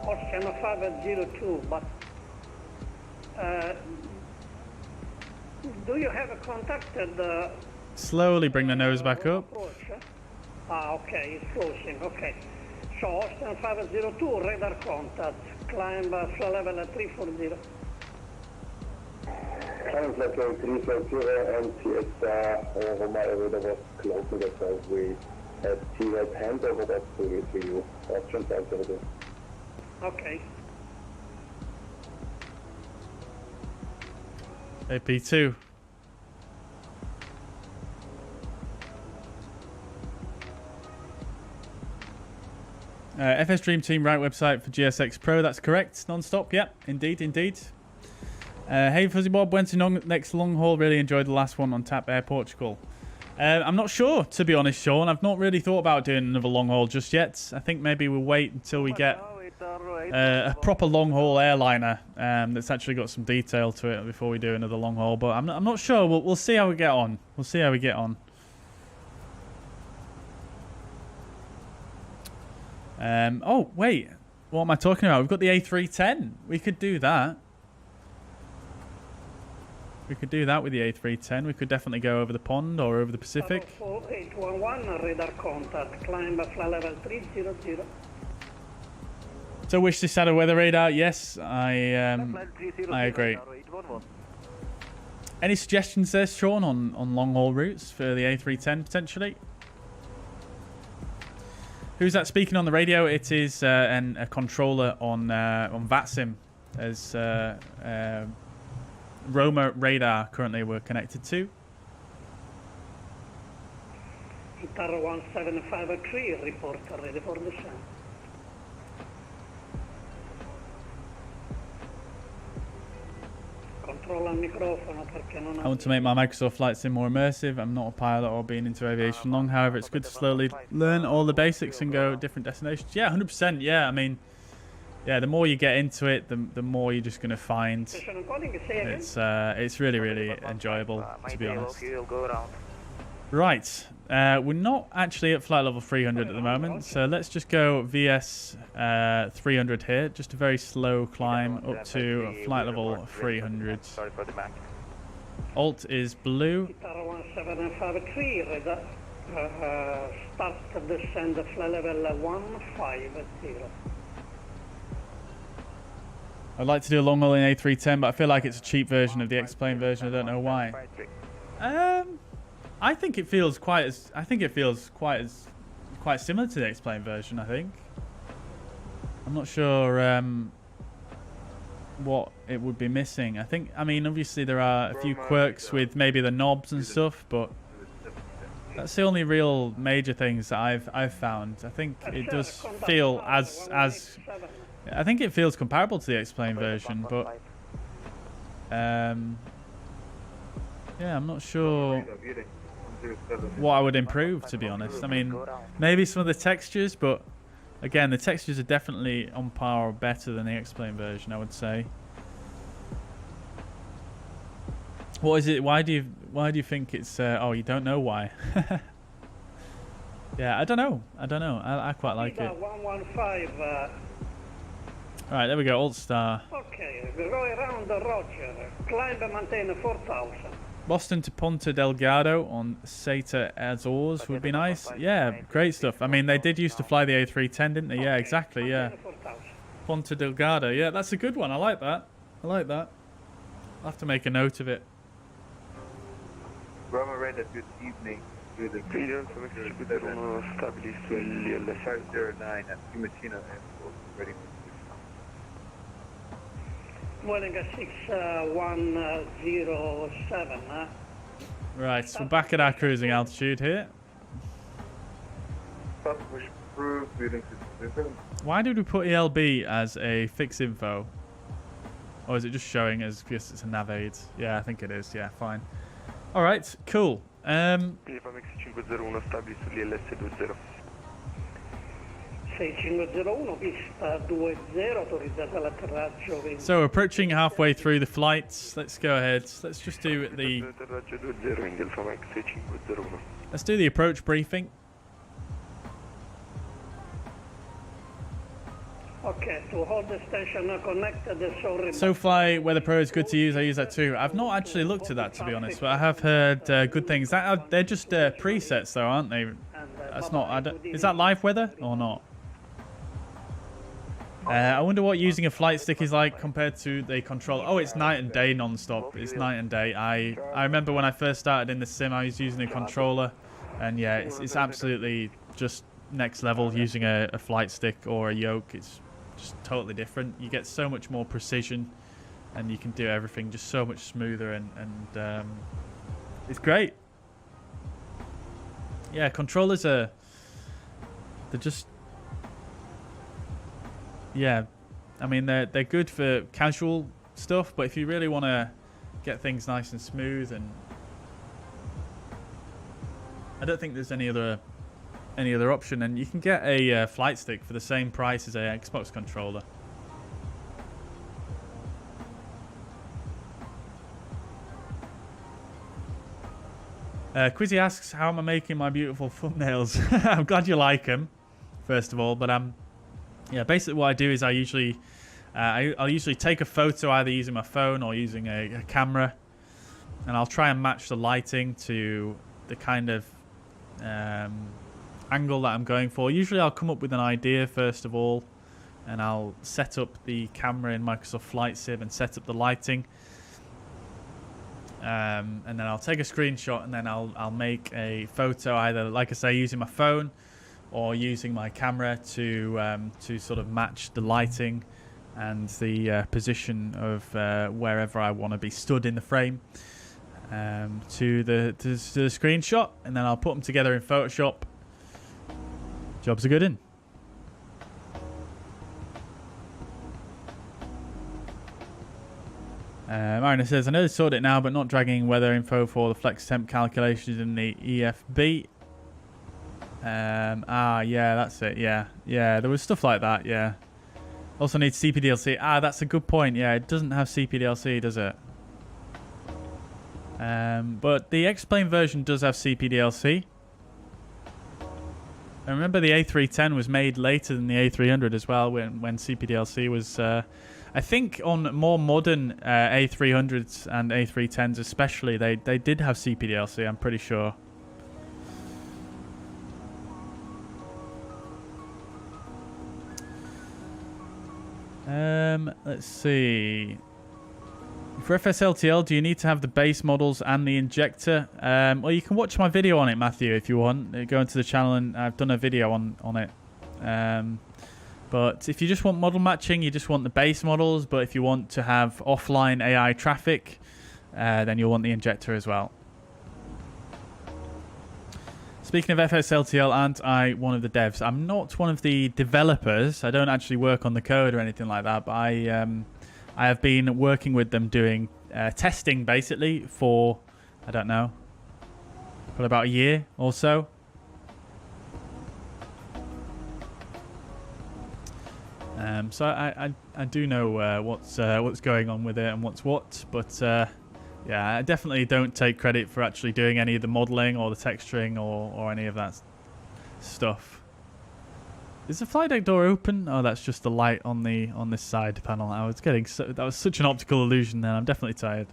Ocean 502, but do you have contacted Slowly bring the nose back up. Okay, it's closing, okay. So, Austin 502, radar contact, climb level 340. Climb level 340 and TSR, Romeo radar was closing as well. We had T-right handover that to you, Austin 502. Okay. AP2. FS Dream Team, right website for GSX Pro. That's correct. Non-stop. Yep. Indeed. Indeed. Hey, Fuzzy Bob. Went to next long haul. Really enjoyed the last one on TAP Air Portugal. I'm not sure, to be honest, Sean. I've not really thought about doing another long haul just yet. I think maybe we'll wait until we get a proper long haul airliner that's actually got some detail to it before we do another long haul. But I'm not sure. We'll see how we get on. We'll see how we get on. Oh, wait. What am I talking about? We've got the A310. We could do that. We could do that with the A310. We could definitely go over the pond or over the Pacific. 4811, radar contact, climb flight level 300. So wish this had a weather radar? Yes, I agree. Any suggestions there, Sean, on long haul routes for the A310 potentially? Who's that speaking on the radio? It is a controller on VATSIM. As Roma radar currently we're connected to. Guitar 1753, report ready for descent. controlla il microfono perché non I want to make my Microsoft Flight Sim more immersive. I'm not a pilot or been into aviation long. However, it's good to slowly learn all the basics and go different destinations. Yeah, 100%. Yeah, I mean, yeah, the more you get into it, the more you're just going to find it's really, really enjoyable, to be honest. Right. We're not actually at flight level 300 at the moment, so let's just go VS 300 here. Just a very slow climb up to flight level 300. Alt is blue. 1753, start descend flight level 150. I'd like to do a long haul in A310, but I feel like it's a cheap version of the X-Plane version. I don't know why. I think it feels quite similar to the X-Plane version. I think. I'm not sure what it would be missing. I mean, obviously there are a few quirks with maybe the knobs and stuff, but that's the only real major things that I've found. I think it does feel I think it feels comparable to the X-Plane version, but yeah, I'm not sure what I would improve, to be honest. I mean, maybe some of the textures, but again, the textures are definitely on par or better than the X-Plane version, I would say. What is it? Why do you think it's? Oh, you don't know why? Yeah, I don't know. I quite like it. 115. All right, there we go. Alt star. Okay, go around Roger. Climb and maintain 4,000. Boston to Ponta Delgado on SATA Azores would be nice. Yeah, great stuff. I mean, they did used to fly the A310, didn't they? Yeah, exactly, yeah. Ponta Delgado. Yeah, that's a good one. I like that. I'll have to make a note of it. Roma Radar, good evening. Good evening. Stability to 509 at Fiumicino Airport. Ready for Welling 6107. Right, so we're back at our cruising altitude here. Why did we put ELB as a fix info? Or is it just showing as because it's a nav aid? Yeah, I think it is. Yeah, fine. All right, cool. So approaching halfway through the flights, let's go ahead. Let's just do the approach briefing. Okay, to hold the station connected. SoFly Weather Pro is good to use. I use that too. I've not actually looked at that, to be honest, but I have heard good things. They're just presets though, aren't they? That's not. Is that live weather or not? I wonder what using a flight stick is like compared to the controller. Oh, it's night and day non-stop. It's night and day. I remember when I first started in the sim, I was using a controller, and yeah, it's absolutely just next level using a flight stick or a yoke. It's just totally different. You get so much more precision, and you can do everything just so much smoother, and it's great. Yeah, controllers they're just. Yeah, I mean they're good for casual stuff, but if you really want to get things nice and smooth, and I don't think there's any other option, and you can get a flight stick for the same price as a Xbox controller. Quizzy asks, how am I making my beautiful thumbnails? I'm glad you like them, first of all, but yeah, basically what I do is I'll usually take a photo either using my phone or using a camera, and I'll try and match the lighting to the kind of angle that I'm going for. Usually I'll come up with an idea first of all, and I'll set up the camera in Microsoft Flight Sim and set up the lighting, and then I'll take a screenshot, and then I'll make a photo either, like I say, using my phone or using my camera to sort of match the lighting and the position of wherever I want to be stood in the frame to the screenshot, and then I'll put them together in Photoshop. Jobs are good in. Mariner says, I know they sorted it now, but not dragging weather info for the flex temp calculations in the EFB. Yeah, that's it. Yeah, there was stuff like that. Yeah. Also needs CPDLC. That's a good point. Yeah, it doesn't have CPDLC, does it? But the X-Plane version does have CPDLC. I remember the A310 was made later than the A300 as well, when CPDLC was... I think on more modern A300s and A310s especially, they did have CPDLC, I'm pretty sure. Let's see. For FSLTL, do you need to have the base models and the injector? Well, you can watch my video on it, Matthew, if you want. Go into the channel and I've done a video on it. But if you just want model matching, you just want the base models. But if you want to have offline AI traffic, then you'll want the injector as well. Speaking of FSLTL, aren't I one of the devs? I'm not one of the developers. I don't actually work on the code or anything like that. But I have been working with them doing testing, basically, for, I don't know, for about a year or so. So I do know what's going on with it and what's what, but yeah, I definitely don't take credit for actually doing any of the modeling or the texturing or any of that stuff. Is the flight deck door open? Oh, that's just the light on this side panel. I was getting that was such an optical illusion. Then I'm definitely tired.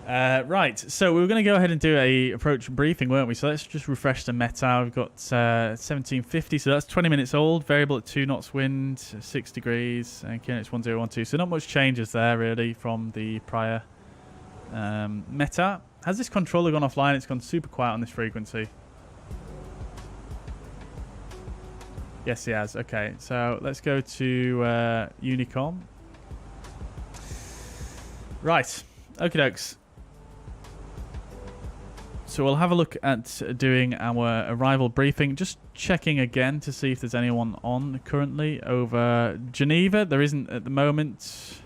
Right, so we were going to go ahead and do a approach briefing, weren't we? So let's just refresh the meta. We've got 1750, so that's 20 minutes old. Variable at 2 knots wind, 6 degrees, and it's 1012. So not much changes there, really, from the prior meta. Has this controller gone offline? It's gone super quiet on this frequency. Yes, it has. Okay, so let's go to Unicom. Right, okie dokes. So we'll have a look at doing our arrival briefing. Just checking again to see if there's anyone on currently over Geneva. There isn't at the moment.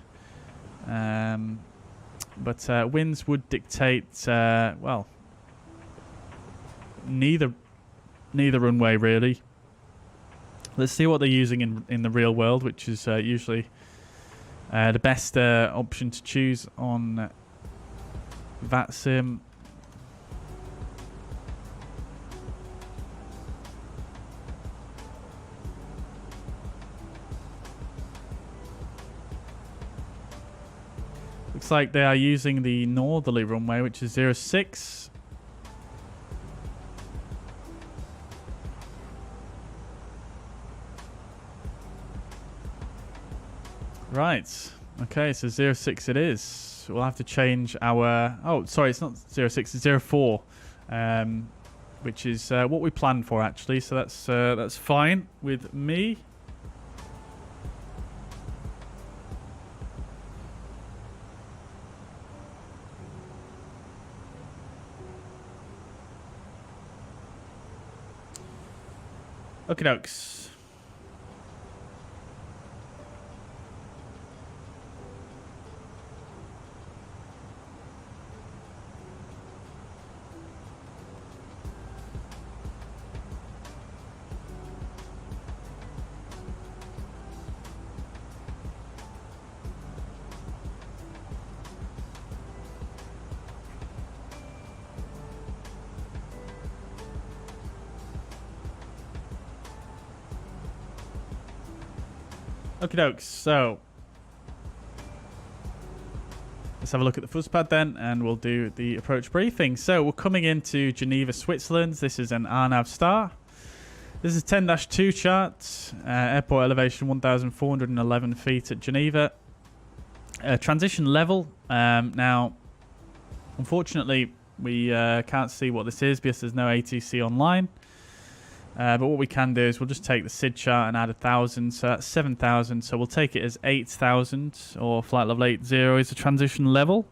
But winds would dictate, well, neither runway really. Let's see what they're using in the real world, which is usually the best option to choose on VATSIM. Looks like they are using the northerly runway, which is 06. Right. Okay, so 06 it is. We'll have to change our... Oh, sorry, it's not 06, it's 04. Which is what we planned for, actually. So that's fine with me. Okie dokes. Okie dokes, so let's have a look at the fuzzpad then, and we'll do the approach briefing. So we're coming into Geneva, Switzerland. This is an RNAV star. This is 10-2 chart. Airport elevation 1,411 feet at Geneva. Transition level. Now, unfortunately, we can't see what this is because there's no ATC online. But what we can do is we'll just take the SID chart and add 1,000, so that's 7,000. So we'll take it as 8,000, or flight level 80 is the transition level.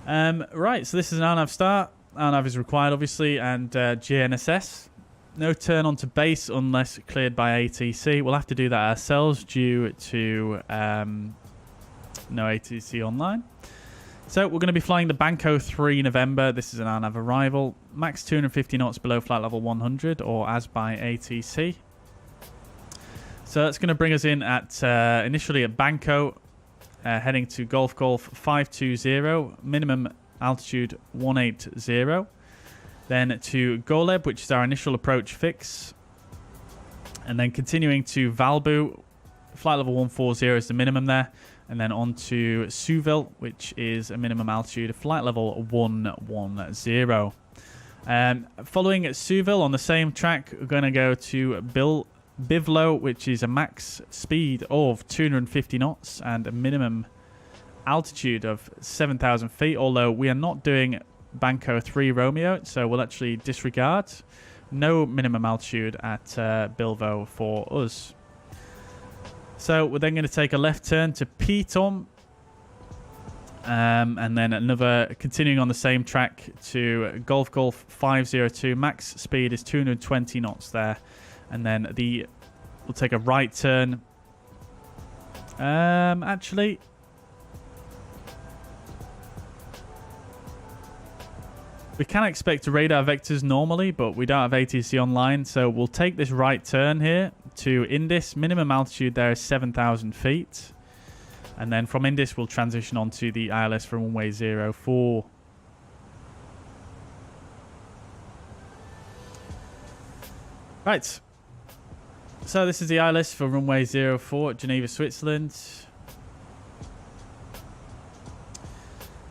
Right, so this is an RNAV start. RNAV is required, obviously, and GNSS. No turn onto base unless cleared by ATC. We'll have to do that ourselves due to no ATC online. So we're going to be flying the Banco 3 November. This is an RNAV arrival. Max 250 knots below flight level 100 or as by ATC. So that's going to bring us in at initially at Banco, heading to Golf 520, minimum altitude 180. Then to Goleb, which is our initial approach fix. And then continuing to Valbu, flight level 140 is the minimum there. And then on to Souville, which is a minimum altitude of flight level 110. Following Souville on the same track, we're going to go to Bivlo, which is a max speed of 250 knots and a minimum altitude of 7,000 feet. Although we are not doing Banco 3 Romeo, so we'll actually disregard. No minimum altitude at Bilvo for us. So we're then going to take a left turn to Piton, and then another, continuing on the same track to Golf 502. Max speed is 220 knots there, and then we'll take a right turn. Actually, we can expect radar vectors normally, but we don't have ATC online, so we'll take this right turn here to Indus. Minimum altitude there is 7,000 feet. And then from Indus, we'll transition onto the ILS for runway 04. Right. So this is the ILS for runway 04 at Geneva, Switzerland. This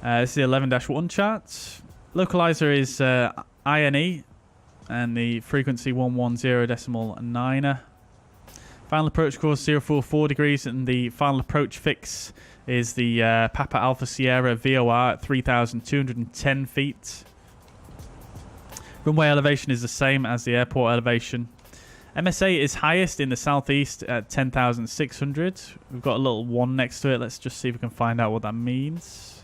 is the 11-1 chart. Localizer is INE and the frequency 110.9. Final approach course 044 degrees, and the final approach fix is the Papa Alpha Sierra VOR at 3,210 feet. Runway elevation is the same as the airport elevation. MSA is highest in the southeast at 10,600. We've got a little 1 next to it. Let's just see if we can find out what that means.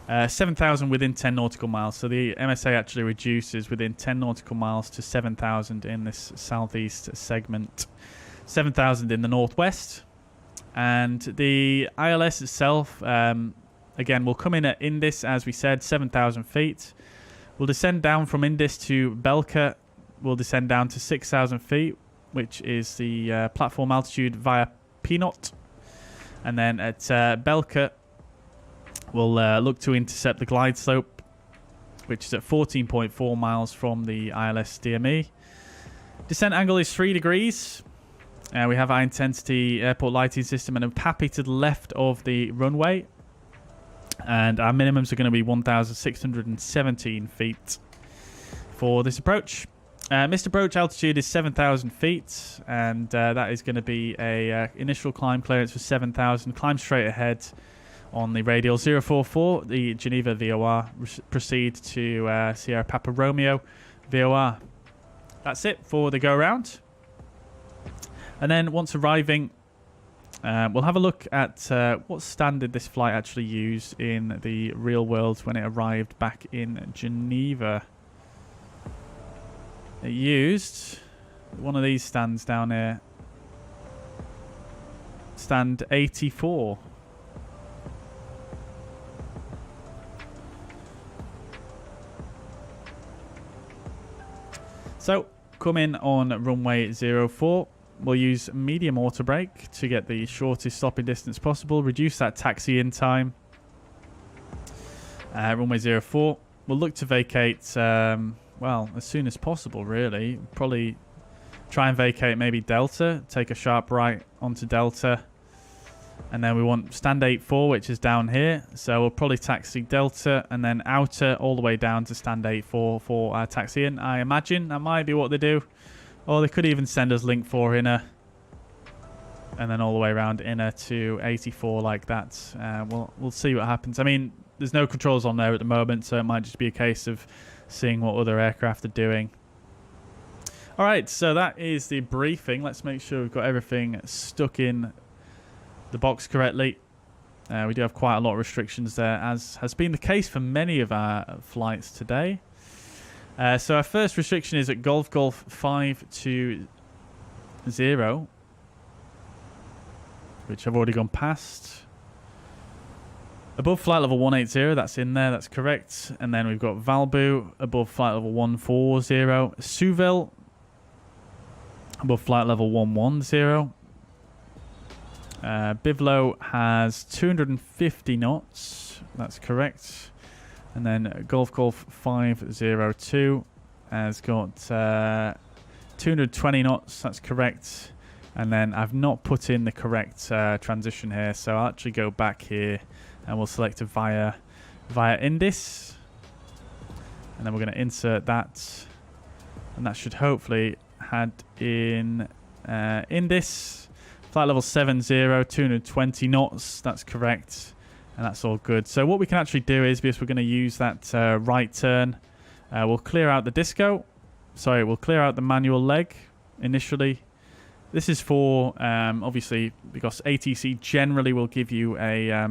Uh, 7,000 within 10 nautical miles. So the MSA actually reduces within 10 nautical miles to 7,000 in this southeast segment. 7,000 in the northwest. And the ILS itself, again, will come in at Indus, as we said, 7,000 feet. We'll descend down from Indus to Belka. We'll descend down to 6,000 feet, which is the platform altitude via Pinot. And then at Belka, we'll look to intercept the glide slope, which is at 14.4 miles from the ILS DME. Descent angle is 3 degrees. We have high intensity airport lighting system and a PAPI to the left of the runway. And our minimums are going to be 1,617 feet for this approach. Missed approach altitude is 7,000 feet, and that is going to be a initial climb clearance for 7,000. Climb straight ahead on the radial 044, the Geneva VOR. Proceed to Sierra Papa Romeo VOR. That's it for the go round. And then once arriving, we'll have a look at what standard this flight actually used in the real world when it arrived back in Geneva. It used one of these stands down here. Stand 84. So, come in on runway 04. We'll use medium auto brake to get the shortest stopping distance possible. Reduce that taxi-in time. Runway 04. We'll look to vacate, well, as soon as possible, really. Probably try and vacate maybe Delta. Take a sharp right onto Delta. And then we want stand 84, which is down here. So we'll probably taxi Delta and then outer all the way down to stand 84 for our taxi-in. I imagine that might be what they do. Or they could even send us link 4 inner. And then all the way around inner to 84 like that. We'll see what happens. I mean, there's no controls on there at the moment, so it might just be a case of seeing what other aircraft are doing. All right, so that is the briefing. Let's make sure we've got everything stuck in the box correctly. We do have quite a lot of restrictions there, as has been the case for many of our flights today. So our first restriction is at Golf 520, which I've already gone past. Above flight level 180, that's in there, that's correct. And then we've got Valbu above flight level 140. Suville above flight level 110. Bivlo has 250 knots, that's correct. And then Golf 502 has got 220 knots, that's correct. And then I've not put in the correct transition here, so I'll actually go back here and we'll select a via Indis. And then we're going to insert that. And that should hopefully add in Indis. Flight level 70, 220 knots, that's correct. And that's all good. So what we can actually do is, because we're going to use that right turn, we'll clear out the disco. Sorry, we'll clear out the manual leg initially. This is for, obviously, because ATC generally will give you a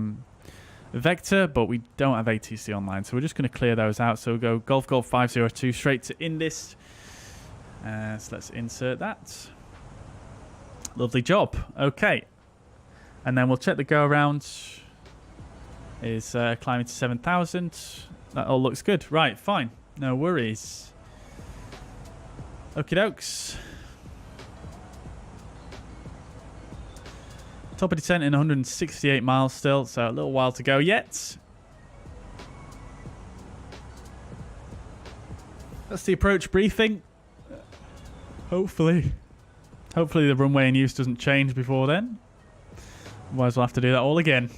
vector, but we don't have ATC online. So we're just going to clear those out. So we'll go Golf 502 straight to Indis. So let's insert that. Lovely job. Okay. And then we'll check the go around. Is climbing to 7,000. That all looks good. Right, fine. No worries. Okie dokes. Top of descent in 168 miles still, so a little while to go yet. That's the approach briefing. Hopefully the runway in use doesn't change before then. Otherwise we'll have to do that all again.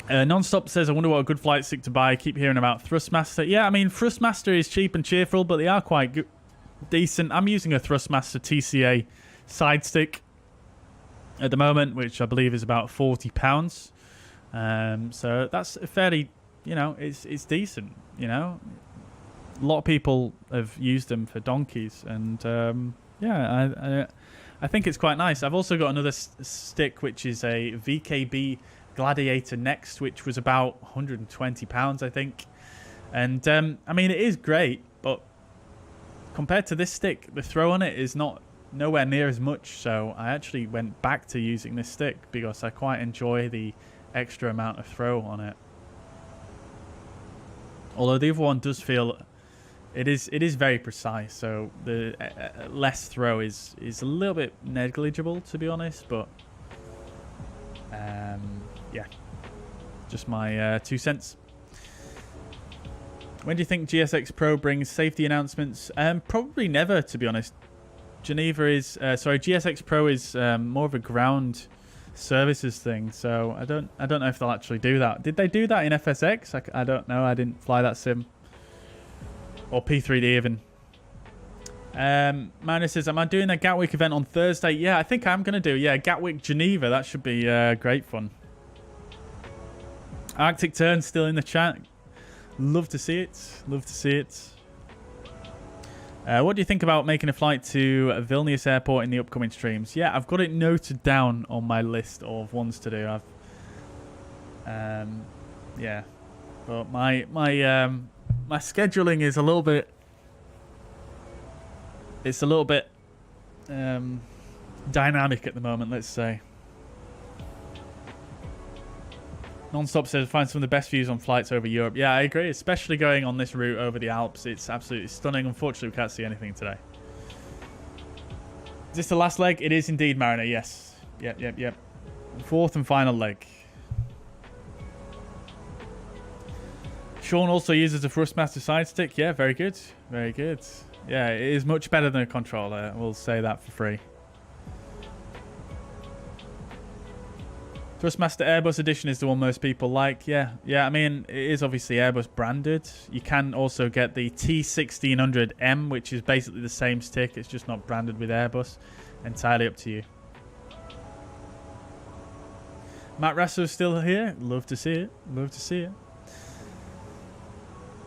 Nonstop says, I wonder what a good flight stick to buy. I keep hearing about Thrustmaster. Yeah, I mean, Thrustmaster is cheap and cheerful, but they are quite decent. I'm using a Thrustmaster TCA side stick at the moment, which I believe is about £40. So that's fairly, you know, it's decent, you know. A lot of people have used them for donkeys, and yeah, I think it's quite nice. I've also got another stick, which is a VKB Gladiator Next, which was about £120, I think. And I mean, it is great, but compared to this stick, the throw on it is nowhere near as much. So I actually went back to using this stick because I quite enjoy the extra amount of throw on it. Although the other one does feel, it is very precise, so the less throw is a little bit negligible, to be honest. But yeah, just my 2 cents. When do you think GSX Pro brings safety announcements? Probably never, to be honest. Geneva is GSX Pro is more of a ground services thing, so I don't know if they'll actually do that. Did they do that in FSX? I don't know. I didn't fly that sim, or P3D even. Mariner says, am I doing a Gatwick event on Thursday? Yeah, I think I'm gonna do. Yeah, Gatwick Geneva. That should be great fun. Arctic Turn still in the chat. Love to see it. Love to see it. What do you think about making a flight to Vilnius Airport in the upcoming streams? Yeah, I've got it noted down on my list of ones to do. Yeah, but my scheduling is a little bit. It's a little bit dynamic at the moment, let's say. Nonstop says, find some of the best views on flights over Europe. Yeah, I agree, especially going on this route over the Alps. It's absolutely stunning. Unfortunately, we can't see anything today. Is this the last leg? It is indeed, Mariner, yes. Yep. Fourth and final leg. Sean also uses a Thrustmaster side stick. Yeah, very good. Very good. Yeah, it is much better than a controller. We'll say that for free. Thrustmaster Airbus Edition is the one most people like. Yeah, I mean, it is obviously Airbus branded. You can also get the T1600M, which is basically the same stick. It's just not branded with Airbus. Entirely up to you. Matt Rasso is still here. Love to see it. Love to see it.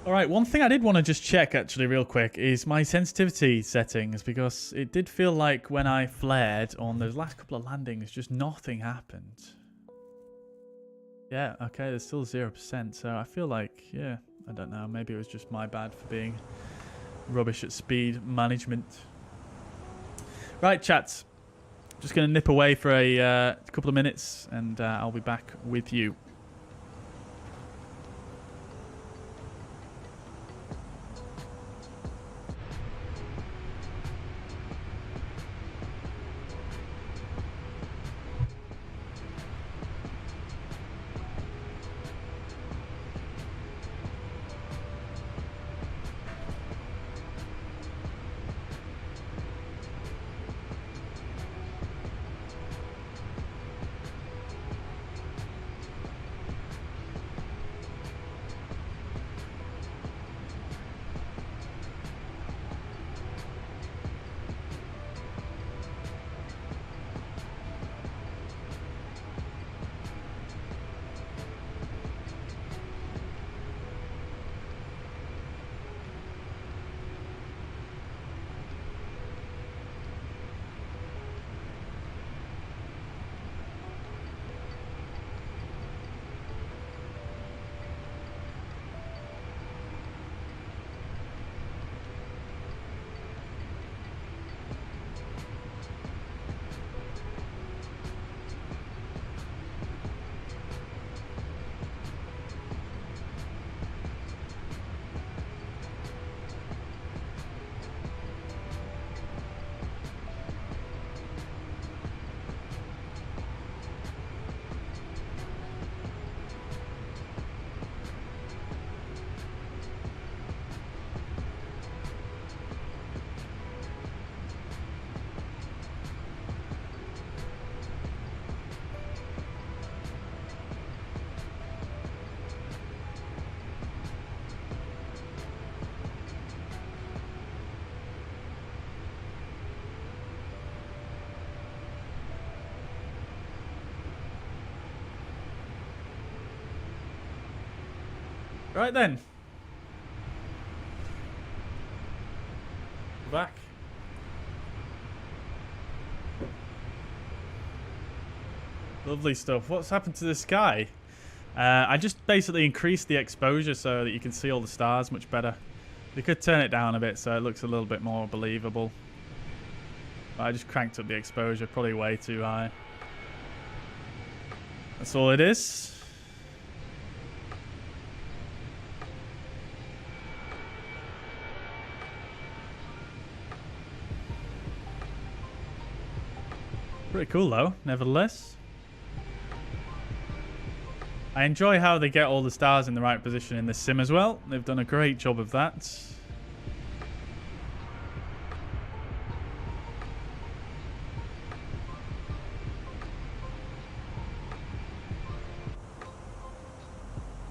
All right, one thing I did want to just check actually real quick is my sensitivity settings, because it did feel like when I flared on those last couple of landings, just nothing happened. Yeah, okay, there's still 0%, so I feel like, yeah, I don't know, maybe it was just my bad for being rubbish at speed management. Right, chats, just going to nip away for a couple of minutes, and I'll be back with you. Right then. Back. Lovely stuff. What's happened to the sky? I just basically increased the exposure so that you can see all the stars much better. You could turn it down a bit so it looks a little bit more believable. But I just cranked up the exposure, probably way too high. That's all it is. Pretty cool though, nevertheless. I enjoy how they get all the stars in the right position in this sim as well. They've done a great job of that.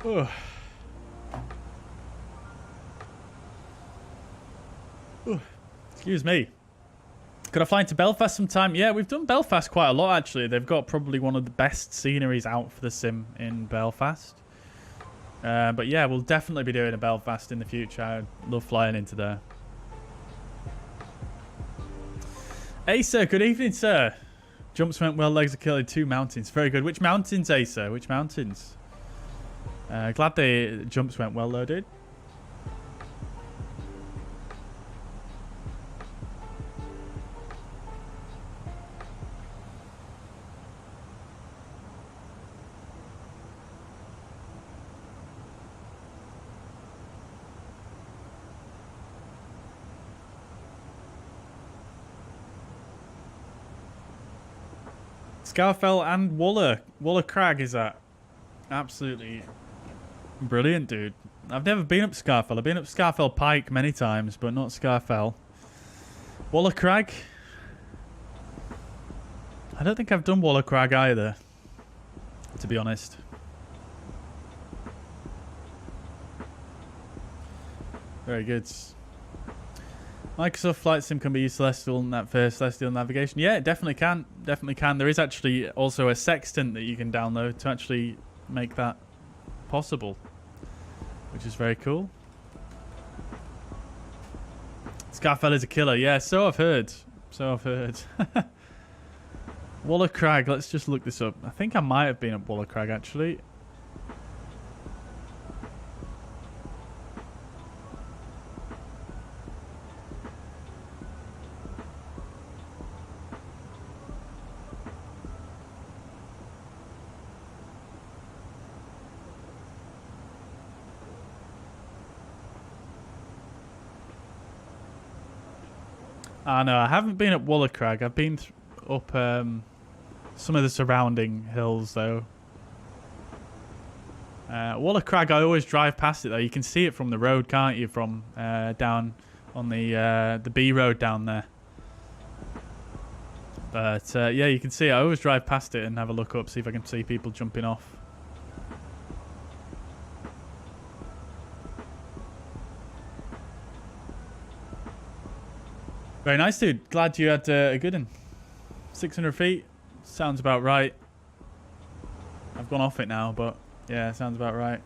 Oh. Oh. Excuse me. Could I fly into Belfast sometime? Yeah, we've done Belfast quite a lot, actually. They've got probably one of the best sceneries out for the sim in Belfast. But yeah, we'll definitely be doing a Belfast in the future. I love flying into there. Asa, good evening, sir. Jumps went well, legs are killing 2 mountains. Very good. Which mountains, Asa? Which mountains? Glad the jumps went well, though, dude. Scarfell and Waller Crag is that. Absolutely brilliant, dude. I've never been up Scarfell. I've been up Scarfell Pike many times, but not Scarfell. Waller Crag? I don't think I've done Waller Crag either, to be honest. Very good. Microsoft Flight Sim can be used for celestial navigation. Yeah, it definitely can. Definitely can. There is actually also a sextant that you can download to actually make that possible, which is very cool. Scarfella's a killer. Yeah, so I've heard. So I've heard. Waller Crag. Let's just look this up. I think I might have been at Waller Crag, actually. No, I haven't been at Waller Crag. I've been up some of the surrounding hills, though. Waller Crag, I always drive past it, though. You can see it from the road, can't you? From down on the B road down there. But, yeah, you can see it. I always drive past it and have a look up, see if I can see people jumping off. Very nice, dude. Glad you had a good one. 600 feet. Sounds about right. I've gone off it now, but yeah, sounds about right.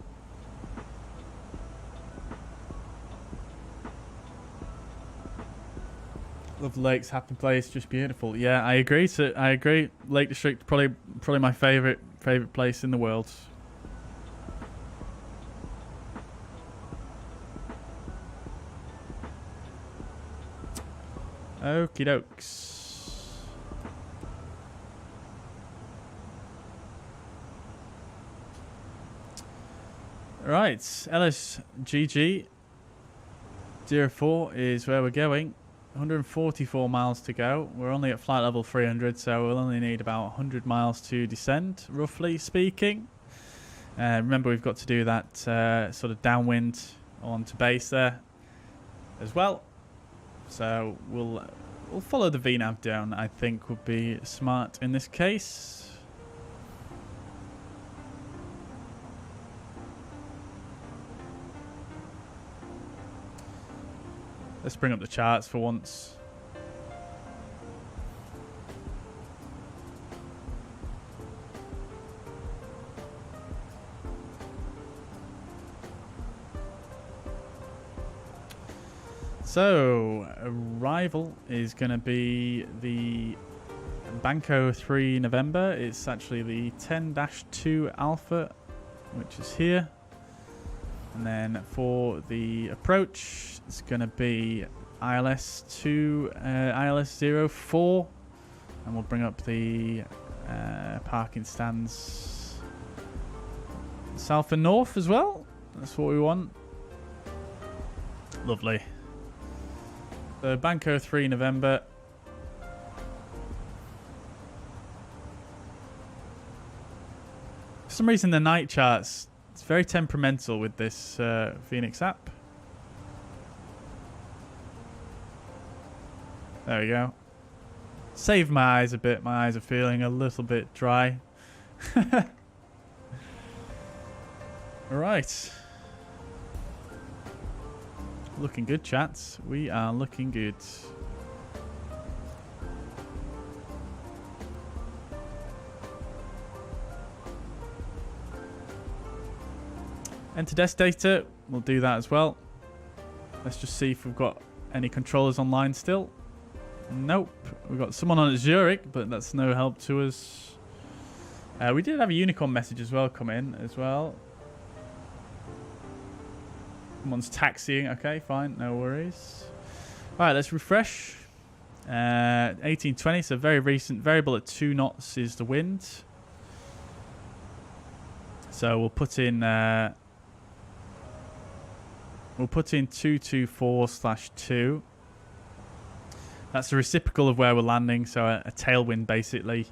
Love the lakes, happy place, just beautiful. Yeah, I agree. I agree. Lake District, probably my favorite place in the world. Okie dokes. Right, LSGG 04 is where we're going. 144 miles to go. We're only at flight level 300, so we'll only need about 100 miles to descend, roughly speaking. Remember, we've got to do that sort of downwind onto base there as well. So we'll follow the VNAV down, I think would be smart in this case. Let's bring up the charts for once. So, arrival is going to be the Banco 3 November. It's actually the 10-2 Alpha, which is here. And then for the approach, it's going to be ILS 04. And we'll bring up the parking stands south and north as well. That's what we want. Lovely. So Banco 3 November. For some reason the night charts, it's very temperamental with this Fenix app. There we go. Saved my eyes a bit. My eyes are feeling a little bit dry. Alright. Looking good, chats. We are looking good. Enter desk data. We'll do that as well. Let's just see if we've got any controllers online still. Nope. We've got someone on at Zurich, but that's no help to us. We did have a unicorn message as well come in as well. Someone's taxiing. Okay, fine. No worries. All right, let's refresh. 1820, so very recent. Variable at 2 knots is the wind. So we'll put in 224/2. That's the reciprocal of where we're landing, so a tailwind basically.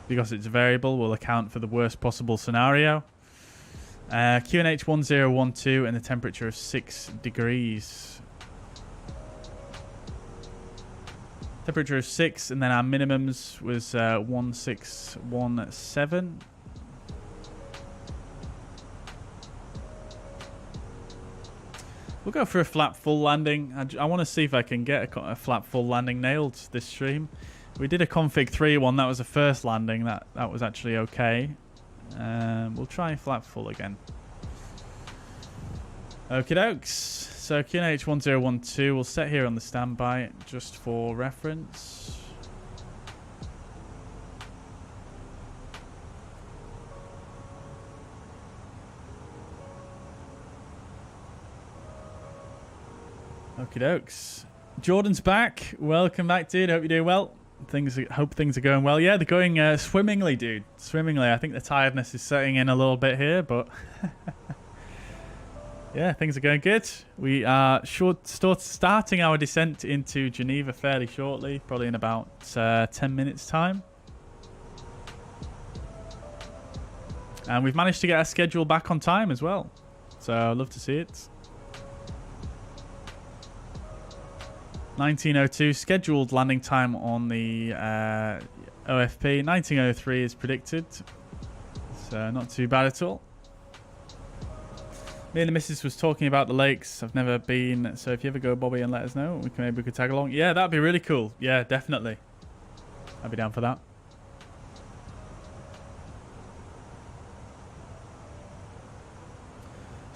Because it's a variable, we'll account for the worst possible scenario. QNH 1012 and the temperature of 6 degrees. Temperature of 6, and then our minimums was 1617. We'll go for a flat full landing. I want to see if I can get a flat full landing nailed this stream. We did a config 3 one. That was the first landing. That was actually okay. We'll try flat full again. Okie dokes. So QNH 1012 will set here on the standby just for reference. Okie dokes. Jordan's back. Welcome back, dude. Hope you're doing well. Hope things are going well. Yeah, they're going swimmingly, dude. Swimmingly. I think the tiredness is setting in a little bit here, but yeah, things are going good. We are starting our descent into Geneva fairly shortly, probably in about 10 minutes time. And we've managed to get our schedule back on time as well. So I'd love to see it. 1902 scheduled landing time on the OFP. 1903 is predicted. So not too bad at all. Me and the missus was talking about the lakes. I've never been, so if you ever go, Bobby, and let us know, maybe we could tag along. Yeah, that'd be really cool. Yeah, definitely. I'd be down for that.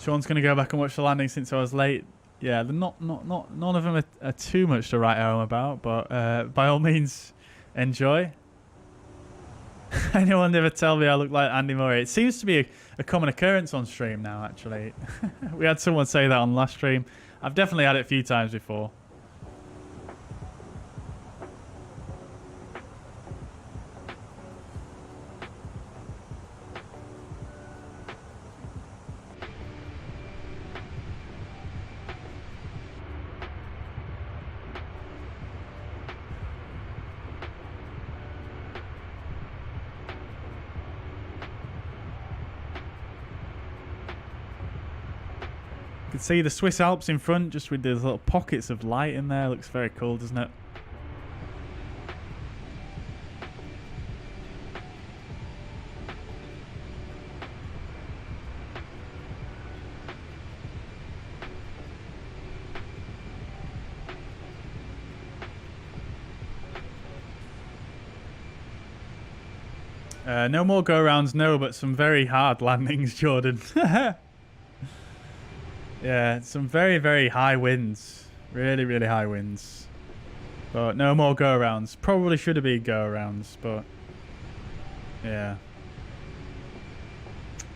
Sean's gonna go back and watch the landing since I was late. Yeah, none of them are too much to write home about, but by all means, enjoy. Anyone ever tell me I look like Andy Murray? It seems to be a common occurrence on stream now, actually. We had someone say that on last stream. I've definitely had it a few times before. You can see the Swiss Alps in front, just with those little pockets of light in there. Looks very cool, doesn't it? No more go-rounds, no, but some very hard landings, Jordan. Yeah, some very, very high winds. Really, really high winds. But no more go-arounds. Probably should have been go-arounds, but yeah.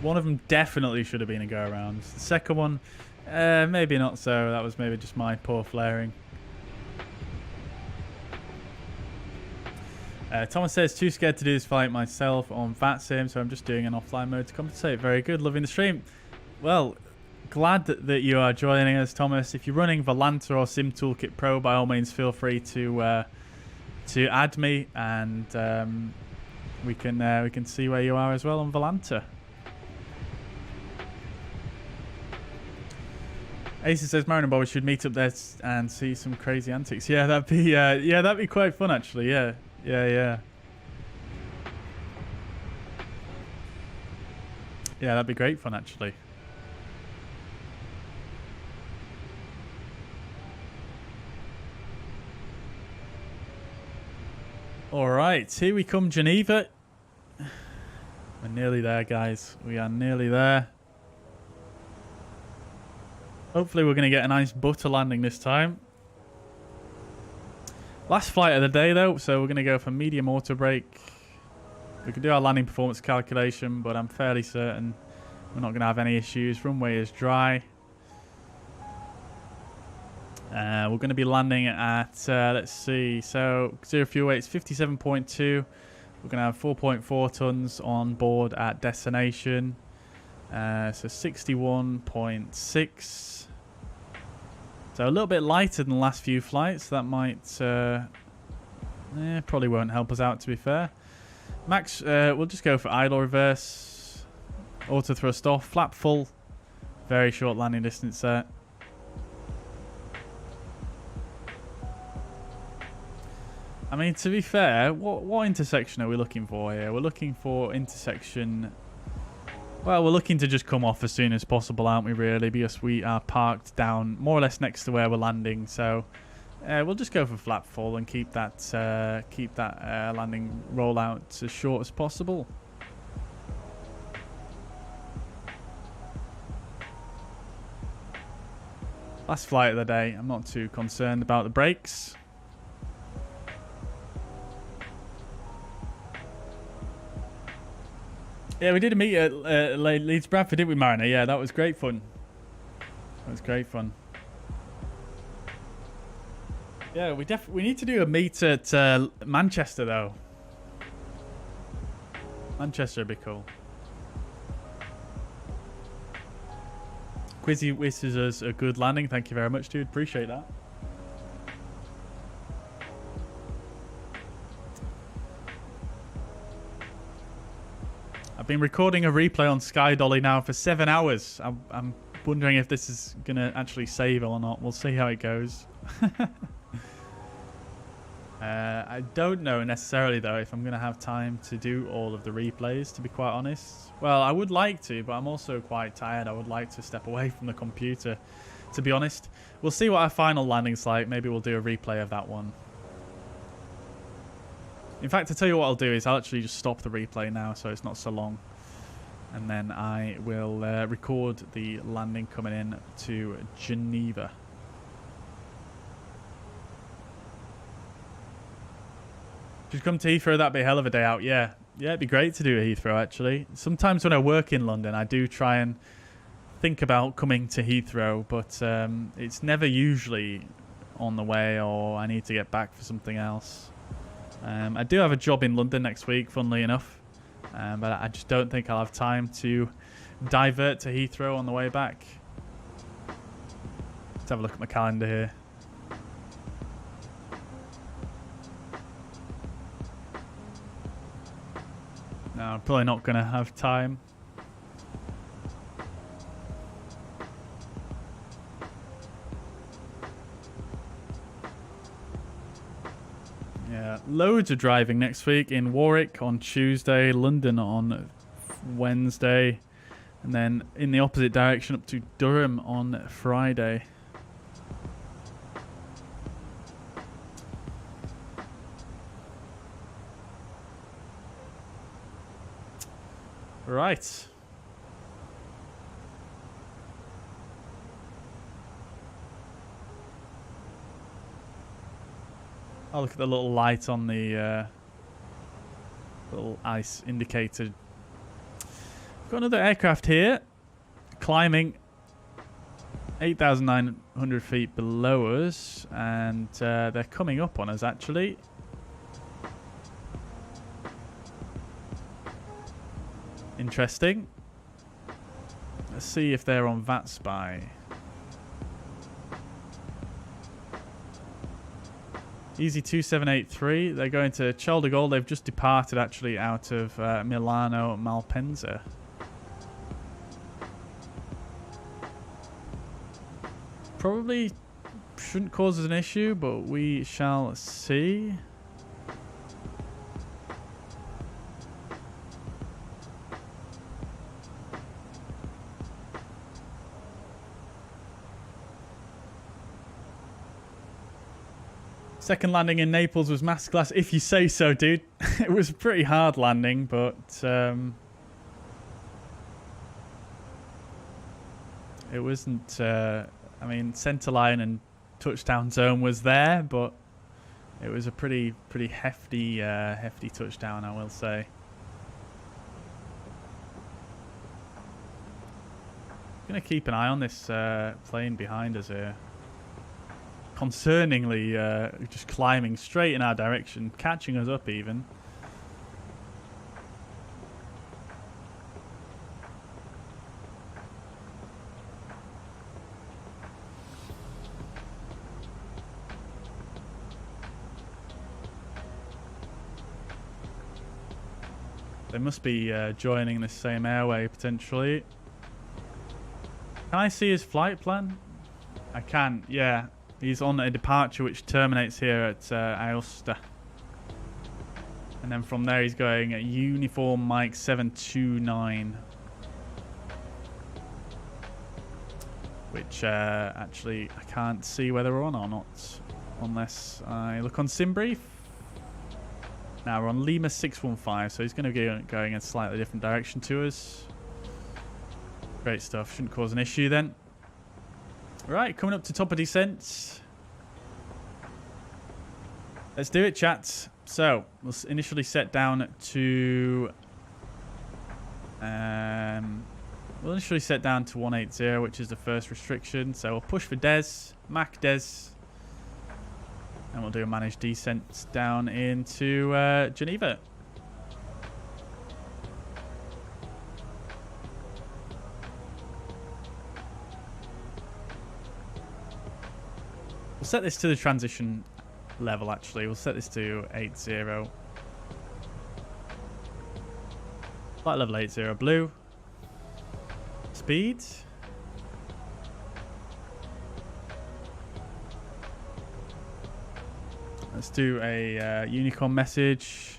One of them definitely should have been a go-around. The second one, maybe not so. That was maybe just my poor flaring. Thomas says, too scared to do this flight myself on VATSIM, so I'm just doing an offline mode to compensate. Very good. Loving the stream. Well, glad that you are joining us, Thomas. If you're running Volanta or SimToolkitPro, by all means, feel free to add me, and we can see where you are as well on Volanta. Aces says Marin and Bobby should meet up there and see some crazy antics. Yeah, that'd be quite fun actually. Yeah. Yeah, that'd be great fun actually. Alright, here we come, Geneva. We're nearly there, guys. We are nearly there. Hopefully we're going to get a nice butter landing this time. Last flight of the day, though, so we're going to go for medium auto brake. We can do our landing performance calculation, but I'm fairly certain we're not going to have any issues. Runway is dry. We're going to be landing at, let's see, so zero fuel weight is 57.2. We're going to have 4.4 tons on board at destination. So 61.6. So a little bit lighter than the last few flights. That might, probably won't help us out, to be fair. Max, we'll just go for idle reverse. Auto thrust off. Flap full. Very short landing distance there. I mean, to be fair, what intersection are we looking for here? We're looking for intersection... Well, we're looking to just come off as soon as possible, aren't we, really? Because we are parked down more or less next to where we're landing. So we'll just go for flap full and keep that landing rollout as short as possible. Last flight of the day. I'm not too concerned about the brakes. Yeah, we did a meet at Leeds Bradford, didn't we, Mariner? Yeah, that was great fun. That was great fun. Yeah, we need to do a meet at Manchester, though. Manchester would be cool. Quizzy wishes us a good landing. Thank you very much, dude. Appreciate that. I've been recording a replay on Sky Dolly now for 7 hours. I'm wondering if this is going to actually save or not. We'll see how it goes. I don't know necessarily, though, if I'm going to have time to do all of the replays, to be quite honest. Well, I would like to, but I'm also quite tired. I would like to step away from the computer, to be honest. We'll see what our final landing's like. Maybe we'll do a replay of that one. In fact, to tell you what I'll do is I'll actually just stop the replay now so it's not so long. And then I will record the landing coming in to Geneva. Should come to Heathrow, that'd be a hell of a day out. Yeah, it'd be great to do a Heathrow, actually. Sometimes when I work in London, I do try and think about coming to Heathrow, but it's never usually on the way or I need to get back for something else. I do have a job in London next week, funnily enough, but I just don't think I'll have time to divert to Heathrow on the way back. Let's have a look at my calendar here. No, I'm probably not going to have time. Yeah, loads of driving next week in Warwick on Tuesday, London on Wednesday, and then in the opposite direction up to Durham on Friday. Right. I'll look at the little light on the little ice indicator. Got another aircraft here, climbing 8,900 feet below us, and they're coming up on us actually. Interesting. Let's see if they're on VATSPy. Easy 2783. They're going to Charles de Gaulle. They've just departed actually out of Milano Malpensa. Probably shouldn't cause us an issue, but we shall see. Second landing in Naples was masterclass, if you say so, dude. It was a pretty hard landing, but it wasn't. I mean, centerline and touchdown zone was there, but it was a pretty hefty, hefty touchdown, I will say. Gonna keep an eye on this plane behind us here. Concerningly just climbing straight in our direction, catching us up even. They must be joining the same airway potentially. Can I see his flight plan? I can, yeah. He's on a departure which terminates here at Aosta. And then from there he's going at Uniform Mike 729. Which actually I can't see whether we're on or not. Unless I look on SimBrief. Now we're on Lima 615, so he's going to be going in a slightly different direction to us. Great stuff, shouldn't cause an issue then. Right, coming up to top of descent. Let's do it, chat. So, we'll initially set down to... we'll initially set down to 180, which is the first restriction. So, we'll push for Des, Mac Des. And we'll do a managed descent down into Geneva. We'll set this to the transition level, actually. We'll set this to 80. Flight level 80 blue. Speed. Let's do a unicorn message.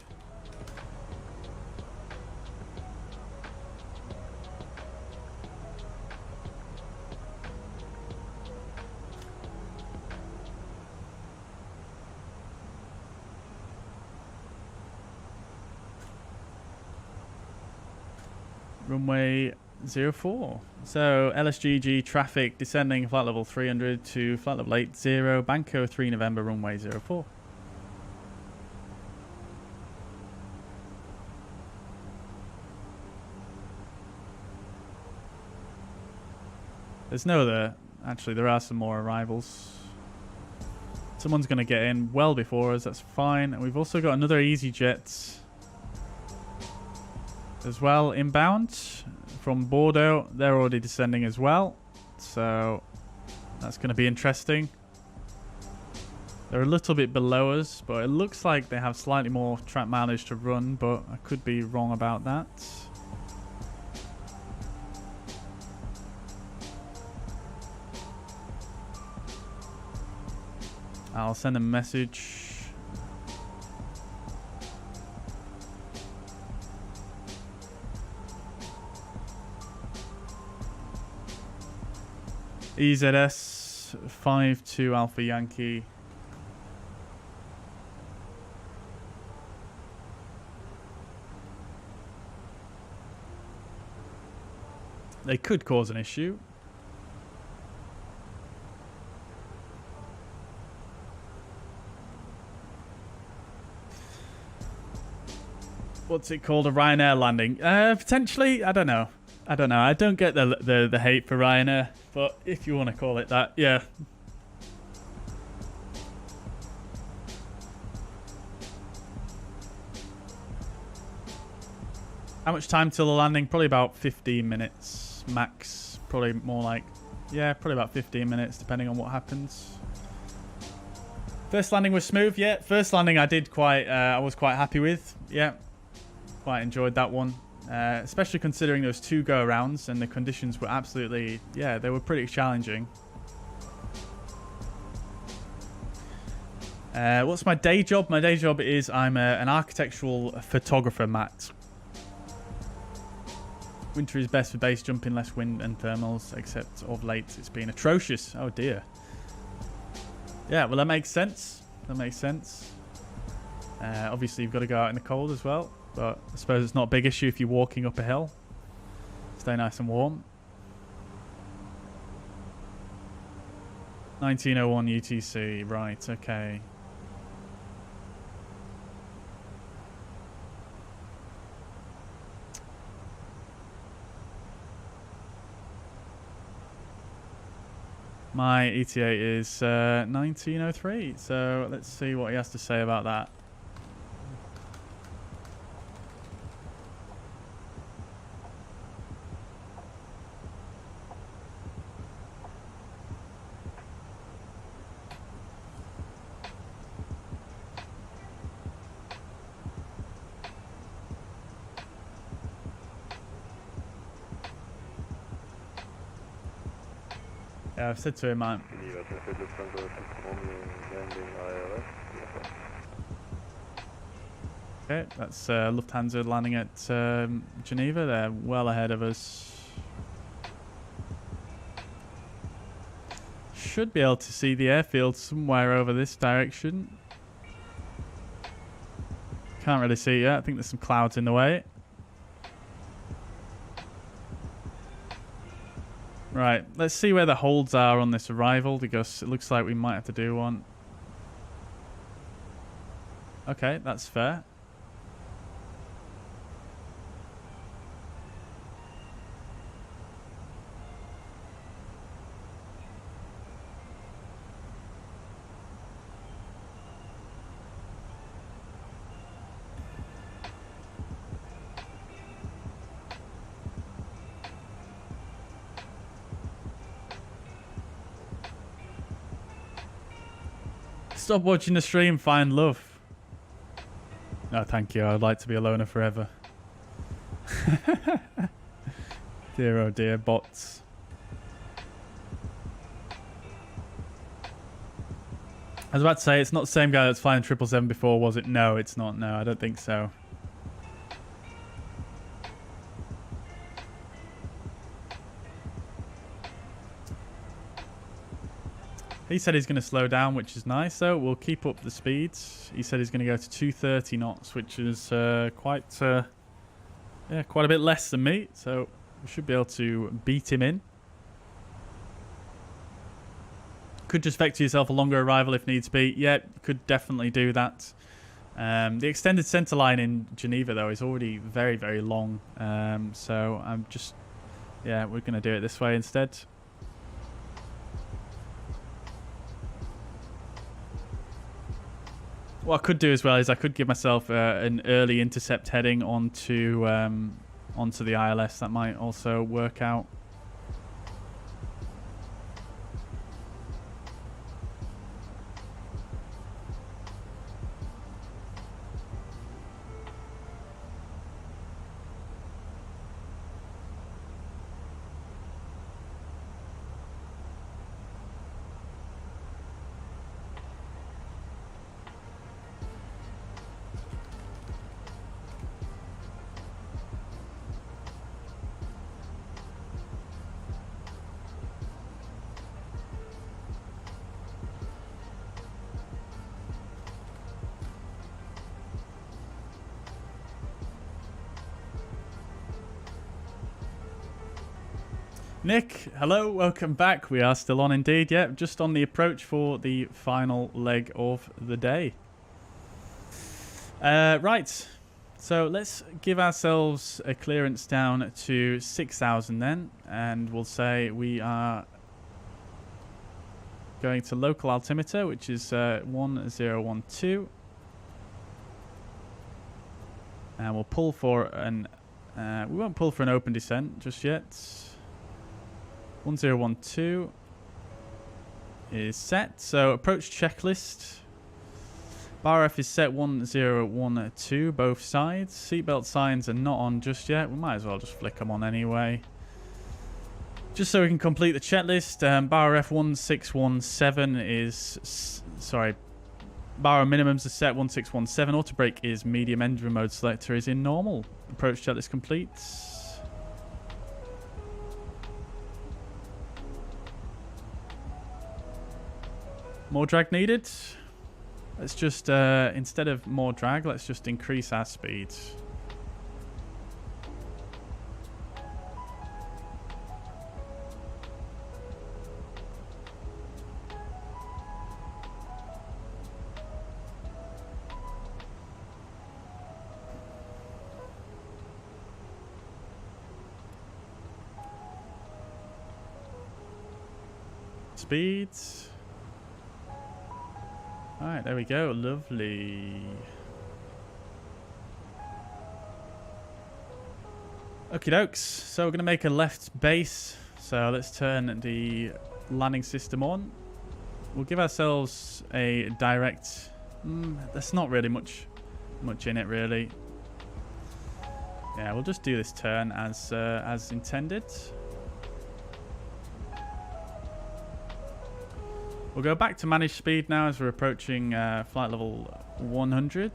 Runway 04. So LSGG traffic descending flight level 300 to flight level 80, Banco 3 November, runway 04. There's no other, actually there are some more arrivals. Someone's going to get in well before us, that's fine. And we've also got another easyJet as well inbound from Bordeaux. They're already descending as well, so that's going to be interesting. They're a little bit below us, but it looks like they have slightly more track mileage to run, but I could be wrong about that. I'll send them a message. EZS 52 Alpha Yankee. They could cause an issue. What's it called? A Ryanair landing? Potentially. I don't know. I don't get the hate for Ryanair, but if you want to call it that, yeah. How much time till the landing? Probably about 15 minutes max. Probably more like, yeah, probably about 15 minutes depending on what happens. First landing was smooth, yeah. First landing I was quite happy with, yeah. Quite enjoyed that one. Especially considering those 2 go-arounds and the conditions were absolutely, yeah, they were pretty challenging. What's my day job? My day job is I'm an architectural photographer, Matt. Winter is best for base jumping, less wind and thermals, except of late it's been atrocious. Oh dear. Yeah, well that makes sense. That makes sense. Obviously you've got to go out in the cold as well. But I suppose it's not a big issue if you're walking up a hill. Stay nice and warm. 1901 UTC. Right, okay. My ETA is 1903. So let's see what he has to say about that. Yeah, I've said to him, man. Okay, that's Lufthansa landing at Geneva. They're well ahead of us. Should be able to see the airfield somewhere over this direction. Can't really see it yet. I think there's some clouds in the way. Right, let's see where the holds are on this arrival, because it looks like we might have to do one. Okay, that's fair. Stop watching the stream, find love. No, thank you. I'd like to be a loner forever. Dear oh dear, bots. I was about to say, it's not the same guy that's flying 777 before, was it? No, it's not. No, I don't think so. He said he's going to slow down, which is nice. So we'll keep up the speeds. He said he's going to go to 230 knots, which is quite a bit less than me. So we should be able to beat him in. Could just vector yourself a longer arrival if needs be. Yeah, could definitely do that. The extended center line in Geneva, though, is already very, very long. So I'm just, yeah, we're going to do it this way instead. What I could do as well is I could give myself an early intercept heading onto the ILS. That might also work out. Nick, hello, welcome back. We are still on indeed, yeah, just on the approach for the final leg of the day. Right, so let's give ourselves a clearance down to 6,000 then, and we'll say we are going to local altimeter, which is 1012, and we'll pull for an, we won't pull for an open descent just yet. 1012 is set. So approach checklist. Bar F is set 1012 both sides. Seatbelt signs are not on just yet. We might as well just flick them on anyway. Just so we can complete the checklist. Bar F 1617 is sorry. Bar minimums are set 1617. Auto brake is medium. Engine mode selector is in normal. Approach checklist complete. More drag needed. Let's just, instead of more drag, let's just increase our speed. Speeds. Alright, there we go. Lovely. Okie dokes. So we're going to make a left base. So let's turn the landing system on. We'll give ourselves a direct... there's not really much in it, really. Yeah, we'll just do this turn as intended. We'll go back to manage speed now as we're approaching flight level 100.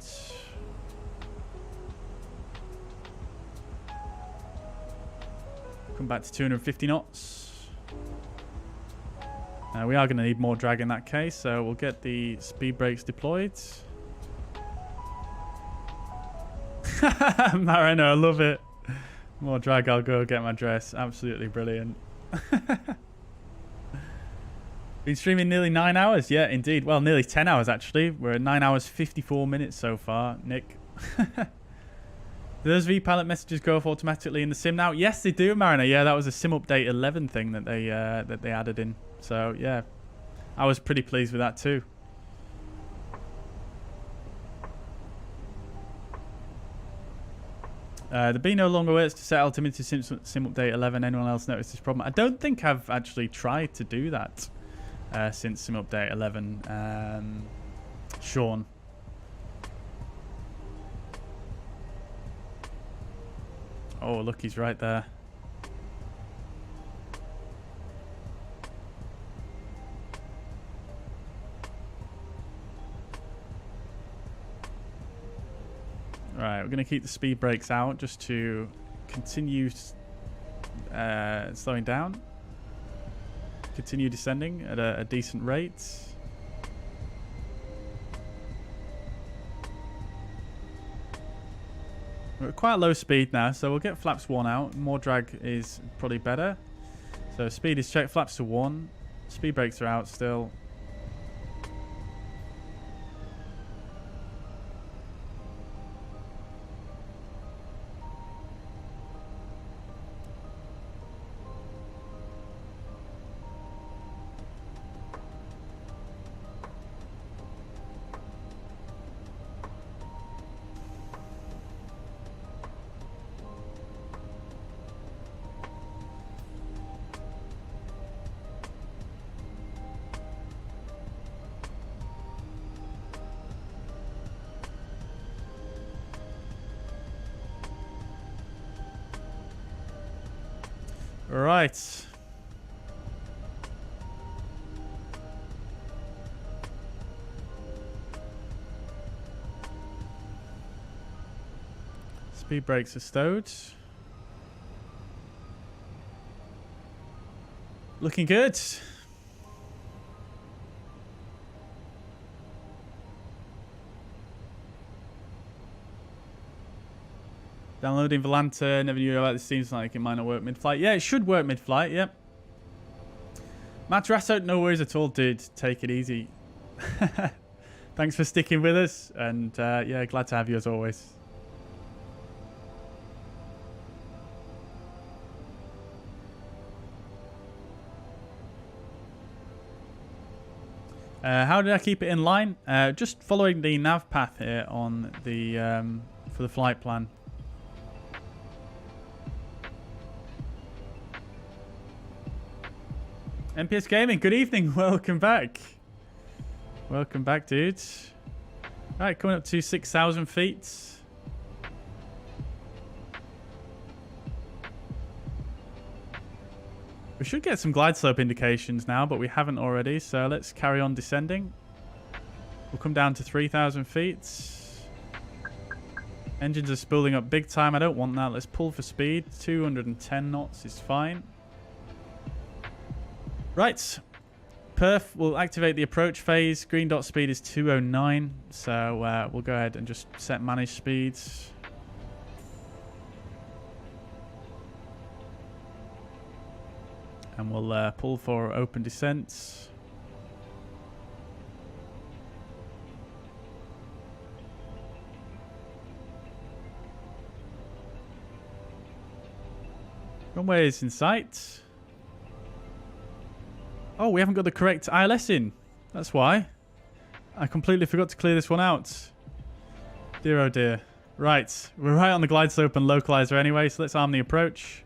Come back to 250 knots. We are going to need more drag in that case, so we'll get the speed brakes deployed. Marino, I love it. More drag, I'll go get my dress. Absolutely brilliant. Been streaming nearly 9 hours. Yeah, indeed. Well, nearly 10 hours, actually. We're at 9 hours, 54 minutes so far, Nick. Do those vPilot messages go off automatically in the sim now? Yes, they do, Mariner. Yeah, that was a sim update 11 thing that they added in. So, yeah. I was pretty pleased with that, too. The B no longer works to set Altimeter sim update 11. Anyone else notice this problem? I don't think I've actually tried to do that since sim update 11. Sean. Oh, look, he's right there. Right, we're going to keep the speed brakes out just to continue slowing down. Continue descending at a decent rate. We're at quite a low speed now, so we'll get flaps 1 out. More drag is probably better. So speed is checked, flaps to 1. Speed brakes are out still. Right. Speed brakes are stowed. Looking good. Downloading Volanta, never knew about this. Seems like it might not work mid-flight. Yeah, it should work mid-flight, yep. Matt Rasso, no worries at all, dude. Take it easy. Thanks for sticking with us, and yeah, glad to have you as always. How did I keep it in line? Just following the nav path here on the for the flight plan. MPS Gaming, good evening. Welcome back. Welcome back, dudes. Right, coming up to 6,000 feet. We should get some glide slope indications now, but we haven't already. So let's carry on descending. We'll come down to 3,000 feet. Engines are spooling up big time. I don't want that. Let's pull for speed. 210 knots is fine. Right, perf will activate the approach phase. Green dot speed is 209, so we'll go ahead and just set manage speeds. And we'll pull for open descents. Runway is in sight. Oh, we haven't got the correct ILS in. That's why. I completely forgot to clear this one out. Dear oh dear. Right. We're right on the glide slope and localizer anyway, so let's arm the approach.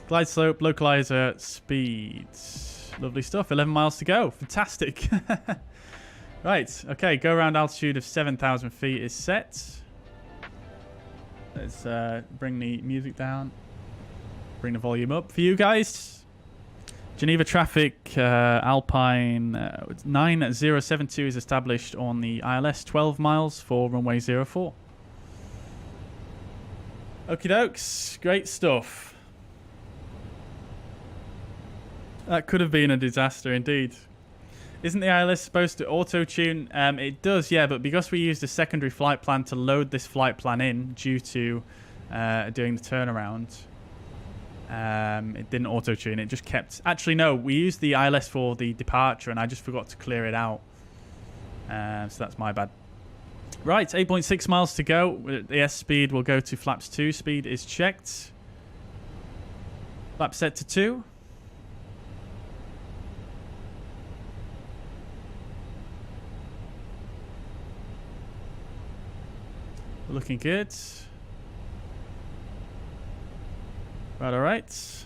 Glide slope, localizer, speed. Lovely stuff. 11 miles to go. Fantastic. Right. Okay. Go around altitude of 7,000 feet is set. Let's bring the music down. Bring the volume up for you guys. Geneva traffic, Alpine 9072 is established on the ILS, 12 miles for runway 04. Okie dokes, great stuff. That could have been a disaster indeed. Isn't the ILS supposed to auto-tune? It does, yeah, but because we used a secondary flight plan to load this flight plan in due to doing the turnaround, It didn't auto-tune. It just kept... Actually, no. We used the ILS for the departure, and I just forgot to clear it out. So that's my bad. Right, 8.6 miles to go. The S speed will go to flaps 2. Speed is checked. Flap set to 2. Looking good. Right, alright.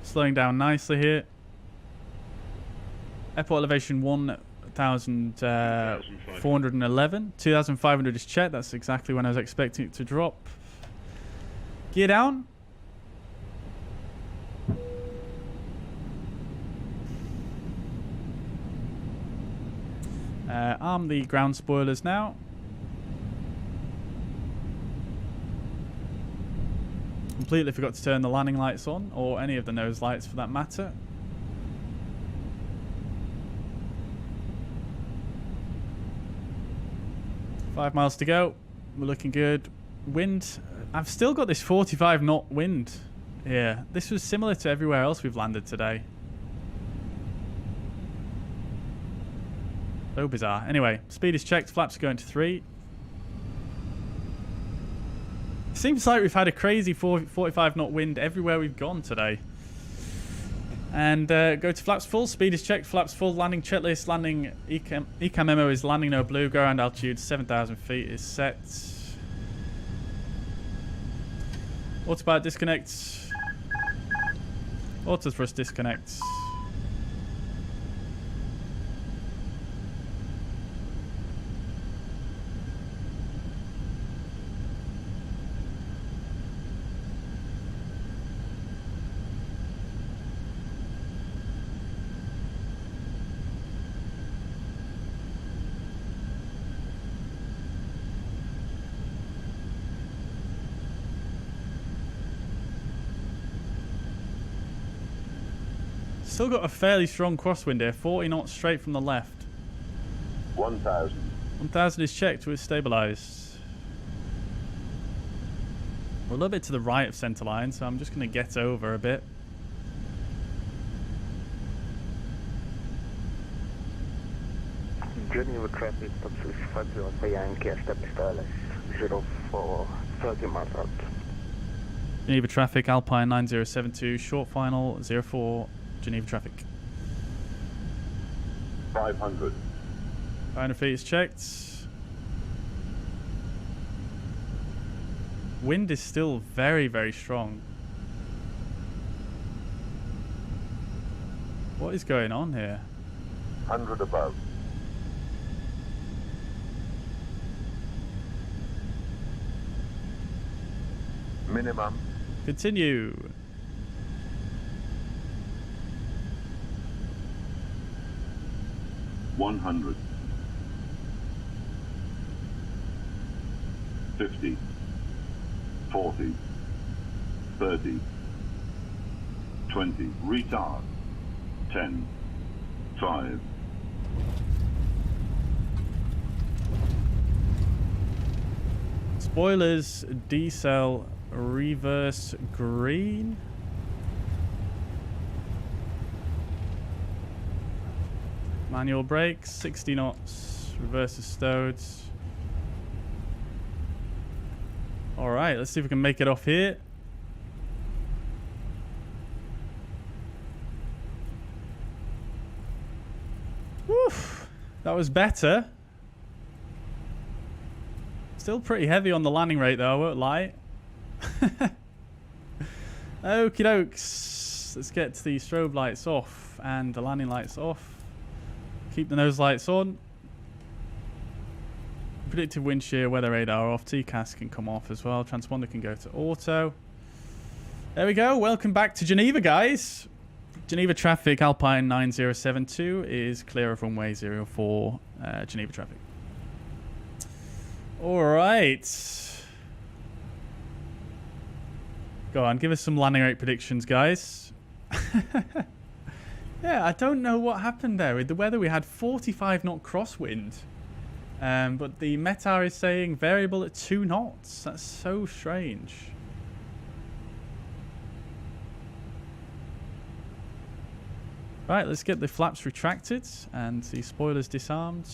Slowing down nicely here. Airport elevation 1,411. 2,500 is checked. That's exactly when I was expecting it to drop. Gear down. Arm the ground spoilers now. Completely forgot to turn the landing lights on, or any of the nose lights for that matter. Five miles to go. We're looking good. Wind. I've still got this 45 knot wind here. This was similar to everywhere else we've landed today. So bizarre. Anyway, speed is checked. Flaps are going to 3. Seems like we've had a crazy 45 knot wind everywhere we've gone today. And go to flaps full. Speed is checked. Flaps full. Landing checklist. Landing ECAM memo is landing no blue. Go around altitude 7,000 feet is set. Autopilot disconnects. Auto thrust disconnects. Still got a fairly strong crosswind here. 40 knots straight from the left. 1,000. 1,000 is checked. We're stabilized. We're a little bit to the right of center line, so I'm just going to get over a bit. Geneva traffic, Taxiways 503 Yankee, established ILS 04, 30 miles out. Geneva traffic, Alpine 9072, short final 04. Geneva traffic. 500. 500 feet is checked. Wind is still very, very strong. What is going on here? 100 above. Minimum. Continue. 100. 50. 40. 30. 20. Retard. 10. 5. Spoilers, decel, reverse green. Manual brakes, 60 knots, reverse is stowed. Alright, let's see if we can make it off here. Woof, that was better. Still pretty heavy on the landing rate though, I won't lie. Okie dokes. Let's get the strobe lights off and the landing lights off. Keep the nose lights on. Predictive wind shear, weather radar off. TCAS can come off as well. Transponder can go to auto. There we go. Welcome back to Geneva, guys. Geneva traffic, Alpine 9072 is clear of runway 04, Geneva traffic. Alright. Go on, give us some landing rate predictions, guys. Yeah, I don't know what happened there with the weather. We had 45 knot crosswind, but the METAR is saying variable at 2 knots. That's so strange. Right, let's get the flaps retracted and the spoilers disarmed.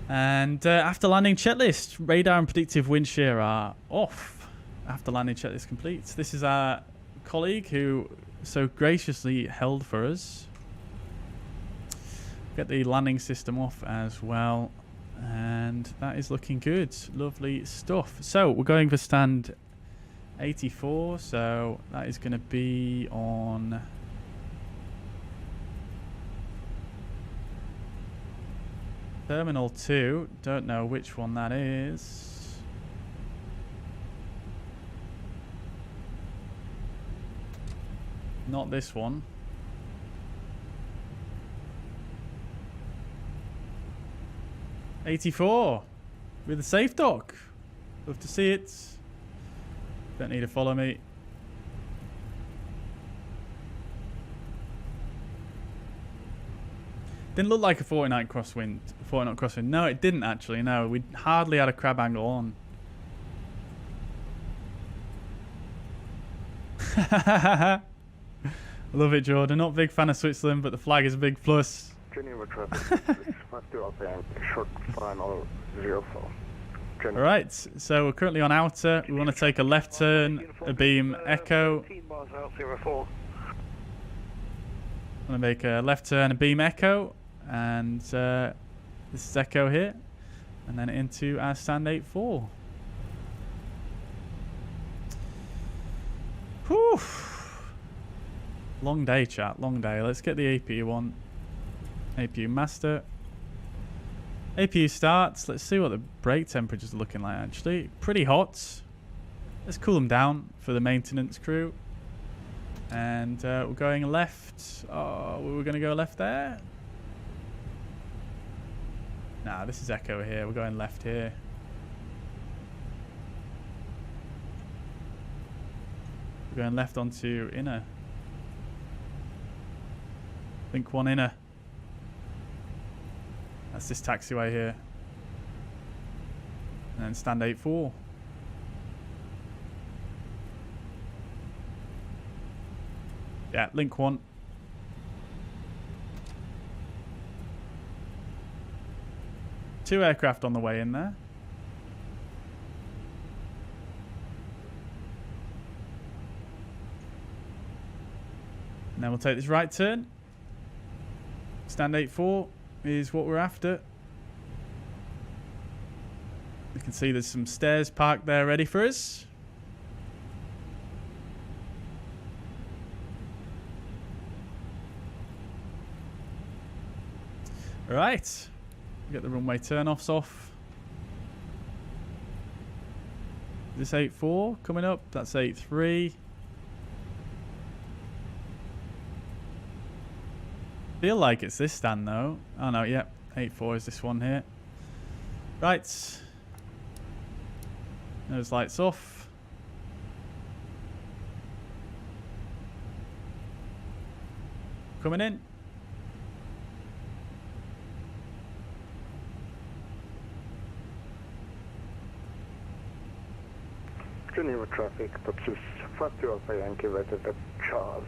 And after landing checklist, radar and predictive wind shear are off. After landing checklist complete. This is our colleague who so graciously held for us. Get the landing system off as well. And that is looking good. Lovely stuff. So we're going for stand 84. So that is going to be on... Terminal 2, don't know which one that is. Not this one. '84 with a safe dock. Love to see it. Don't need to follow me. Didn't look like a 49 crosswind. 49 crosswind. No, it didn't actually. No, we hardly had a crab angle on. Love it, Jordan. Not a big fan of Switzerland, but the flag is a big plus. Geneva traffic, short final 04. Alright, so we're currently on outer. We want to take a left turn, a beam echo. I'm going to make a left turn, a beam echo. And this is echo here. And then into our stand 84. Whew. Long day, chat. Long day. Let's get the APU on. APU master. APU starts. Let's see what the brake temperatures are looking like, actually. Pretty hot. Let's cool them down for the maintenance crew. And we're going left. Oh, we were going to go left there. Nah, this is echo here. We're going left here. We're going left onto inner. Link 1 inner. That's this taxiway here. And then stand 84. Yeah, link 1. Two aircraft on the way in there. And then we'll take this right turn. Stand 84 is what we're after. You can see there's some stairs parked there ready for us. Right. Get the runway turn-offs off. This 84 coming up. That's 83. Feel like it's this stand though. Oh no, yep. 84 is this one here. Right. Those lights off. Coming in. Geneva traffic, Taxis 50 Alpha Yankee waited at Charles.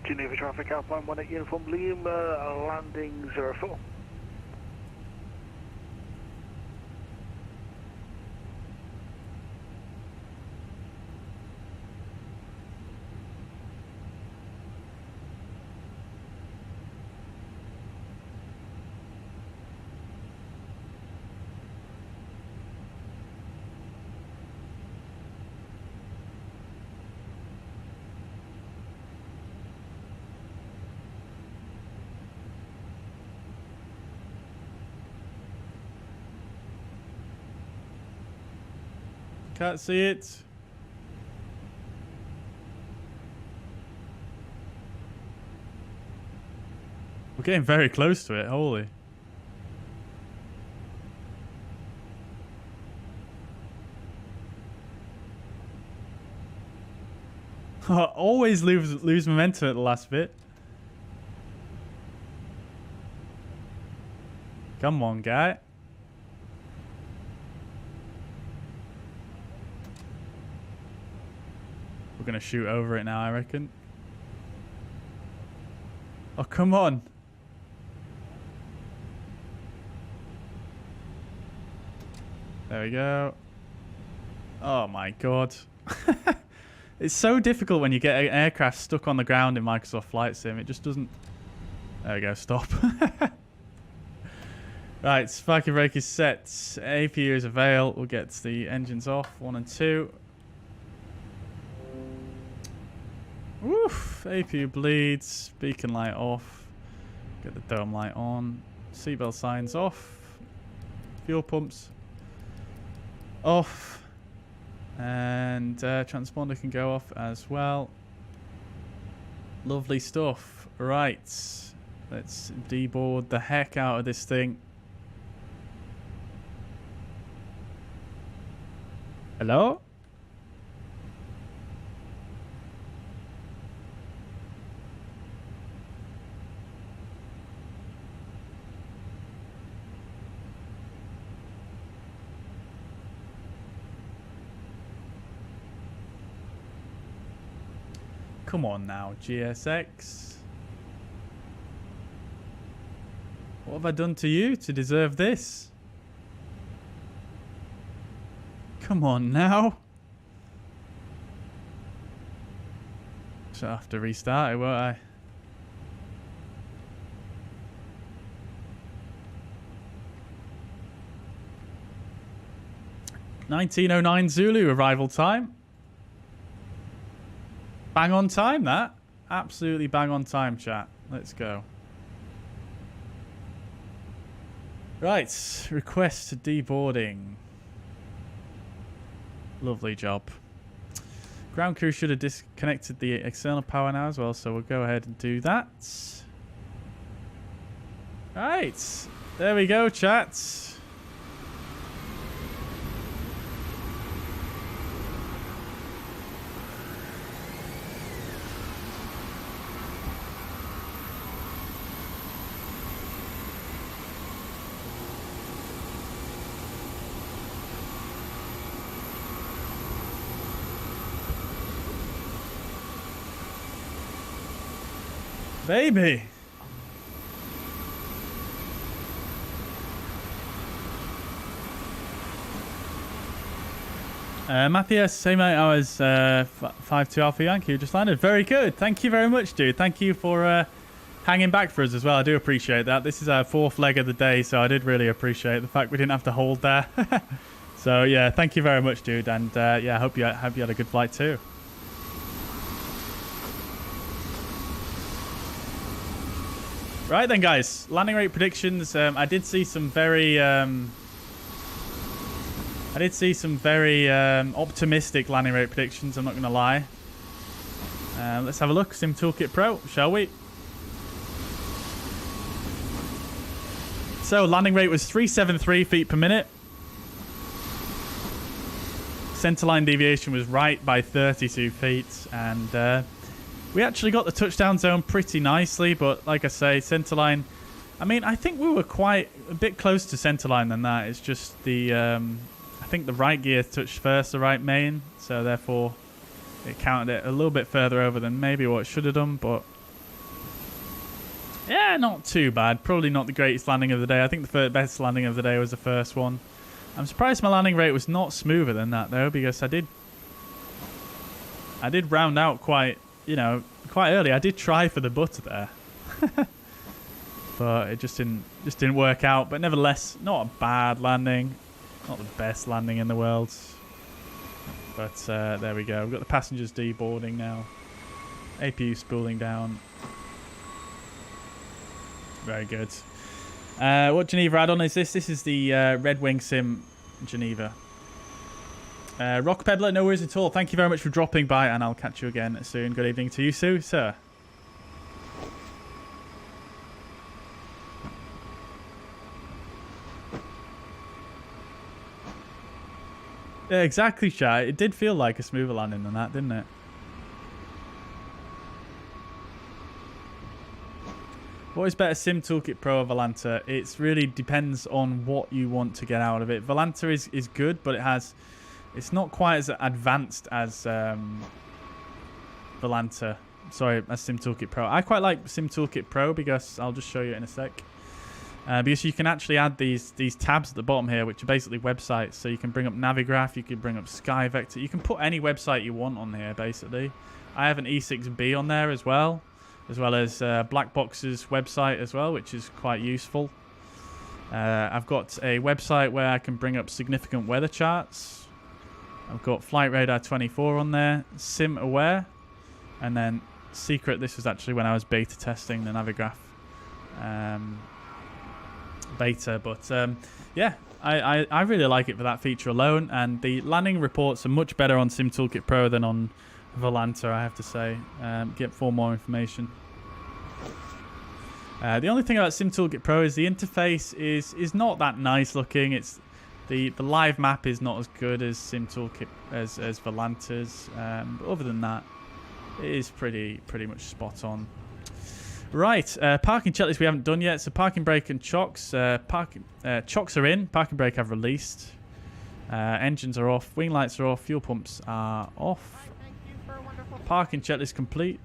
Geneva traffic, Alpine 18 Uniform Lima, landing 04. Can't see it. We're getting very close to it, holy. Always lose momentum at the last bit. Come on, guy. going to shoot over it now, I reckon. Oh, come on. There we go. Oh my god. It's so difficult when you get an aircraft stuck on the ground in Microsoft Flight Sim. It just doesn't... There we go, stop. Right, sparking brake is set. APU is avail. We'll get the engines off. 1 and 2. Woof. APU bleeds. Beacon light off. Get the dome light on. Seatbelt signs off. Fuel pumps off. And transponder can go off as well. Lovely stuff. Right. Let's deboard the heck out of this thing. Hello? Come on now, GSX. What have I done to you to deserve this? Come on now. So I have to restart it, won't I? (1909) Zulu arrival time. Bang on time, that. Absolutely bang on time, chat. Let's go. Right. Request deboarding. Lovely job. Ground crew should have disconnected the external power now as well, so we'll go ahead and do that. Right. There we go, chat. Baby. Matthias, same 8 hours, 5-2 Alpha Yankee, you just landed. Very good. Thank you very much, dude. Thank you for hanging back for us as well. I do appreciate that. This is our 4th leg of the day, so I did really appreciate the fact we didn't have to hold there. So, yeah, thank you very much, dude. And, yeah, I hope you had a good flight too. Right then, guys. Landing rate predictions. I did see some very optimistic landing rate predictions. I'm not going to lie. Let's have a look. SimToolkitPro, shall we? So landing rate was 373 feet per minute. Centerline deviation was right by 32 feet, and we actually got the touchdown zone pretty nicely, but like I say, centerline, I mean, I think we were quite a bit close to centerline than that. It's just the, I think the right gear touched first, the right main, so therefore it counted it a little bit further over than maybe what it should have done, but yeah, not too bad. Probably not the greatest landing of the day. I think the best landing of the day was the first one. I'm surprised my landing rate was not smoother than that though, because I did round out quite early. I did try for the butter there. But it just didn't work out. But nevertheless, not a bad landing. Not the best landing in the world. But there we go. We've got the passengers deboarding now. APU spooling down. Very good. What Geneva add-on is this? This is the Red Wing Sim Geneva. Rock Peddler, no worries at all. Thank you very much for dropping by, and I'll catch you again soon. Good evening to you, Sue, sir. Yeah, exactly, Shy. It did feel like a smoother landing than that, didn't it? What is better, SimToolkitPro or Volanta? It really depends on what you want to get out of it. Volanta is good, but it's not quite as advanced as Volanta. Sorry, that's SimToolkitPro. I quite like SimToolkitPro because I'll just show you in a sec. Because you can actually add these tabs at the bottom here, which are basically websites. So you can bring up Navigraph, you can bring up SkyVector. You can put any website you want on here, basically. I have an E6B on there as well as Blackbox's website as well, which is quite useful. I've got a website where I can bring up significant weather charts. I've got Flight Radar 24 on there, Sim Aware, and then Secret. This was actually when I was beta testing the Navigraph beta, but yeah, I really like it for that feature alone, and the landing reports are much better on SimToolkitPro than on Volanta, I have to say. Get for more information. The only thing about SimToolkitPro is the interface is not that nice looking. It's the live map is not as good as SimToolkit as Volanta's. But other than that, it is pretty much spot on. Right, parking checklist we haven't done yet. So parking brake and chocks. Chocks are in. Parking brake I've released. Engines are off. Wing lights are off. Fuel pumps are off. Parking checklist complete.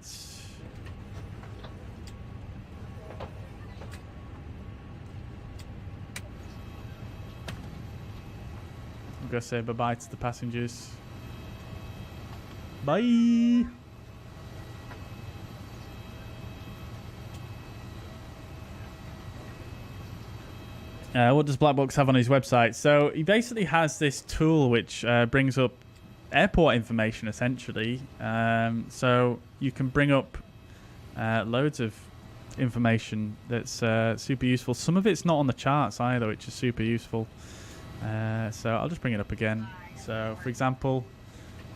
I'm going to say bye-bye to the passengers. Bye! What does Blackbox have on his website? So he basically has this tool which brings up airport information, essentially. So you can bring up loads of information that's super useful. Some of it's not on the charts either, which is super useful. So I'll just bring it up again. So, for example,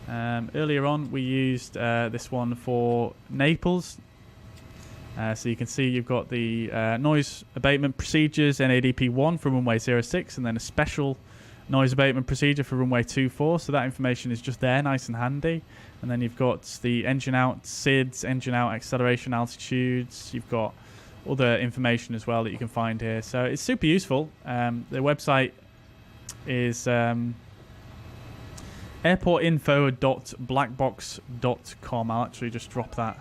earlier on we used this one for Naples. So you can see you've got the noise abatement procedures NADP1 for runway 06, and then a special noise abatement procedure for runway 24. So that information is just there, nice and handy. And then you've got the engine out SIDs, engine out acceleration altitudes. You've got other information as well that you can find here. So it's super useful. The website is airportinfo.blackbox.com. I'll actually just drop that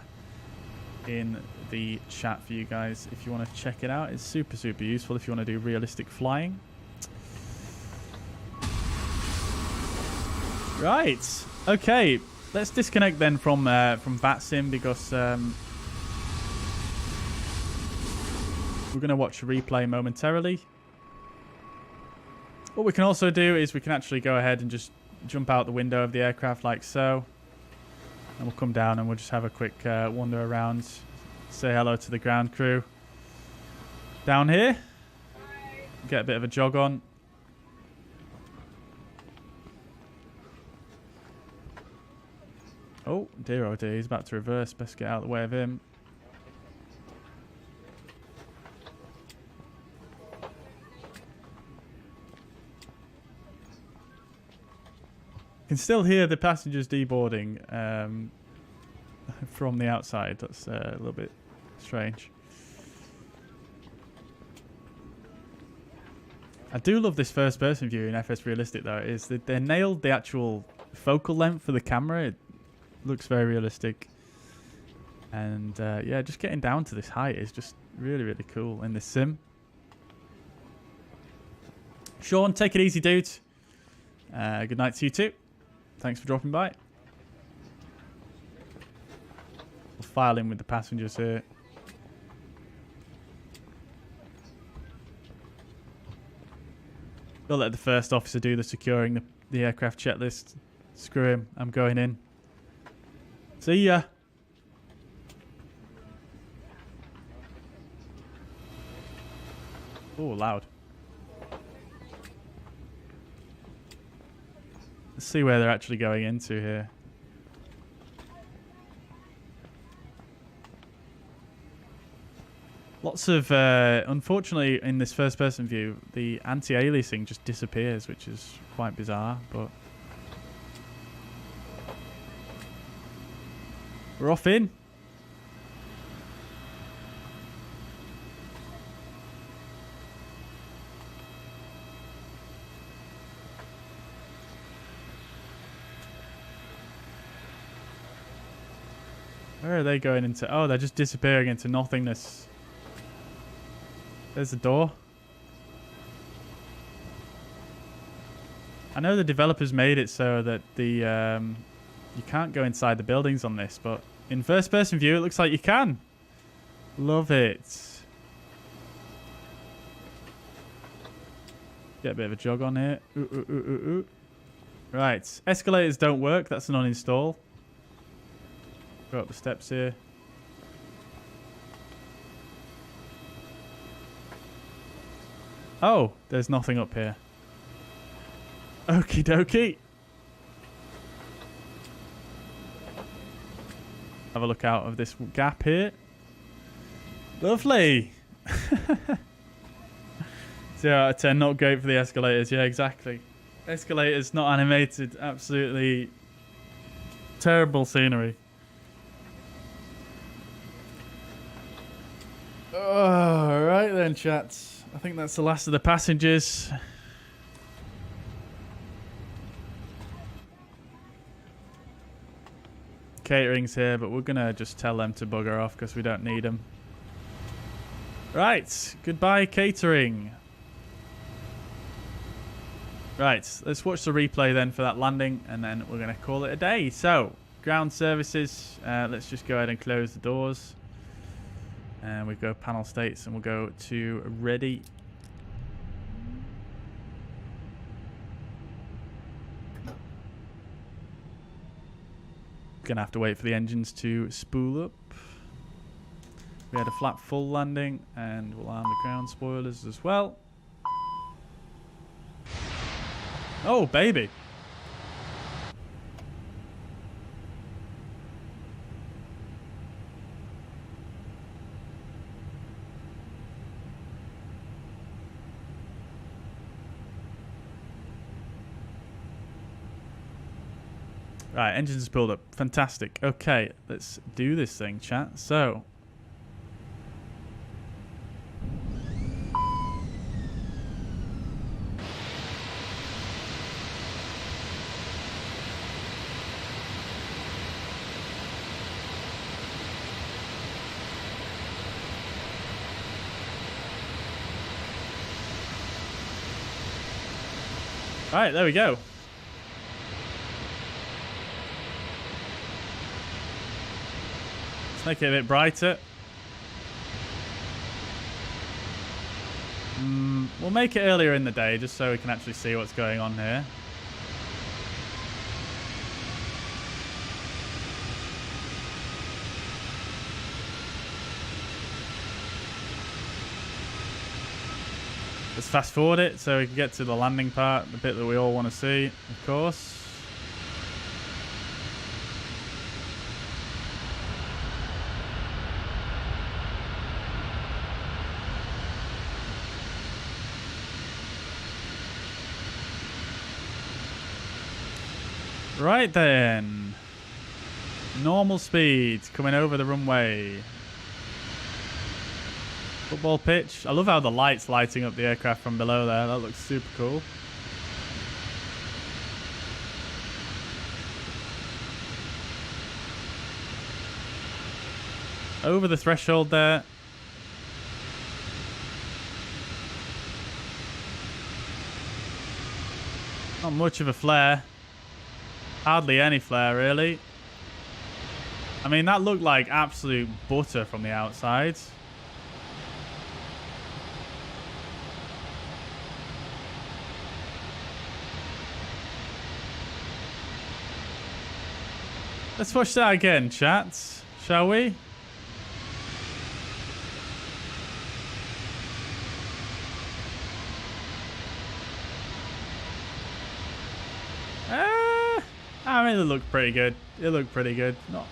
in the chat for you guys if you want to check it out. It's super useful if you want to do realistic flying. Right, okay, let's disconnect then from VATSIM because we're going to watch a replay momentarily. What we can also do is we can actually go ahead and just jump out the window of the aircraft like so, and we'll come down and we'll just have a quick wander around. Say hello to the ground crew down here. Get a bit of a jog on. Oh dear, he's about to reverse. Best get out of the way of him. You can still hear the passengers deboarding from the outside. That's a little bit strange. I do love this first person view in FS Realistic though. Is that they nailed the actual focal length for the camera. It looks very realistic. And yeah, just getting down to this height is just really cool in this sim. Sean, take it easy, dude. Good night to you too. Thanks for dropping by. We'll file in with the passengers here. We'll let the first officer do the securing the aircraft checklist. Screw him. I'm going in. See ya. Oh, loud. Let's see where they're actually going into here. Lots of, unfortunately, in this first-person view, the anti-aliasing just disappears, which is quite bizarre, but... We're off in. Where are they going into? Oh, they're just disappearing into nothingness. There's the door. I know the developers made it so that the you can't go inside the buildings on this, but in first-person view, it looks like you can. Love it. Get a bit of a jog on here. Ooh, ooh, ooh, ooh, ooh. Right, escalators don't work. That's an uninstall. Go up the steps here. Oh, there's nothing up here. Okie dokie. Have a look out of this gap here. Lovely. 0 out of 10, not great for the escalators. Yeah, exactly. Escalators not animated. Absolutely terrible scenery. Oh, right then, chats. I think that's the last of the passengers. Catering's here, but we're going to just tell them to bugger off because we don't need them. Right. Goodbye, catering. Right. Let's watch the replay then for that landing, and then we're going to call it a day. So, ground services. Let's just go ahead and close the doors. And we go panel states, and we'll go to ready. Gonna have to wait for the engines to spool up. We had a flat full landing, and we'll arm the ground spoilers as well. Oh, baby. Right, engines pulled up. Fantastic. Okay, let's do this thing, chat. So. Right, there we go. Make it a bit brighter. We'll make it earlier in the day just so we can actually see what's going on here. Let's fast forward it so we can get to the landing part, the bit that we all want to see, of course. Right then, normal speed coming over the runway. Football pitch. I love how the light's lighting up the aircraft from below there. That looks super cool. Over the threshold there. Not much of a flare. Hardly any flare, really. I mean, that looked like absolute butter from the outside. Let's watch that again, chat. Shall we? I mean, it looked pretty good. It looked pretty good. Not.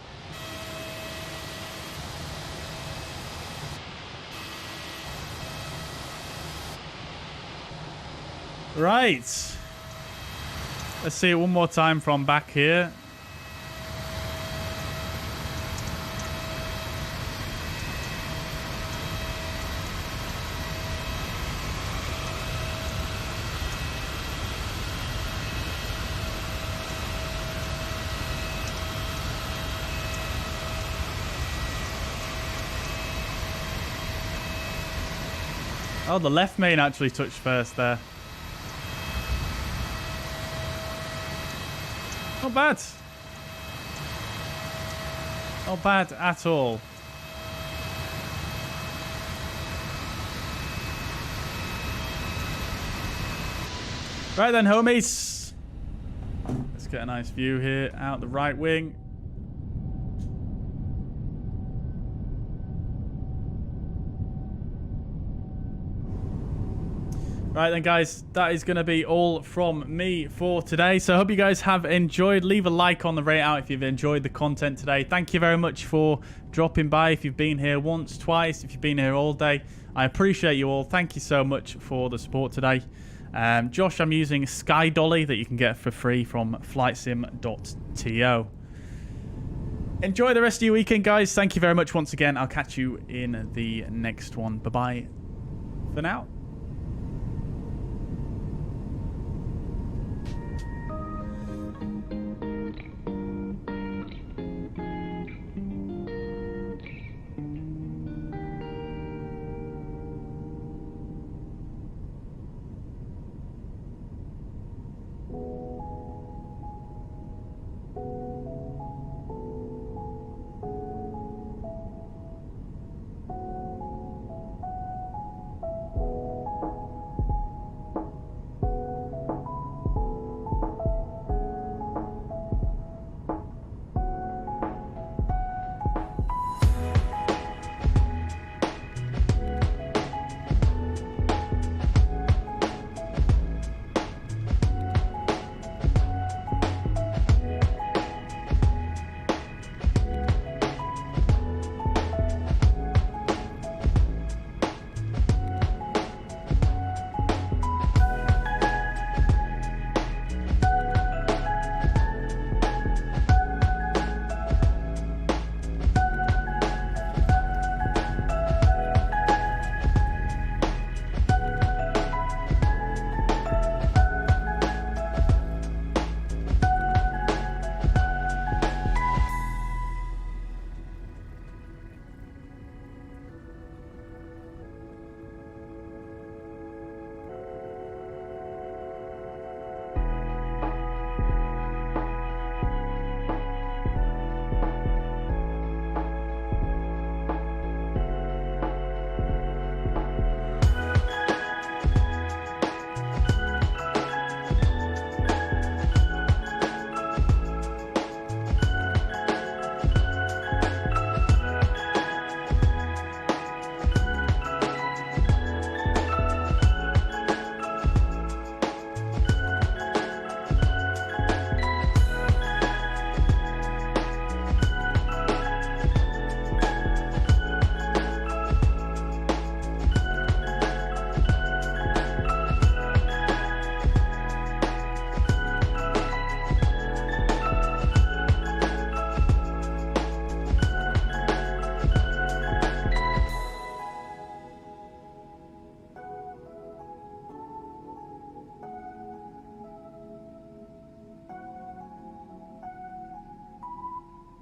Right. Let's see it one more time from back here. Oh, the left main actually touched first there. Not bad. Not bad at all. Right then, homies. Let's get a nice view here out the right wing. Right then, guys, that is going to be all from me for today. So I hope you guys have enjoyed. Leave a like on the rateout if you've enjoyed the content today. Thank you very much for dropping by. If you've been here once, twice, if you've been here all day, I appreciate you all. Thank you so much for the support today. Josh, I'm using Sky Dolly that you can get for free from flightsim.to. Enjoy the rest of your weekend, guys. Thank you very much once again. I'll catch you in the next one. Bye-bye for now.